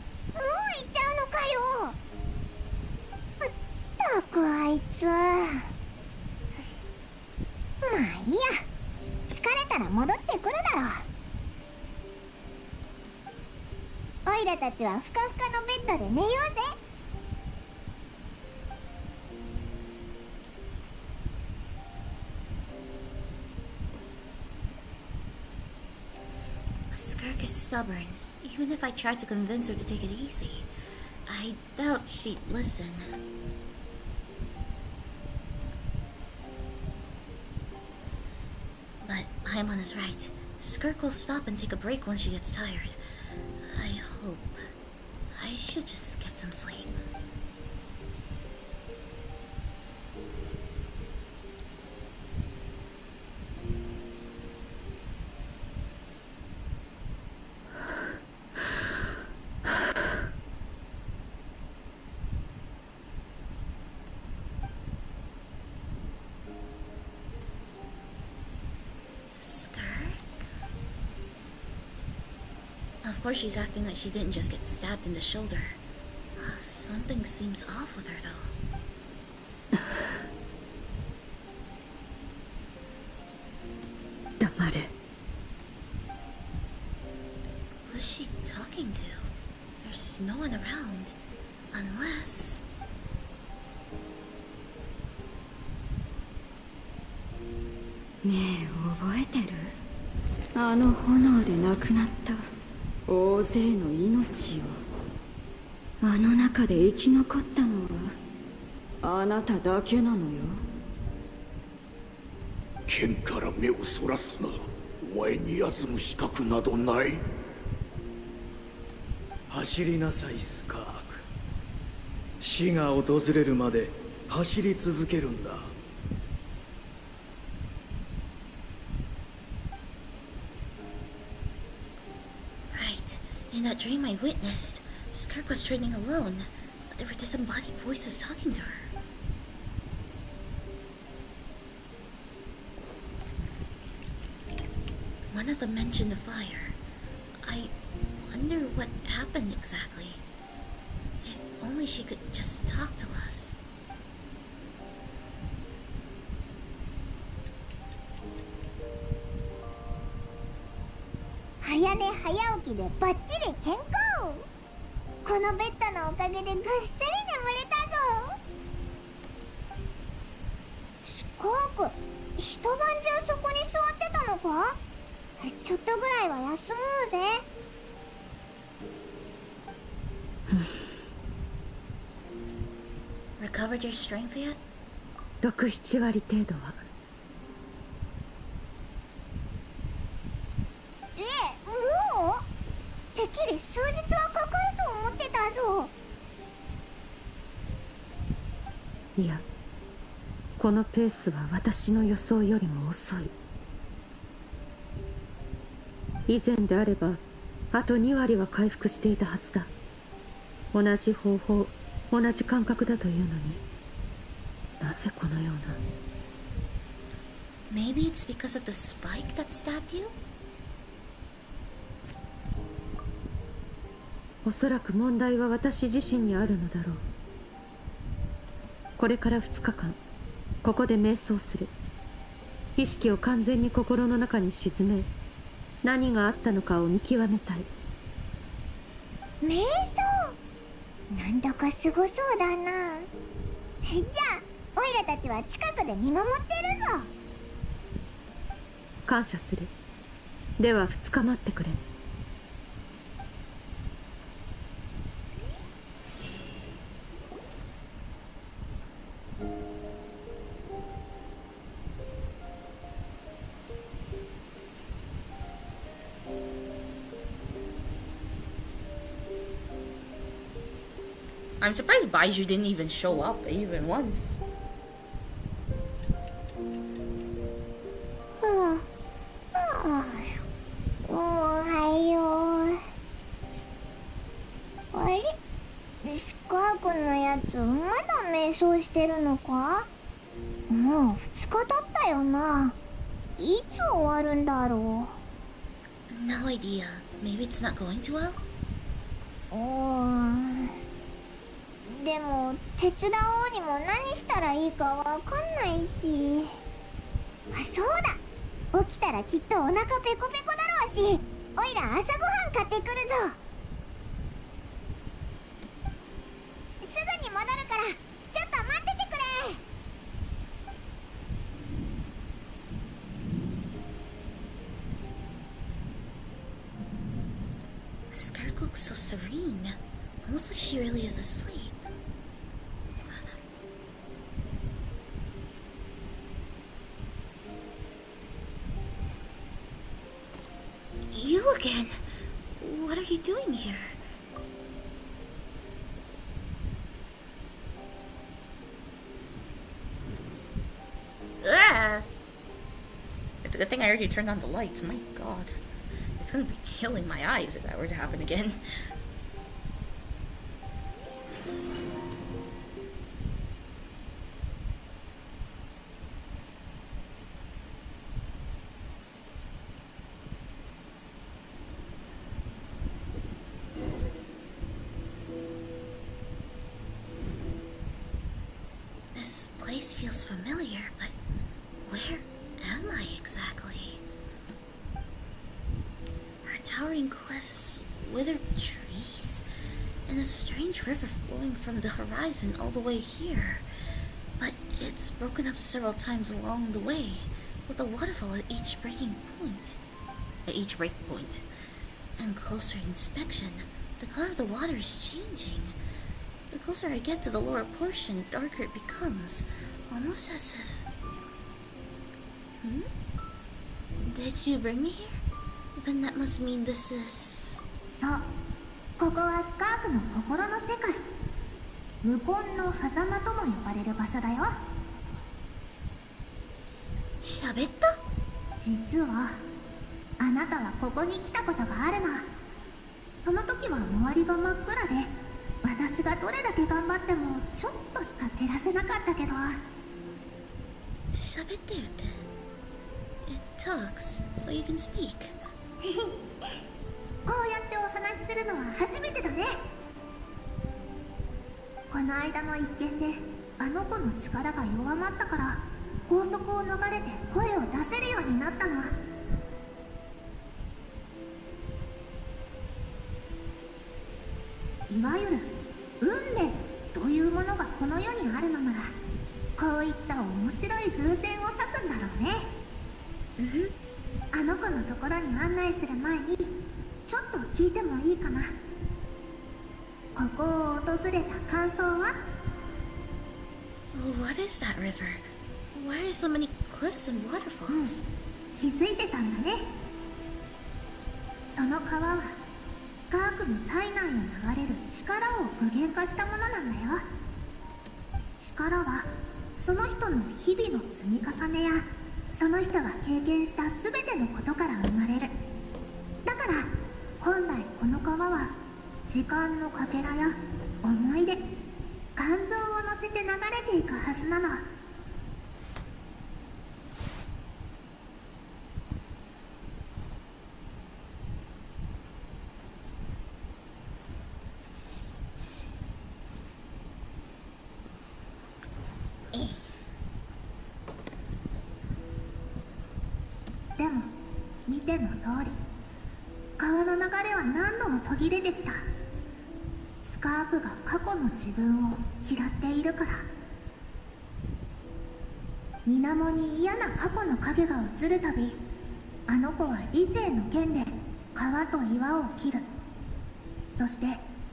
C: ちゃうのかよ。ったくあいつ。まあいいや、疲れたら戻ってくるだろう。オイラたちはふかふかのベッドで寝ようぜ。
K: Skirk is stubborn. Even if I tried to convince her to take it easy, I doubt she'd listen. Paimon is right. Skirk will stop and take a break once she gets tired. I hope. I should just get some sleep. Of course she's acting like she didn't just get stabbed in the shoulder. Something seems off with her though.
D: 黙れ。
K: Who's she talking to? There's no one around. Unless...
J: ねえ覚えてる？あの炎で亡くなった大勢の命をあの中で生き残ったのはあなただけなのよ。
G: 剣から目をそらすな。お前に休む資格などない。
L: 走りなさいスカーク。死が訪れるまで走り続けるんだ。
K: In that dream I witnessed, Skirk was training alone, but there were disembodied voices talking to her. One of them mentioned the fire. I wonder what happened exactly. If only she could just talk to us.
C: Hayane Hayauki でバッチリ健康。このベッドのおかげでぐっすり眠れたぞ。スカーク、一晩中そこに座ってたのか？ちょっとぐらいは休もうぜ。
K: Recovered your strength yet?
D: 6、7割程度は。
C: もう？てっきり数日はかかると思ってたぞ。
D: いや、このペースは私の予想よりも遅い。以前であればあと2割は回復していたはずだ。同じ方法、同じ感覚だというのに、なぜこのような。
K: Maybe it's because of the spike that stabbed you?
D: おそらく問題は私自身にあるのだろう。これから2日間ここで瞑想する。意識を完全に心の中に沈め、何があったのかを見極めたい。
C: 瞑想、なんだかすごそうだな。じゃあオイラたちは近くで見守ってるぞ。
D: 感謝する。では2日待ってくれ。
A: I'm surprised Baiju didn't even show up even once.
C: おはよう。あれ？スカー君のやつまだ瞑想してるのか？もう2日経ったよな。いつ終わるんだろう。
K: No idea. Maybe it's not going too well?
C: でも手伝おうにも何したらいいかわかんないし。そうだ、起きたらきっとお腹ペコペコだろうし、おいら朝ごはん買ってくるぞ。すぐに戻るからちょっと待っててくれ。
K: Skirk looks so serene, almost like she really is asleep. you again. What are you doing here? Ugh.
A: It's a good thing I already turned on the lights. My god. It's gonna be killing my eyes if that were to happen again.
K: This place feels familiar, but where am I exactly? Are towering cliffs, withered trees, and a strange river flowing from the horizon all the way here. But it's broken up several times along the way, with a waterfall at each breaking point.
A: At each break point.
K: On closer inspection, the color of the water is changing. The closer I get to the lower portion, darker it becomes, almost as if... Did you bring me here? Then that must mean this is...
C: そう、ここはスカークの心の世界。無根の狭間とも呼ばれる場所だよ。
K: 喋った？
C: 実はあなたはここに来たことがあるの。その時は周りが真っ暗で、私がどれだけ頑張ってもちょっとしか照らせなかったけど。
K: 喋ってるって。It talks, so you can speak.
C: こうやってお話しするのは初めてだね。この間の一件であの子の力が弱まったから拘束を逃れて声を出せるようになったの。いわゆる運命というものがこの世にあるのなら、こういった面白い偶然を指すんだろうね。あの子のところに案内する前にちょっと聞いてもいいかな。ここを訪れた感想は？
K: What is that river? Why are so many cliffs and waterfalls?
C: 気づいてたんだね。その川はスカークの体内を流れる力を具現化したものなんだよ。力はその人の日々の積み重ねやその人が経験した全てのことから生まれる。だから本来この川は時間のかけらや思い出、感情を乗せて流れていくはずなの。でも見ての通り川の流れは何度も途切れてきた。スカークが過去の自分を嫌っているから。水面に嫌な過去の影が映るたび、あの子は理性の剣で川と岩を切る。そして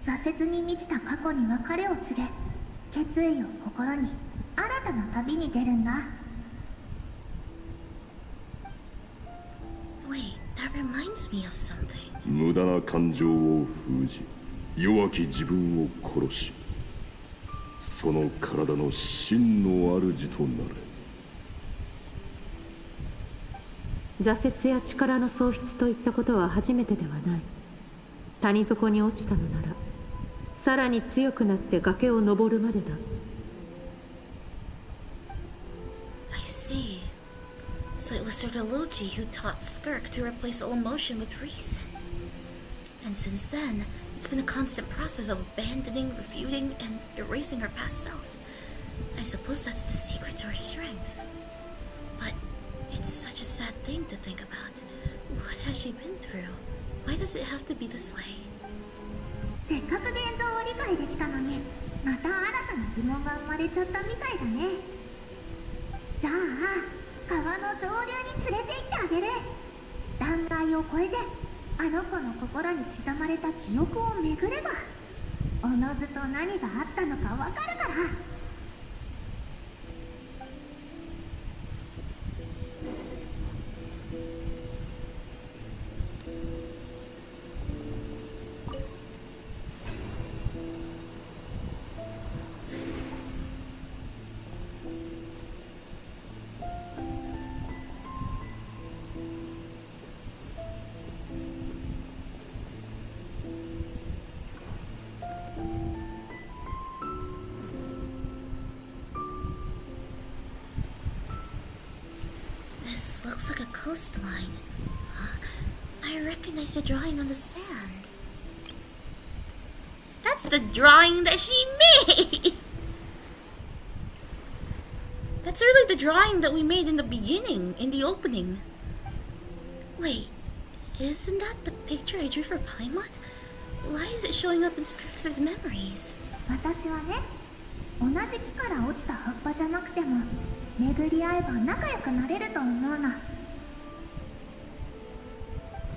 C: 挫折に満ちた過去に別れを告げ、決意を心に新たな旅に出るんだ。
K: Wait, that reminds me of something.
N: 無駄な感情を封じ、弱き自分を殺し、その体の真の主となれ。
D: 挫折や力の喪失といったことは初めてではない。谷底に落ちたのならさらに強くなって崖を登るまでだ。
K: I see. So it was Sirdeluji who taught Skirk to replace all emotion with reason. And since then, it's been a constant process of abandoning, refuting, and erasing her past self. I suppose that's the secret to her strength. But it's such a sad thing to think about. What has she been through? Why does it have to be this way?
C: せっかく現状を理解できたのに、また新たな疑問が生まれちゃったみたいだね。じゃあ川の上流に連れて行ってあげる。断崖を越えてあの子の心に刻まれた記憶を巡れば、おのずと何があったのかわかるから。
K: This looks like a coastline. I recognize the drawing on the sand.
A: That's the drawing that she made! That's really the drawing that we made in the beginning, in the opening.
K: Wait, isn't that the picture I drew for Paimon? Why is it showing up in Skirk's memories?
F: 私はね、同じ木から落ちた葉っぱじゃなくても巡り合えば仲良くなれると思うの。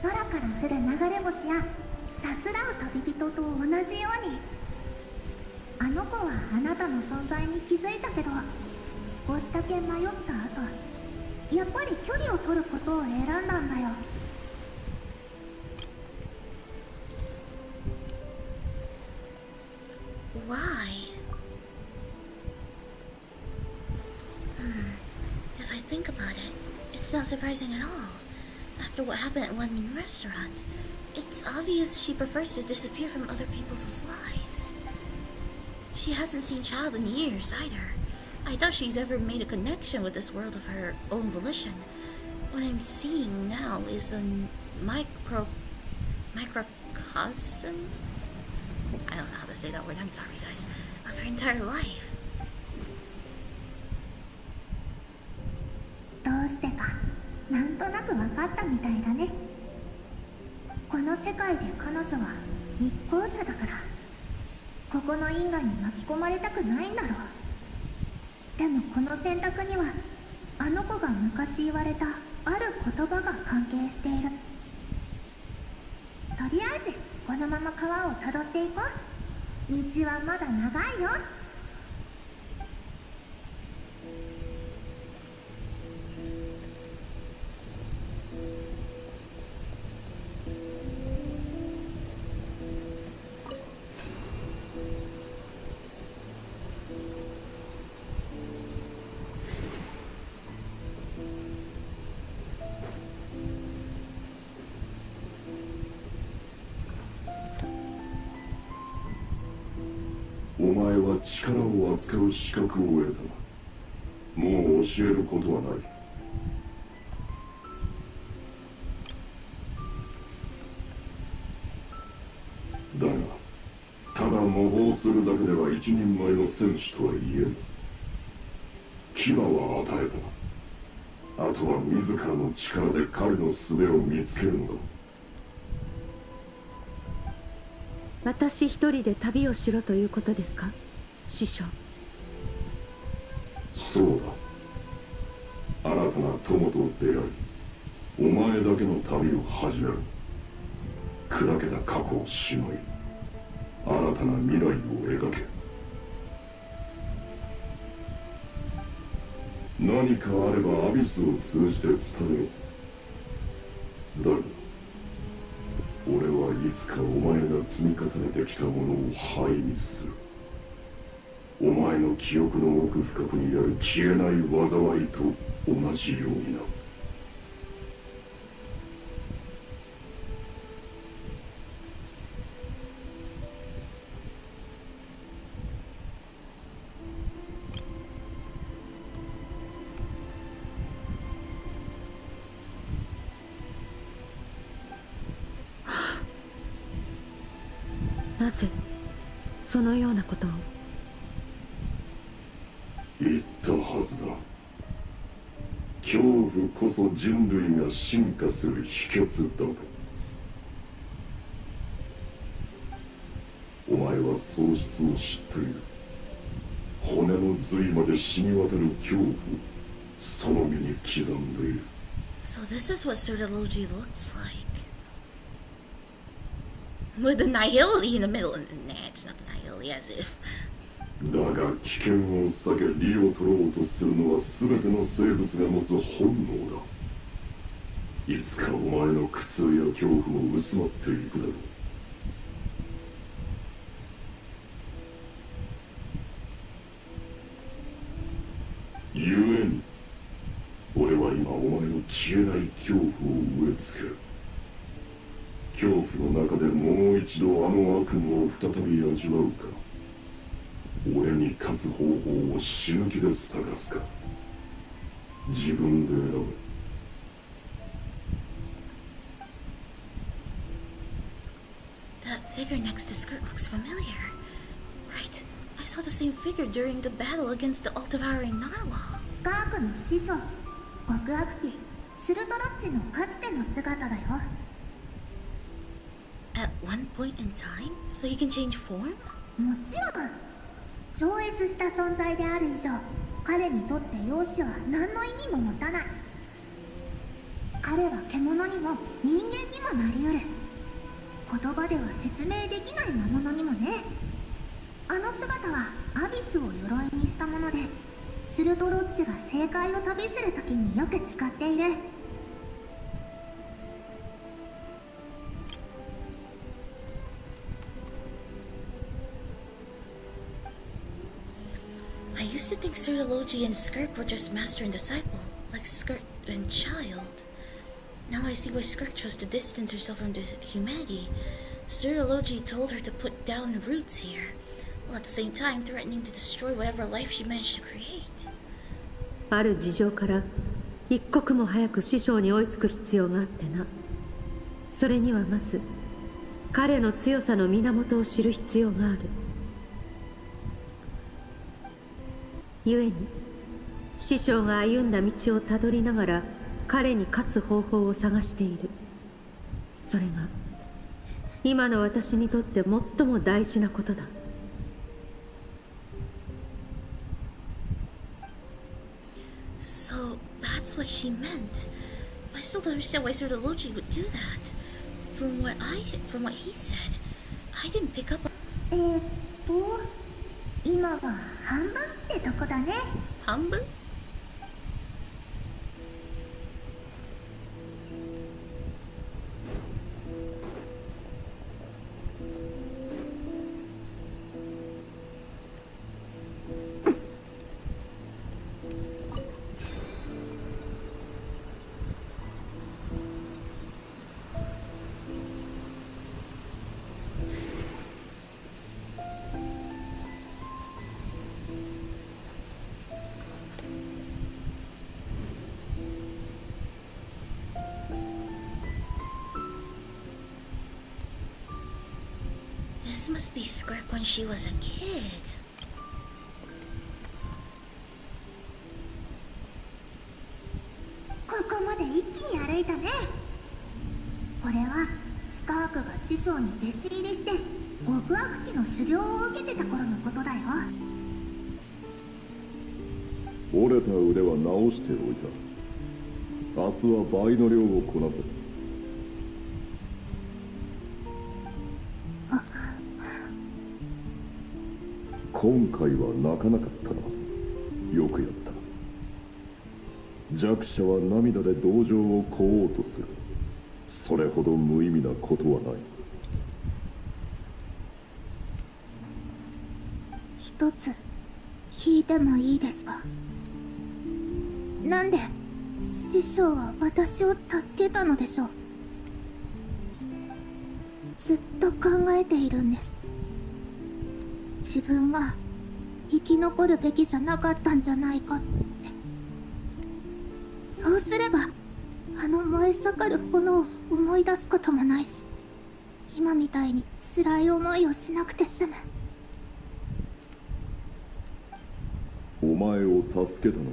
F: 空から降る流れ星やさすらう旅人と同じように、あの子はあなたの存在に気づいたけど、少しだけ迷った後、やっぱり距離を取ることを選んだんだよ。
K: Why? If I think about it, it's not surprising at all. After what happened at One Min Restaurant, it's obvious she prefers to disappear from other people's lives. She hasn't seen Child in years either. I doubt she's ever made a connection with this world of her own volition. What I'm seeing now is a microcosm? I don't know how to say that word, I'm sorry guys. Of her entire life.
F: どうしてかなんとなく分かったみたいだね。この世界で彼女は密航者だから、ここの因果に巻き込まれたくないんだろう。でもこの選択にはあの子が昔言われたある言葉が関係している。とりあえずこのまま川をたどっていこう。道はまだ長いよ。
N: お前は力を扱う資格を得た。もう教えることはない。だが、ただ模倣するだけでは一人前の戦士とは言えぬ。牙は与えた。あとは自らの力で彼の術を見つけるのだ。
D: 私一人で旅をしろということですか、師匠。
N: そうだ。新たな友と出会い、お前だけの旅を始める。砕けた過去をしまい、新たな未来を描け。何かあればアビスを通じて伝えろ。だが俺はいつかお前が積み重ねてきたものを灰にする。お前の記憶の奥深くにある消えない災いと同じようにな。
D: なぜそのようなことを。
N: 言ったはずだ。恐怖こそ人類が進化する秘訣だ。お前は喪失を知っている。骨の髄まで染み渡る恐怖をその身に刻んでいる。
K: So this is what Surdology looks like.
A: With the nihility in the middle. Nah, it's not the nihility, as if.
N: だが危険を避け利を取ろうとするのは全ての生物が持つ本能だ。いつかお前の苦痛や恐怖も薄まっていくだろう。故に俺は今お前の消えない恐怖を植え付ける。恐怖の中でもう一度あの悪夢を再び味わうか、俺に勝つ方法を死ぬ気で探すか、自分で選べ。
K: figure next to Skirk looks familiar. Right. I saw the same figure during the battle against the all-devouring narwhal.
F: スカークの師匠、極悪鬼スルトロッチのかつての姿だよ。
K: At one point in time? So he can change form?
F: もちろん超越した存在である以上、彼にとって容姿は何の意味も持たない。彼は獣にも人間にもなりうる。言葉では説明できない魔物にもね。あの姿はアビスを鎧にしたもので、スルトロッチが正解を旅するときによく使っている。
K: I used to think Certology and Skirk were just master and disciple, like Skirk and child. Now I see why Skirk chose to distance herself from humanity. Certology told her to put down roots here, while at the same time threatening to destroy whatever life she managed to create.
D: ある事情から一刻も早く師匠に追いつく必要があってな。それにはまず彼の強さの源を知る必要がある。故に師匠が歩んだ道をたどりながら彼に勝つ方法を探している。それが今の私にとって最も大事なことだ。
K: So that's what she meant. But I still don't understand why Certology would do that. From what he said, I didn't pick up.
F: 今は半分ってとこだね。
K: 半分? This must be Skirk when she was a kid.
F: ここまで一気に歩いたね。これはスカークが師匠に弟子入りして極悪鬼の修行を受けてた頃のことだよ。
N: 折れた腕は直しておいた。明日は倍の量をこなせ。今回は泣かなかったな。よくやった。弱者は涙で同情を乞おうとする。それほど無意味なことはない。
F: 一つ聞いてもいいですか？なんで師匠は私を助けたのでしょう？ずっと考えているんです。自分は生き残るべきじゃなかったんじゃないかって。そうすればあの燃え盛る炎を思い出すこともないし、今みたいに辛い思いをしなくて済む。
N: お前を助けたのは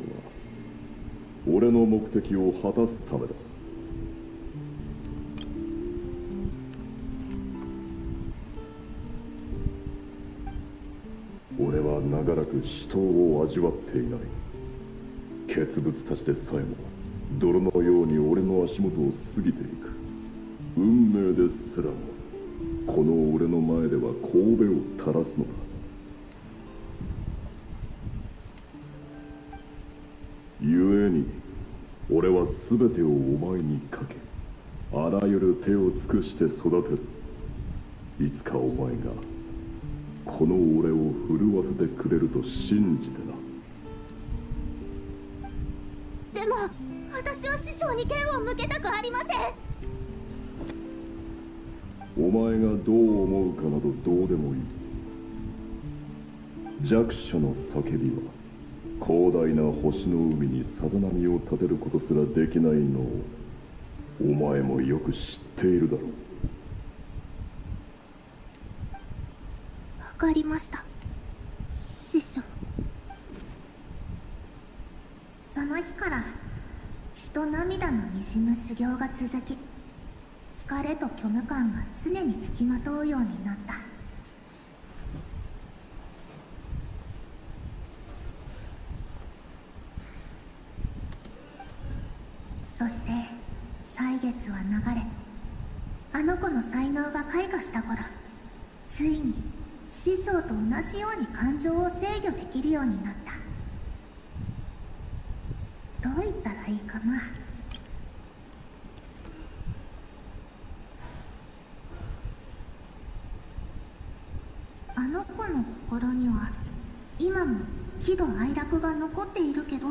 N: 俺の目的を果たすためだ。俺は長らく死闘を味わっていない。傑物たちでさえも泥のように俺の足元を過ぎていく。運命ですらもこの俺の前では頭を垂らすのだ。故に俺は全てをお前にかけ、あらゆる手を尽くして育てる。いつかお前がこの俺を震わせてくれると信じてな。
F: でも私は師匠に剣を向けたくありません。
N: お前がどう思うかなどどうでもいい。弱者の叫びは広大な星の海にさざ波を立てることすらできないのをお前もよく知っているだろう。
F: かりました、師匠。その日から血と涙のにじむ修行が続き、疲れと虚無感が常につきまとうようになった。そして歳月は流れ、あの子の才能が開花した頃、ついに師匠と同じように感情を制御できるようになった。どう言ったらいいかな。あの子の心には今も喜怒哀楽が残っているけど、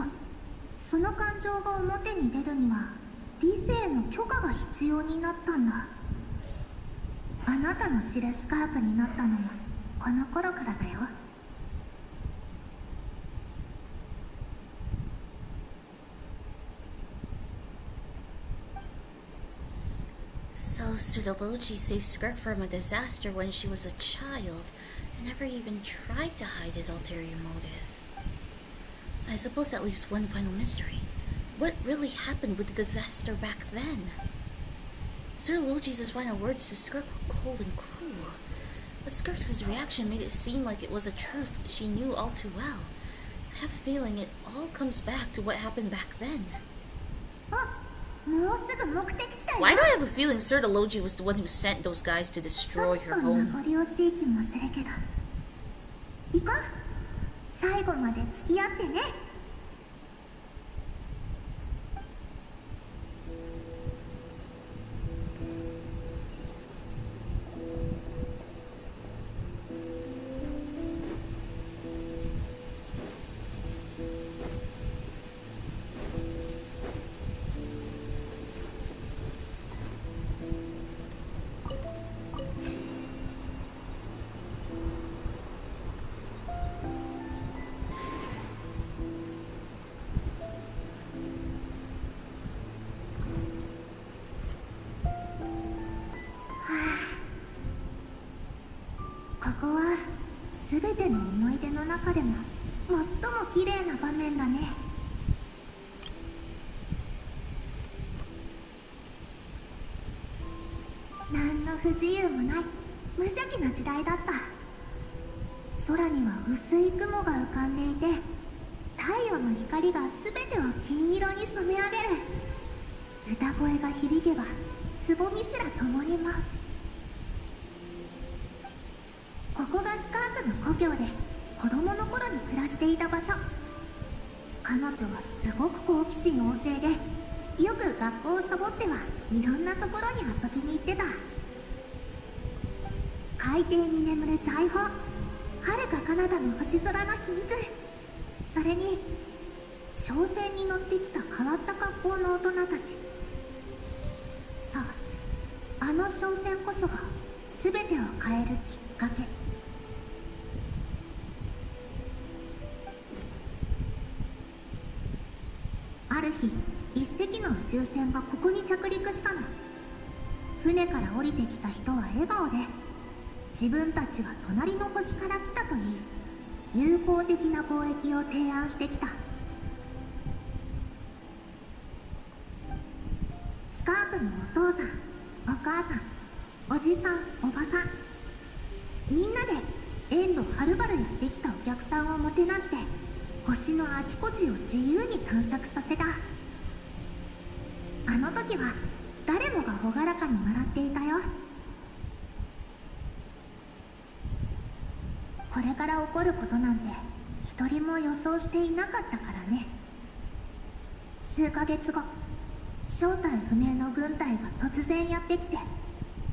F: その感情が表に出るには理性の許可が必要になったんだ。あなたの知るスカークになったのもこの頃からだよ。
K: So Surdology saved Skirk from a disaster when she was a child, and never even tried to hide his ulterior motive. I suppose that leaves one final mystery. What really happened with the disaster back then? Surdology's final words to Skirk were cold and cruel, but Skirk's reaction made it seem like it was a truth she knew all too well. I have a feeling it all comes back to what happened back then. Why do I have a feeling Surdology was the one who sent those guys to destroy her home?
F: 行こう。最後まで付き合ってね。ここは全ての思い出の中でも最も綺麗な場面だね。何の不自由もない無邪気な時代だった。空には薄い雲が浮かんでいて、太陽の光が全てを金色に染め上げる。歌声が響けばつぼみすら共に舞う。ここがスカークの故郷で子供の頃に暮らしていた場所。彼女はすごく好奇心旺盛で、よく学校をサボってはいろんなところに遊びに行ってた。海底に眠る財宝、遥か彼方の星空の秘密、それに商船に乗ってきた変わった格好の大人たち。さあ、あの商船こそが全てを変えるきっかけ。ある日、一隻の宇宙船がここに着陸したの。船から降りてきた人は笑顔で、自分たちは隣の星から来たと言い、友好的な貿易を提案してきた。スカークのお父さん、お母さん、おじさん、おばさん、みんなで遠路はるばるやってきたお客さんをもてなして、星のあちこちを自由に探索させた。あの時は誰もが朗らかに笑っていたよ。これから起こることなんて一人も予想していなかったからね。数ヶ月後、正体不明の軍隊が突然やってきて、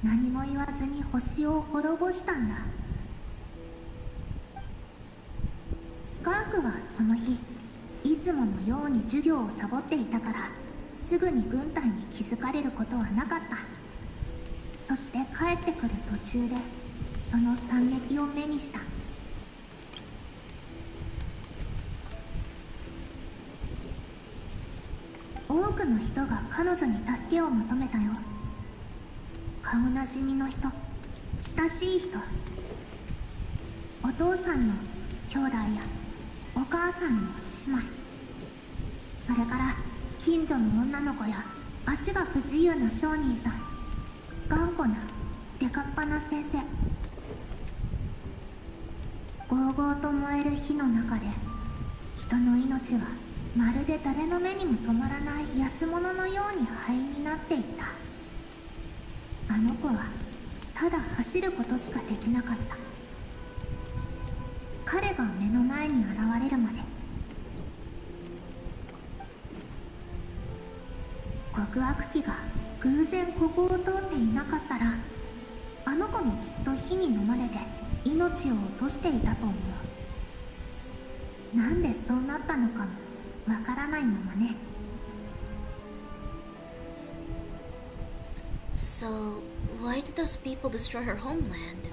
F: 何も言わずに星を滅ぼしたんだ。スカークはその日、いつものように授業をサボっていたから、すぐに軍隊に気づかれることはなかった。そして帰ってくる途中でその惨劇を目にした。多くの人が彼女に助けを求めたよ。顔なじみの人、親しい人、お父さんの兄弟やお母さんの姉妹、それから近所の女の子や足が不自由な商人さん、頑固なデカっぱな先生。ゴーゴーと燃える火の中で人の命はまるで誰の目にも止まらない安物のように灰になっていた。あの子はただ走ることしかできなかった。彼が目の前に現れるまで。極悪鬼が偶然ここを通っていなかったら、あの子もきっと火に飲まれて命を落としていたと思う。なんでそうなったのかもわからないままね。
K: So, why did those people destroy her homeland?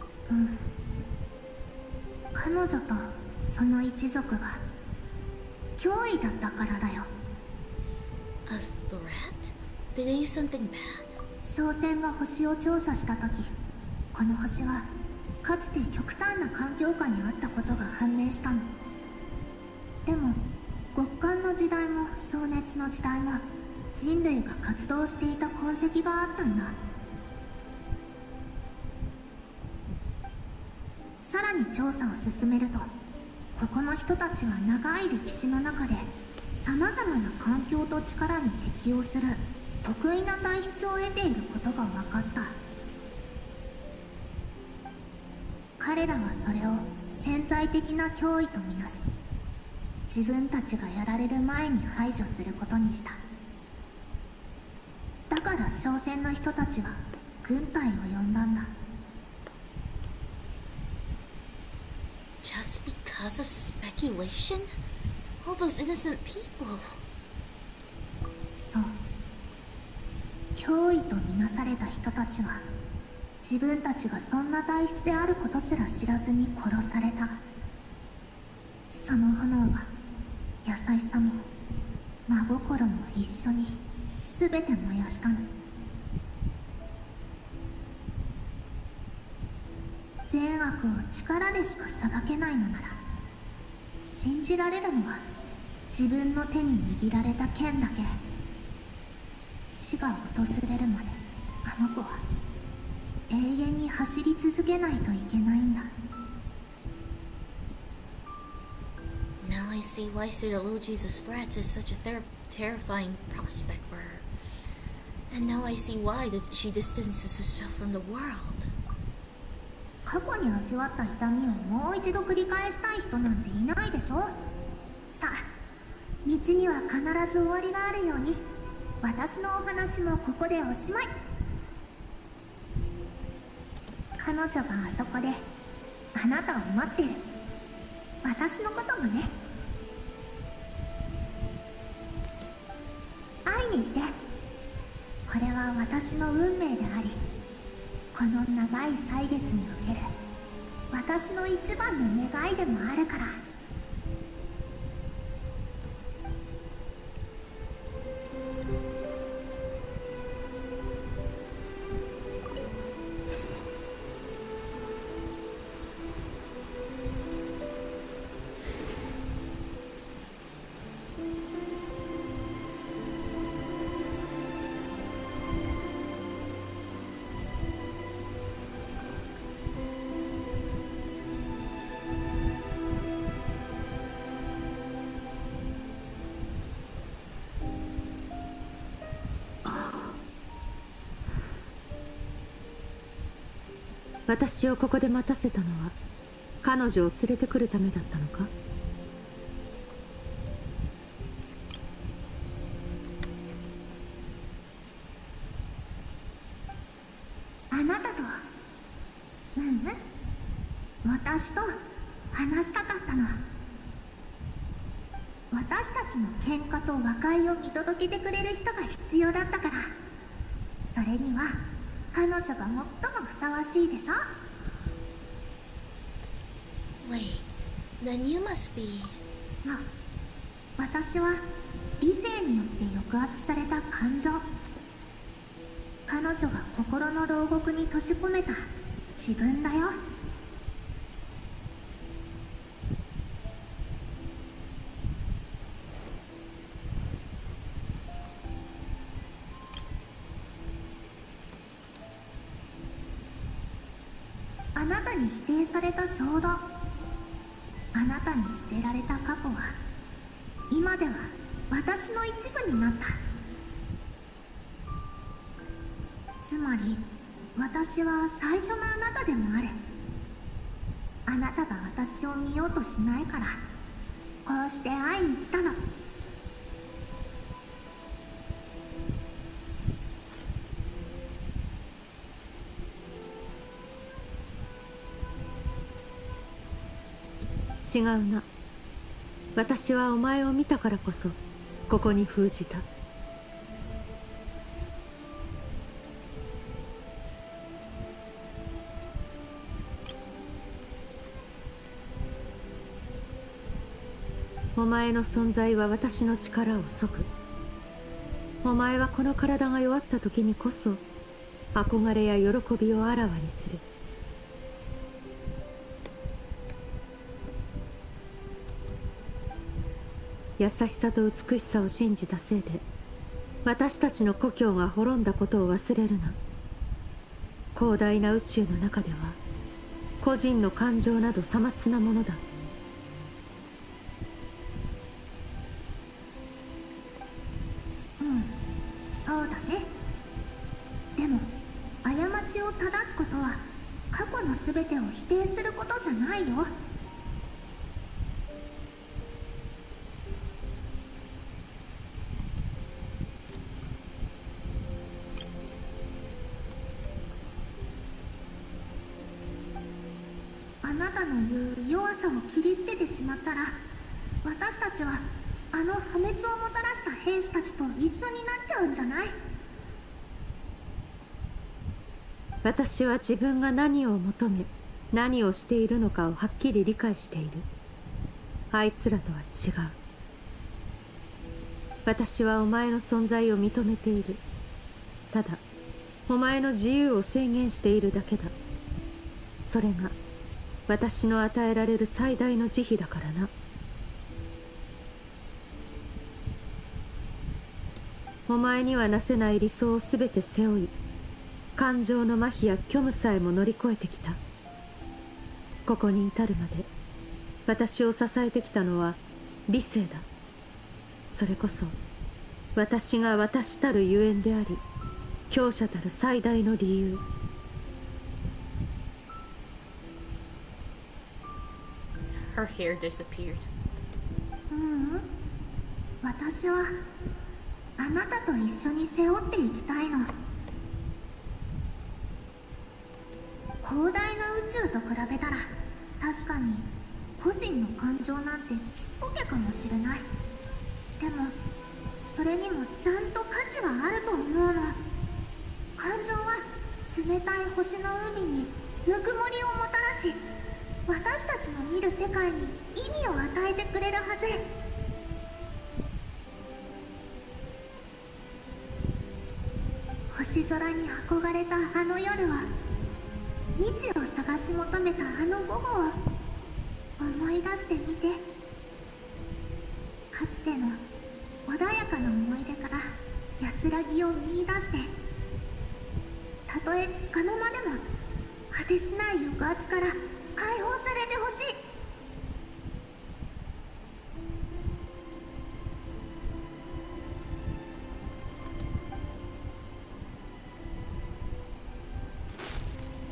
F: 彼女とその一族が脅威だったからだよ。
K: A threat? Did they do something bad?
F: 商船が星を調査した時、この星はかつて極端な環境下にあったことが判明したの。でも極寒の時代も灼熱の時代も人類が活動していた痕跡があったんだ。さらに調査を進めると、ここの人たちは長い歴史の中でさまざまな環境と力に適応する得意な体質を得ていることが分かった。彼らはそれを潜在的な脅威とみなし、自分たちがやられる前に排除することにした。だから商船の人たちは軍隊を呼んだんだ。
K: Just because of speculation? All those innocent people.
F: そう。脅威とみなされた人たちは、自分たちがそんな体質であることすら知らずに殺された。その炎は優しさも真心も一緒に全て燃やしたの。善悪を力でしか裁けないのなら、信じられるのは自分の手に握られた剣だけ。死が訪れるまであの子は永遠に走り続けないといけないんだ。
K: Now I see why Sir Logi's threat is such a terrifying prospect for her. And now I see why that she distances herself from the world.
F: 過去に味わった痛みをもう一度繰り返したい人なんていないでしょ。さあ、道には必ず終わりがあるように、私のお話もここでおしまい。彼女があそこであなたを待ってる。私のこともね。会いに行って。これは私の運命であり、この長い歳月における私の一番の願いでもあるから。
D: 私をここで待たせたのは彼女を連れてくるためだったのか？
F: あなたと、私と話したかったの。私たちの喧嘩と和解を見届けてくれる人が必要だったから。それには彼女が最もふさわしいでしょ。
K: Wait, then you must be...
F: そう。私は理性によって抑圧された感情。彼女が心の牢獄に閉じ込めた自分だよ。あなたに否定された衝動、あなたに捨てられた過去は今では私の一部になった。つまり私は最初のあなたでもある。あなたが私を見ようとしないからこうして会いに来たの。
D: 違うな。私はお前を見たからこそここに封じた。お前の存在は私の力を削ぐ。お前はこの体が弱った時にこそ憧れや喜びをあらわにする。優しさと美しさを信じたせいで私たちの故郷が滅んだことを忘れるな。広大な宇宙の中では個人の感情などさまつなものだ。
F: そうだね。でも過ちを正すことは過去の全てを否定することじゃないよ。あなたの言う弱さを切り捨ててしまったら私たちはあの破滅をもたらした兵士たちと一緒になっちゃうんじゃない？
D: 私は自分が何を求め何をしているのかをはっきり理解している。あいつらとは違う。私はお前の存在を認めている。ただお前の自由を制限しているだけだ。それが私の与えられる最大の慈悲だからな。お前にはなせない理想をすべて背負い、感情の麻痺や虚無さえも乗り越えてきた。ここに至るまで私を支えてきたのは理性だ。それこそ私が私たるゆえんであり強者たる最大の理由。
A: Her hair disappeared.
F: 私はあなたと一緒に背負っていきたいの。広大な宇宙と比べたら確かに個人の感情なんてちっぽけかもしれない。でもそれにもちゃんと価値はあると思うの。感情は冷たい星の海にぬくもりをもたらし私たちの見る世界に意味を与えてくれるはず。星空に憧れたあの夜を、未知を探し求めたあの午後を思い出してみて。かつての穏やかな思い出から安らぎを見出して、たとえ束の間でも果てしない抑圧から解放されてほしい。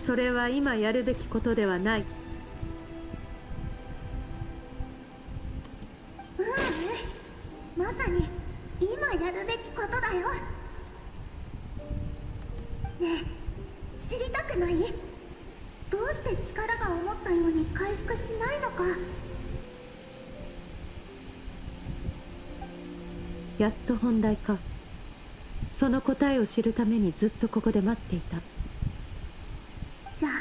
D: それは今やるべきことではない。
F: まさに今やるべきことだよ。ねえ、知りたくない？どうして力が思ったように回復しないのか。
D: やっと本題か。その答えを知るためにずっとここで待っていた。
F: じゃあ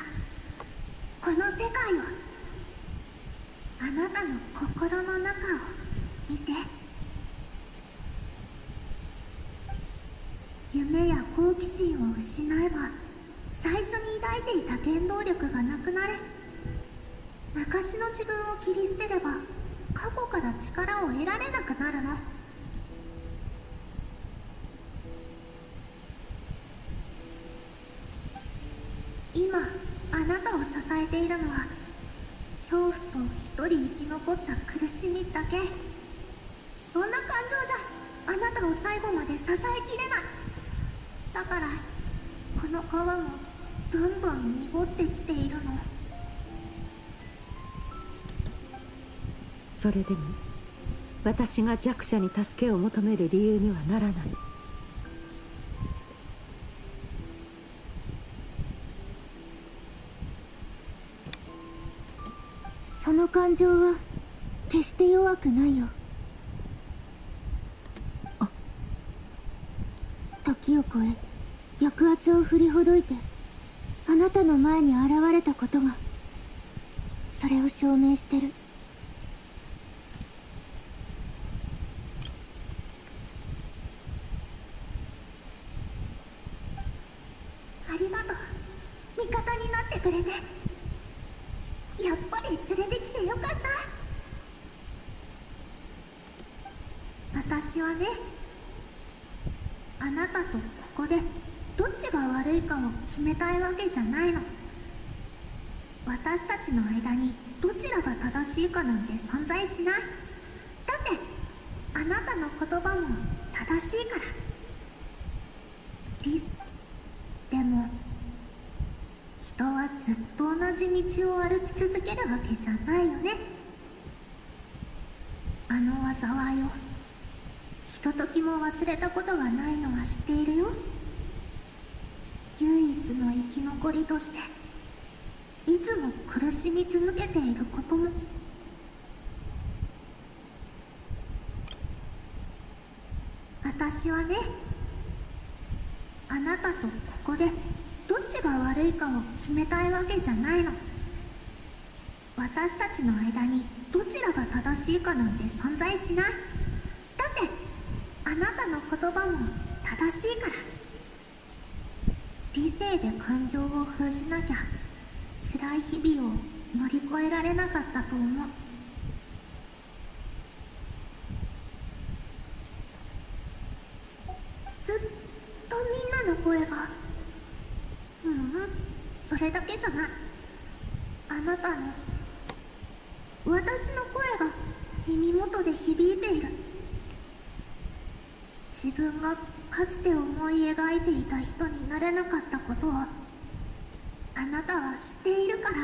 F: この世界を、あなたの心の中を見て。夢や好奇心を失えば最初に抱いていた原動力がなくなる。昔の自分を切り捨てれば過去から力を得られなくなるの。今あななたを支えているのは恐怖と一人生き残った苦しみだけ。そんな感情じゃあなたを最後まで支えきれない。だからこの川もどんどん濁ってきているの。
D: それでも私が弱者に助けを求める理由にはならない。
F: その感情は決して弱くないよ。時を超え抑圧を振りほどいてあなたの前に現れたことがそれを証明してる。ありがとう、味方になってくれて。やっぱり連れてきてよかった。私はね、あなたとここでどっちが悪いかを決めたいわけじゃないの。私たちの間にどちらが正しいかなんて存在しない。だってあなたの言葉も正しいから。リスでも人はずっと同じ道を歩き続けるわけじゃないよね。あの災いをひとときも忘れたことがないのは知っているよ。唯一の生き残りとしていつも苦しみ続けていることも。私はね、あなたとここでどっちが悪いかを決めたいわけじゃないの。私たちの間にどちらが正しいかなんて存在しない。だってあなたの言葉も正しいから。理性で感情を封じなきゃ辛い日々を乗り越えられなかったと思う。ずっとみんなの声が、それだけじゃない。あなたの、私の声が耳元で響いている。自分がかつて思い描いていた人になれなかったことをあなたは知っているから。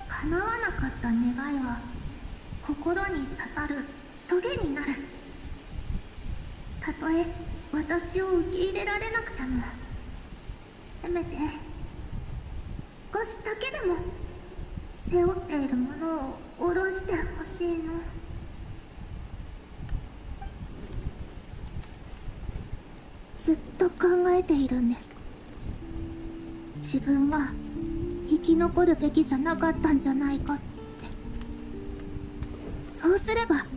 F: 叶わなかった願いは心に刺さるトゲになる。たとえ私を受け入れられなくても、せめて少しだけでも背負っているものを下ろしてほしいの。ずっと考えているんです。自分は生き残るべきじゃなかったんじゃないかって。そうすれば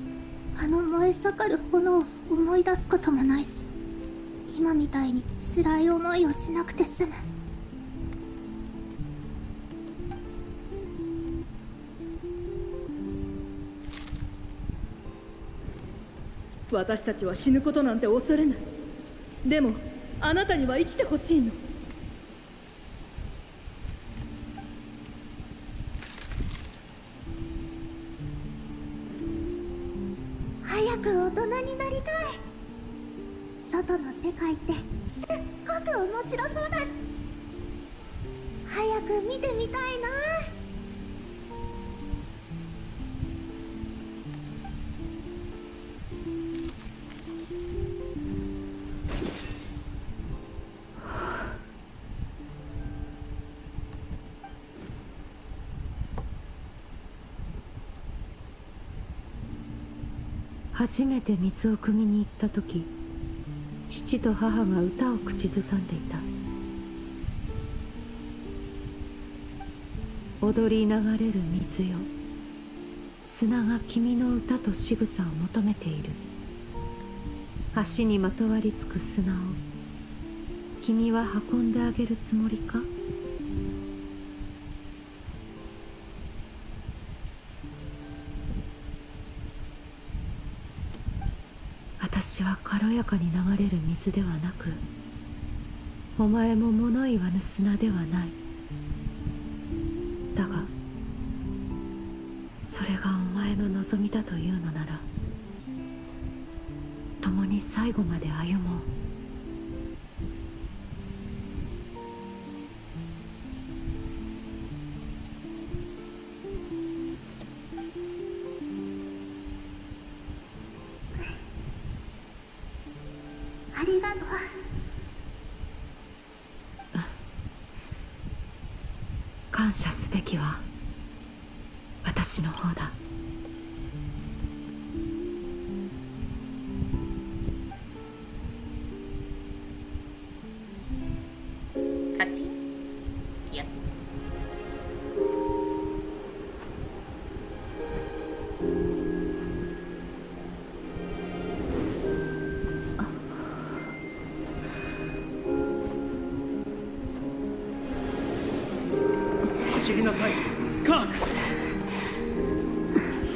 F: あの燃え盛る炎を思い出すこともないし、今みたいに辛い思いをしなくて済む。
I: 私たちは死ぬことなんて恐れない。でもあなたには生きてほしいの。
F: 早く大人になりたい。外の世界ってすっごく面白そうだし、早く見てみたいな。
D: 初めて水を汲みに行った時、父と母が歌を口ずさんでいた。踊り流れる水よ、砂が君の歌と仕草を求めている。橋にまとわりつく砂を君は運んであげるつもりか。私は軽やかに流れる水ではなく、お前も物言わぬ砂ではない。だがそれがお前の望みだというのなら、共に最後まで歩もう。
F: ありがとう。
D: 感謝すべきは私の方だ。
A: Cutscene? Yep.
L: 走りなさい、スカーク。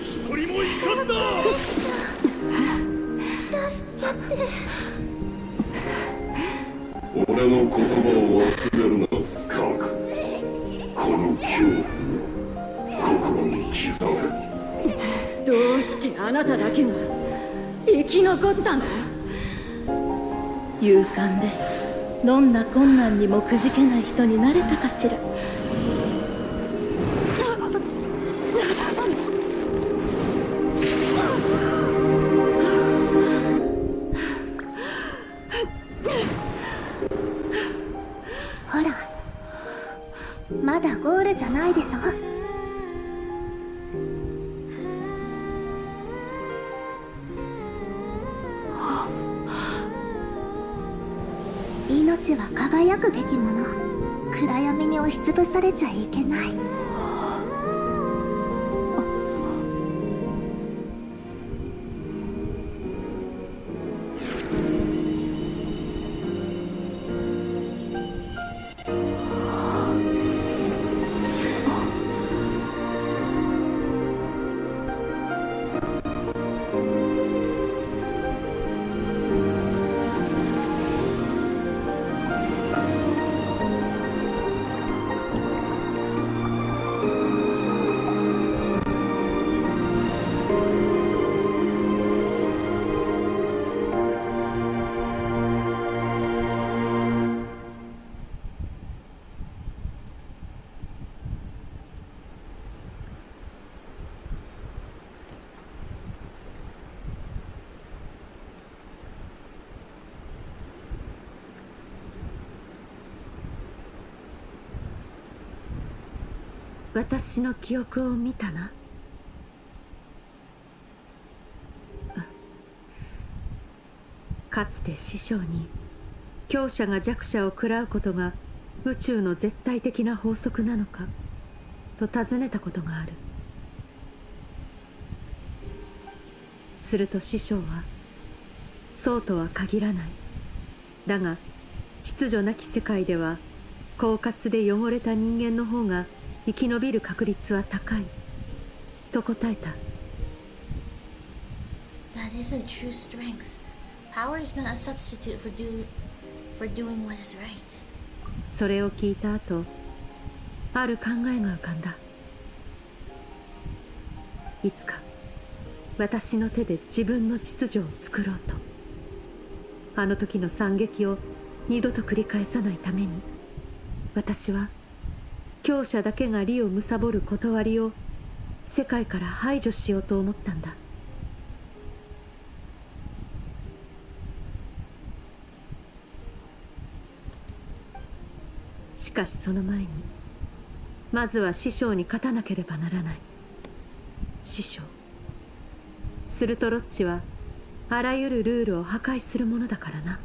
L: 一人もいかんだ。
F: 助けて。
N: 俺の言葉を忘れるな、スカーク。この恐怖を心に刻め。
I: どうしてあなただけが生き残ったの？勇敢でどんな困難にもくじけない人になれたかしら。
F: ほら、まだゴールじゃないでしょ。命は輝くべきもの。暗闇に押しつぶされちゃいけない。
D: 私の記憶を見たな。かつて師匠に強者が弱者を食らうことが宇宙の絶対的な法則なのかと尋ねたことがある。すると師匠は、そうとは限らない。だが秩序なき世界では狡猾で汚れた人間の方が生き延びる確率は高いと答えた。
K: That isn't true strength. Power is not a substitute for doing what is right.
D: それを聞いた後、ある考えが浮かんだ。いつか私の手で自分の秩序を作ろうと。あの時の惨劇を二度と繰り返さないために、私は強者だけが利を貪る断りを世界から排除しようと思ったんだ。しかしその前に、まずは師匠に勝たなければならない。師匠。するとロッチはあらゆるルールを破壊するものだからな。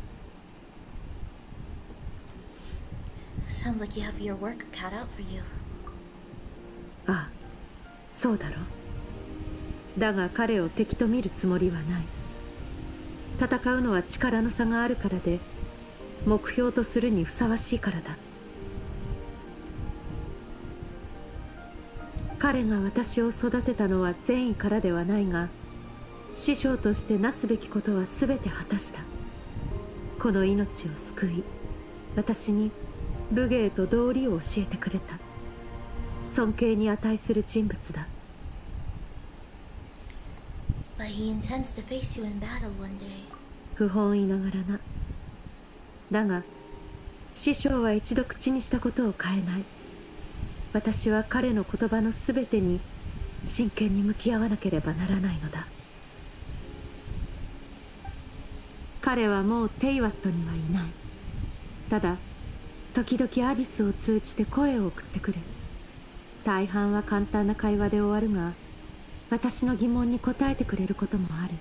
K: Sounds like you have your work cut out for you.
D: ああ、そうだろう。だが彼を敵と見るつもりはない。戦うのは力の差があるからで、目標とするにふさわしいからだ。彼が私を育てたのは善意からではないが、師匠としてなすべきことは全て果たした。この命を救い、私に武芸と道理を教えてくれた。尊敬に値する人物だ。
K: But he intends to face you in battle one day.
D: 不本意ながらな。だが師匠は一度口にしたことを変えない。私は彼の言葉のすべてに真剣に向き合わなければならないのだ。彼はもうテイワットにはいない。ただ時々アビスを通じて声を送ってくる。大半は簡単な会話で終わるが、私の疑問に答えてくれることもある。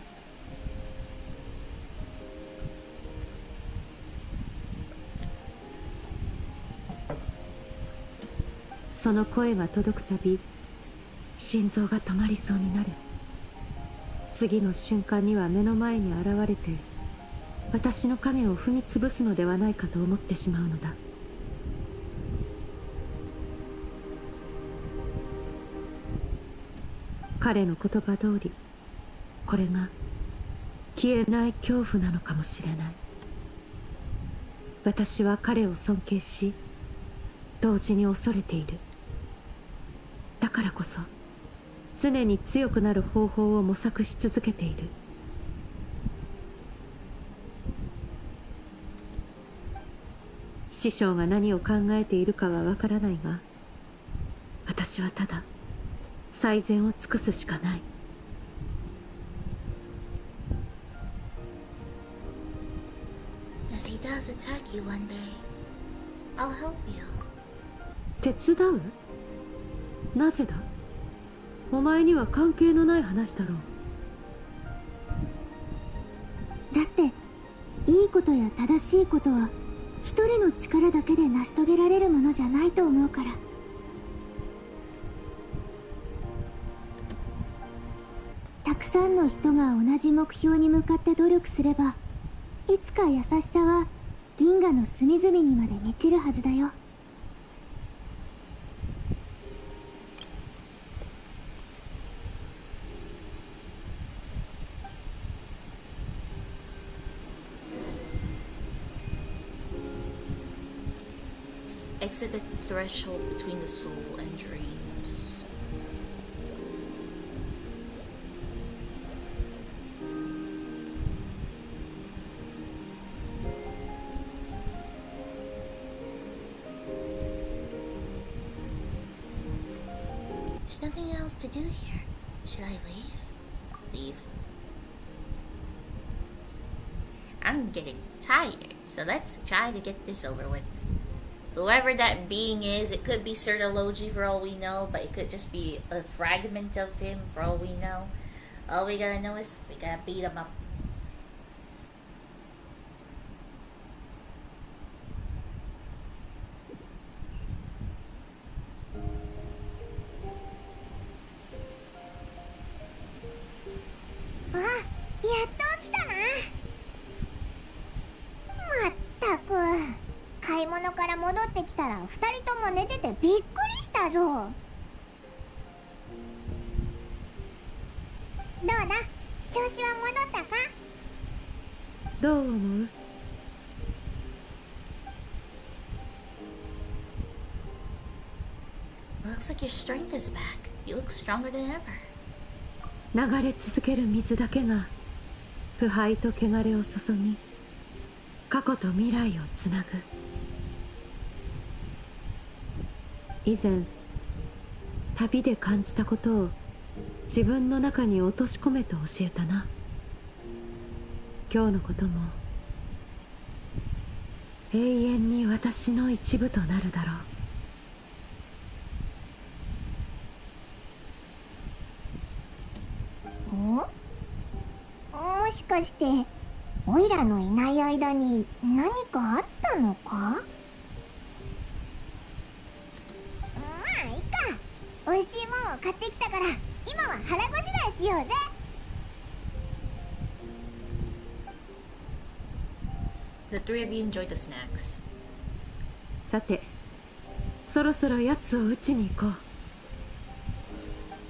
D: その声が届くたび、心臓が止まりそうになる。次の瞬間には目の前に現れて、私の影を踏み潰すのではないかと思ってしまうのだ。彼の言葉通り、これが消えない恐怖なのかもしれない。私は彼を尊敬し、同時に恐れている。だからこそ常に強くなる方法を模索し続けている。師匠が何を考えているかはわからないが、私はただ最善を尽くすしかない。
K: If he does attack you one day, I'll help you.
D: 手伝う？なぜだ？お前には関係のない話だろう。
F: だっていいことや正しいことは一人の力だけで成し遂げられるものじゃないと思うから。たくさんの人が同じ目標に向かって努力すれば、いつか優しさは銀河の隅々にまで満ちるはずだよ。
K: Exit the threshold between the soul and dreams. There's nothing else to do here. Should I leave? Leave. I'm getting tired, so let's try to get this over with. Whoever that being is, it could be Sertology for all we know, but it could just be a fragment of him for all we know. All we gotta know is we gotta beat him up.
C: Ah, やっと起きたな。まったく。買い物から戻ってきたら2人とも寝ててびっくりしたぞ。どうだ、調子は戻ったか？
D: どう思う？Looks
K: like your strength is back. You look stronger than ever.
D: 流れ続ける水だけが腐敗と汚れを注ぎ、過去と未来をつなぐ。以前旅で感じたことを自分の中に落とし込めと教えたな。今日のことも永遠に私の一部となるだろう。
C: もしかしてオイラのいない間に何かあったのか？まあいいか。美味しいもんを買ってきたから今は腹ごしらえしようぜ。
K: The three of you enjoyed the snacks.
D: さて、そろそろ奴を撃ちに行こう。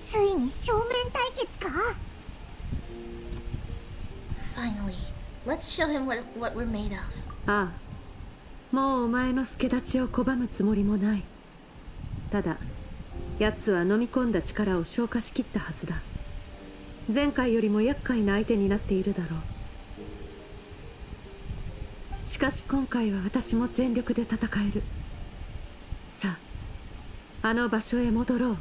C: ついに正面対決か？
K: Finally, let's show him what we're made of.
D: ああ、もうお前の助太刀を拒むつもりもない。ただ奴は飲み込んだ力を消化しきったはずだ。前回よりも厄介な相手になっているだろう。しかし今回は私も全力で戦える。さあ、あの場所へ戻ろう。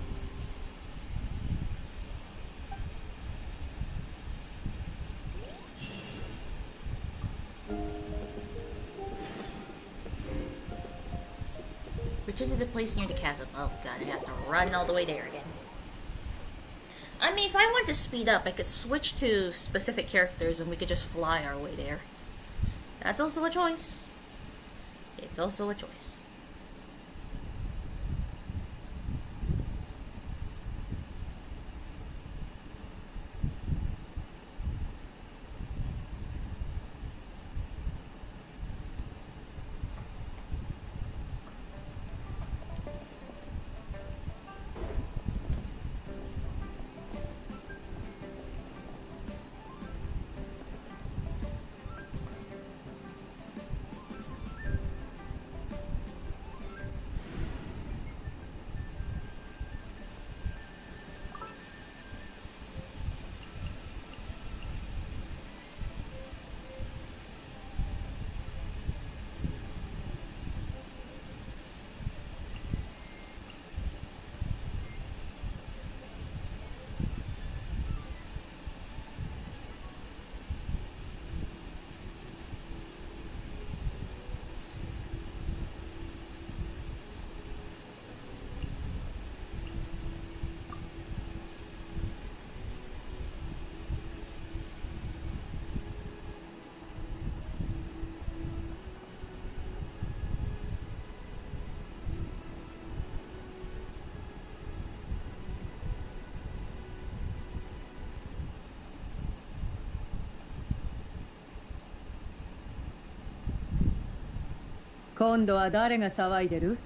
A: Return to the place near the chasm. Oh god, I have to run all the way there again. I mean, if I want to speed up, I could switch to specific characters and we could just fly our way there. That's also a choice. It's also a choice.
P: "今度は誰が騒いでる?" "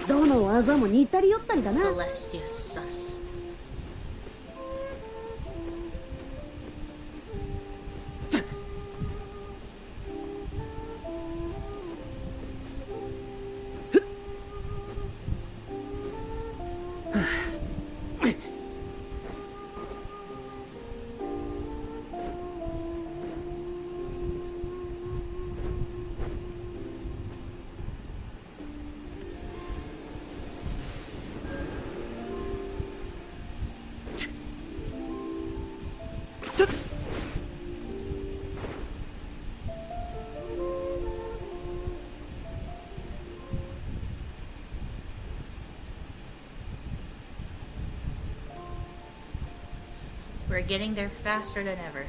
Q: どの技も似たり寄ったりだな。
A: Celestia sus.
Q: 「
A: We're getting there faster than ever.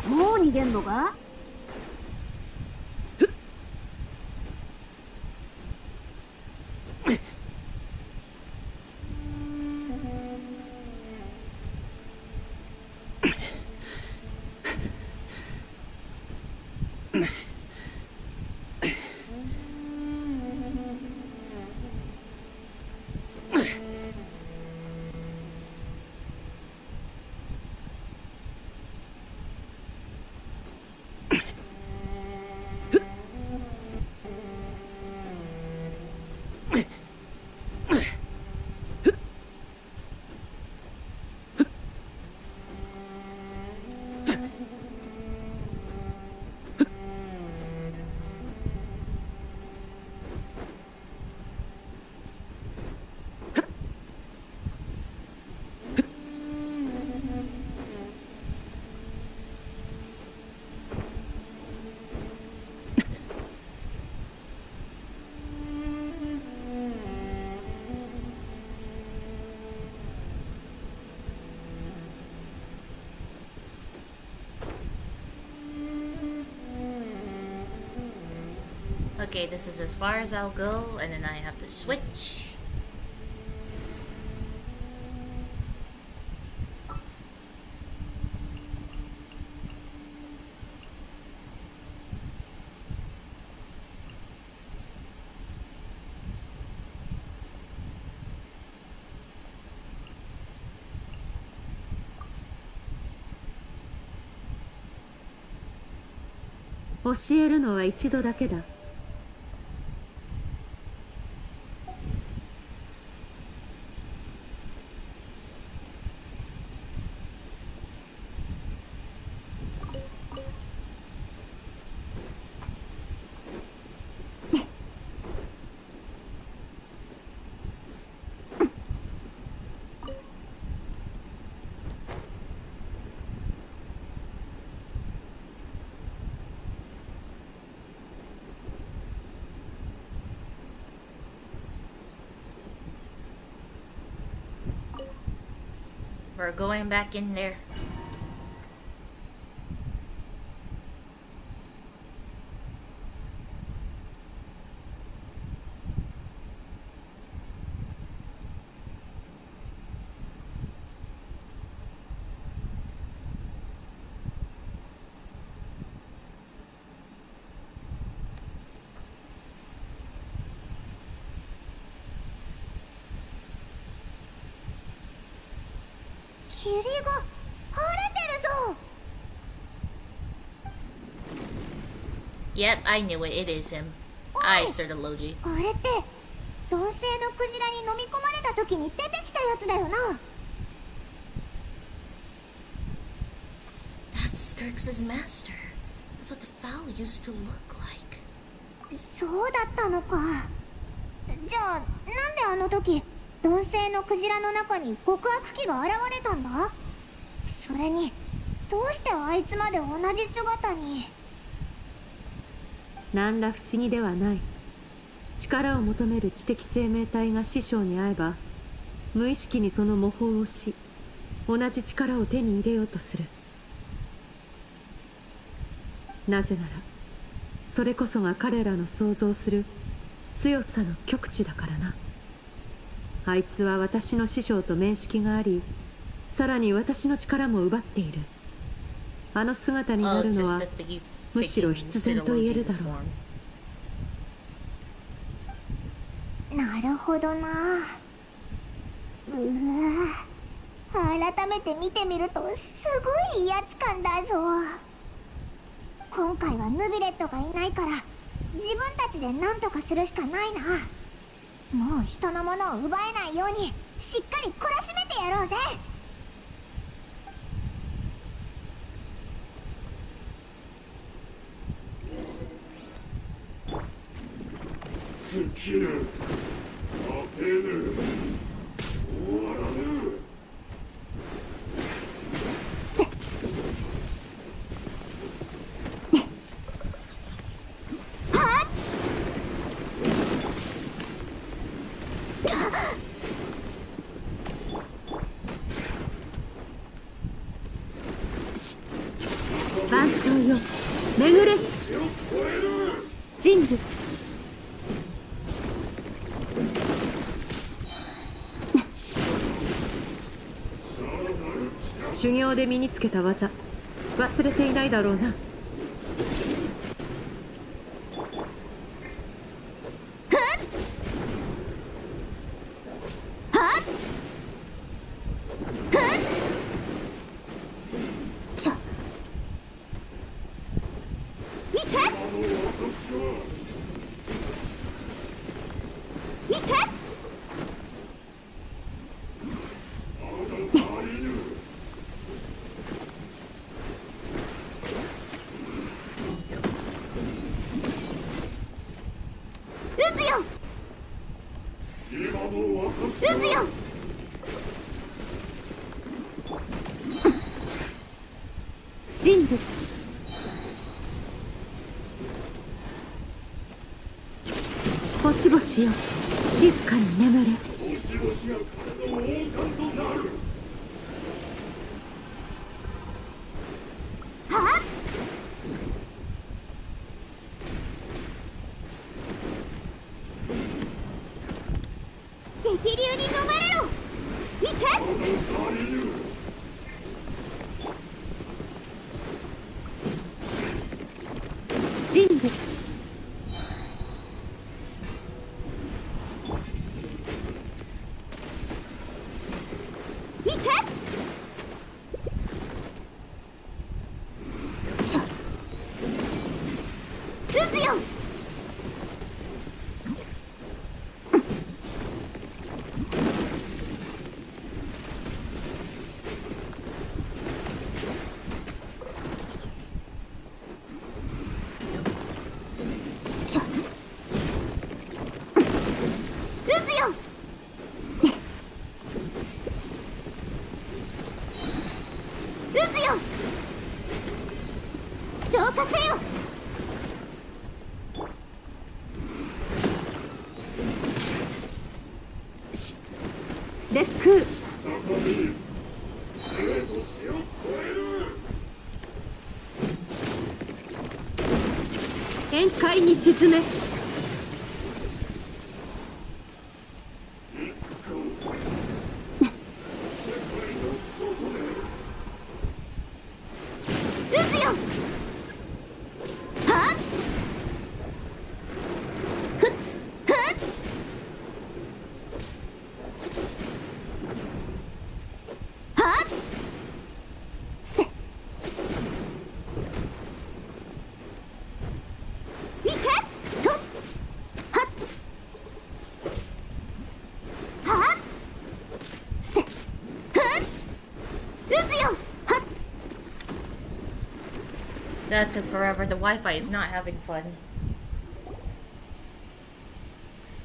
Q: もう逃げんのか？Okay,
A: this is as far as I'll go, and then I have to switch.
D: 教えるのは一度だけだ。
A: We're going back in there. Yep, I knew it. It is him. I Sir the Logi.
C: あれって鈍性のクジラに飲み込まれた時に出てきたやつだよな。
K: That's Skirk's master. That's what the fowl used to look like.
C: そうだったのか。じゃあなんであの時鈍性のクジラの中に極悪鬼が現れたんだ？それにどうしてあいつまで同じ姿に。
D: 何ら不思議ではない。力を求める知的生命体が師匠に会えば無意識にその模倣をし同じ力を手に入れようとする。なぜならそれこそが彼らの想像する強さの極致だからな。あいつは私の師匠と面識があり、さらに私の力も奪っている。あの姿になるのはむしろ必然と言えるだろ
C: う。なるほどな。改めて見てみるとすごい威圧感だぞ。今回はヌビレットがいないから自分たちで何とかするしかないな。もう人のものを奪えないようにしっかり懲らしめてやろうぜ。
N: 尽きる、果てぬ、終わらぬ。
D: 万象よ、巡れ人類。修行で身につけた技、忘れていないだろうな。人類。星々よ、静かに眠れ。
N: 星々が彼の王冠となる。
C: 激流に飲まれろ。行け。
D: 人類。
C: 浄化せよ。
D: 烈空。宴会に沈め。
A: That took forever. The Wi-Fi is not having fun.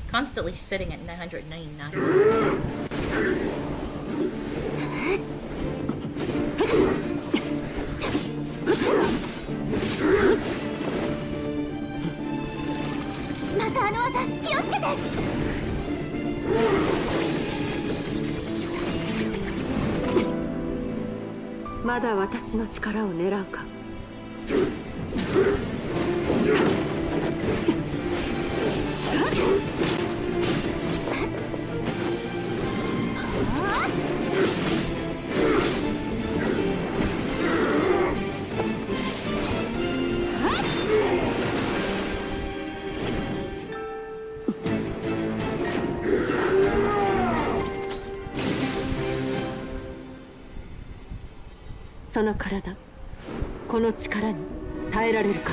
A: Constantly sitting at 999.
C: またあの技、気をつけて。
D: まだ私の力を狙うか。その体、この力に耐えられるか。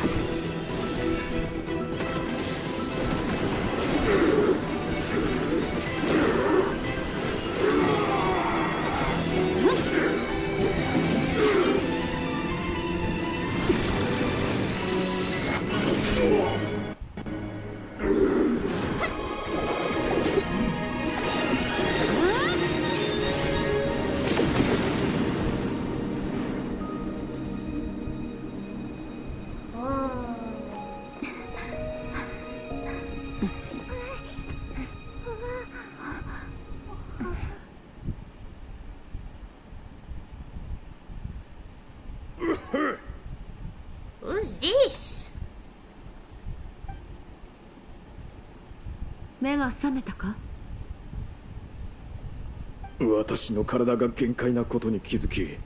K: Who's this?
D: 目が覚めたか？
L: 私の体が限界なことに気づき、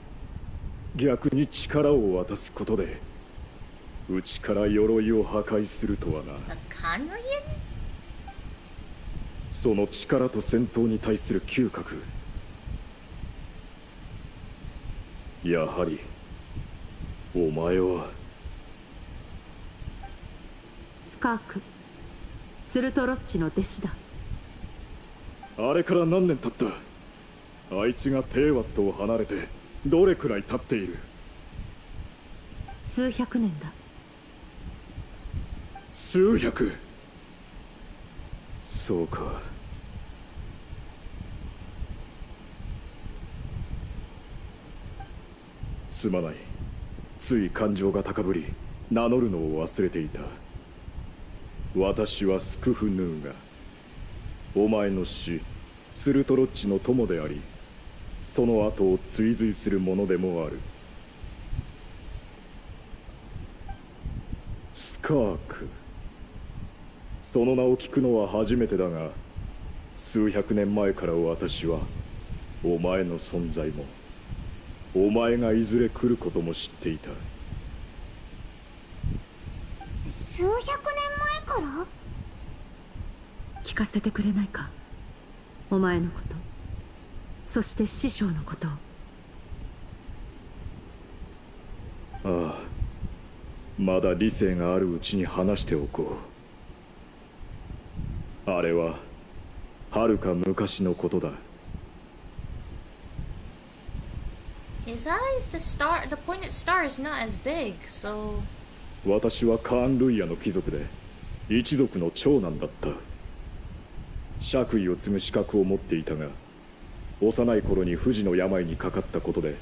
L: 逆に力を渡すことで内から鎧を破壊するとはな。その力と戦闘に対する嗅覚、やはりお前は
D: スカーク、スルトロッチの弟子だ。
L: あれから何年経った？あいつがテーワットを離れてどれくらい経っている？
D: 数百年だ。
L: 数百？そうか。すまない。つい感情が高ぶり名乗るのを忘れていた。私はスクフヌーがお前の死、スルトロッチの友であり、その後を追随するものでもある。スカーク、その名を聞くのは初めてだが、数百年前から私はお前の存在もお前がいずれ来ることも知っていた。
C: 数百年前から？
D: 聞かせてくれないか、お前のこと、そして師匠のことを。
L: ああ、まだ理性があるうちに話しておこう。あれは遥か昔のことだ。
A: His eyes, the pointed star is not as big, so...
L: 私はカーン・ルイヤの貴族で一族の長男だった。爵位を継ぐ資格を持っていたが、幼い頃に不治の病にかかったことで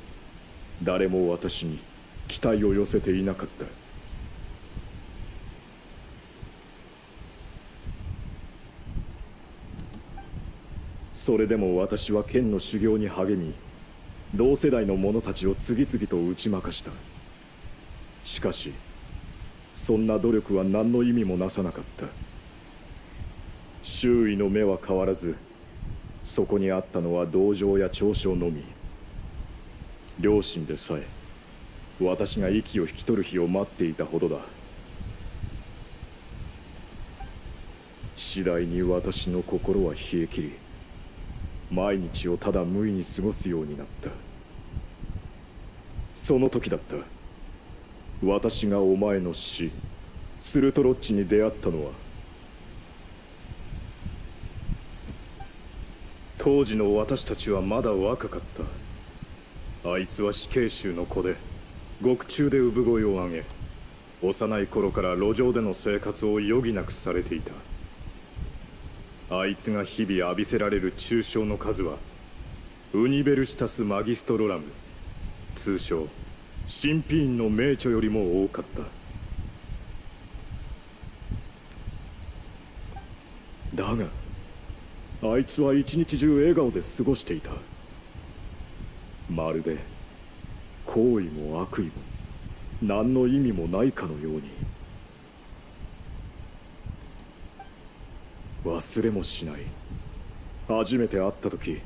L: 誰も私に期待を寄せていなかった。それでも私は剣の修行に励み、同世代の者たちを次々と打ち負かした。しかしそんな努力は何の意味もなさなかった。周囲の目は変わらず、そこにあったのは同情や嘲笑のみ。両親でさえ私が息を引き取る日を待っていたほどだ。次第に私の心は冷え切り、毎日をただ無意に過ごすようになった。その時だった。私がお前の死、スルトロッチに出会ったのは。当時の私たちはまだ若かった。あいつは死刑囚の子で獄中で産声を上げ、幼い頃から路上での生活を余儀なくされていた。あいつが日々浴びせられる中傷の数はウニベルシタス・マギストロラム、通称神秘院の名著よりも多かった。だがあいつは一日中笑顔で過ごしていた。まるで好意も悪意も何の意味もないかのように。忘れもしない。初めて会った時、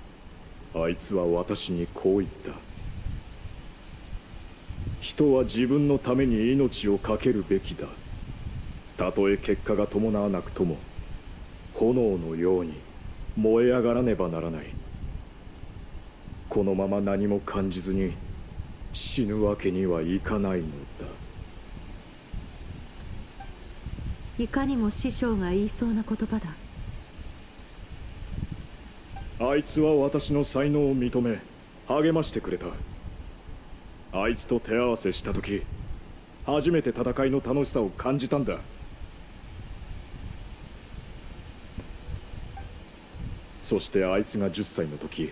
L: あいつは私にこう言った。人は自分のために命を懸けるべきだ。たとえ結果が伴わなくとも炎のように燃え上がらねばならない。このまま何も感じずに
G: 死ぬわけにはいかないのだ。
D: いかにも師匠が言いそうな言葉だ。
G: あいつは私の才能を認め励ましてくれた。あいつと手合わせした時、初めて戦いの楽しさを感じたんだ。そしてあいつが10歳の時、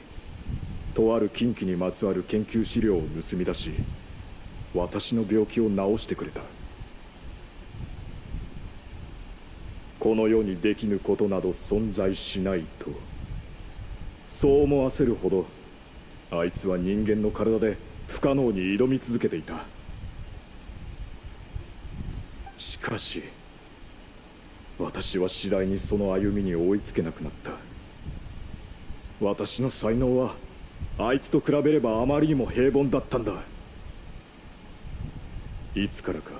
G: とある禁忌にまつわる研究資料を盗み出し、私の病気を治してくれた。この世にできぬことなど存在しないと、そう思わせるほどあいつは人間の体で不可能に挑み続けていた。しかし私は次第にその歩みに追いつけなくなった。私の才能はあいつと比べればあまりにも平凡だったんだ。いつからか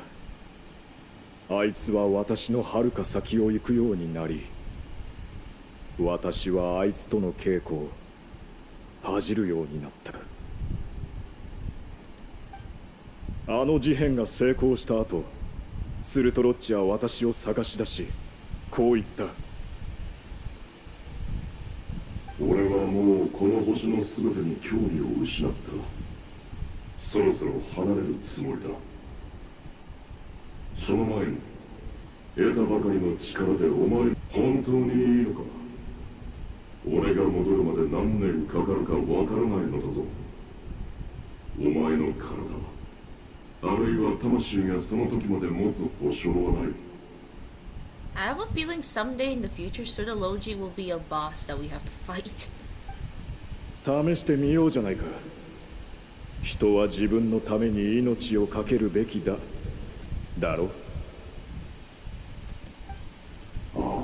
G: あいつは私の遥か先を行くようになり、私はあいつとの稽古を恥じるようになった。あの事変が成功した後、スルトロッチは私を探し出し、こう言った。
N: 俺はもうこの星の全てに興味を失った。そろそろ離れるつもりだ。その前に得たばかりの力でお前本当にいいのか。俺が戻るまで何年かかるかわからないのだぞ。お前の体、あるいは魂がその時まで持つ保証はない。
A: I have a feeling someday in the future, Surdalogi will be a boss that we have to fight.
G: 試してみようじゃないか。人は自分のために命を懸けるべきだ。だろ？
N: ああ、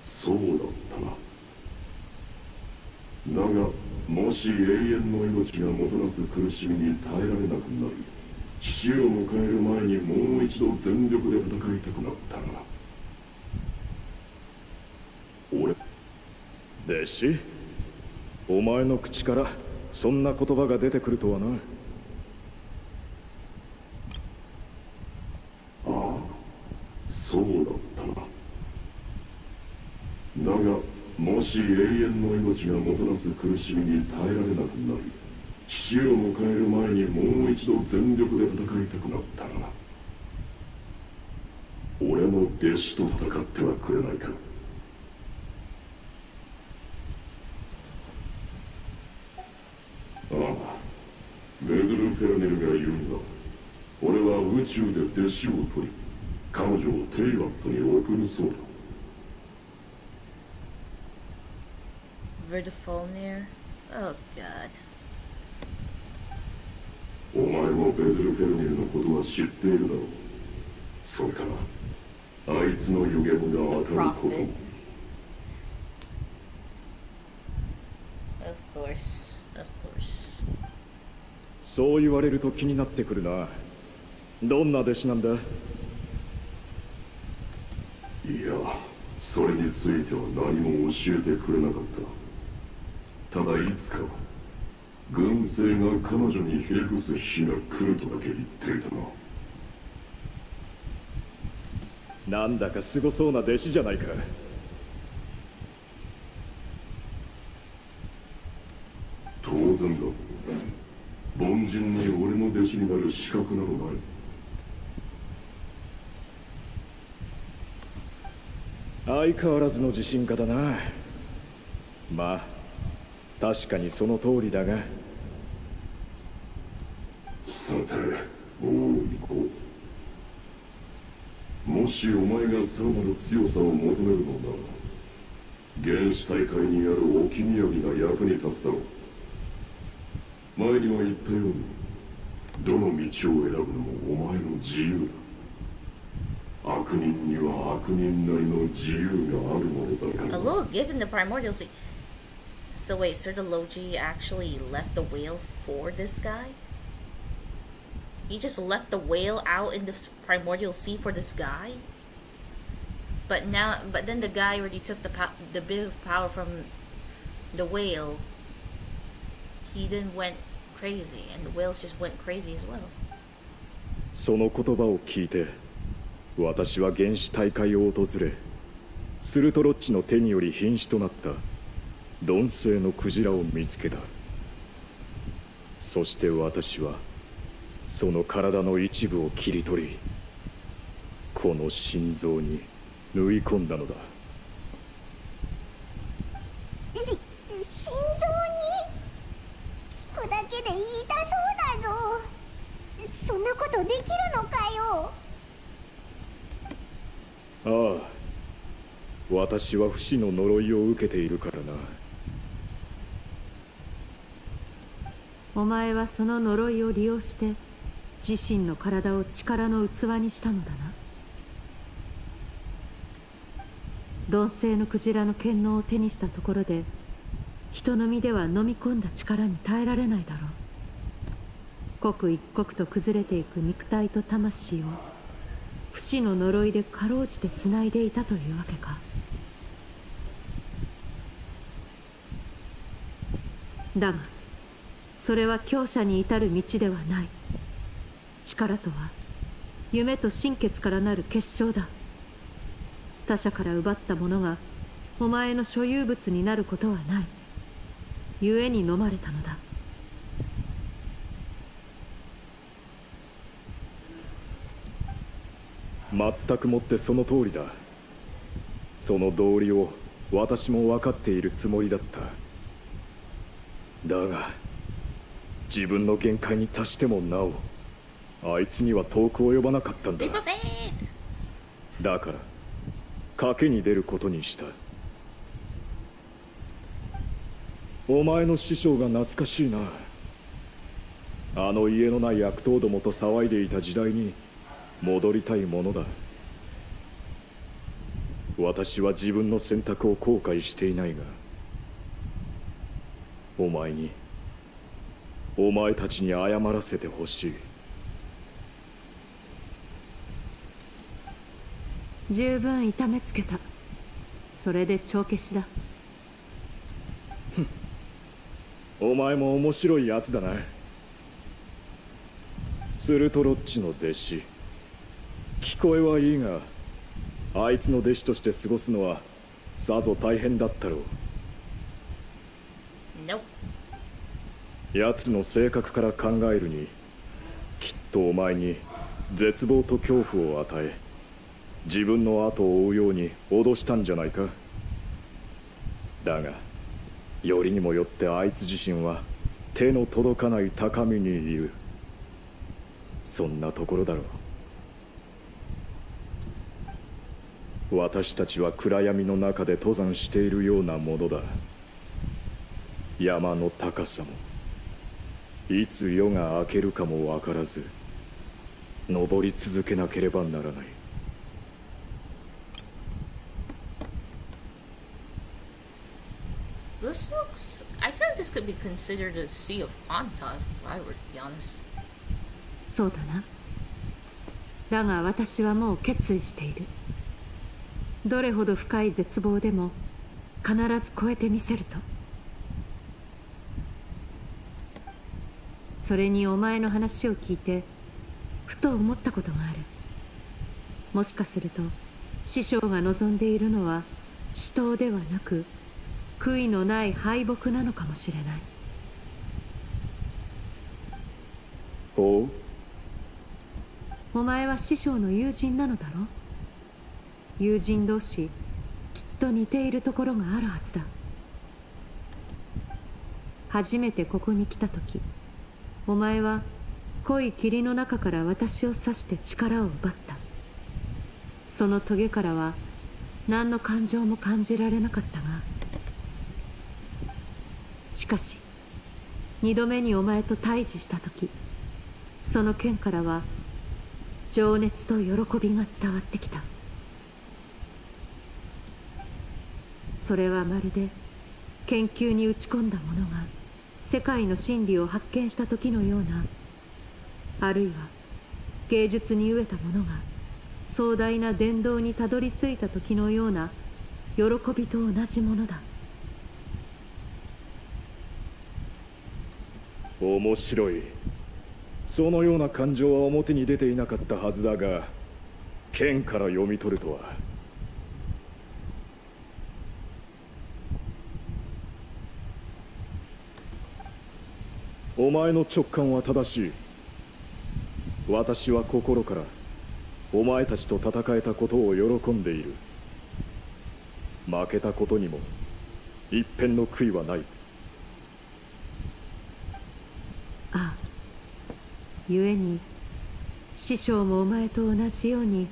N: そうだったな。だが、もし永遠の命がもたらす苦しみに耐えられなくなり、死を迎える前にもう一度全力で戦いたくなったら、俺
G: 弟子、お前の口からそんな言葉が出てくるとはな。
N: ああ、そうだったな。だが、もし永遠の命がもたらす苦しみに耐えられなくなり、死を迎える前にもう一度全力で戦いたくなったら、俺の弟子と戦ってはくれないか。ああ、メズルフェルネルが言うんだ。俺は宇宙で弟子を取り、彼女をテイラットに送るそうだ。
A: Vertifolnir? Oh god.
N: お前もベゼルフェルネルのことは知っているだろう。それからあいつの予言が当たることも。
A: Of course, of course.
G: そう言われると気になってくるな。どんな弟子なんだ？
N: いや、それについては何も教えてくれなかった。ただいつか軍政が彼女にひれ伏す日が来るとだけ言っていたな。
G: なんだかすごそうな弟子じゃないか。
N: 当然だ。凡人に俺の弟子になる資格などない。
G: 相変わらずの自信家だな。まあ確かにその通りだが。
N: さて、もう行こう。もしお前がさらなる強さを求めるのなら、原始大会にある置き土産が役に立つだろう。前にも言ったように、どの道を選ぶのもお前の自由だ。悪人には悪人なりの自由があるものだから。
A: A little given the primordial sea. So wait, Surdalogi actually left the whale for this guy? He just left the whale out in the primordial sea for this guy? But then the guy already took the bit of power from the whale. He then went crazy, and the whales just went crazy as well.
G: その言葉を聞いて、私は原始大会を訪れ、スルトロッチの手により瀕死となった鈍性のクジラを見つけた。そして私はその体の一部を切り取り、この心臓に縫い込んだのだ。
C: 心臓に？聞くだけで痛そうだぞ。そんなことできるのかよ。
G: ああ、私は不死の呪いを受けているからな。
D: お前はその呪いを利用して自身の体を力の器にしたのだな。鈍性のクジラの剣能を手にしたところで、人の身では飲み込んだ力に耐えられないだろう。刻一刻と崩れていく肉体と魂を不死の呪いでかろうじてつないでいたというわけか。だがそれは強者に至る道ではない。力とは夢と心血からなる結晶だ。他者から奪ったものがお前の所有物になることはない。故に飲まれたのだ。
G: 全くもってその通りだ。その道理を私も分かっているつもりだった。だが自分の限界に達してもなおあいつには遠く及ばなかったんだ。だから賭けに出ることにした。お前の師匠が懐かしいな。あの家のない悪党どもと騒いでいた時代に戻りたいものだ。私は自分の選択を後悔していないが、お前にお前たちに謝らせてほしい。
D: 十分痛めつけた。それで帳消しだ。
G: お前も面白いやつだな。スルトロッチの弟子。聞こえはいいが、あいつの弟子として過ごすのはさぞ大変だったろう。奴の性格から考えるに、きっとお前に絶望と恐怖を与え、自分の後を追うように脅したんじゃないか。だがよりにもよってあいつ自身は手の届かない高みにいる。そんなところだろう。私たちは暗闇の中で登山しているようなものだ。山の高さもいつ夜が明けるかも分からず登り続けなければならない。
A: This looks... I feel like this could be considered a sea of Quanta, if I were to be honest.
D: そうだな。だが私はもう決意している。どれほど深い絶望でも必ず超えてみせると。それにお前の話を聞いてふと思ったことがある。もしかすると師匠が望んでいるのは死闘ではなく悔いのない敗北なのかもしれない。
G: ほ
D: う。お前は師匠の友人なのだろ。友人同士きっと似ているところがあるはずだ。初めてここに来た時、お前は濃い霧の中から私を刺して力を奪った。その棘からは何の感情も感じられなかったが、しかし二度目にお前と対峙した時、その剣からは情熱と喜びが伝わってきた。それはまるで研究に打ち込んだ者が世界の真理を発見した時のような、あるいは芸術に飢えた者が壮大な殿堂にたどり着いた時のような喜びと同じものだ。
G: 面白い。そのような感情は表に出ていなかったはずだが、剣から読み取るとは。お前の直感は正しい。私は心からお前たちと戦えたことを喜んでいる。負けたことにも一片の悔いはない。
D: ああ、故に師匠もお前と同じように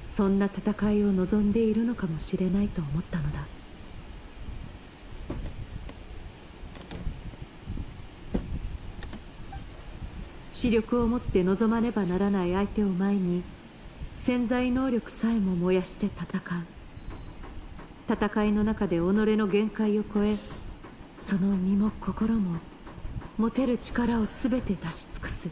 D: そんな戦いを望んでいるのかもしれないと思ったのだ。視力を持って臨まねばならない相手を前に潜在能力さえも燃やして戦う。戦いの中で己の限界を超え、その身も心も持てる力を全て出し尽くす。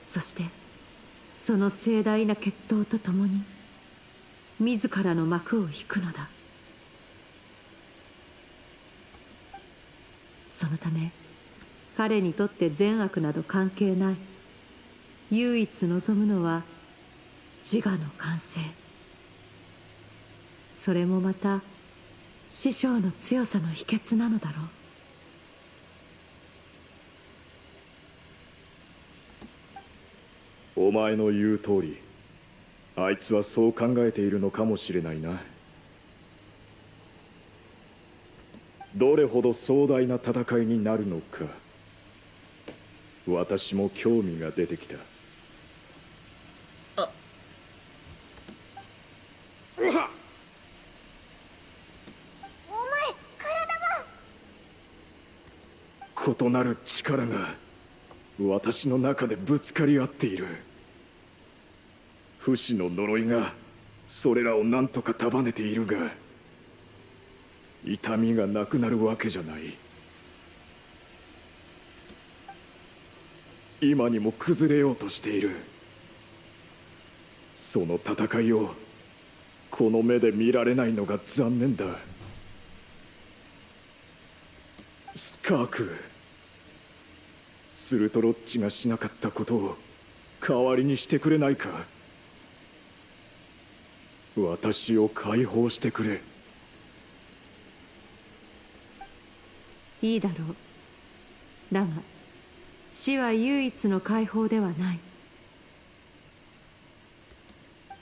D: そしてその盛大な決闘とともに自らの幕を引くのだ。そのため彼にとって善悪など関係ない。唯一望むのは自我の完成。それもまた師匠の強さの秘訣なのだろう。
G: お前の言う通り、あいつはそう考えているのかもしれないな。どれほど壮大な戦いになるのか、私も興味が出てきた。
C: お前体が。
G: 異なる力が私の中でぶつかり合っている。不死の呪いがそれらを何とか束ねているが、痛みがなくなるわけじゃない。今にも崩れようとしている。その戦いをこの目で見られないのが残念だ。スカーク、スルトロッチがしなかったことを代わりにしてくれないか。私を解放してくれ。
D: いいだろう。だが死は唯一の解放ではない。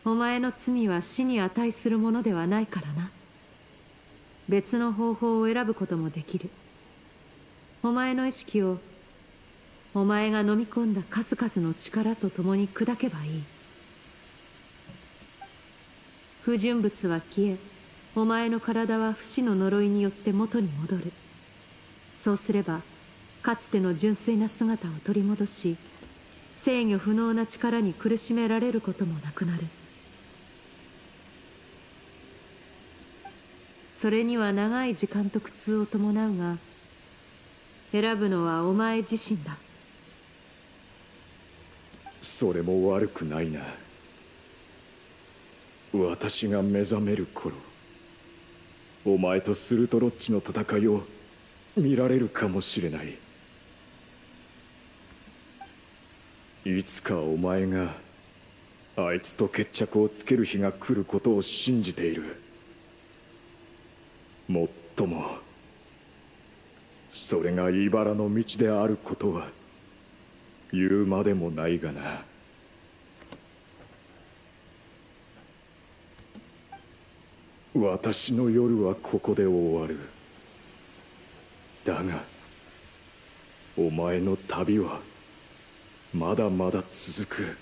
D: お前の罪は死に値するものではないからな。別の方法を選ぶこともできる。お前の意識をお前が飲み込んだ数々の力と共に砕けばいい。不純物は消え、お前の体は不死の呪いによって元に戻る。そうすればかつての純粋な姿を取り戻し、制御不能な力に苦しめられることもなくなる。それには長い時間と苦痛を伴うが、選ぶのはお前自身だ。
G: それも悪くないな。私が目覚める頃、お前とスルトロッチの戦いを見られるかもしれない。いつかお前があいつと決着をつける日が来ることを信じている。もっともそれが茨の道であることは言うまでもないがな。私の夜はここで終わる。だがお前の旅はまだまだ続く。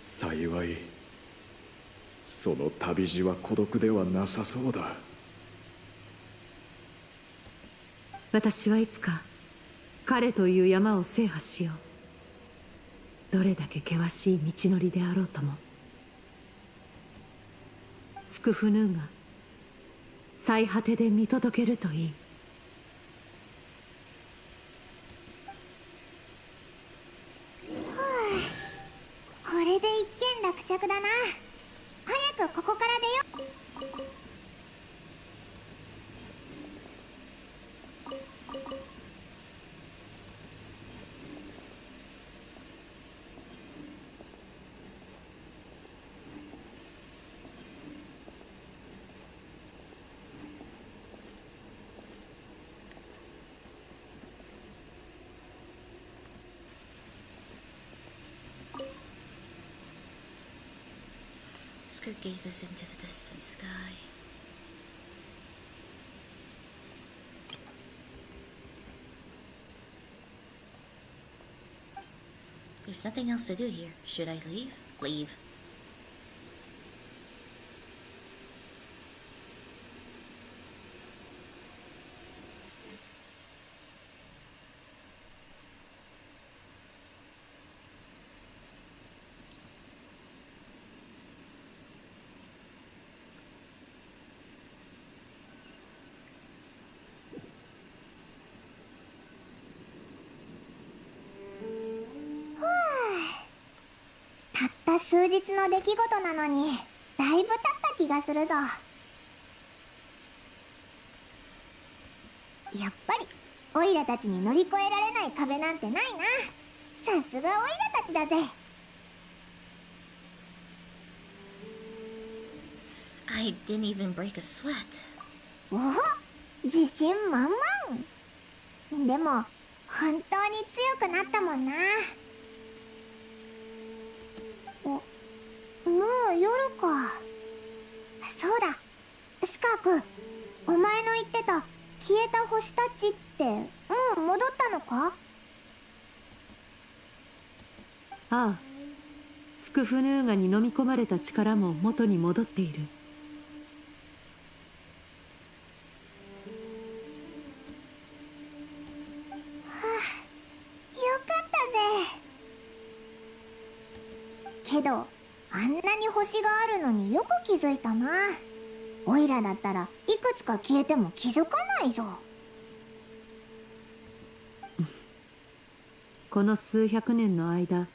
G: 幸いその旅路は孤独ではなさそうだ。
D: 私はいつか彼という山を制覇しよう。どれだけ険しい道のりであろうとも。スクフヌーンが最果てで見届けるといい。
C: これで一件落着だな。早くここから出よう。
K: Skirk gazes into the distant sky. There's nothing else to do here. Should I leave? Leave.
C: たった数日の出来事なのにだいぶ経った気がするぞ。やっぱりオイラたちに乗り越えられない壁なんてないな。さすがオイラたちだぜ。
K: I didn't even break a sweat.
C: おお、自信満々。でも本当に強くなったもんな。もう夜か。そうだ、スカーク、お前の言ってた消えた星たちってもう戻ったのか？
D: ああ、スクフヌーガに飲み込まれた力も元に戻っている。
C: よかったぜ。けどあんなに星があるのによく気づいたな。オイラだったらいくつか消えても気づかないぞ。
D: この数百年の間、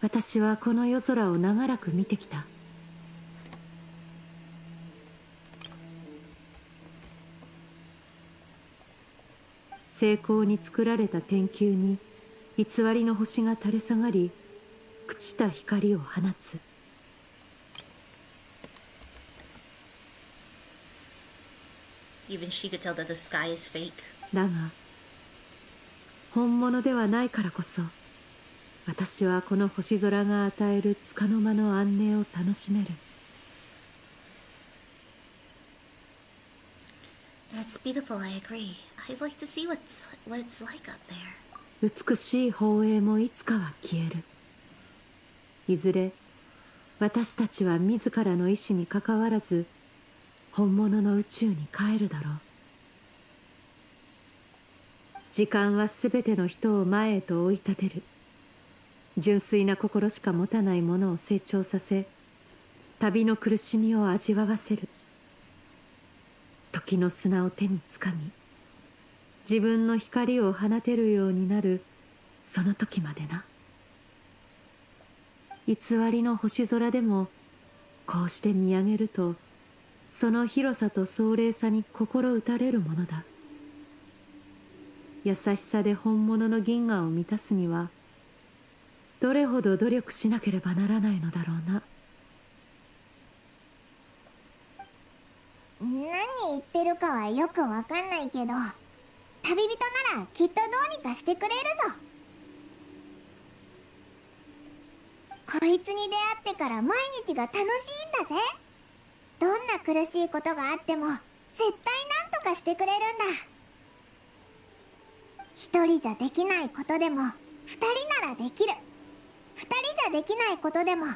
D: 私はこの夜空を長らく見てきた。精巧に作られた天球に偽りの星が垂れ下がり、朽ちた光を放つ。
K: Even she could tell that the sky is fake.
D: だが、本物ではないからこそ、私はこの星空が与える束の間の安寧を楽しめる。
K: It's beautiful, I agree. I'd like to see what it's like up there.
D: 美しい放映もいつかは消える。いずれ私たちは自らの意志にかかわらず本物の宇宙に帰るだろう。時間はすべての人を前へと追い立てる。純粋な心しか持たないものを成長させ、旅の苦しみを味わわせる。時の砂を手につかみ、自分の光を放てるようになるその時までな。偽りの星空でもこうして見上げると、その広さと壮麗さに心打たれるものだ。優しさで本物の銀河を満たすには、どれほど努力しなければならないのだろうな。
C: 何言ってるかはよくわかんないけど、旅人ならきっとどうにかしてくれるぞ。こいつに出会ってから毎日が楽しいんだぜ。どんな苦しいことがあっても絶対なんとかしてくれるんだ。一人じゃできないことでも二人ならできる。二人じゃできないことでも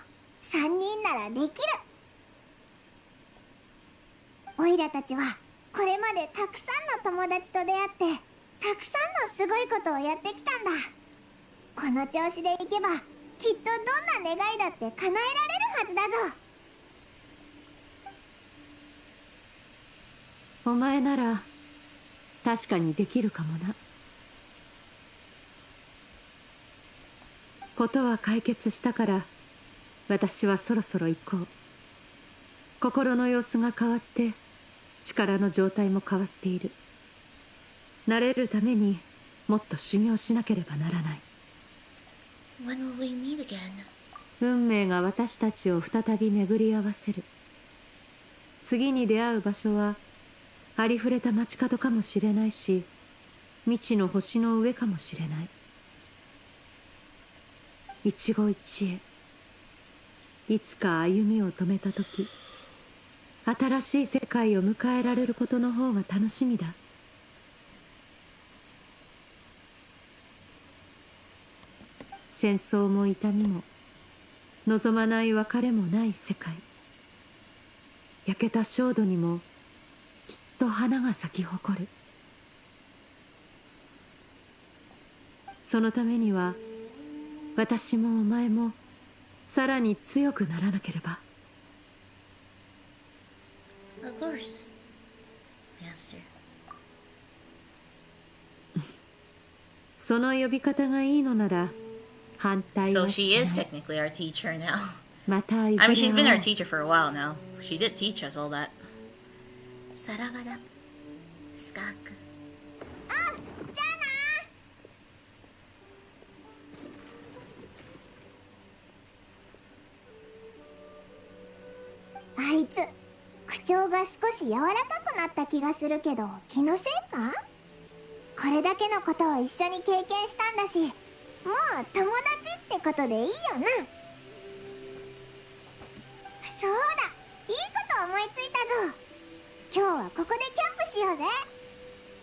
C: 三人ならできる。オイラたちはこれまでたくさんの友達と出会ってたくさんのすごいことをやってきたんだ。この調子でいけばきっとどんな願いだって叶えられるはずだぞ。
D: お前なら確かにできるかもな。ことは解決したから私はそろそろ行こう。心の様子が変わって力の状態も変わっている。慣れるためにもっと修行しなければならない。
K: When will we meet again?
D: 運命が私たちを再び巡り合わせる。次に出会う場所はありふれた街角かもしれないし、未知の星の上かもしれない。一期一会、いつか歩みを止めた時、新しい世界を迎えられることの方が楽しみだ。戦争も痛みも望まない別れもない世界。焼けた焦土にもきっと花が咲き誇る。そのためには私もお前もさらに強くならなければ。
K: Of course, Master.
D: その呼び方がいいのなら反対は
A: So
D: し
A: she
D: ない。
A: is technically our teacher now.
D: またいず
A: I
D: れ
A: mean, she's been
D: は
A: our teacher for a while now. She did teach us all that.
K: さらばだ、スカーク。
C: あいつ口調が少し柔らかくなった気がするけど、気のせいか？これだけのことを一緒に経験したんだし、もう友達ってことでいいよな。そうだ、いいこと思いついたぞ。今日はここでキャンプしようぜ。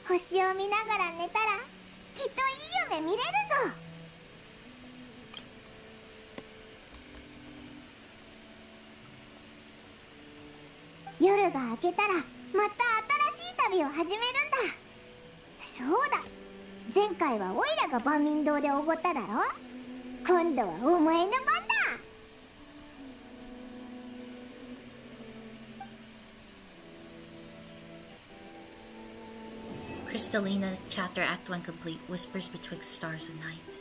C: 星を見ながら寝たらきっといい夢見れるぞ。夜が明けたらまた新しい旅を始めるんだ。そうだ、前回はオイラが万民堂でおごっただろ。今度はお前の番だ。
K: Crystallina, chapter Act 1 complete. Whispers betwixt stars and night.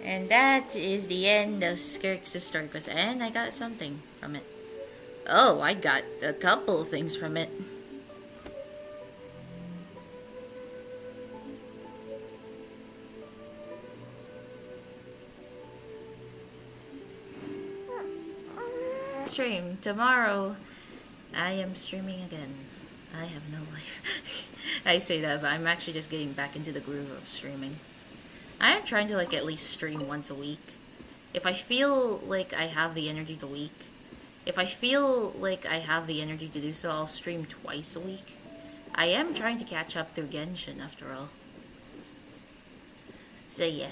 A: And that is the end of Skirk's story quest. And I got something from it. Oh, I got a couple of things from it. Stream tomorrow. I am streaming again. I have no life. I say that, but I'm actually just getting back into the groove of streaming. I am trying to like at least stream once a week. If I feel like I have the energy to do so, I'll stream twice a week. I am trying to catch up through Genshin after all. So yeah.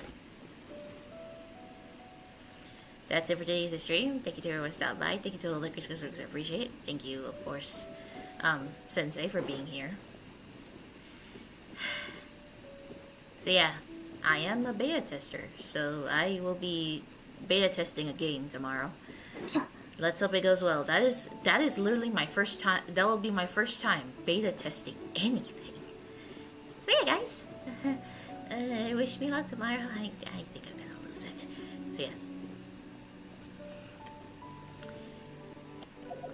A: That's it for today's stream. Thank you to everyone who stopped by. Thank you to all the liquors because I appreciate it. Thank you, of course, Sensei, for being here. So yeah, I am a beta tester, so I will be beta testing a game tomorrow. Let's hope it goes well. That is literally my first time. That will be my first time beta testing anything. So yeah, guys. Wish me luck tomorrow. I think I'm gonna lose it. So yeah.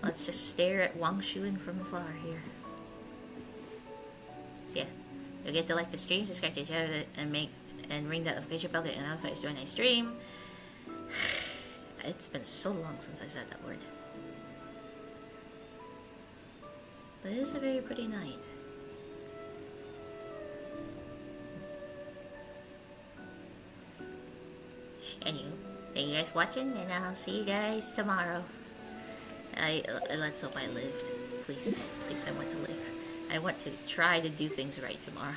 A: Let's just stare at Wang Shuing from afar here. So yeah, don't forget to like the stream, subscribe to the channel, and ring that notification bell to get notified during a stream. It's been so long since I said that word. But it is a very pretty night. Anyway, thank you guys for watching, and I'll see you guys tomorrow. Let's hope I lived. Please, please, I want to live. I want to try to do things right tomorrow.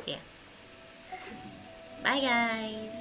A: So yeah. Bye, guys.